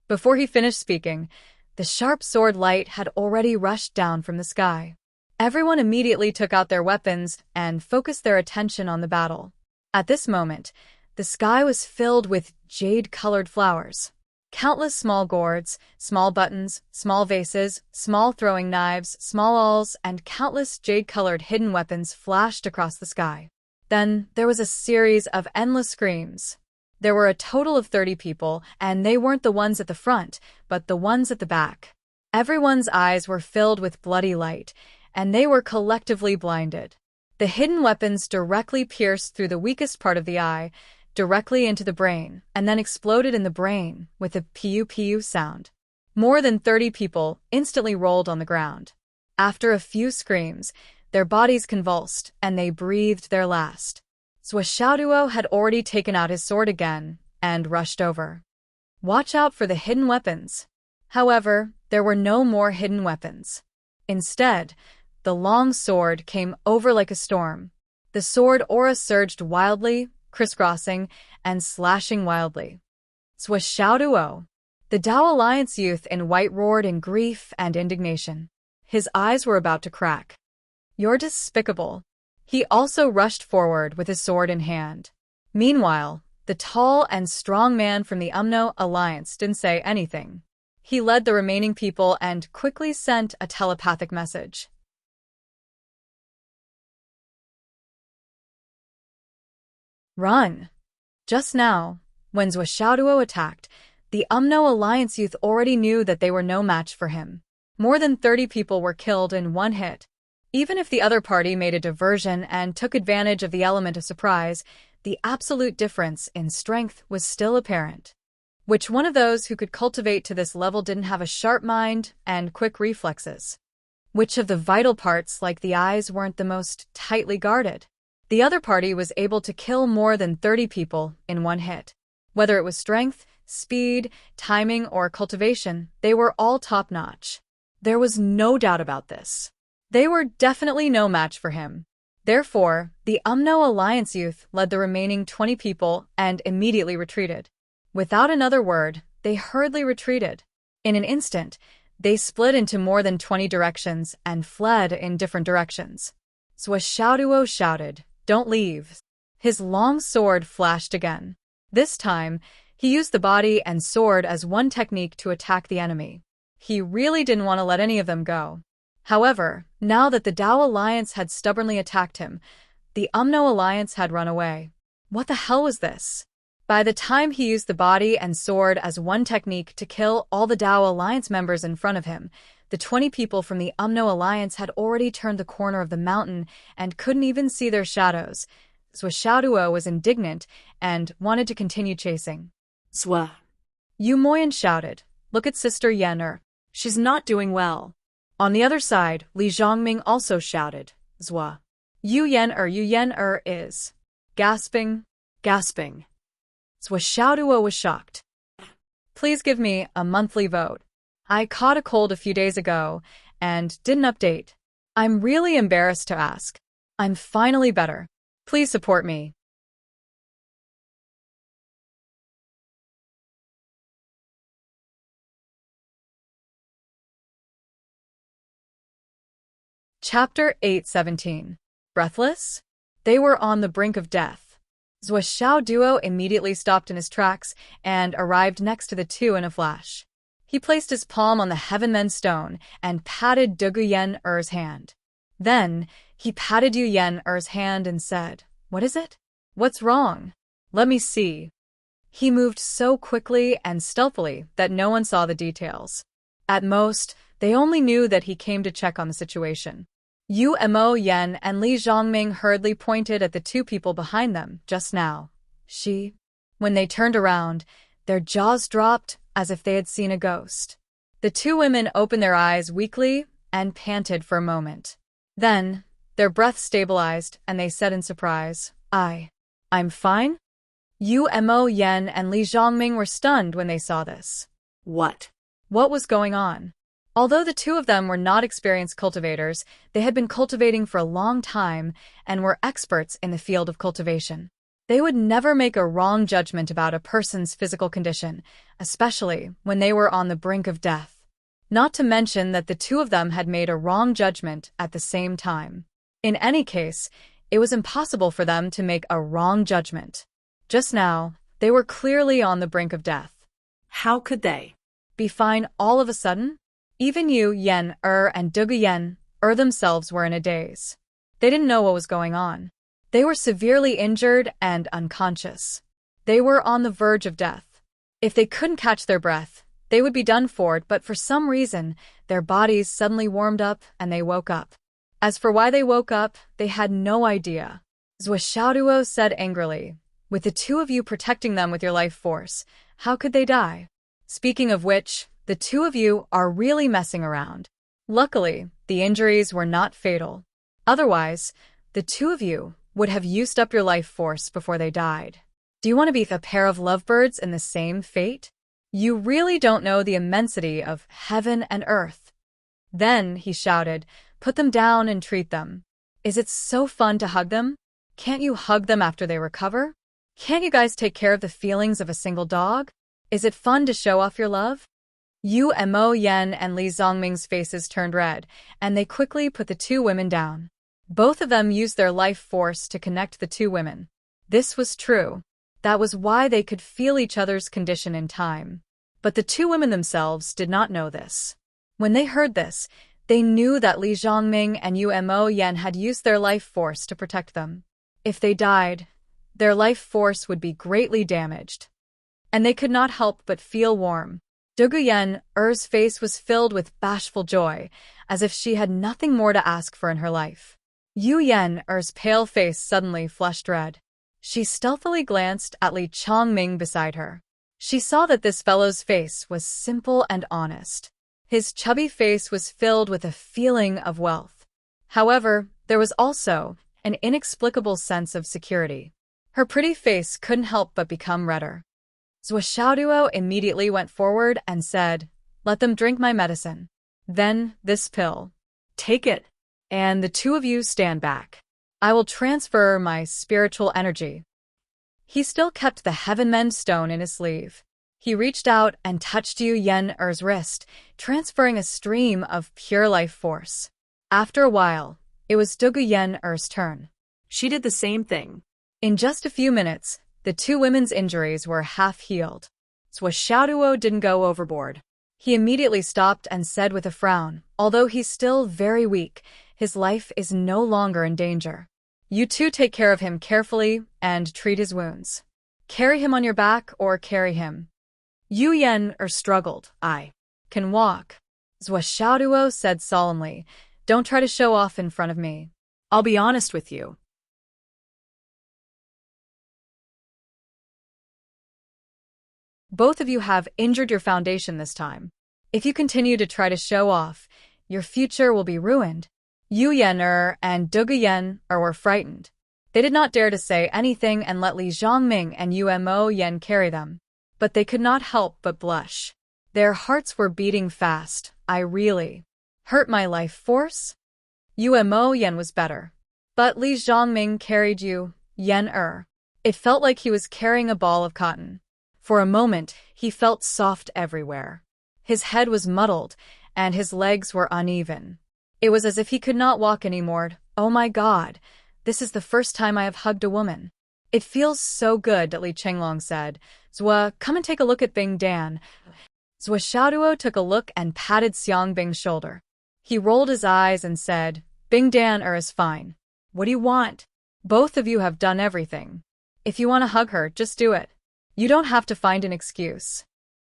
Before he finished speaking, the sharp sword light had already rushed down from the sky. Everyone immediately took out their weapons and focused their attention on the battle. At this moment, the sky was filled with jade-colored flowers. Countless small gourds, small buttons, small vases, small throwing knives, small awls, and countless jade-colored hidden weapons flashed across the sky. Then there was a series of endless screams. There were a total of 30 people, and they weren't the ones at the front, but the ones at the back. Everyone's eyes were filled with bloody light, and they were collectively blinded. The hidden weapons directly pierced through the weakest part of the eye, directly into the brain, and then exploded in the brain with a piu-piu sound. More than 30 people instantly rolled on the ground. After a few screams, their bodies convulsed, and they breathed their last. Zhou Xiaoduo had already taken out his sword again and rushed over. Watch out for the hidden weapons. However, there were no more hidden weapons. Instead, the long sword came over like a storm. The sword aura surged wildly, crisscrossing and slashing wildly. Zhou Xiaoduo. The Dao Alliance youth in white roared in grief and indignation. His eyes were about to crack. "You're despicable." He also rushed forward with his sword in hand. Meanwhile, the tall and strong man from the Umno Alliance didn't say anything. He led the remaining people and quickly sent a telepathic message. "Run!" Just now, when Zhou Xiaoduo attacked, the Umno Alliance youth already knew that they were no match for him. More than 30 people were killed in one hit. Even if the other party made a diversion and took advantage of the element of surprise, the absolute difference in strength was still apparent. Which one of those who could cultivate to this level didn't have a sharp mind and quick reflexes? Which of the vital parts, like the eyes, weren't the most tightly guarded? The other party was able to kill more than 30 people in one hit. Whether it was strength, speed, timing, or cultivation, they were all top-notch. There was no doubt about this. They were definitely no match for him. Therefore, the Umno Alliance youth led the remaining 20 people and immediately retreated. Without another word, they hurriedly retreated. In an instant, they split into more than 20 directions and fled in different directions. Zhou Xiaoduo shouted, "Don't leave." His long sword flashed again. This time, he used the body and sword as one technique to attack the enemy. He really didn't want to let any of them go. However, now that the Dao Alliance had stubbornly attacked him, the Umno Alliance had run away. What the hell was this? By the time he used the body and sword as one technique to kill all the Dao Alliance members in front of him, the 20 people from the Umno Alliance had already turned the corner of the mountain and couldn't even see their shadows. Zhou Xiaoduo was indignant and wanted to continue chasing. Zhua. Yu Moyan shouted, "Look at Sister Yener. She's not doing well." On the other side, Li Zhongming also shouted, "Zhua. Yu Yen is. Gasping. Zhou Xiaoduo was shocked. Please give me a monthly vote. I caught a cold a few days ago and didn't update. I'm really embarrassed to ask. I'm finally better. Please support me. Chapter 817. Breathless? They were on the brink of death. Zhou Xiaoduo immediately stopped in his tracks and arrived next to the two in a flash. He placed his palm on the Heavenmen stone and patted Dugu Yen-er's hand. Then, he patted Yu Yen-er's hand and said, "What is it? What's wrong? Let me see." He moved so quickly and stealthily that no one saw the details. At most, they only knew that he came to check on the situation. Yu Mo Yen and Li Zhongming hurriedly pointed at the two people behind them just now. When they turned around, their jaws dropped as if they had seen a ghost. The two women opened their eyes weakly and panted for a moment. Then, their breath stabilized and they said in surprise, I'm fine? Yu Mo Yen and Li Zhongming were stunned when they saw this. What? What was going on? Although the two of them were not experienced cultivators, they had been cultivating for a long time and were experts in the field of cultivation. They would never make a wrong judgment about a person's physical condition, especially when they were on the brink of death. Not to mention that the two of them had made a wrong judgment at the same time. In any case, it was impossible for them to make a wrong judgment. Just now, they were clearly on the brink of death. How could they be fine all of a sudden? Even Yu Yen-er and Dugu Yen-er themselves were in a daze. They didn't know what was going on. They were severely injured and unconscious. They were on the verge of death. If they couldn't catch their breath, they would be done for, but for some reason, their bodies suddenly warmed up and they woke up. As for why they woke up, they had no idea. Zhou Xiaoduo said angrily, "With the two of you protecting them with your life force, how could they die? Speaking of which, the two of you are really messing around." Luckily, the injuries were not fatal. Otherwise, the two of you would have used up your life force before they died. Do you want to be a pair of lovebirds in the same fate? You really don't know the immensity of heaven and earth. Then, he shouted, "Put them down and treat them. Is it so fun to hug them? Can't you hug them after they recover? Can't you guys take care of the feelings of a single dog? Is it fun to show off your love?" Yu Mo Yen and Li Zhongming's faces turned red, and they quickly put the two women down. Both of them used their life force to connect the two women. This was true. That was why they could feel each other's condition in time. But the two women themselves did not know this. When they heard this, they knew that Li Zhongming and Yu Mo Yen had used their life force to protect them. If they died, their life force would be greatly damaged. And they could not help but feel warm. Dugu Yen-er's face was filled with bashful joy, as if she had nothing more to ask for in her life. Yu Yen-er's pale face suddenly flushed red. She stealthily glanced at Li Chongming beside her. She saw that this fellow's face was simple and honest. His chubby face was filled with a feeling of wealth. However, there was also an inexplicable sense of security. Her pretty face couldn't help but become redder. Zhou Xiaoduo immediately went forward and said, "Let them drink my medicine. Then, this pill. Take it. And the two of you stand back. I will transfer my spiritual energy." He still kept the Heavenmen stone in his sleeve. He reached out and touched Yu Yen-er's wrist, transferring a stream of pure life force. After a while, it was Dugu Yen-er's turn. She did the same thing. In just a few minutes, the two women's injuries were half-healed. Zhou Xiaoduo didn't go overboard. He immediately stopped and said with a frown, "Although he's still very weak, his life is no longer in danger. You two take care of him carefully and treat his wounds. Carry him on your back or carry him." Yu Yen-er struggled. "I can walk," Zhou Xiaoduo said solemnly. "Don't try to show off in front of me. I'll be honest with you. Both of you have injured your foundation this time. If you continue to try to show off, your future will be ruined." Yu Yen and Dugu Yen were frightened. They did not dare to say anything and let Li Zhongming and Umo Yen carry them. But they could not help but blush. Their hearts were beating fast. I really hurt my life force? Umo Yen was better. But Li Zhongming carried Yen. It felt like he was carrying a ball of cotton. For a moment, he felt soft everywhere. His head was muddled, and his legs were uneven. It was as if he could not walk anymore. Oh my God, this is the first time I have hugged a woman. It feels so good, Li Chenglong said. Zhua, come and take a look at Bing Dan. Zhua Xiaoduo took a look and patted Xiang Bing's shoulder. He rolled his eyes and said, Bing Dan is fine. What do you want? Both of you have done everything. If you want to hug her, just do it. You don't have to find an excuse.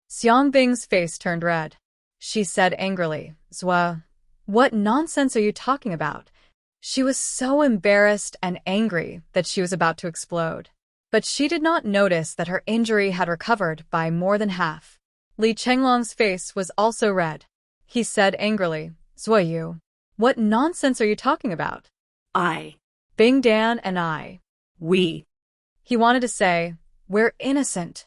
Xiang Bing's face turned red. She said angrily, Zhua, what nonsense are you talking about? She was so embarrassed and angry that she was about to explode. But she did not notice that her injury had recovered by more than half. Li Chenglong's face was also red. He said angrily, Zhua, what nonsense are you talking about? Bing Dan and I. We. He wanted to say, we're innocent.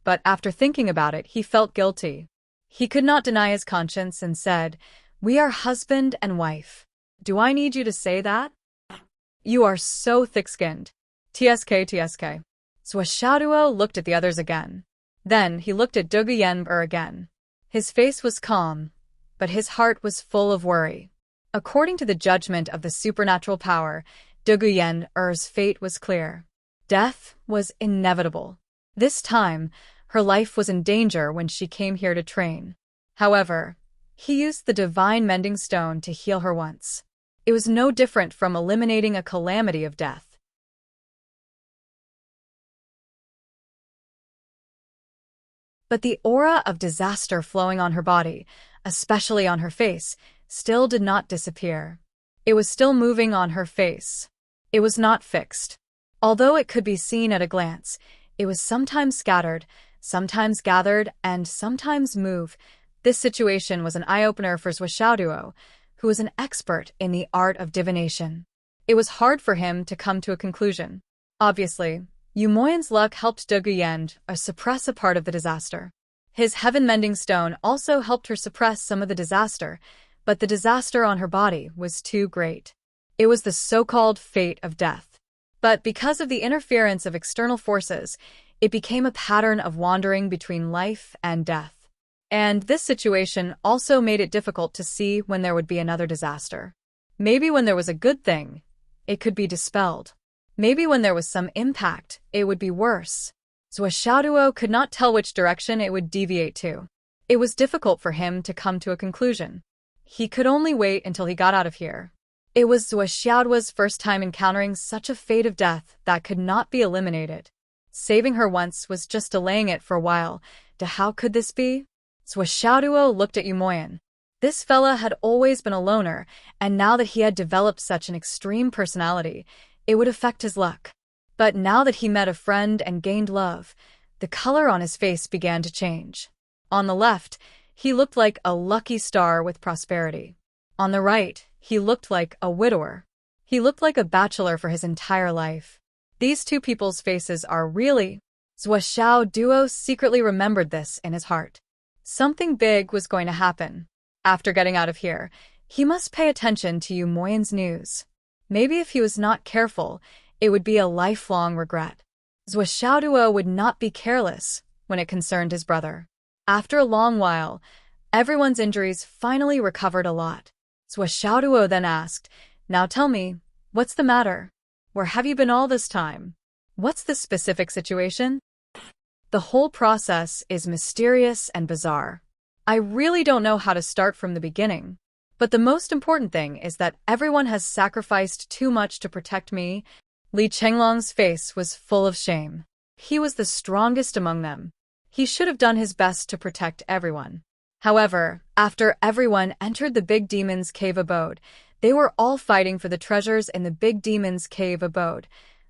But after thinking about it, he felt guilty. He could not deny his conscience and said, we are husband and wife. Do I need you to say that? You are so thick-skinned. TSK. Zhua Xiaoduo looked at the others again. Then he looked at Dugu Yen again. His face was calm, but his heart was full of worry. According to the judgment of the supernatural power, Dugu Yen's fate was clear. Death was inevitable. This time, her life was in danger when she came here to train. However, he used the divine mending stone to heal her once. It was no different from eliminating a calamity of death. But the aura of disaster flowing on her body, especially on her face, still did not disappear. It was still moving on her face. It was not fixed. Although it could be seen at a glance, it was sometimes scattered, sometimes gathered, and sometimes move. This situation was an eye-opener for Zhua Xiaoduo, who was an expert in the art of divination. It was hard for him to come to a conclusion. Obviously, Yu Moyan's luck helped Dugu Yen suppress a part of the disaster. His heaven-mending stone also helped her suppress some of the disaster, but the disaster on her body was too great. It was the so-called fate of death. But because of the interference of external forces, it became a pattern of wandering between life and death. And this situation also made it difficult to see when there would be another disaster. Maybe when there was a good thing, it could be dispelled. Maybe when there was some impact, it would be worse. Zhua Xiaoduo could not tell which direction it would deviate to. It was difficult for him to come to a conclusion. He could only wait until he got out of here. It was Zhua Xiaoduo's first time encountering such a fate of death that could not be eliminated. Saving her once was just delaying it for a while. How could this be? Zhua Xiaoduo looked at Yu Moyan. This fella had always been a loner, and now that he had developed such an extreme personality, it would affect his luck. But now that he met a friend and gained love, the color on his face began to change. On the left, he looked like a lucky star with prosperity. On the right, he looked like a widower. He looked like a bachelor for his entire life. These two people's faces are really... Zhua Xiaoduo secretly remembered this in his heart. Something big was going to happen. After getting out of here, he must pay attention to Yu Moyan's news. Maybe if he was not careful, it would be a lifelong regret. Zhua Xiaoduo would not be careless when it concerned his brother. After a long while, everyone's injuries finally recovered a lot. Zhua Xiaoduo then asked, "Now tell me, what's the matter? Where have you been all this time? What's the specific situation?" The whole process is mysterious and bizarre. I really don't know how to start from the beginning. But the most important thing is that everyone has sacrificed too much to protect me. Li Chenglong's face was full of shame. He was the strongest among them. He should have done his best to protect everyone. However, after everyone entered the Big Demon's cave abode, they were all fighting for the treasures in the Big Demon's cave abode.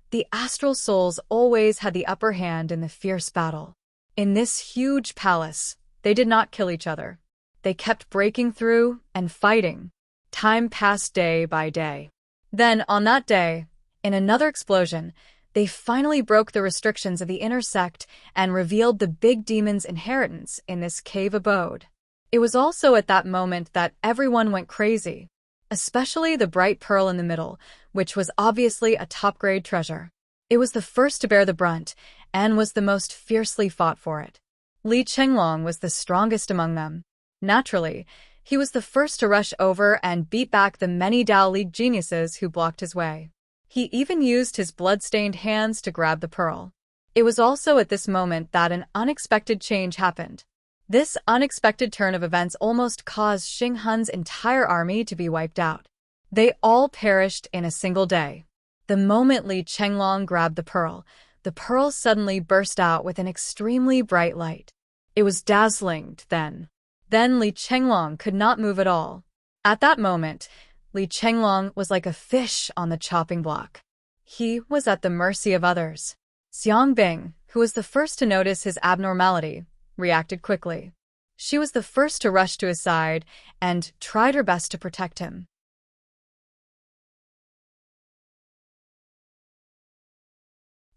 The astral souls always had the upper hand in the fierce battle. In this huge palace, they did not kill each other. They kept breaking through and fighting. Time passed day by day. Then, on that day, in another explosion, they finally broke the restrictions of the inner sect and revealed the big demon's inheritance in this cave abode. It was also at that moment that everyone went crazy, especially the bright pearl in the middle, which was obviously a top-grade treasure. It was the first to bear the brunt and was the most fiercely fought for it. Li Chenglong was the strongest among them. Naturally, he was the first to rush over and beat back the many Dao League geniuses who blocked his way. He even used his blood-stained hands to grab the pearl. It was also at this moment that an unexpected change happened. This unexpected turn of events almost caused Xing Hun's entire army to be wiped out. They all perished in a single day. The moment Li Chenglong grabbed the pearl suddenly burst out with an extremely bright light. It was dazzling then. Then Li Chenglong could not move at all. At that moment, Li Chenglong was like a fish on the chopping block. He was at the mercy of others. Xiang Bing, who was the first to notice his abnormality, reacted quickly. She was the first to rush to his side and tried her best to protect him.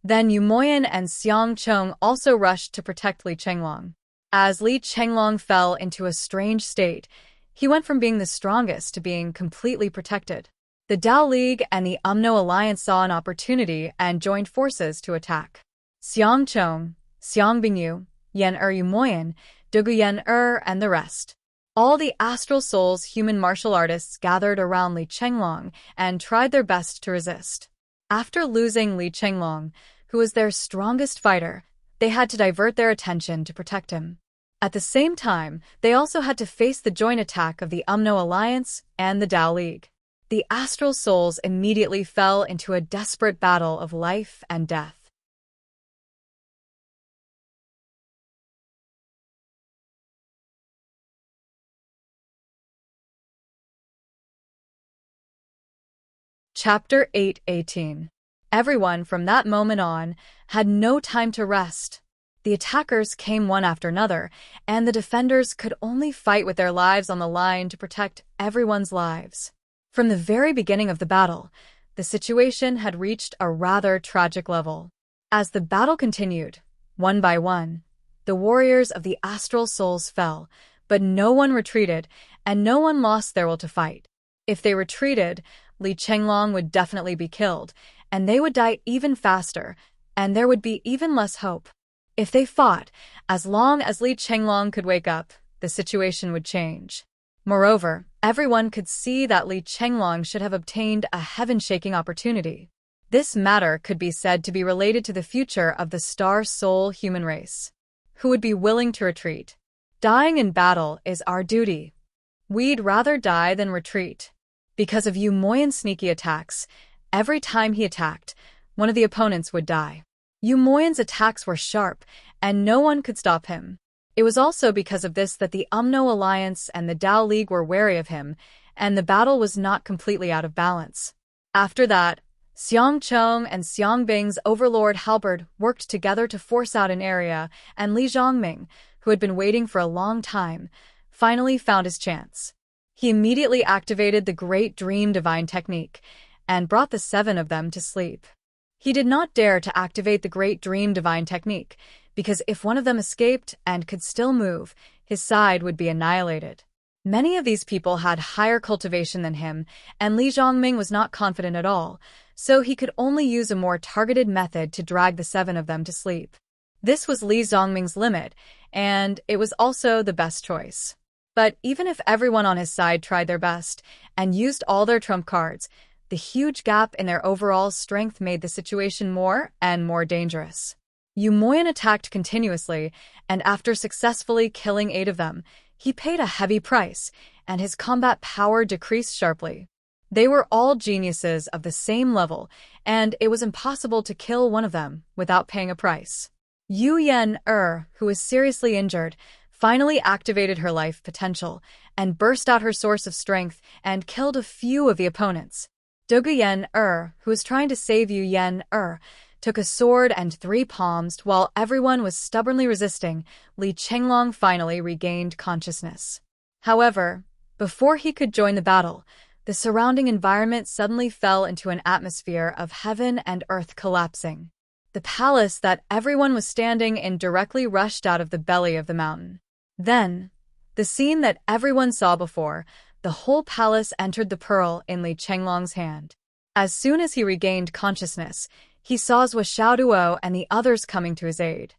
Then Yu Moyan and Xiang Chong also rushed to protect Li Chenglong. As Li Chenglong fell into a strange state, he went from being the strongest to being completely protected. The Dao League and the Umno Alliance saw an opportunity and joined forces to attack. Xiang Chong, Xiang Bingyu, Yen Yu Moyan, Dugu Yen and the rest. All the Astral Souls human martial artists gathered around Li Chenglong and tried their best to resist. After losing Li Chenglong, who was their strongest fighter, they had to divert their attention to protect him. At the same time, they also had to face the joint attack of the Umno Alliance and the Dao League. The Astral Souls immediately fell into a desperate battle of life and death. Chapter 8:18. Everyone from that moment on had no time to rest. The attackers came one after another, and the defenders could only fight with their lives on the line to protect everyone's lives. From the very beginning of the battle, the situation had reached a rather tragic level. As the battle continued, one by one, the warriors of the Astral Souls fell, but no one retreated, and no one lost their will to fight. If they retreated, Li Chenglong would definitely be killed, and they would die even faster, and there would be even less hope. If they fought, as long as Li Chenglong could wake up, the situation would change. Moreover, everyone could see that Li Chenglong should have obtained a heaven-shaking opportunity. This matter could be said to be related to the future of the Star Soul human race. Who would be willing to retreat? Dying in battle is our duty. We'd rather die than retreat. Because of Yu Moyan's sneaky attacks, every time he attacked, one of the opponents would die. Yu Moyan's attacks were sharp, and no one could stop him. It was also because of this that the Umno Alliance and the Dao League were wary of him, and the battle was not completely out of balance. After that, Xiang Chong and Xiang Bing's overlord Halberd worked together to force out an area, and Li Zhongming, who had been waiting for a long time, finally found his chance. He immediately activated the Great Dream Divine Technique and brought the 7 of them to sleep. He did not dare to activate the Great Dream Divine Technique, because if one of them escaped and could still move, his side would be annihilated. Many of these people had higher cultivation than him, and Li Zhongming was not confident at all, so he could only use a more targeted method to drag the 7 of them to sleep. This was Li Zhongming's limit, and it was also the best choice. But even if everyone on his side tried their best and used all their trump cards, the huge gap in their overall strength made the situation more and more dangerous. Yu Moyan attacked continuously, and after successfully killing 8 of them, he paid a heavy price, and his combat power decreased sharply. They were all geniuses of the same level, and it was impossible to kill one of them without paying a price. Yu Yen who was seriously injured, finally activated her life potential and burst out her source of strength and killed a few of the opponents. Dugu Yen who was trying to save Yu Yen took a sword and 3 palms while everyone was stubbornly resisting. Li Chenglong finally regained consciousness. However, before he could join the battle, The surrounding environment suddenly fell into an atmosphere of heaven and earth collapsing. The palace that everyone was standing in directly rushed out of the belly of the mountain. Then, the scene that everyone saw before, the whole palace entered the pearl in Li Chenglong's hand. As soon as he regained consciousness, he saw Zhou Xiaoduo and the others coming to his aid.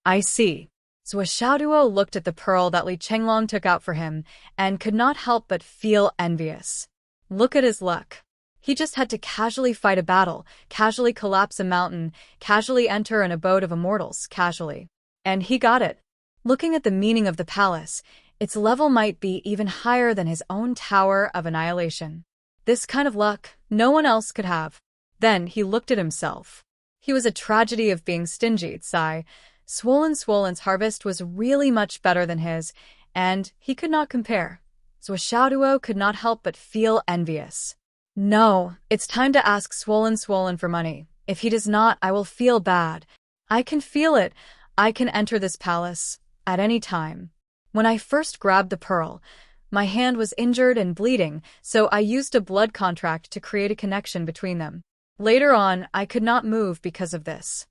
I see. Zhou Xiaoduo looked at the pearl that Li Chenglong took out for him and could not help but feel envious. Look at his luck. He just had to casually fight a battle, casually collapse a mountain, casually enter an abode of immortals, casually. And he got it. Looking at the meaning of the palace, its level might be even higher than his own Tower of Annihilation. This kind of luck, no one else could have. Then he looked at himself. He was a tragedy of being stingy, sigh. Swollen's harvest was really much better than his, and he could not compare. Zhou Xiaoduo could not help but feel envious. No, it's time to ask Swollen for money. If he does not, I will feel bad. I can feel it. I can enter this palace at any time. When I first grabbed the pearl, my hand was injured and bleeding, so I used a blood contract to create a connection between them. Later on, I could not move because of this.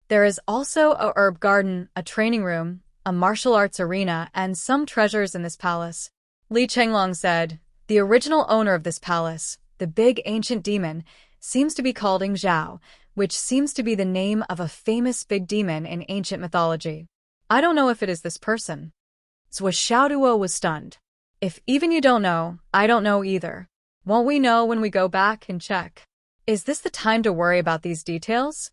There is also a herb garden, a training room, a martial arts arena, and some treasures in this palace. Li Chenglong said, the original owner of this palace, the big ancient demon, seems to be called Ing Zhao, which seems to be the name of a famous big demon in ancient mythology. I don't know if it is this person. Zhou Xiaoduo was stunned. If even you don't know, I don't know either. Won't we know when we go back and check? Is this the time to worry about these details?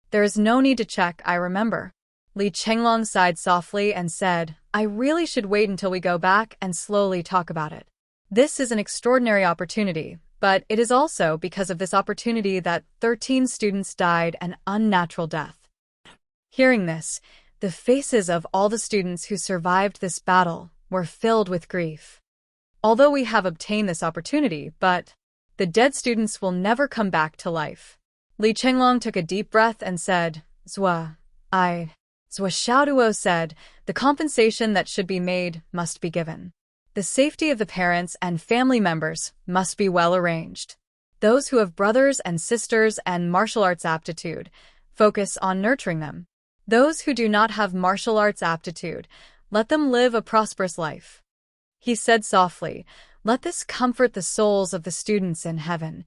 There is no need to check, I remember. Li Chenglong sighed softly and said, I really should wait until we go back and slowly talk about it. This is an extraordinary opportunity, but it is also because of this opportunity that 13 students died an unnatural death. Hearing this, the faces of all the students who survived this battle were filled with grief. Although we have obtained this opportunity, but the dead students will never come back to life. Li Chenglong took a deep breath and said, Zhou Xiaoduo said, the compensation that should be made must be given. The safety of the parents and family members must be well arranged. Those who have brothers and sisters and martial arts aptitude, focus on nurturing them. Those who do not have martial arts aptitude, let them live a prosperous life. He said softly, let this comfort the souls of the students in heaven.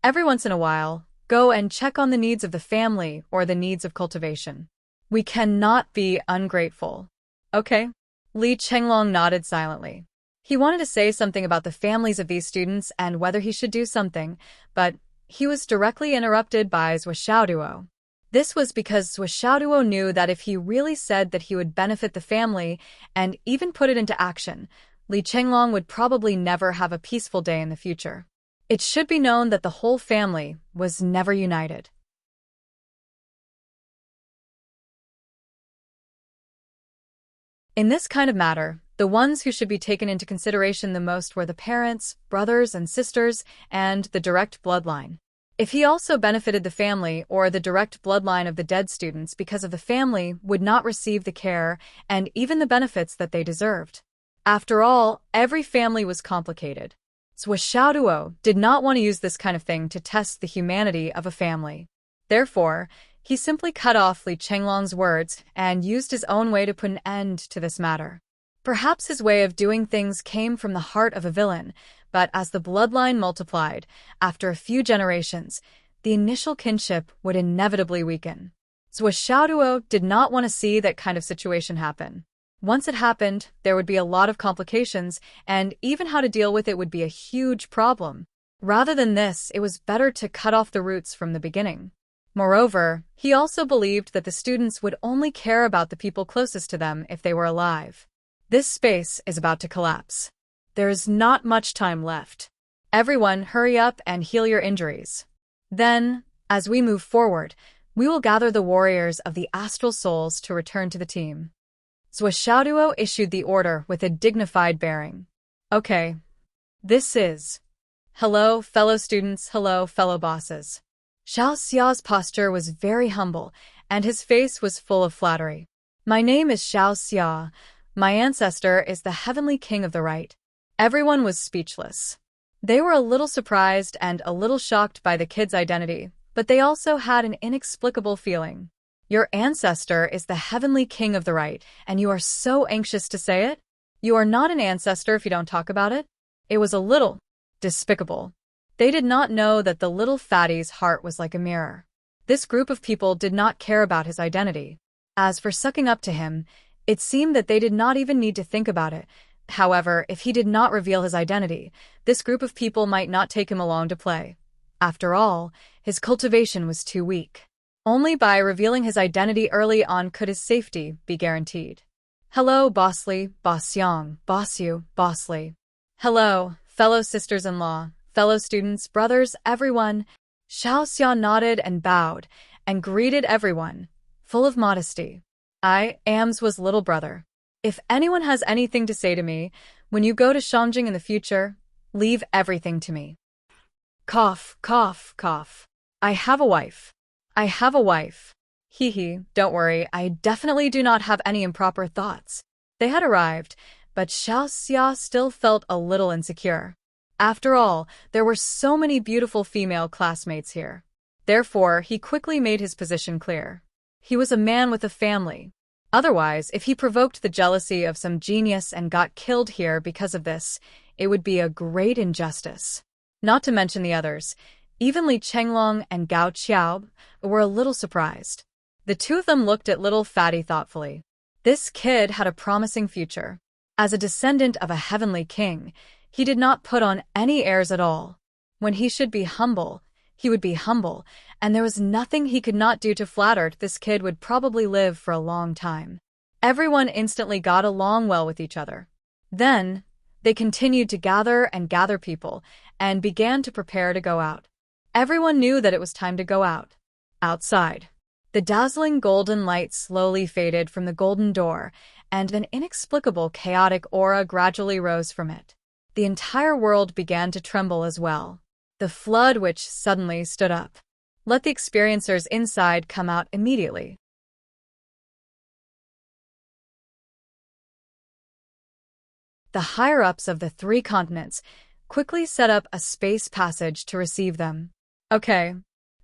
Every once in a while, go and check on the needs of the family or the needs of cultivation. We cannot be ungrateful. Okay? Li Chenglong nodded silently. He wanted to say something about the families of these students and whether he should do something, but he was directly interrupted by Zhou Xiaoduo. This was because Zhou Xiaoduo knew that if he really said that he would benefit the family and even put it into action, Li Chenglong would probably never have a peaceful day in the future. It should be known that the whole family was never united. In this kind of matter, the ones who should be taken into consideration the most were the parents, brothers and sisters, and the direct bloodline. If he also benefited the family or the direct bloodline of the dead students because of the family would not receive the care and even the benefits that they deserved. After all, every family was complicated. Zhou Xiaoduo did not want to use this kind of thing to test the humanity of a family. Therefore, he simply cut off Li Chenglong's words and used his own way to put an end to this matter. Perhaps his way of doing things came from the heart of a villain, but as the bloodline multiplied, after a few generations, the initial kinship would inevitably weaken. Zhou Xiaoduo did not want to see that kind of situation happen. Once it happened, there would be a lot of complications, and even how to deal with it would be a huge problem. Rather than this, it was better to cut off the roots from the beginning. Moreover, he also believed that the students would only care about the people closest to them if they were alive. This space is about to collapse. There is not much time left. Everyone, hurry up and heal your injuries. Then, as we move forward, we will gather the warriors of the astral souls to return to the team. Zhou Xiaoduo issued the order with a dignified bearing. Okay. This is... Hello, fellow students, hello, fellow bosses. Xiao Xiao's posture was very humble, and his face was full of flattery. My name is Xiao Xia. My ancestor is the heavenly king of the right. Everyone was speechless. They were a little surprised and a little shocked by the kid's identity, but they also had an inexplicable feeling. Your ancestor is the heavenly king of the right, and you are so anxious to say it? You are not an ancestor if you don't talk about it? It was a little despicable. They did not know that the little fatty's heart was like a mirror. This group of people did not care about his identity. As for sucking up to him, it seemed that they did not even need to think about it. However, if he did not reveal his identity, this group of people might not take him along to play. After all, his cultivation was too weak. Only by revealing his identity early on could his safety be guaranteed. Hello, Bossly, Boss Yang, Boss Yu, Bossly. Hello, fellow sisters-in-law, fellow students, brothers, everyone. Xiao Xia nodded and bowed, and greeted everyone, full of modesty. I, Am's was little brother. If anyone has anything to say to me, when you go to Shangjing in the future, leave everything to me. Cough, cough, cough. I have a wife. I have a wife. Hee, don't worry, I definitely do not have any improper thoughts. They had arrived, but Xiao Xia still felt a little insecure. After all, there were so many beautiful female classmates here. Therefore, he quickly made his position clear. He was a man with a family. Otherwise, if he provoked the jealousy of some genius and got killed here because of this, it would be a great injustice. Not to mention the others. Even Li Chenglong and Gao Qiao were a little surprised. The two of them looked at little Fatty thoughtfully. This kid had a promising future. As a descendant of a heavenly king, he did not put on any airs at all. When he should be humble, he would be humble, and there was nothing he could not do to flatter. This kid would probably live for a long time. Everyone instantly got along well with each other. Then, they continued to gather and gather people, and began to prepare to go out. Everyone knew that it was time to go out. Outside. The dazzling golden light slowly faded from the golden door, and an inexplicable chaotic aura gradually rose from it. The entire world began to tremble as well. The flood which suddenly stood up. Let the experiencers inside come out immediately. The higher-ups of the 3 continents quickly set up a space passage to receive them. Okay.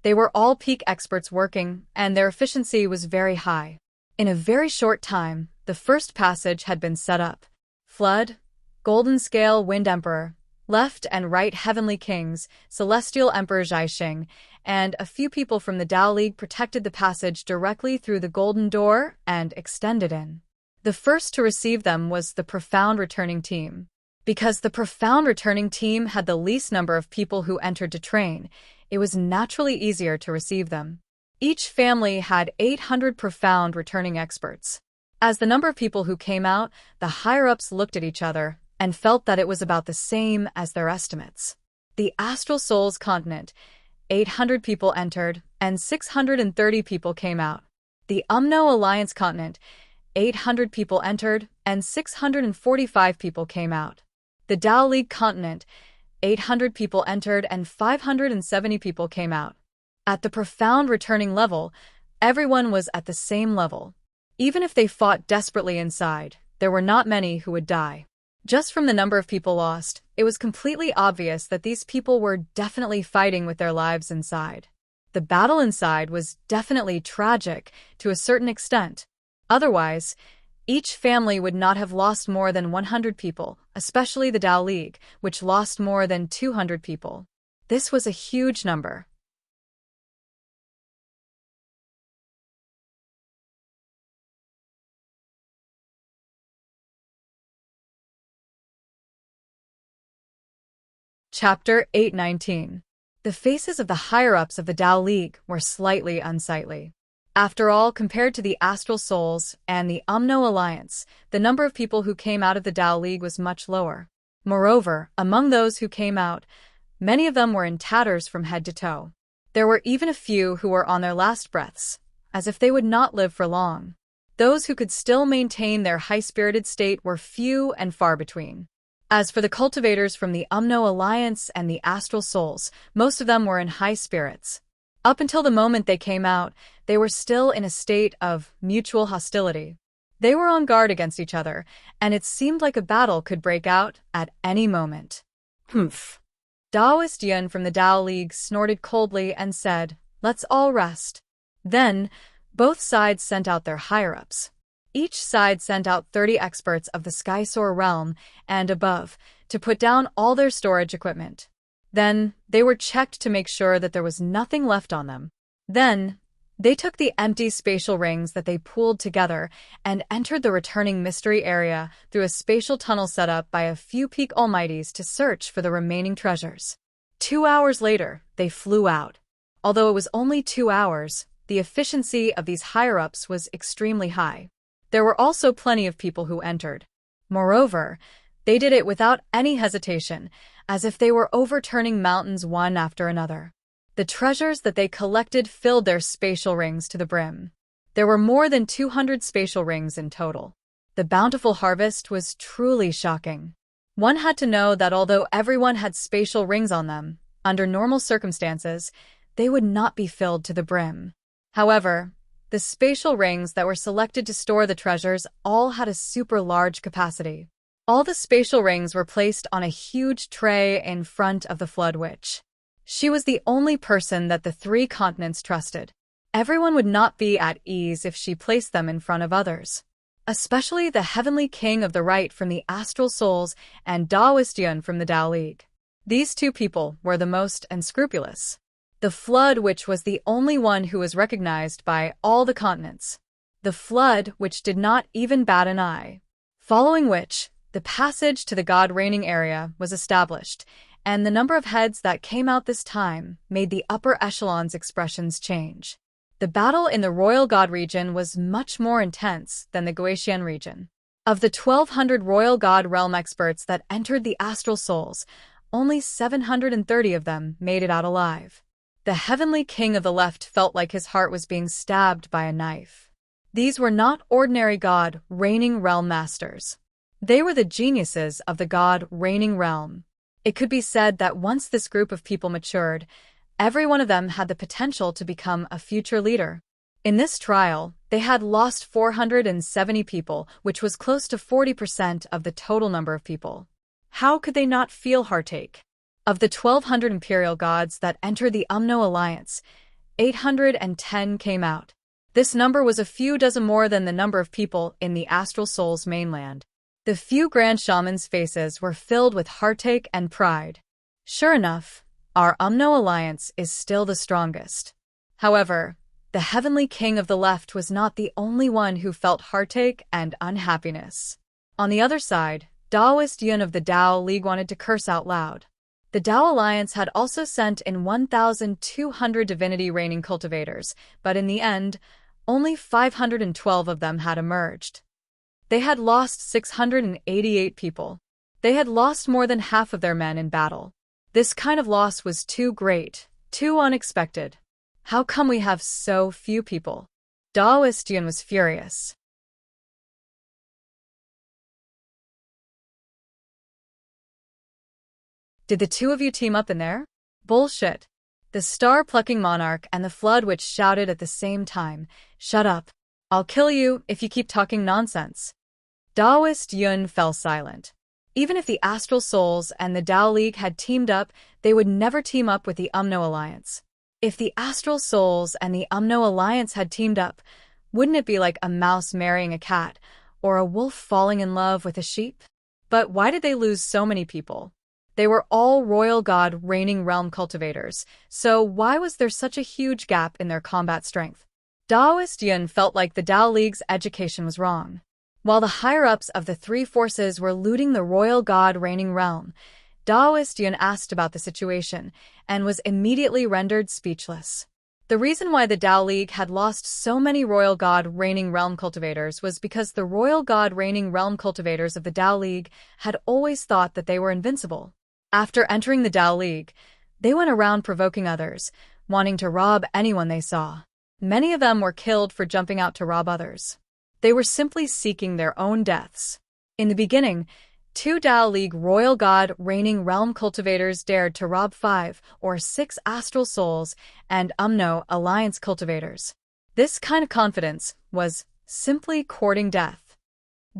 They were all peak experts working, and their efficiency was very high. In a very short time, the first passage had been set up. Flood, Golden Scale Wind Emperor, left and right Heavenly Kings, Celestial Emperor Zhaixing, and a few people from the Tao League protected the passage directly through the Golden Door and extended in. The first to receive them was the Profound Returning Team. Because the Profound Returning Team had the least number of people who entered to train, it was naturally easier to receive them. Each family had 800 Profound Returning Experts. As the number of people who came out, the higher-ups looked at each other and felt that it was about the same as their estimates. The Astral Souls continent, 800 people entered, and 630 people came out. The Umno Alliance continent, 800 people entered, and 645 people came out. The Tao League continent, 800 people entered, and 570 people came out. At the profound returning level, everyone was at the same level. Even if they fought desperately inside, there were not many who would die. Just from the number of people lost, it was completely obvious that these people were definitely fighting with their lives inside. The battle inside was definitely tragic to a certain extent. Otherwise, each family would not have lost more than 100 people, especially the Tao League, which lost more than 200 people. This was a huge number. Chapter 819. The faces of the higher-ups of the Tao League were slightly unsightly. After all, compared to the Astral Souls and the Umno Alliance, the number of people who came out of the Tao League was much lower. Moreover, among those who came out, many of them were in tatters from head to toe. There were even a few who were on their last breaths, as if they would not live for long. Those who could still maintain their high-spirited state were few and far between. As for the cultivators from the Umno Alliance and the Astral Souls, most of them were in high spirits. Up until the moment they came out, they were still in a state of mutual hostility. They were on guard against each other, and it seemed like a battle could break out at any moment. Humph. Taoist Yun from the Tao League snorted coldly and said, "Let's all rest." Then, both sides sent out their higher-ups. Each side sent out 30 experts of the Skysoar realm and above to put down all their storage equipment. Then, they were checked to make sure that there was nothing left on them. Then, they took the empty spatial rings that they pooled together and entered the returning mystery area through a spatial tunnel set up by a few peak almighties to search for the remaining treasures. 2 hours later, they flew out. Although it was only 2 hours, the efficiency of these higher-ups was extremely high. There were also plenty of people who entered. Moreover, they did it without any hesitation, as if they were overturning mountains one after another. The treasures that they collected filled their spatial rings to the brim. There were more than 200 spatial rings in total. The bountiful harvest was truly shocking. One had to know that although everyone had spatial rings on them, under normal circumstances, they would not be filled to the brim. However, the spatial rings that were selected to store the treasures all had a super large capacity. All the spatial rings were placed on a huge tray in front of the Flood Witch. She was the only person that the 3 continents trusted. Everyone would not be at ease if she placed them in front of others, especially the Heavenly King of the Right from the Astral Souls and Taoist Yun from the Tao League. These 2 people were the most unscrupulous. The Flood Witch was the only one who was recognized by all the continents. The Flood Witch did not even bat an eye. Following which, the passage to the God-reigning area was established, and the number of heads that came out this time made the upper echelon's expressions change. The battle in the Royal God region was much more intense than the Guotian region. Of the 1,200 Royal God realm experts that entered the Astral Souls, only 730 of them made it out alive. The Heavenly King of the Left felt like his heart was being stabbed by a knife. These were not ordinary God reigning realm masters. They were the geniuses of the God reigning realm. It could be said that once this group of people matured, every one of them had the potential to become a future leader. In this trial, they had lost 470 people, which was close to 40% of the total number of people. How could they not feel heartache? Of the 1,200 imperial gods that entered the Umno Alliance, 810 came out. This number was a few dozen more than the number of people in the Astral Souls mainland. The few grand shamans' faces were filled with heartache and pride. Sure enough, our Umno Alliance is still the strongest. However, the Heavenly King of the Left was not the only one who felt heartache and unhappiness. On the other side, Taoist Yun of the Tao League wanted to curse out loud. The Tao Alliance had also sent in 1,200 divinity reigning cultivators, but in the end, only 512 of them had emerged. They had lost 688 people. They had lost more than half of their men in battle. This kind of loss was too great, too unexpected. How come we have so few people? Taoist Yun was furious. Did the 2 of you team up in there? Bullshit. The star-plucking monarch and the Flood Witch shouted at the same time, "Shut up. I'll kill you if you keep talking nonsense." Taoist Yun fell silent. Even if the Astral Souls and the Tao League had teamed up, they would never team up with the Umno Alliance. If the Astral Souls and the Umno Alliance had teamed up, wouldn't it be like a mouse marrying a cat, or a wolf falling in love with a sheep? But why did they lose so many people? They were all Royal God reigning realm cultivators, so why was there such a huge gap in their combat strength? Taoist Yun felt like the Tao League's education was wrong. While the higher-ups of the 3 forces were looting the Royal God reigning realm, Taoist Yun asked about the situation and was immediately rendered speechless. The reason why the Tao League had lost so many Royal God reigning realm cultivators was because the Royal God reigning realm cultivators of the Tao League had always thought that they were invincible. After entering the Tao League, they went around provoking others, wanting to rob anyone they saw. Many of them were killed for jumping out to rob others. They were simply seeking their own deaths. In the beginning, 2 Tao League Royal God reigning realm cultivators dared to rob 5 or 6 Astral Souls and Umno Alliance cultivators. This kind of confidence was simply courting death.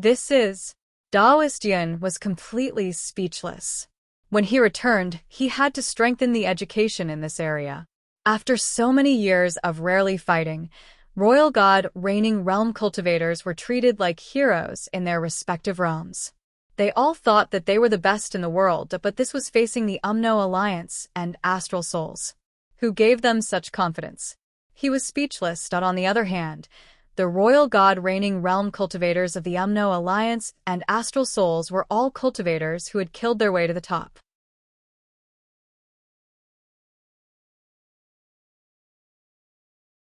This is. Daoist Yun was completely speechless. When he returned, he had to strengthen the education in this area. After so many years of rarely fighting, royal god reigning realm cultivators were treated like heroes in their respective realms. They all thought that they were the best in the world, but this was facing the Umno Alliance and Astral Souls, who gave them such confidence. He was speechless. On the other hand, the royal god reigning realm cultivators of the Umno Alliance and Astral Souls were all cultivators who had killed their way to the top.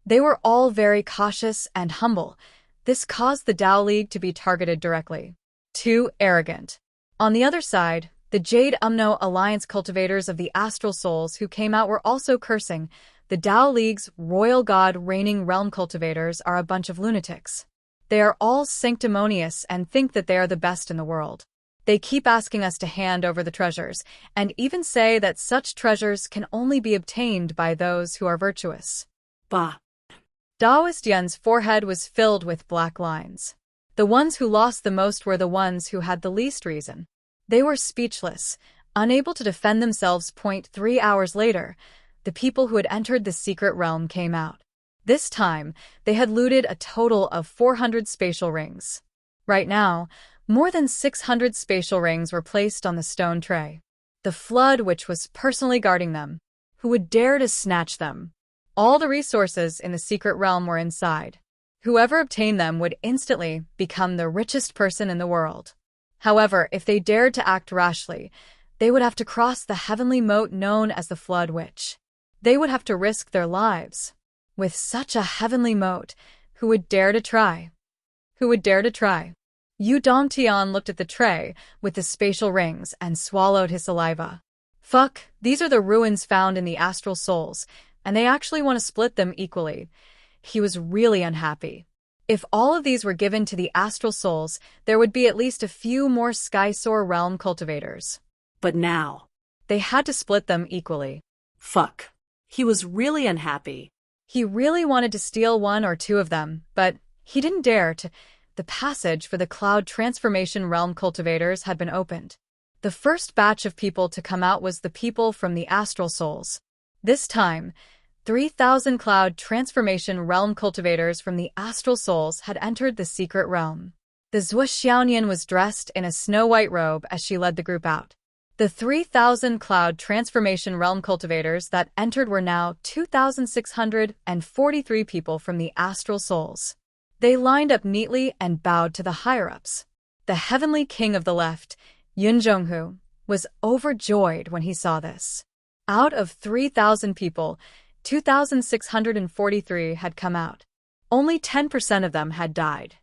They were all very cautious and humble. This caused the Tao League to be targeted directly. Too arrogant. On the other side, the Jade Umno Alliance cultivators of the Astral Souls who came out were also cursing. The Tao League's royal god reigning realm cultivators are a bunch of lunatics. They are all sanctimonious and think that they are the best in the world. They keep asking us to hand over the treasures, and even say that such treasures can only be obtained by those who are virtuous. Bah. Daoist Yun's forehead was filled with black lines. The ones who lost the most were the ones who had the least reason. They were speechless, unable to defend themselves. 3 hours later, the people who had entered the secret realm came out. This time, they had looted a total of 400 spatial rings. Right now, more than 600 spatial rings were placed on the stone tray. The flood which was personally guarding them. Who would dare to snatch them? All the resources in the secret realm were inside. Whoever obtained them would instantly become the richest person in the world. However, if they dared to act rashly, they would have to cross the heavenly moat known as the Flood Witch. They would have to risk their lives. With such a heavenly moat, who would dare to try? Who would dare to try? Yu Dongtian looked at the tray with the spatial rings and swallowed his saliva. Fuck, these are the ruins found in the Astral Souls, and they actually want to split them equally. He was really unhappy. If all of these were given to the Astral Souls, there would be at least a few more Skysoar realm cultivators. But now, they had to split them equally. Fuck. He was really unhappy. He really wanted to steal 1 or 2 of them, but he didn't dare to. The passage for the Cloud Transformation Realm cultivators had been opened. The first batch of people to come out was the people from the Astral Souls. This time, 3,000 Cloud Transformation Realm cultivators from the Astral Souls had entered the secret realm. The Zhua Xiaonian was dressed in a snow-white robe as she led the group out. The 3,000 Cloud Transformation Realm cultivators that entered were now 2,643 people from the Astral Souls. They lined up neatly and bowed to the higher-ups. The Heavenly King of the Left, Yun Zhonghu, was overjoyed when he saw this. Out of 3,000 people, 2,643 had come out. Only 10% of them had died.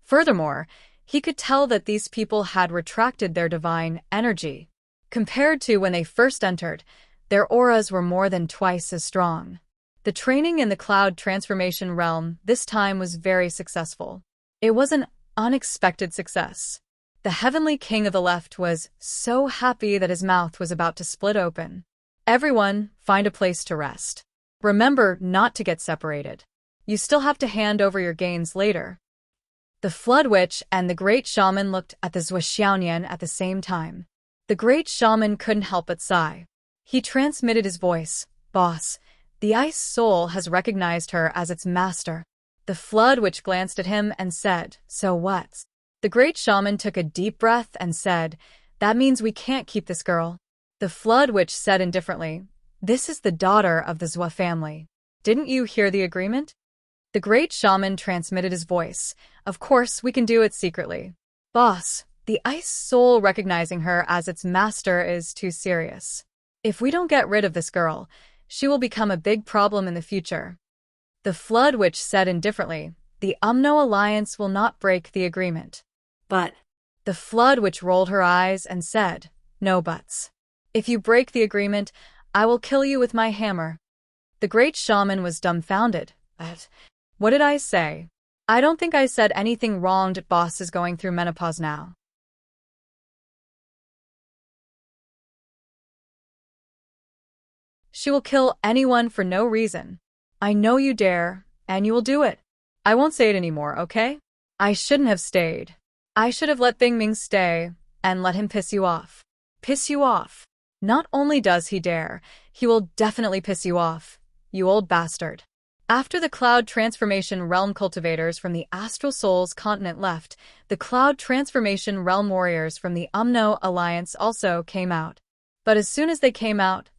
Furthermore, he could tell that these people had retracted their divine energy. Compared to when they first entered, their auras were more than twice as strong. The training in the Cloud Transformation Realm this time was very successful. It was an unexpected success. The Heavenly King of the Left was so happy that his mouth was about to split open. Everyone, find a place to rest. Remember not to get separated. You still have to hand over your gains later. The Flood Witch and the Great Shaman looked at the Zhua Xiaonian at the same time. The Great Shaman couldn't help but sigh. He transmitted his voice. Boss, the Ice Soul has recognized her as its master. The Flood Witch glanced at him and said, so what? The Great Shaman took a deep breath and said, that means we can't keep this girl. The Flood Witch said indifferently, this is the daughter of the Zhua family. Didn't you hear the agreement? The Great Shaman transmitted his voice. Of course, we can do it secretly. Boss, the Ice Soul recognizing her as its master is too serious. If we don't get rid of this girl, she will become a big problem in the future. The Flood Witch said indifferently, the Umno Alliance will not break the agreement. But the Flood Witch rolled her eyes and said, no buts. If you break the agreement, I will kill you with my hammer. The Great Shaman was dumbfounded. But what did I say? I don't think I said anything wrong. Boss is going through menopause now. She will kill anyone for no reason. I know you dare, and you will do it. I won't say it anymore, okay? I shouldn't have stayed. I should have let Bing Ming stay and let him piss you off. Piss you off. Not only does he dare, he will definitely piss you off, you old bastard. After the Cloud Transformation Realm cultivators from the Astral Souls continent left, the Cloud Transformation Realm warriors from the Umno Alliance also came out. But as soon as they came out,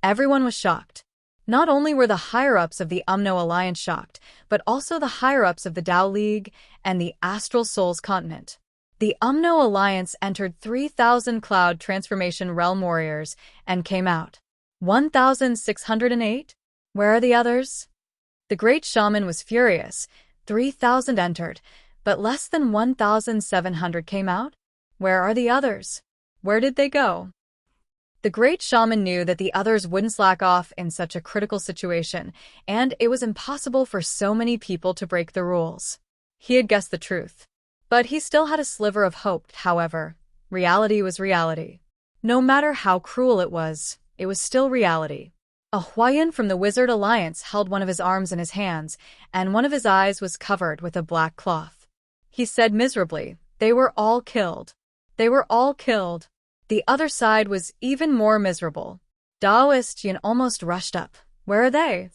everyone was shocked. Not only were the higher-ups of the Umno Alliance shocked, but also the higher-ups of the Tao League and the Astral Souls continent. The Umno Alliance entered 3,000 Cloud Transformation Realm warriors and came out. 1,608? Where are the others? The Great Shaman was furious. 3,000 entered, but less than 1,700 came out? Where are the others? Where did they go? The Great Shaman knew that the others wouldn't slack off in such a critical situation, and it was impossible for so many people to break the rules. He had guessed the truth. But he still had a sliver of hope, however. Reality was reality. No matter how cruel it was still reality. A Huayan from the Wizard Alliance held one of his arms in his hands, and one of his eyes was covered with a black cloth. He said miserably, "They were all killed. They were all killed." The other side was even more miserable. Daoist Yin almost rushed up. "Where are they?"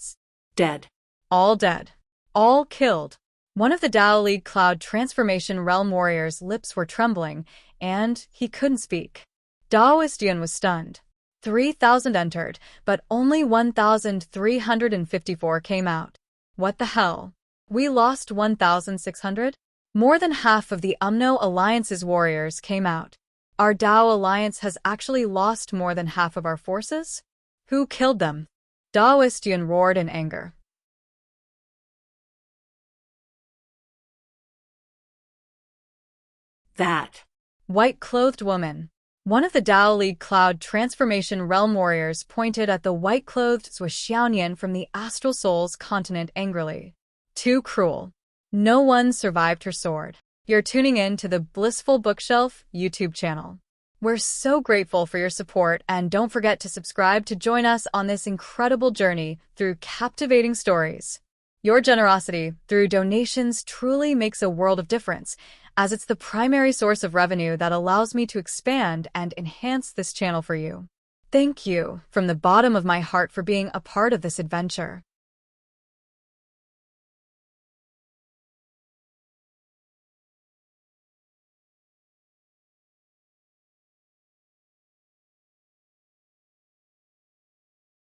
Dead. All dead. All killed. One of the Tao League Cloud Transformation Realm warriors' lips were trembling, and he couldn't speak. Daoist Yun was stunned. 3,000 entered, but only 1,354 came out. What the hell? We lost 1,600? More than half of the Umno Alliance's warriors came out. Our Tao Alliance has actually lost more than half of our forces? Who killed them? Daoist Yun roared in anger. That white-clothed woman. One of the Tao League Cloud Transformation Realm warriors pointed at the white-clothed Xiaoyan from the Astral Souls continent angrily. Too cruel. No one survived her sword. You're tuning in to the Blissful Bookshelf YouTube channel. We're so grateful for your support, and don't forget to subscribe to join us on this incredible journey through captivating stories. Your generosity through donations truly makes a world of difference, as it's the primary source of revenue that allows me to expand and enhance this channel for you. Thank you from the bottom of my heart for being a part of this adventure.